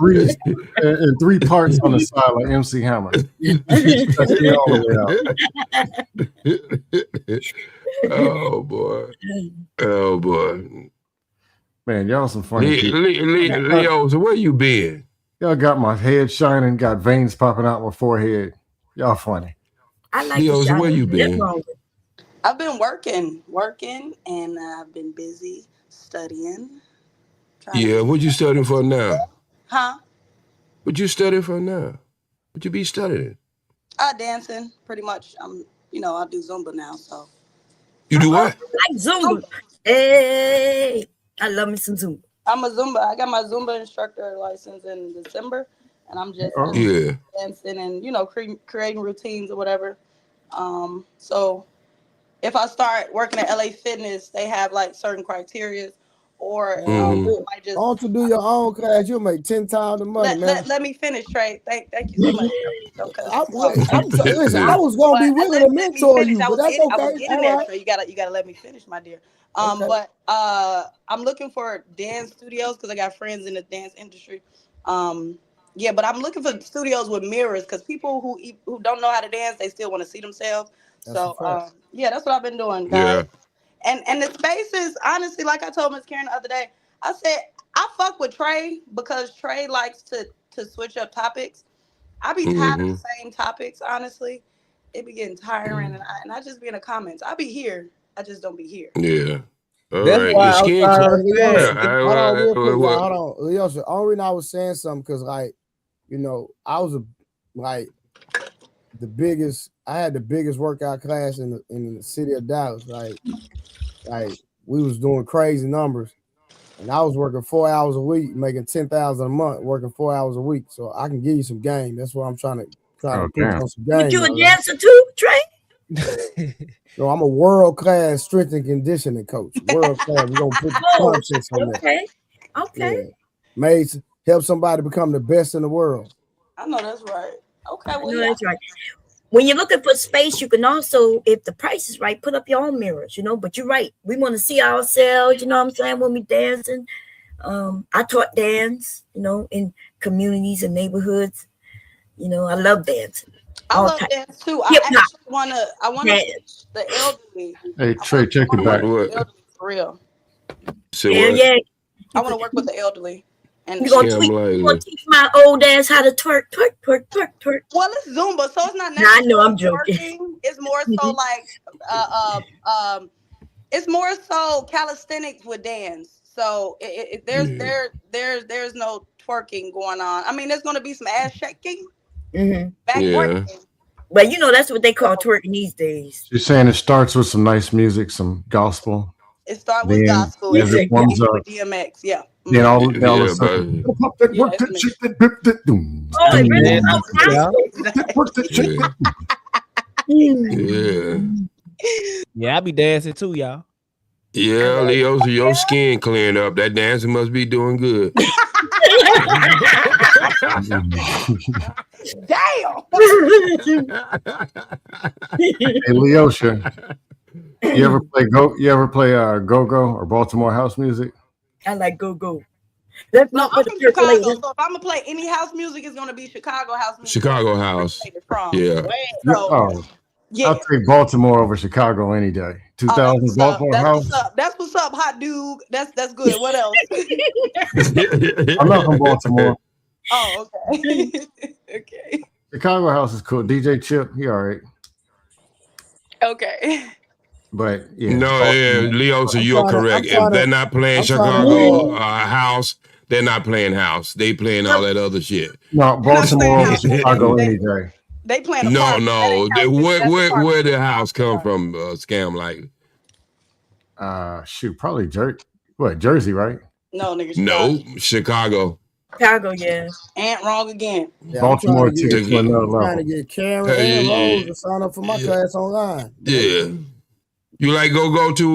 three parts on the side like MC Hammer. That's me all the way out. Oh boy. Man, y'all some funny people. Leo, so where you been? Y'all got my head shining, got veins popping out my forehead. Y'all funny. I like Leo, so where you been? I've been working, and I've been busy studying. Yeah, what you studying for now? Huh? What you studying for now? What you be studying? Dancing, pretty much. I do Zumba now, so. You do what? I like Zumba. Hey, I love me some Zumba. I'm a Zumba. I got my Zumba instructor license in December, and I'm just dancing and creating routines or whatever. So if I start working at LA Fitness, they have like certain criteria, or I might just. Why don't you do your own class? You'll make 10 times the money, man. Let me finish, Trey. Thank you so much. Listen, I was gonna be willing to mentor you, but that's okay. I was getting there, Trey. You gotta let me finish, my dear. But I'm looking for dance studios because I got friends in the dance industry. But I'm looking for studios with mirrors because people who don't know how to dance, they still want to see themselves. That's what I've been doing, guys. Yeah. And the spaces, honestly, like I told Miss Karen the other day, I said I fuck with Trey because Trey likes to switch up topics. I be tired of the same topics, honestly. It be getting tiring, and I just be in the comments. I be here. I just don't be here. Yeah. That's why hold Hold on. Leo, the only reason I was saying something because, I was I had the biggest workout class in the city of Dallas. Like we was doing crazy numbers, And I was working 4 hours a week, making $10,000 a month, working 4 hours a week. So I can give you some game. That's what I'm trying to put on some game. But you a dancer too, Trey? No, I'm a world-class strength and conditioning coach. World-class. We're gonna put the concepts on there. Okay. Yeah. Help somebody become the best in the world. I know that's right. Okay, well, No, that's right. When you're looking for space, you can also, if the price is right, put up your own mirrors, but you're right. We want to see ourselves, you know what I'm saying, when we dancing. I taught dance, in communities and neighborhoods. I love dancing. I love dance too. I actually want to teach the elderly. Hey, Trey, check it back. For real. So yeah. I want to work with the elderly. And You're gonna teach my old ass how to twerk. Well, it's Zumba, so it's not necessarily I know, I'm joking. twerking. It's more so like it's more so calisthenics with dance. So there's no twerking going on. I mean, there's gonna be some ass shaking. But that's what they call twerking these days. You're saying it starts with some nice music, some gospel. It starts with gospel. As it warms up. With DMX, yeah. Then all of a sudden, Yeah, I be dancing too, y'all. Yeah, Leo, so your skin clearing up. That dancing must be doing good. Damn. Hey, Leosha, you ever play go-go or Baltimore house music? I like go-go. That's no, I'm from Chicago, so if I'm gonna play any house music, it's gonna be Chicago house music. Chicago house. Yeah. I'll take Baltimore over Chicago any day. 2000 Baltimore house. That's what's up, hot dude. That's good. What else? I'm not from Baltimore. Oh, okay. Okay. Chicago house is cool. DJ Chip, he all right. Okay. But yeah. No, Leo, so you're correct. If they're not playing Chicago house, they're not playing house. They playing all that other shit. No, Baltimore over Chicago any day. They playing. No. Where the house come from? Scam like. Shoot, probably Jersey, right? No, nigga. No, Chicago. Chicago, yeah. Ain't wrong again. Yeah, Baltimore I'm trying to get Karen and Rose to sign up for my class online. Yeah. You like go to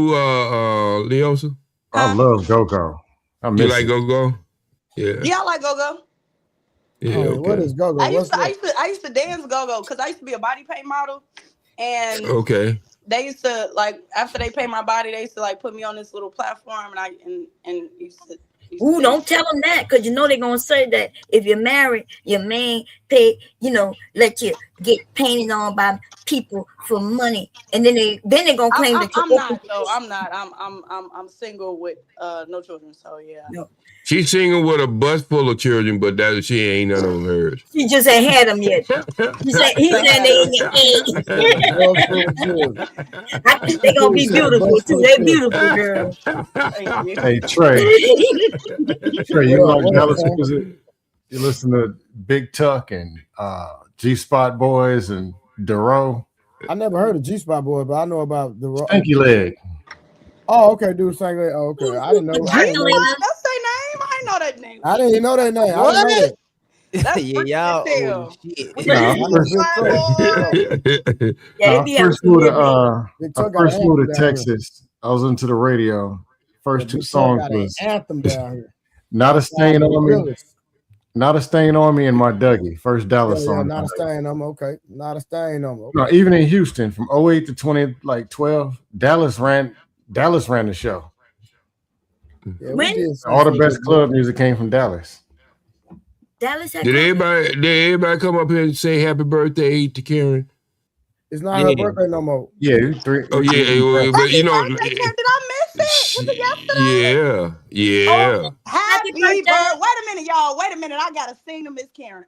Leosa? I love go-go. You like go-go? Yeah. Yeah, I like go-go. Yeah. Okay. What is go-go? I used to dance go-go because I used to be a body paint model, and they used to like after they paint my body, they used to like put me on this little platform, and used to. Ooh, don't tell them that, because they're gonna say that if you're married, your man let you get painted on by people for money, and then they're gonna claim that I'm single with no children, so yeah. No. She's single with a bus full of children, but that she ain't none of them hers. She just ain't had them yet. He said they in your age. I think they're gonna be beautiful too. They're beautiful, girl. Hey Trey, you like Dallas music? You listen to Big Tuck and G-Spot Boys and Dero? I never heard of G-Spot Boys, but I know about the Stinky Leg. Oh, okay, dude, Stinky Leg. Oh, okay, I didn't know. That's their name. I didn't know that name. I didn't know that name. I didn't know that. That's y'all. Oh, shit. I first moved to Texas. I was into the radio. First two songs was anthem down here. Not a Stain on Me. Not a Stain on Me and My Dougie. First Dallas song. Not a Stain on Me. Okay. Not a Stain on Me. Okay. No, even in Houston from 08 to 2012, Dallas ran the show. Yeah, all the best club music came from Dallas. Dallas Did everybody come up here and say happy birthday to Karen? It's not her birthday no more. Yeah, 3. Oh yeah, but did I miss it? Was it yesterday? Yeah. Oh, happy birthday! Wait a minute, y'all. Wait a minute. I gotta sing to Miss Karen.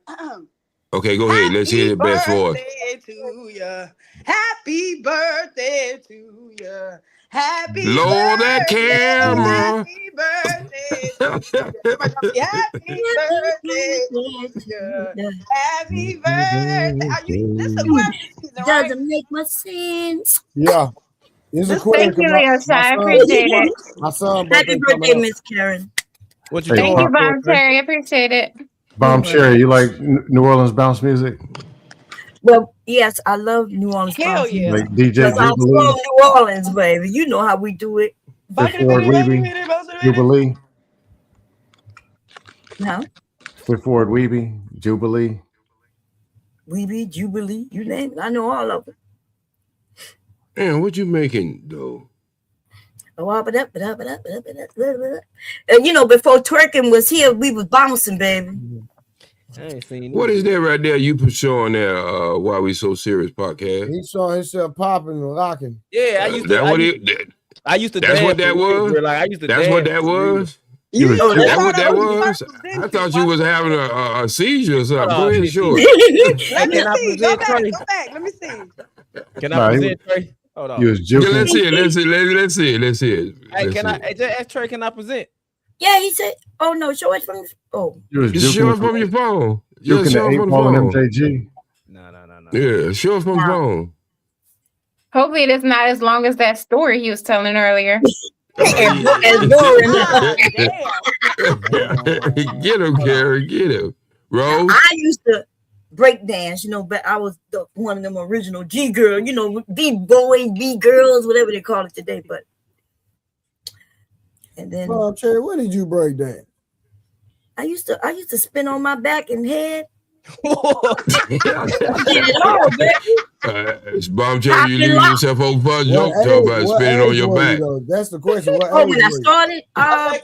Okay, go ahead. Let's hear the best voice. Happy birthday to you. Happy Lower that camera. Happy birthday to you. Happy birthday to you. Happy birthday. This is wedding season, right? Doesn't make much sense. Yeah. It's a question. Thank you, Leo. I appreciate it. My son Happy birthday, Miss Karen. What you Thank doing? you, Bob Terry. Appreciate it. Bomb Cherry, you like New Orleans bounce music? Well, yes, I love New Orleans. Hell yeah. Like DJ Because I'm from Jubilee, New Orleans, baby. You know how we do it. Fifth Ward Weeby, Jubilee, No, Fifth Ward Weeby, Jubilee. we be Jubilee. You name it. I know all of them. Man, what you making though? And you know, before twerking was here, we was bouncing, baby. I ain't seen What is that right there you showing there? Why We So Serious podcast? He saw himself popping and locking. Yeah, I used to. That I what used, it? I used to. That's dance what that for real, was. bro. Like I used to. That's dance what that for real. was. You was That's tripping. what that was. I thought you was having a seizure or something. Go ahead, sure. Let me Can I see. Go present back. Trey? Go back. Let me see. Can Nah, I he present Trey? Hold on. You was Yeah, juking. let's see it. Let's see it. Hey, Let's can see I? it. Hey, just ask Trey. Can I present? Yeah, he said, "Oh no, show it from." Oh, You was Just show it juking from your phone. Yeah, juking show the it from 8 the ball and phone. MJG. No. Yeah, show it from the phone. Hopefully, it's not as long as that story he was telling earlier. and boring. Get him, Gary. Get him. Rose. I used to break dance, you know, but I was one of them original G girl, you know, B boys, B girls, whatever they call it today. But and then Cherry, what did you break down? I used to spin on my back and head. It's Bomb Cherry, you Popping leaving lock. yourself open for a joke. What Talk age- about what spinning on age your were you, back. though? That's the question. What Oh, age when I were you? started, I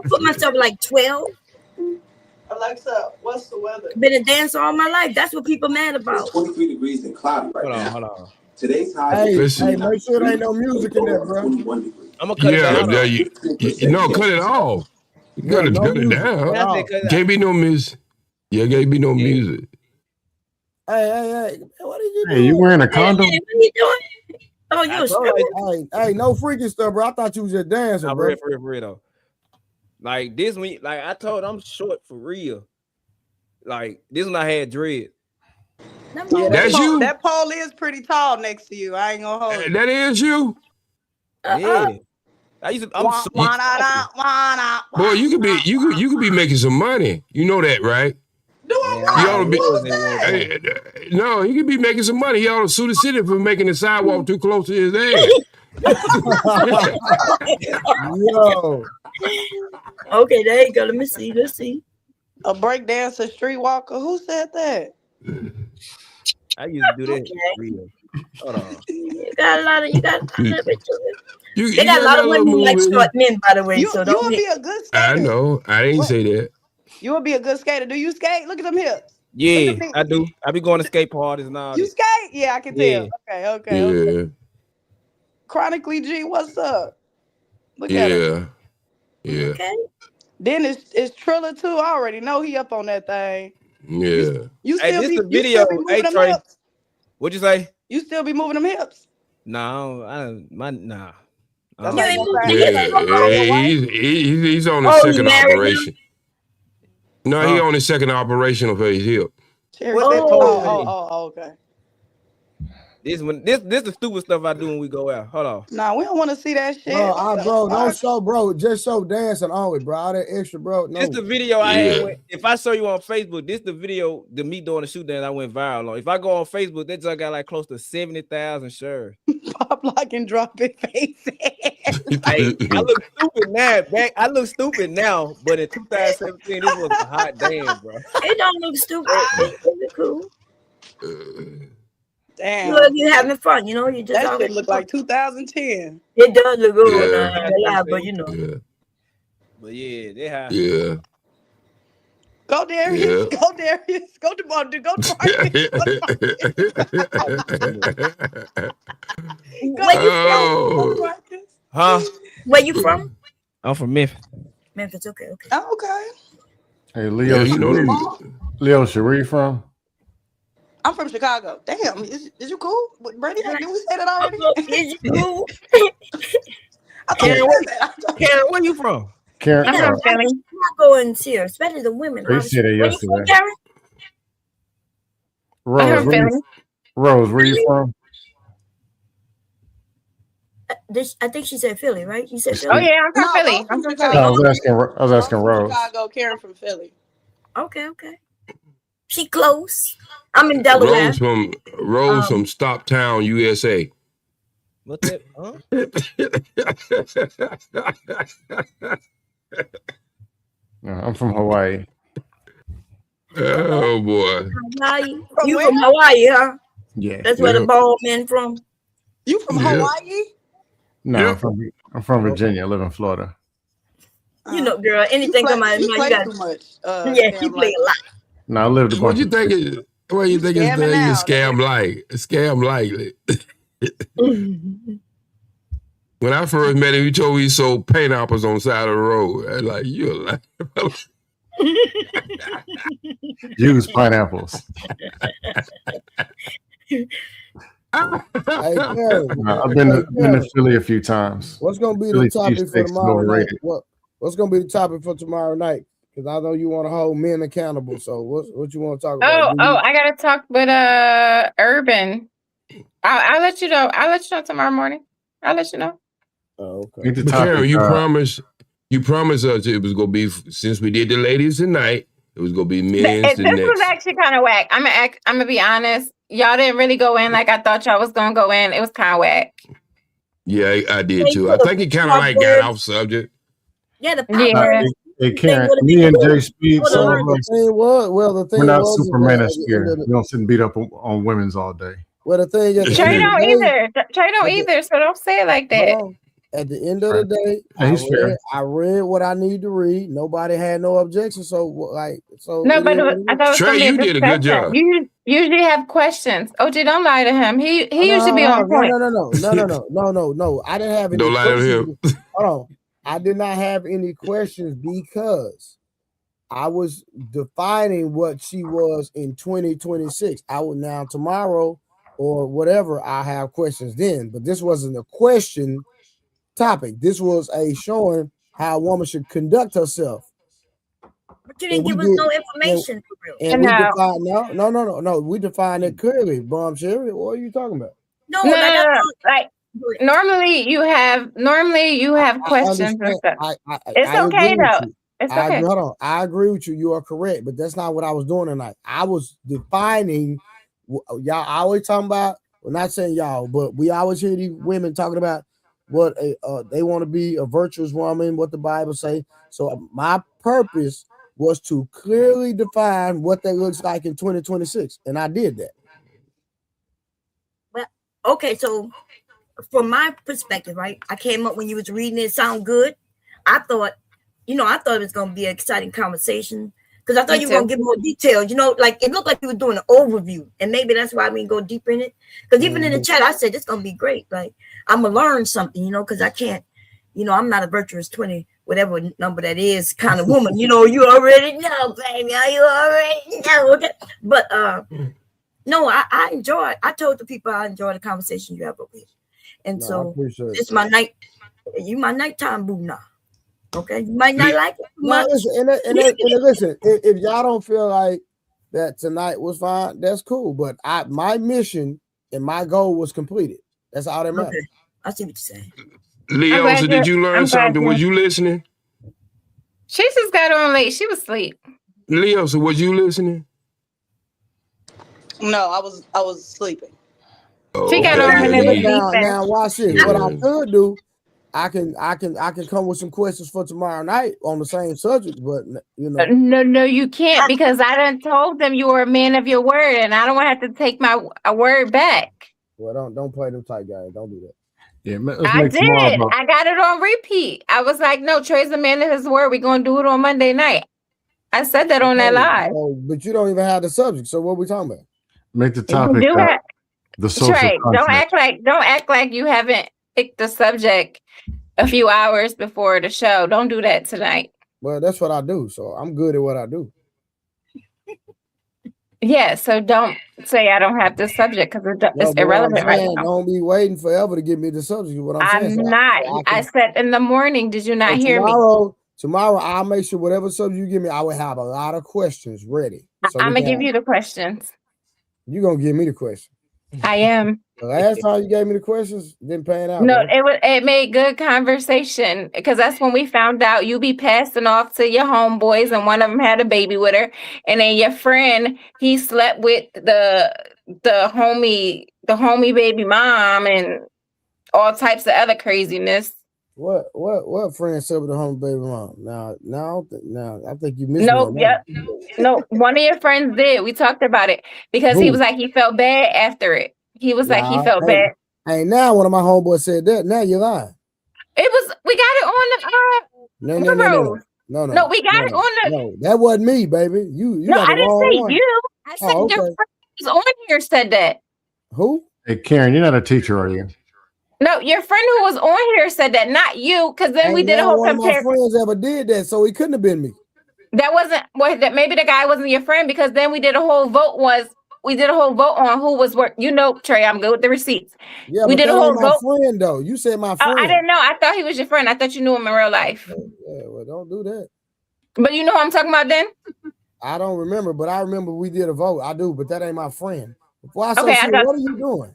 put myself like 12. Alexa, what's the weather? Been a dancer all my life. That's what people mad about. 23 degrees and cloudy right now. Hold on. Today's high Hey, is hey, make sure there ain't no music in there, bro. 21 degrees. I'm gonna cut it Yeah, down. yeah, you know, cut it off. You Yeah, gotta no cut it music. down. Cut I said, Can't be no music. Yeah, can't be no music. Hey, what did you do? Hey, you wearing a Wait a condom? minute, what are you doing? Oh, you a stripper? Hey, no freaky stuff, bro. I thought you was just dancing, I'm bro. for real though. Like this one, like I told, I'm short for real. Like this one, I had dread. Yeah, That's you? That pole is pretty tall next to you. I ain't gonna hold you. That is you? Yeah. I used to. I'm so Boy, you could be making some money. You know that, right? Do He ought to be. Hey, No, he could be making some money. He ought to sue the city for making the sidewalk too close to his ass. Yo. Okay, there you go. Let me see. Let's see. A breakdancer, streetwalker. Who said that? I used to do that. For real. Hold on. You got a lot of. You They got a lot of women who like movie. short men, by the way. You, So you don't would be hit. a good skater. I know. I didn't say that. You would be a good skater. Do you skate? Look at them hips. Yeah, I do. I be going to skate parties and all You that. skate? Yeah, I can tell. Okay. Yeah. Chronically G, what's up? Look at him. Yeah. Okay. Then it's Triller too. I already know he up on that thing. Yeah. You Hey, still this be, the you video. still be moving Hey, them Trey. hips? What'd you say? You still be moving them hips? No, I don't. Nah. That's You like ain't no moving thing. Yeah, he's on the Oh, you second married him? operation. No, he on his second operation for his hip. Cherry What's said, that pole? okay. This the stupid stuff I do when we go out. Hold on. Nah, we don't want to see that shit. Bro, don't show, bro. Just show dancing only, bro. All that extra, bro. No. This the video I Yeah. had. If I show you on Facebook, this the video the me doing the shoot dance I went viral on. If I go on Facebook, that just got like close to 70,000 shares. Pop lock and drop it faces. Hey, I look stupid now. I look stupid now, but in 2017, this was a hot damn, bro. It don't look stupid. It look cool. Damn. You look, you having fun, you know. You just That always shit look like 2010. It does look good, Yeah. I ain't gonna lie, but you know. Yeah. But yeah, they high. Yeah. Go Darius. Yeah. Go Darius. Go to Marcus. Go to Where you from? Marcus. Huh? Where you from? I'm from Memphis. Memphis. Okay, okay. Oh, okay. Hey, Leo, Yeah, you know them. Leo, Cherie from? I'm from Chicago. Damn, is you cool? Brady, did we say that already? Is you cool? Karen, where you from? Karen, I'm from Philly. Chicago and here, especially the women. They said it Where you from, yesterday. Karen? Rose, where you from? I think she said Philly, right? You said Oh Philly. yeah, I'm from Philly. I'm from Philly. I was asking Rose. Chicago, Karen from Philly. Okay. She close. I'm in Delaware. Rose from Stoptown, USA. What that? Huh? I'm from Hawaii. Oh boy. Hawaii. You from Hawaii, huh? Yeah. That's where the bald men from. You from Hawaii? No, I'm from Virginia. I live in Florida. You know, girl, anything come out of you my play got too much. yeah, he play a lot. No, I lived a bunch. What you think is? What you think is the now, scam like? Scam like. When I first met him, he told me he sold pineapples on the side of the road. I was like, you're like, use pineapples. Hey, Karen, I've been to Philly a few times. what's gonna be Philly the topic for cheesesteaks is tomorrow night? overrated. What's gonna be the topic for tomorrow night? Because I know you want to hold men accountable. So what you want to talk about? I gotta talk with Urban. I'll let you know. I'll let you know tomorrow morning. I'll let you know. Oh, okay. but Karen, you promised us it was gonna be, since we did the ladies tonight, it was gonna be men's the This next. was actually kind of whack. I'm gonna be honest. Y'all didn't really go in like I thought y'all was gonna go in. It was kind of whack. Yeah, I did too. I think it kind of like got off subject. Yeah, the Yeah. Hey, Karen, me and Jay Speed, The thing we're not was, Superman at the end here. of the- We don't sit and beat up on women's all day. Well, the thing is, Trey don't either. Trey don't either. So don't say it like that. At the end of the day, Yeah, he's fair. I read what I need to read. Nobody had no objection. So No, but I thought it was Trey, gonna be you did a good discussion. job. You usually have questions. OJ, don't lie to him. He usually be on point. No. I didn't have any Don't lie to questions. him. Hold on. I did not have any questions because I was defining what she was in 2026. I would now tomorrow or whatever, I have questions then. But this wasn't a question topic. This was a showing how a woman should conduct herself. But you didn't give us no information for real. And we defined no. We defined it clearly. Bomb Sherry, what are you talking about? No, Like normally you have questions and stuff. It's okay though. It's okay. Hold on. I agree with you. You are correct, but that's not what I was doing tonight. I was defining. Y'all always talking about. We're not saying y'all, but we always hear these women talking about what they want to be a virtuous woman, what the Bible say. So my purpose was to clearly define what that looks like in 2026, and I did that. Well, okay, so from my perspective, right? I came up when you was reading it, sound good. I thought it was gonna be an exciting conversation because I thought you were gonna give more details. Like it looked like you were doing an overview, and maybe that's why we go deeper in it. Because even in the chat, I said it's gonna be great. Like I'm gonna learn something, because I can't, I'm not a virtuous 20, whatever number that is, kind of woman. You already know, baby. You already know. Okay? But no, I enjoy. I told the people I enjoy the conversation you have over here, and so it's my night. You my nighttime boo now. Okay, you might not like it much. Listen, if y'all don't feel like that tonight was fine, that's cool. But my mission and my goal was completed. That's all that matters. Okay. I see what you're saying. Leo, so did you learn something? Was you listening? She just got on late. She was asleep. Leo, so was you listening? No, I was sleeping. She got on now watch this. What I could do, I can come with some questions for tomorrow night on the same subject, but No, you can't because I done told them you were a man of your word, and I don't want to have to take my word back. Well, don't play them tight guys. Don't do that. Yeah, I did. I got it on repeat. I was like, no, Trey's a man of his word. We're gonna do it on Monday night. I said that on that live. But you don't even have the subject. So what are we talking about? Make the topic the social Trey, content. don't act like you haven't picked the subject a few hours before the show. Don't do that tonight. Well, that's what I do. So I'm good at what I do. Yeah, so don't say I don't have this subject because it's irrelevant right now. Don't be waiting forever to give me the subject. What I'm saying. not. I said in the morning. Did you not hear me? Tomorrow, I'll make sure whatever subject you give me, I will have a lot of questions ready. I'm gonna give you the questions. You're gonna give me the question. I am. The last time you gave me the questions, didn't pan out. No, Right? it made good conversation because that's when we found out you be passing off to your homeboys and one of them had a baby with her, and then your friend he slept with the homie baby mom and all types of other craziness. What friend said with the home baby mom? Now, I think you missed No, me. yep. No, one of your friends did. We talked about it because he Who? was like he felt bad after it. He was like he felt bad. Hey, now one of my homeboys said that. Now you're lying. It was we got it on No, we got it on the. No, that wasn't me, baby. You No, got the I didn't wrong say one. you. I said Oh, your okay. friend who's on here said that. Who? Hey, Karen, you're not a teacher, are you? No, your friend who was on here said that, not you, because then we Ain't did a now whole one of my comparison. friends ever did that, so he couldn't have been me. That wasn't that maybe the guy wasn't your friend because then we did a whole vote on who was work. You know, Trey, I'm good with the receipts. Yeah, we but did a that whole ain't my vote. friend though. You said my friend. I didn't know. I thought he was your friend. I thought you knew him in real life. Yeah, well, don't do that. But you know who I'm talking about then? I don't remember, but I remember we did a vote. I do, but that ain't my friend. Why so Okay, serious? What are you doing?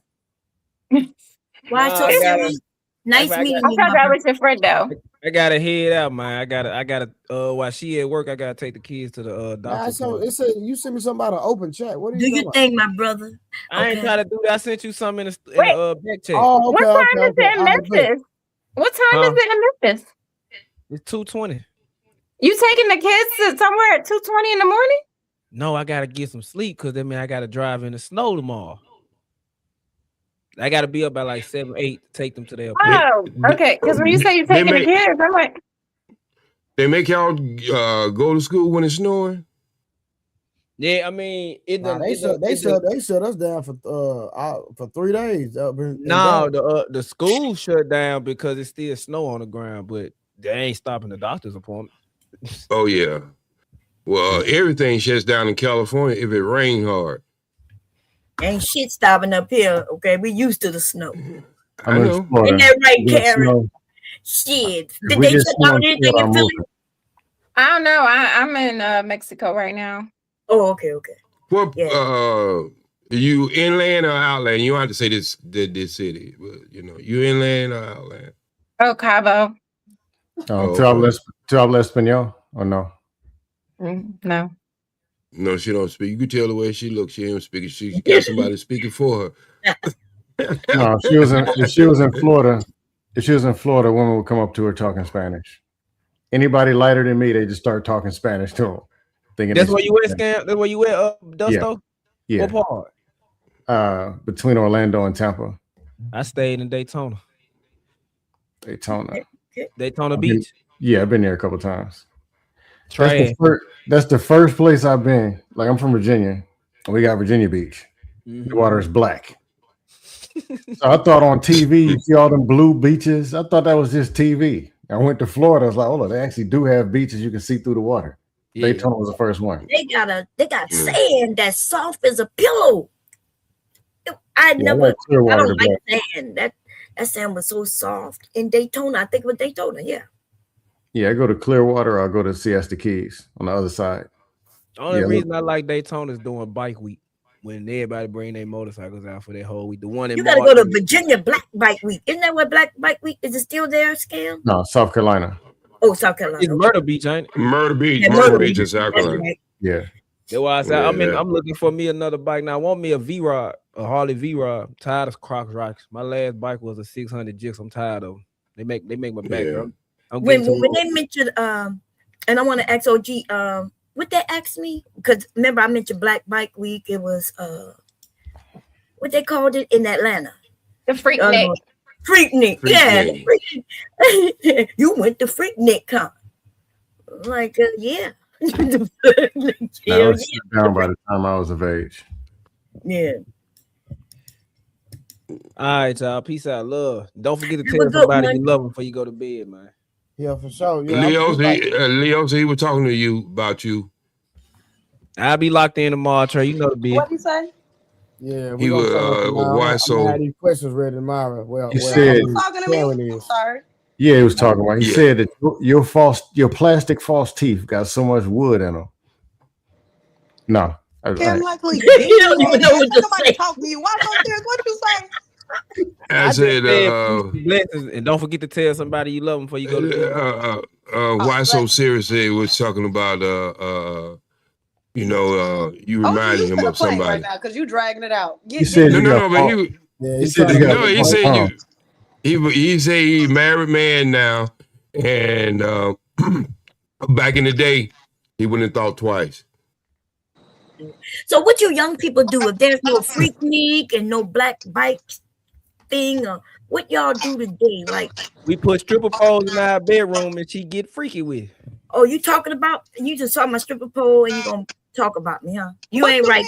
Why so serious? Nice meeting you. I thought that was your friend though. I gotta head out, man. I gotta while she at work, I gotta take the kids to the doctor. So it said you sent me something about an open chat. What are Do you your talking thing, my brother. I ain't trying to do that. I sent you something in the back chat. Oh, okay, What time okay, is it in okay. Memphis? What time is it in Memphis? It's 2:20. You taking the kids to somewhere at 2:20 in the morning? No, I gotta get some sleep because that mean I gotta drive in the snow tomorrow. I gotta be up by like 7, 8 to take them to their appointment. Oh, okay. Because when you say you're taking the kids, I'm like, they make y'all go to school when it's snowing. Yeah, I mean, they shut us down for 3 days. No, the school shut down because it's still snow on the ground, but they ain't stopping the doctor's appointment. Oh yeah. Well, everything shuts down in California if it rains hard. Ain't shit stopping up here. Okay, we used to the snow. I know. Isn't that right, Karen? Shit. Did they shut down anything in Philly? I don't know. I'm in Mexico right now. Oh, okay. What you inland or outland? You don't have to say this city, but you know, you inland or outland? Oh, Cabo. Oh, ¿tú hablas español or no? No. No, she don't speak. You can tell the way she looks. She ain't speaking. She got somebody speaking for her. No, if she was in Florida, women would come up to her talking Spanish. Anybody lighter than me, they just start talking Spanish to them. Thinking That's where you at, Scam? That's where you at, Dusto? Yeah. What part? Between Orlando and Tampa. I stayed in Daytona. Daytona Beach. I've been there a couple times. Trash. That's the first place I've been. Like, I'm from Virginia, and we got Virginia Beach. Mm-hmm. The water is black. So I thought on TV, you see all them blue beaches. I thought that was just TV. I went to Florida. I was like, oh, they actually do have beaches you can see through the water. Yeah. Daytona was the first one. They got sand that's soft as a pillow. I don't like sand. That sand was so soft in Daytona. I think it was Daytona, yeah. Yeah, I go to Clearwater or I go to Siesta Keys on the other side. The only reason I like Daytona is doing bike week when everybody bring their motorcycles out for that whole week. The one in you gotta go to Virginia Black Bike Week. Isn't that what Black Bike Week is? It still there, Scam? No, South Carolina. Oh, South Carolina. It's Myrtle Beach, ain't it? Myrtle Beach. Yeah, Myrtle Beach in South Carolina. Right. Yeah. That's why I said I'm looking for me another bike. Now I want me a V-Rod, a Harley V-Rod. I'm tired of Crocs rocks. My last bike was a 600 Jigs. I'm tired of them. They make my back hurt. When they mentioned and I want to ask OG what they asked me, because remember I mentioned Black Bike Week. It was what they called it in Atlanta, the Freaknik. Freaknik, yeah. Freaknik. You went to Freaknik, huh? Like yeah. I was down by the time I was of age. Yeah. All right, y'all. Peace out. Love. Don't forget to tell somebody you love them before you go to bed, man. Yeah, for sure. Yeah, Leo, he was talking to you about you. I'll be locked in tomorrow, Trey. You know the bid. What he say? Yeah, he was why so. I had these questions ready tomorrow. Well, said, talking to me. I'm sorry. Yeah, he was talking about. He said that your plastic false teeth got so much wood in them. No, Cam Likely. You don't even know what to Nobody talk to you. Why so serious? What you say? I said, blessings, and don't forget to tell somebody you love them before you go to bed. why so serious? It was talking about, you reminded him of somebody. Right now, because you dragging it out. He said he said he's married man now, and back in the day, he wouldn't have thought twice. So what you young people do if there's no freak week and no black bike thing, or what y'all do today? Like we put stripper poles in our bedroom and she get freaky with. Oh, you talking about? You just saw my stripper pole and you gonna talk about me, huh? You ain't right.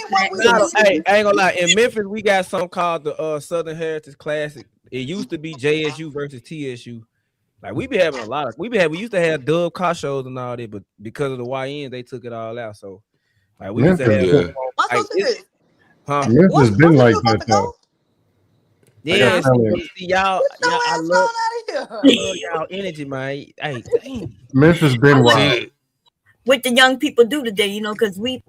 Hey, I ain't gonna lie. In Memphis, we got something called the Southern Heritage Classic. It used to be JSU versus TSU. Like we used to have dub car shows and all that, but because of the YN, they took it all out. So like we used to have Memphis been like that though. Yeah, see, y'all, I love y'all energy, man. Hey, Memphis been wild. What the young people do today, you know, because we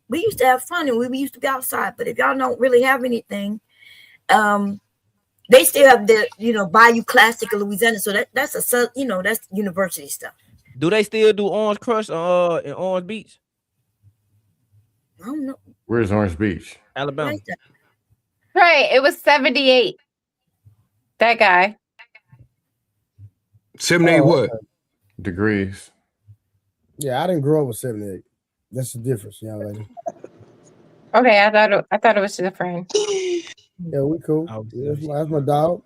used to have fun and we used to be outside. But if y'all don't really have anything, they still have the Bayou Classic of Louisiana. So that's that's university stuff. Do they still do Orange Crush in Orange Beach? I don't know. Where's Orange Beach? Alabama. Right. It was 78. That guy. 78 what? Degrees. Yeah, I didn't grow up with 78. That's the difference, young lady. Okay, I thought it was different. Yeah, we cool. That's my dog.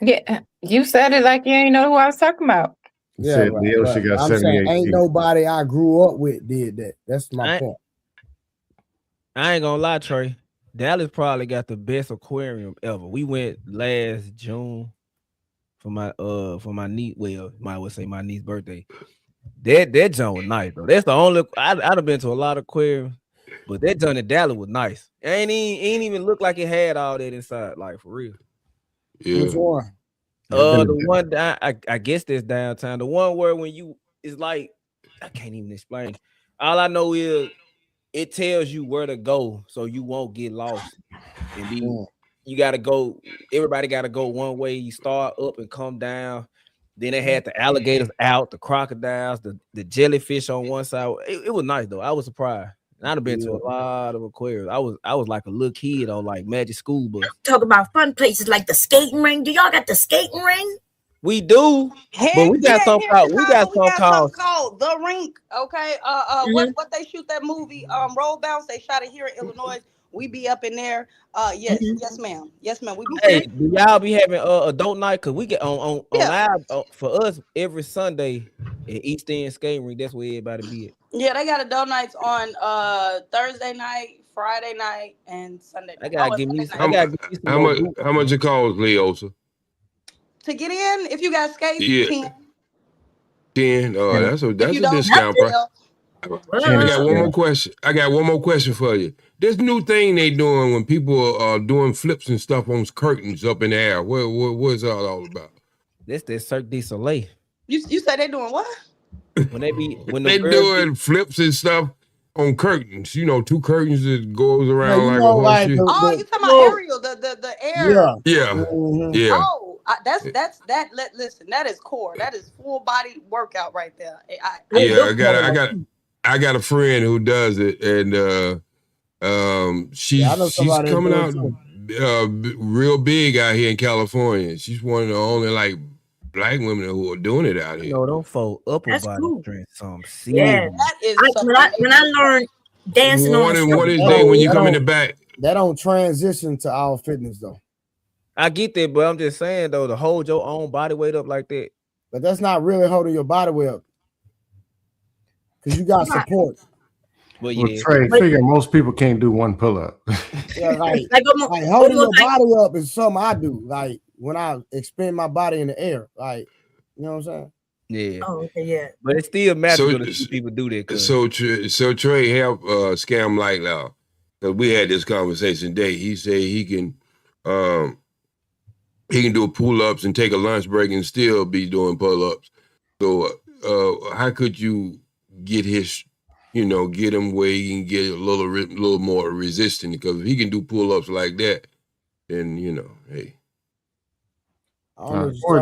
Yeah, you said it like you ain't know who I was talking about. Yeah, right. I'm saying ain't nobody I grew up with did that. That's my point. I ain't gonna lie, Trey. Dallas probably got the best aquarium ever. We went last June for my niece. Well, might well say my niece's birthday. That joint was nice though. That's the only I'd have been to a lot of aquariums, but that joint in Dallas was nice. It ain't even look like it had all that inside, like for real. Yeah. Which one? The one I guess that's downtown. The one where when you it's like I can't even explain. All I know is it tells you where to go so you won't get lost. And you gotta go, everybody gotta go one way. You start up and come down. Then they had the alligators out, the crocodiles, the jellyfish on one side. It was nice though. I was surprised. And I'd have been to a lot of aquariums. I was like a little kid on like Magic School Bus. Talk about fun places like the skating ring. Do y'all got the skating ring? We do, but we got something called The Rink. Okay, what they shoot that movie Roll Bounce? They shot it here in Illinois. We be up in there. Yes, ma'am. Yes, ma'am. We be. Hey, do y'all be having adult night? Cause we get on live for us every Sunday at East End Skating Rink. That's where everybody be at. Yeah, they got adult nights on Thursday night, Friday night, and Sunday night. I gotta give me some. How much it costs, Leosa? To get in, if you got skates, 10. Oh, that's a discount price. I got one more question for you. This new thing they doing when people are doing flips and stuff on curtains up in the air. What is that all about? That's the Cirque du Soleil. You say they doing what? When they doing flips and stuff on curtains, two curtains that goes around like a horseshoe. You talking about Ariel, the air? Yeah. Oh, listen, that is core. That is full body workout right there. I got a friend who does it, and she's coming out real big out here in California. She's one of the only black women who are doing it out here. No, don't fold upper That's body cool. strength. Some Yeah, that is when I learned dancing What is that when you come in the back? That don't transition to our fitness though. I get that, but I'm just saying though, to hold your own body weight up like that. But that's not really holding your body weight up. Because you got support. Well, Trey, figure most people can't do one pull-up. Yeah, like holding your body up is something I do. Like when I expend my body in the air. Like, you know what I'm saying? Yeah. Oh, okay, yeah. But it's still magical to see people do that. So Trey help Scam Light Law. Because we had this conversation today. He said he can do pull-ups and take a lunch break and still be doing pull-ups. So how could you get his get him where he can get a little more resistant. Because if he can do pull-ups like that, then hey. More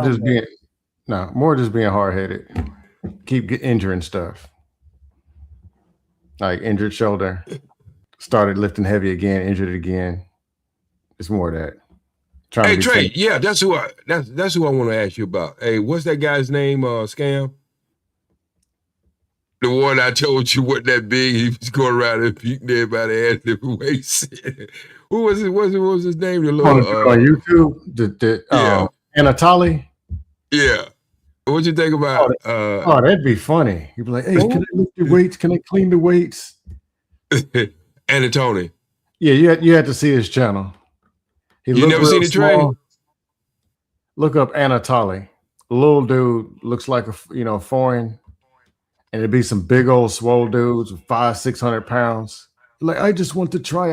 just being hard-headed. Keep injuring stuff. Like injured shoulder, started lifting heavy again, injured it again. It's more of that. Hey Trey, yeah, that's who I want to ask you about. Hey, what's that guy's name? Scam. The one I told you wasn't that big. He was going around and puking everybody at different weights. Who was it? What was his name? The little, on YouTube, Anatoly. Yeah. What'd you think about? That'd be funny. You'd be like, "Hey, can I lift your weights? Can I clean the weights?" Anatoly. Yeah, you had to see his channel. You never seen the Trey? Look up Anatoly. Little dude looks like a foreign, and it'd be some big old swole dudes with 500-600 pounds. Like, I just want to try.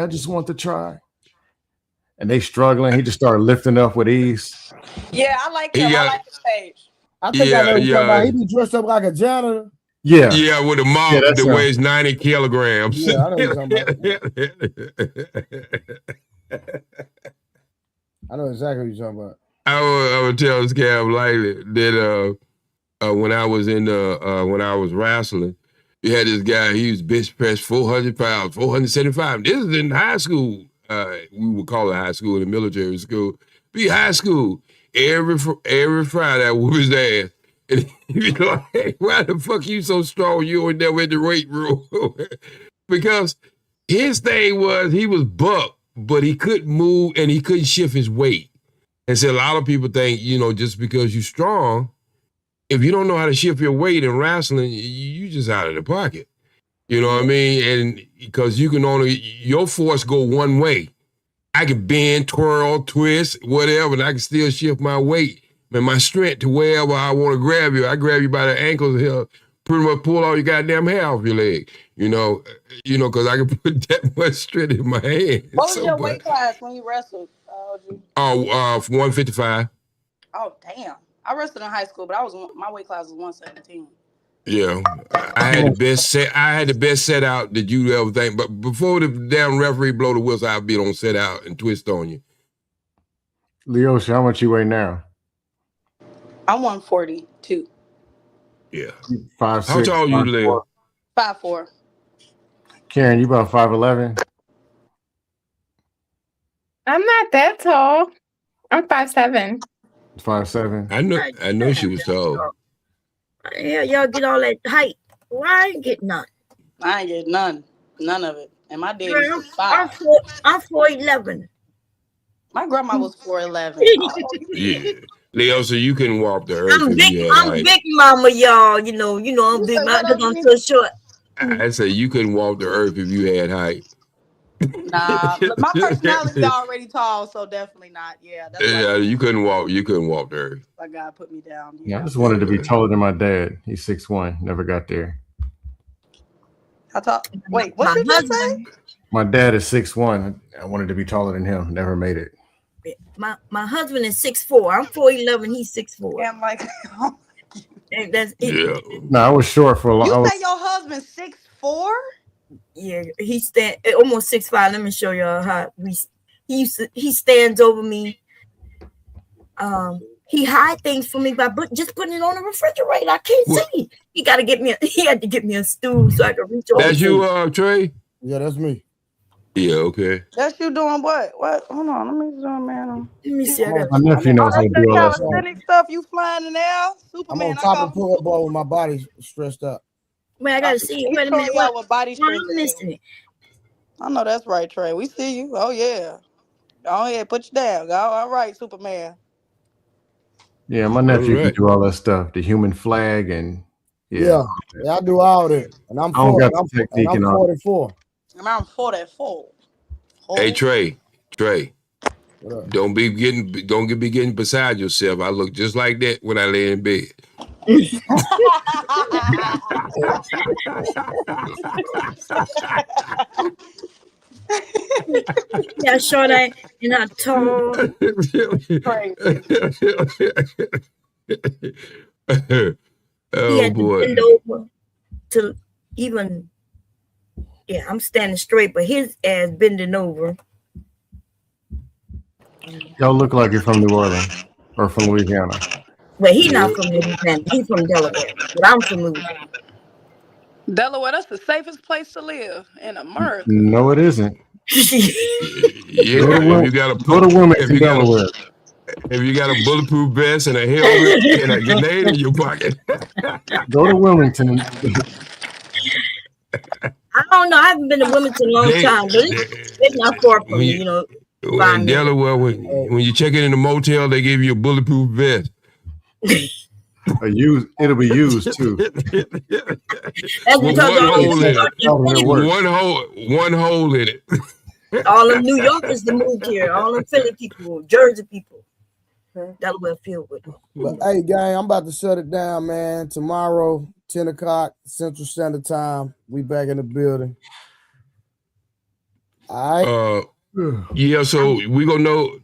And they struggling. He just started lifting up with ease. Yeah, I like him. I like his page. I think I know what you're talking about. He be dressed up like a janitor. Yeah. Yeah, with a mop that weighs 90 kilograms. Yeah, I know what you're talking about. I know exactly what you're talking about. I would tell Scam lightly that when I was wrestling, you had this guy, he was bench press 400 pounds, 475. This is in high school. We would call it high school in the military school. Be high school. Every Friday I whoop his ass. And he'd be like, "Hey, why the fuck you so strong? You ain't never in the weight room." Because his thing was he was buck, but he couldn't move and he couldn't shift his weight. And so a lot of people think, just because you're strong, if you don't know how to shift your weight in wrestling, you just out of the pocket. You know what I mean? And because you can your force go one way. I can bend, twirl, twist, whatever, and I can still shift my weight and my strength to wherever I want to grab you. I grab you by the ankles here, pretty much pull all your goddamn hair off your leg. Because I can put that much strength in my hand. What was your weight class when you wrestled? 155. Oh, damn. I wrestled in high school, but my weight class was 117. Yeah, I had the best set out that you ever think. But before the damn referee blow the whistle, I'd be on set out and twist on you. Leosha, how much you weigh now? I'm 142. Yeah. 5'6". How tall you, Leo? 5'4". Karen, you about 5'11". I'm not that tall. I'm 5'7". 5'7". I know she was tall. Yeah, y'all get all that height. Well, I ain't get none. I ain't get none of it. And my daddy Girl, was 5. I'm 4'11". My grandma was 4'11". Yeah, Leo, so you couldn't walk the earth. I'm big mama, y'all. You know, I'm big mama because I'm so short. I say you couldn't walk the earth if you had height. Nah, my personality's already tall, so definitely not. Yeah, you couldn't walk. You couldn't walk the earth. My God put me down. Yeah, I just wanted to be taller than my dad. He's 6'1". Never got there. How tall? Wait, what did you say? My dad is 6'1". I wanted to be taller than him. Never made it. My husband is 6'4". I'm 4'11". He's 6'4". Yeah, I'm like, that's it. Yeah. No, I was short for a long. You say your husband 6'4"? Yeah, he almost 6'5". Let me show y'all how he stands over me. He hide things from me by just putting it on the refrigerator. I can't see. He had to get me a stool so I could reach over. That's you, Trey? Yeah, that's me. Yeah, okay. That's you doing what? What? Hold on, let me zoom in. Let me see. My nephew knows how to do all that stuff. Stuff you flying in the air. Superman. I'm on top of pull-up bar with my body stressed up. Wait, I gotta see. Wait a minute. What body stress? I'm listening. I know that's right, Trey. We see you. Oh yeah. Go ahead, put you down. All right, Superman. Yeah, my nephew can do all that stuff. The human flag and yeah, I do all that. And I'm 44. I'm 44. Hey Trey. Don't be getting beside yourself. I look just like that when I lay in bed. Yeah, short and not tall. Oh boy. Bend over to even Yeah, I'm standing straight, but his ass bending over. Y'all look like you're from New Orleans or from Louisiana. Well, he's not from Louisiana. He's from Delaware, but I'm from Louisiana. Delaware, that's the safest place to live in America. No, it isn't. Yeah, Go to if you got a go to Wilmington, Delaware. If you got a bulletproof vest and a helmet and a grenade in your pocket. Go to Wilmington. I don't know. I haven't been to Wilmington in a long time, but it's not far from me, you know. In Delaware, when you check in the motel, they give you a bulletproof vest. It'll be used too. One hole in it. All the New Yorkers that moved here, all the Philly people, Jersey people. Delaware filled with. But hey, gang, I'm about to shut it down, man. Tomorrow, 10 o'clock Central Standard Time. We back in the building. All right. Yeah, so we're gonna know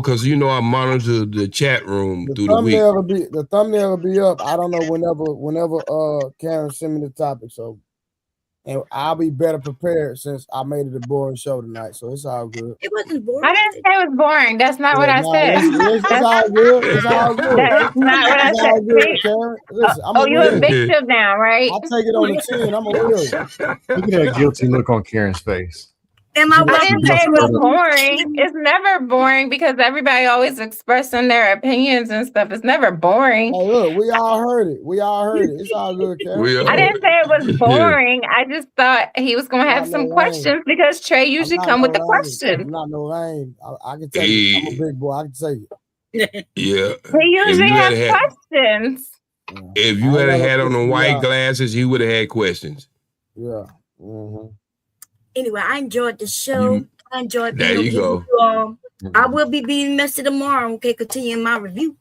because I monitor the chat room through the week. The thumbnail will be up. I don't know whenever Karen send me the topic. So, and I'll be better prepared since I made it a boring show tonight. So it's all good. It wasn't boring. I didn't say it was boring. That's not what I said. It's all good. It's all good. That's not what I It's said. all good, Karen. Listen, You're a victim now, right? I'll take it on the chin. I'm a real. Look at that guilty look on Karen's face. Am I I didn't say it was boring. It's never boring because everybody always expressing their opinions and stuff. It's never boring. Hey, look, we all heard it. It's all good, Karen. I didn't say it was boring. I just thought he was gonna have some questions because Trey usually come with the questions. I'm not no lame. I can tell you. I'm a big boy. I can tell you. Yeah. He usually has questions. If you had on the white glasses, he would have had questions. Yeah. Mm-hmm. Anyway, I enjoyed the show. I enjoyed being There you go. with you all. I will be being messy tomorrow. Okay, continuing my review.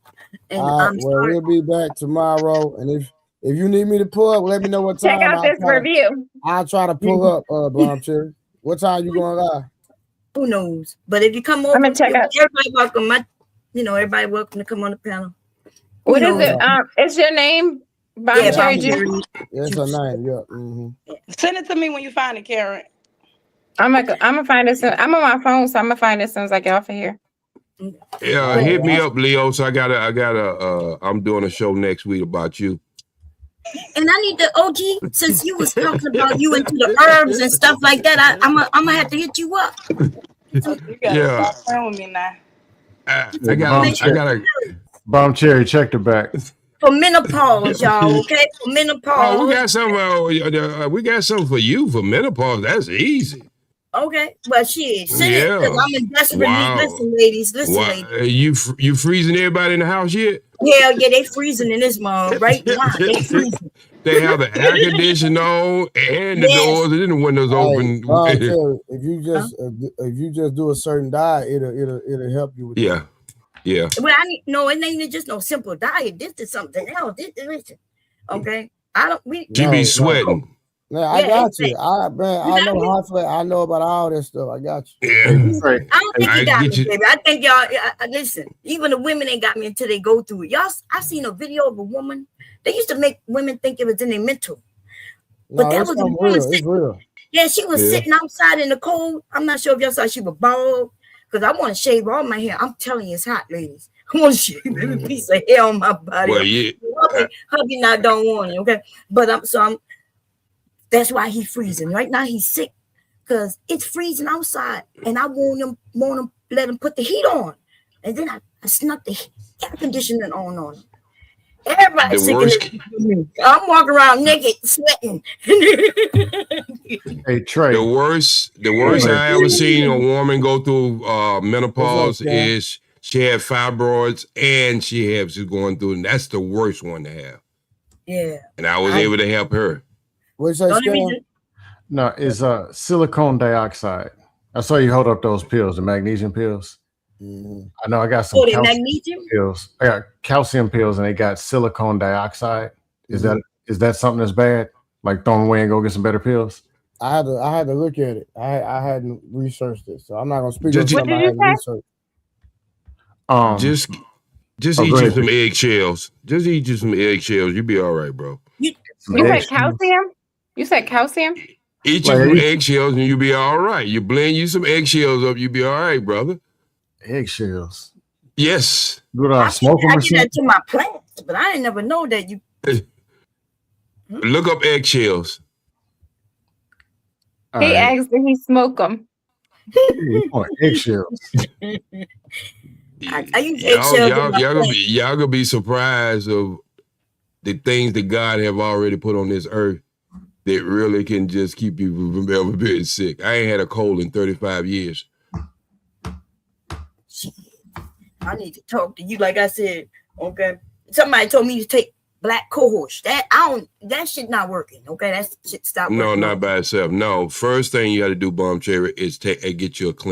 And I'm sorry. We'll be back tomorrow. And if you need me to pull up, let me know what time. Check out this review. I'll try to pull up, Blonde Cherry. What time you going live? Who knows? But if you come over, I'm gonna check out. Everybody welcome. Everybody welcome to come on the panel. What is it? Is your name Bomb Cherry Juice? That's her name. Yeah. Mm-hmm. Send it to me when you find it, Karen. I'm gonna find it soon. I'm on my phone, so I'm gonna find it as soon as I get off of here. Yeah, hit me up, Leo. So I'm doing a show next week about you. And I need the OG, since you was talking about you into the herbs and stuff like that. I'm gonna have to hit you up. You gotta stop playing with me now. I got a Bomb Cherry, check the back. For menopause, y'all. Okay, for menopause. Oh, we got something for you for menopause. That's easy. Okay, well, shit, send it because I'm in desperate need. Listen, ladies, ladies. You freezing everybody in the house yet? Yeah, they freezing in this mom right now. They freezing. They have the air conditioner on and the doors and the windows open. If you just do a certain diet, it'll help you with Yeah. Well, it ain't just no simple diet. This is something else. Listen, okay. She be sweating. Yeah, I got you. I know hot sweat. I know about all this stuff. I got you. Yeah. I don't think you got me, baby. I think y'all listen. Even the women ain't got me until they go through it. Y'all, I seen a video of a woman. They used to make women think it was in their mental, but that was a woman real. It's real. Yeah, she was sitting outside in the cold. I'm not sure if y'all saw she was bald because I want to shave all my hair. I'm telling you, it's hot, ladies. I want to shave every piece of hair on my body. Well, yeah. Hubby don't want it, okay? But I'm that's why he's freezing. Right now he's sick because it's freezing outside, and I want him let him put the heat on, and then I snuck the air conditioning on him. Everybody's sick of me. I'm walking around naked, sweating. Hey Trey, the worst I ever seen a woman go through menopause is she had fibroids and she's going through, and that's the worst one to have. Yeah. And I was able to help her. What's that? No, it's silicone dioxide. I saw you hold up those pills, the magnesium pills. Mm-hmm. I know I got some magnesium pills. I got calcium pills, and they got silicone dioxide. Is that something that's bad? Like throw them away and go get some better pills? I had to look at it. I hadn't researched it, so I'm not gonna speak. Just eat you some eggshells. Just eat you some eggshells. You'll be all right, bro. You said calcium? You said calcium? Eat you some eggshells and you'll be all right. You blend you some eggshells up, you'll be all right, brother. Eggshells. Yes. Good. I smoke them I or do that something. to my plants, but I ain't never know that you. Look up eggshells. He asked if he smoke them. Eggshells. I use eggshells. Y'all gonna be surprised of the things that God have already put on this earth that really can just keep you from ever being sick. I ain't had a cold in 35 years. I need to talk to you. Like I said, okay. Somebody told me to take black cohorts. That shit not working. Okay, that shit stop working. No, not by itself. No, first thing you got to do, Bomb Cherry, is get you a clean.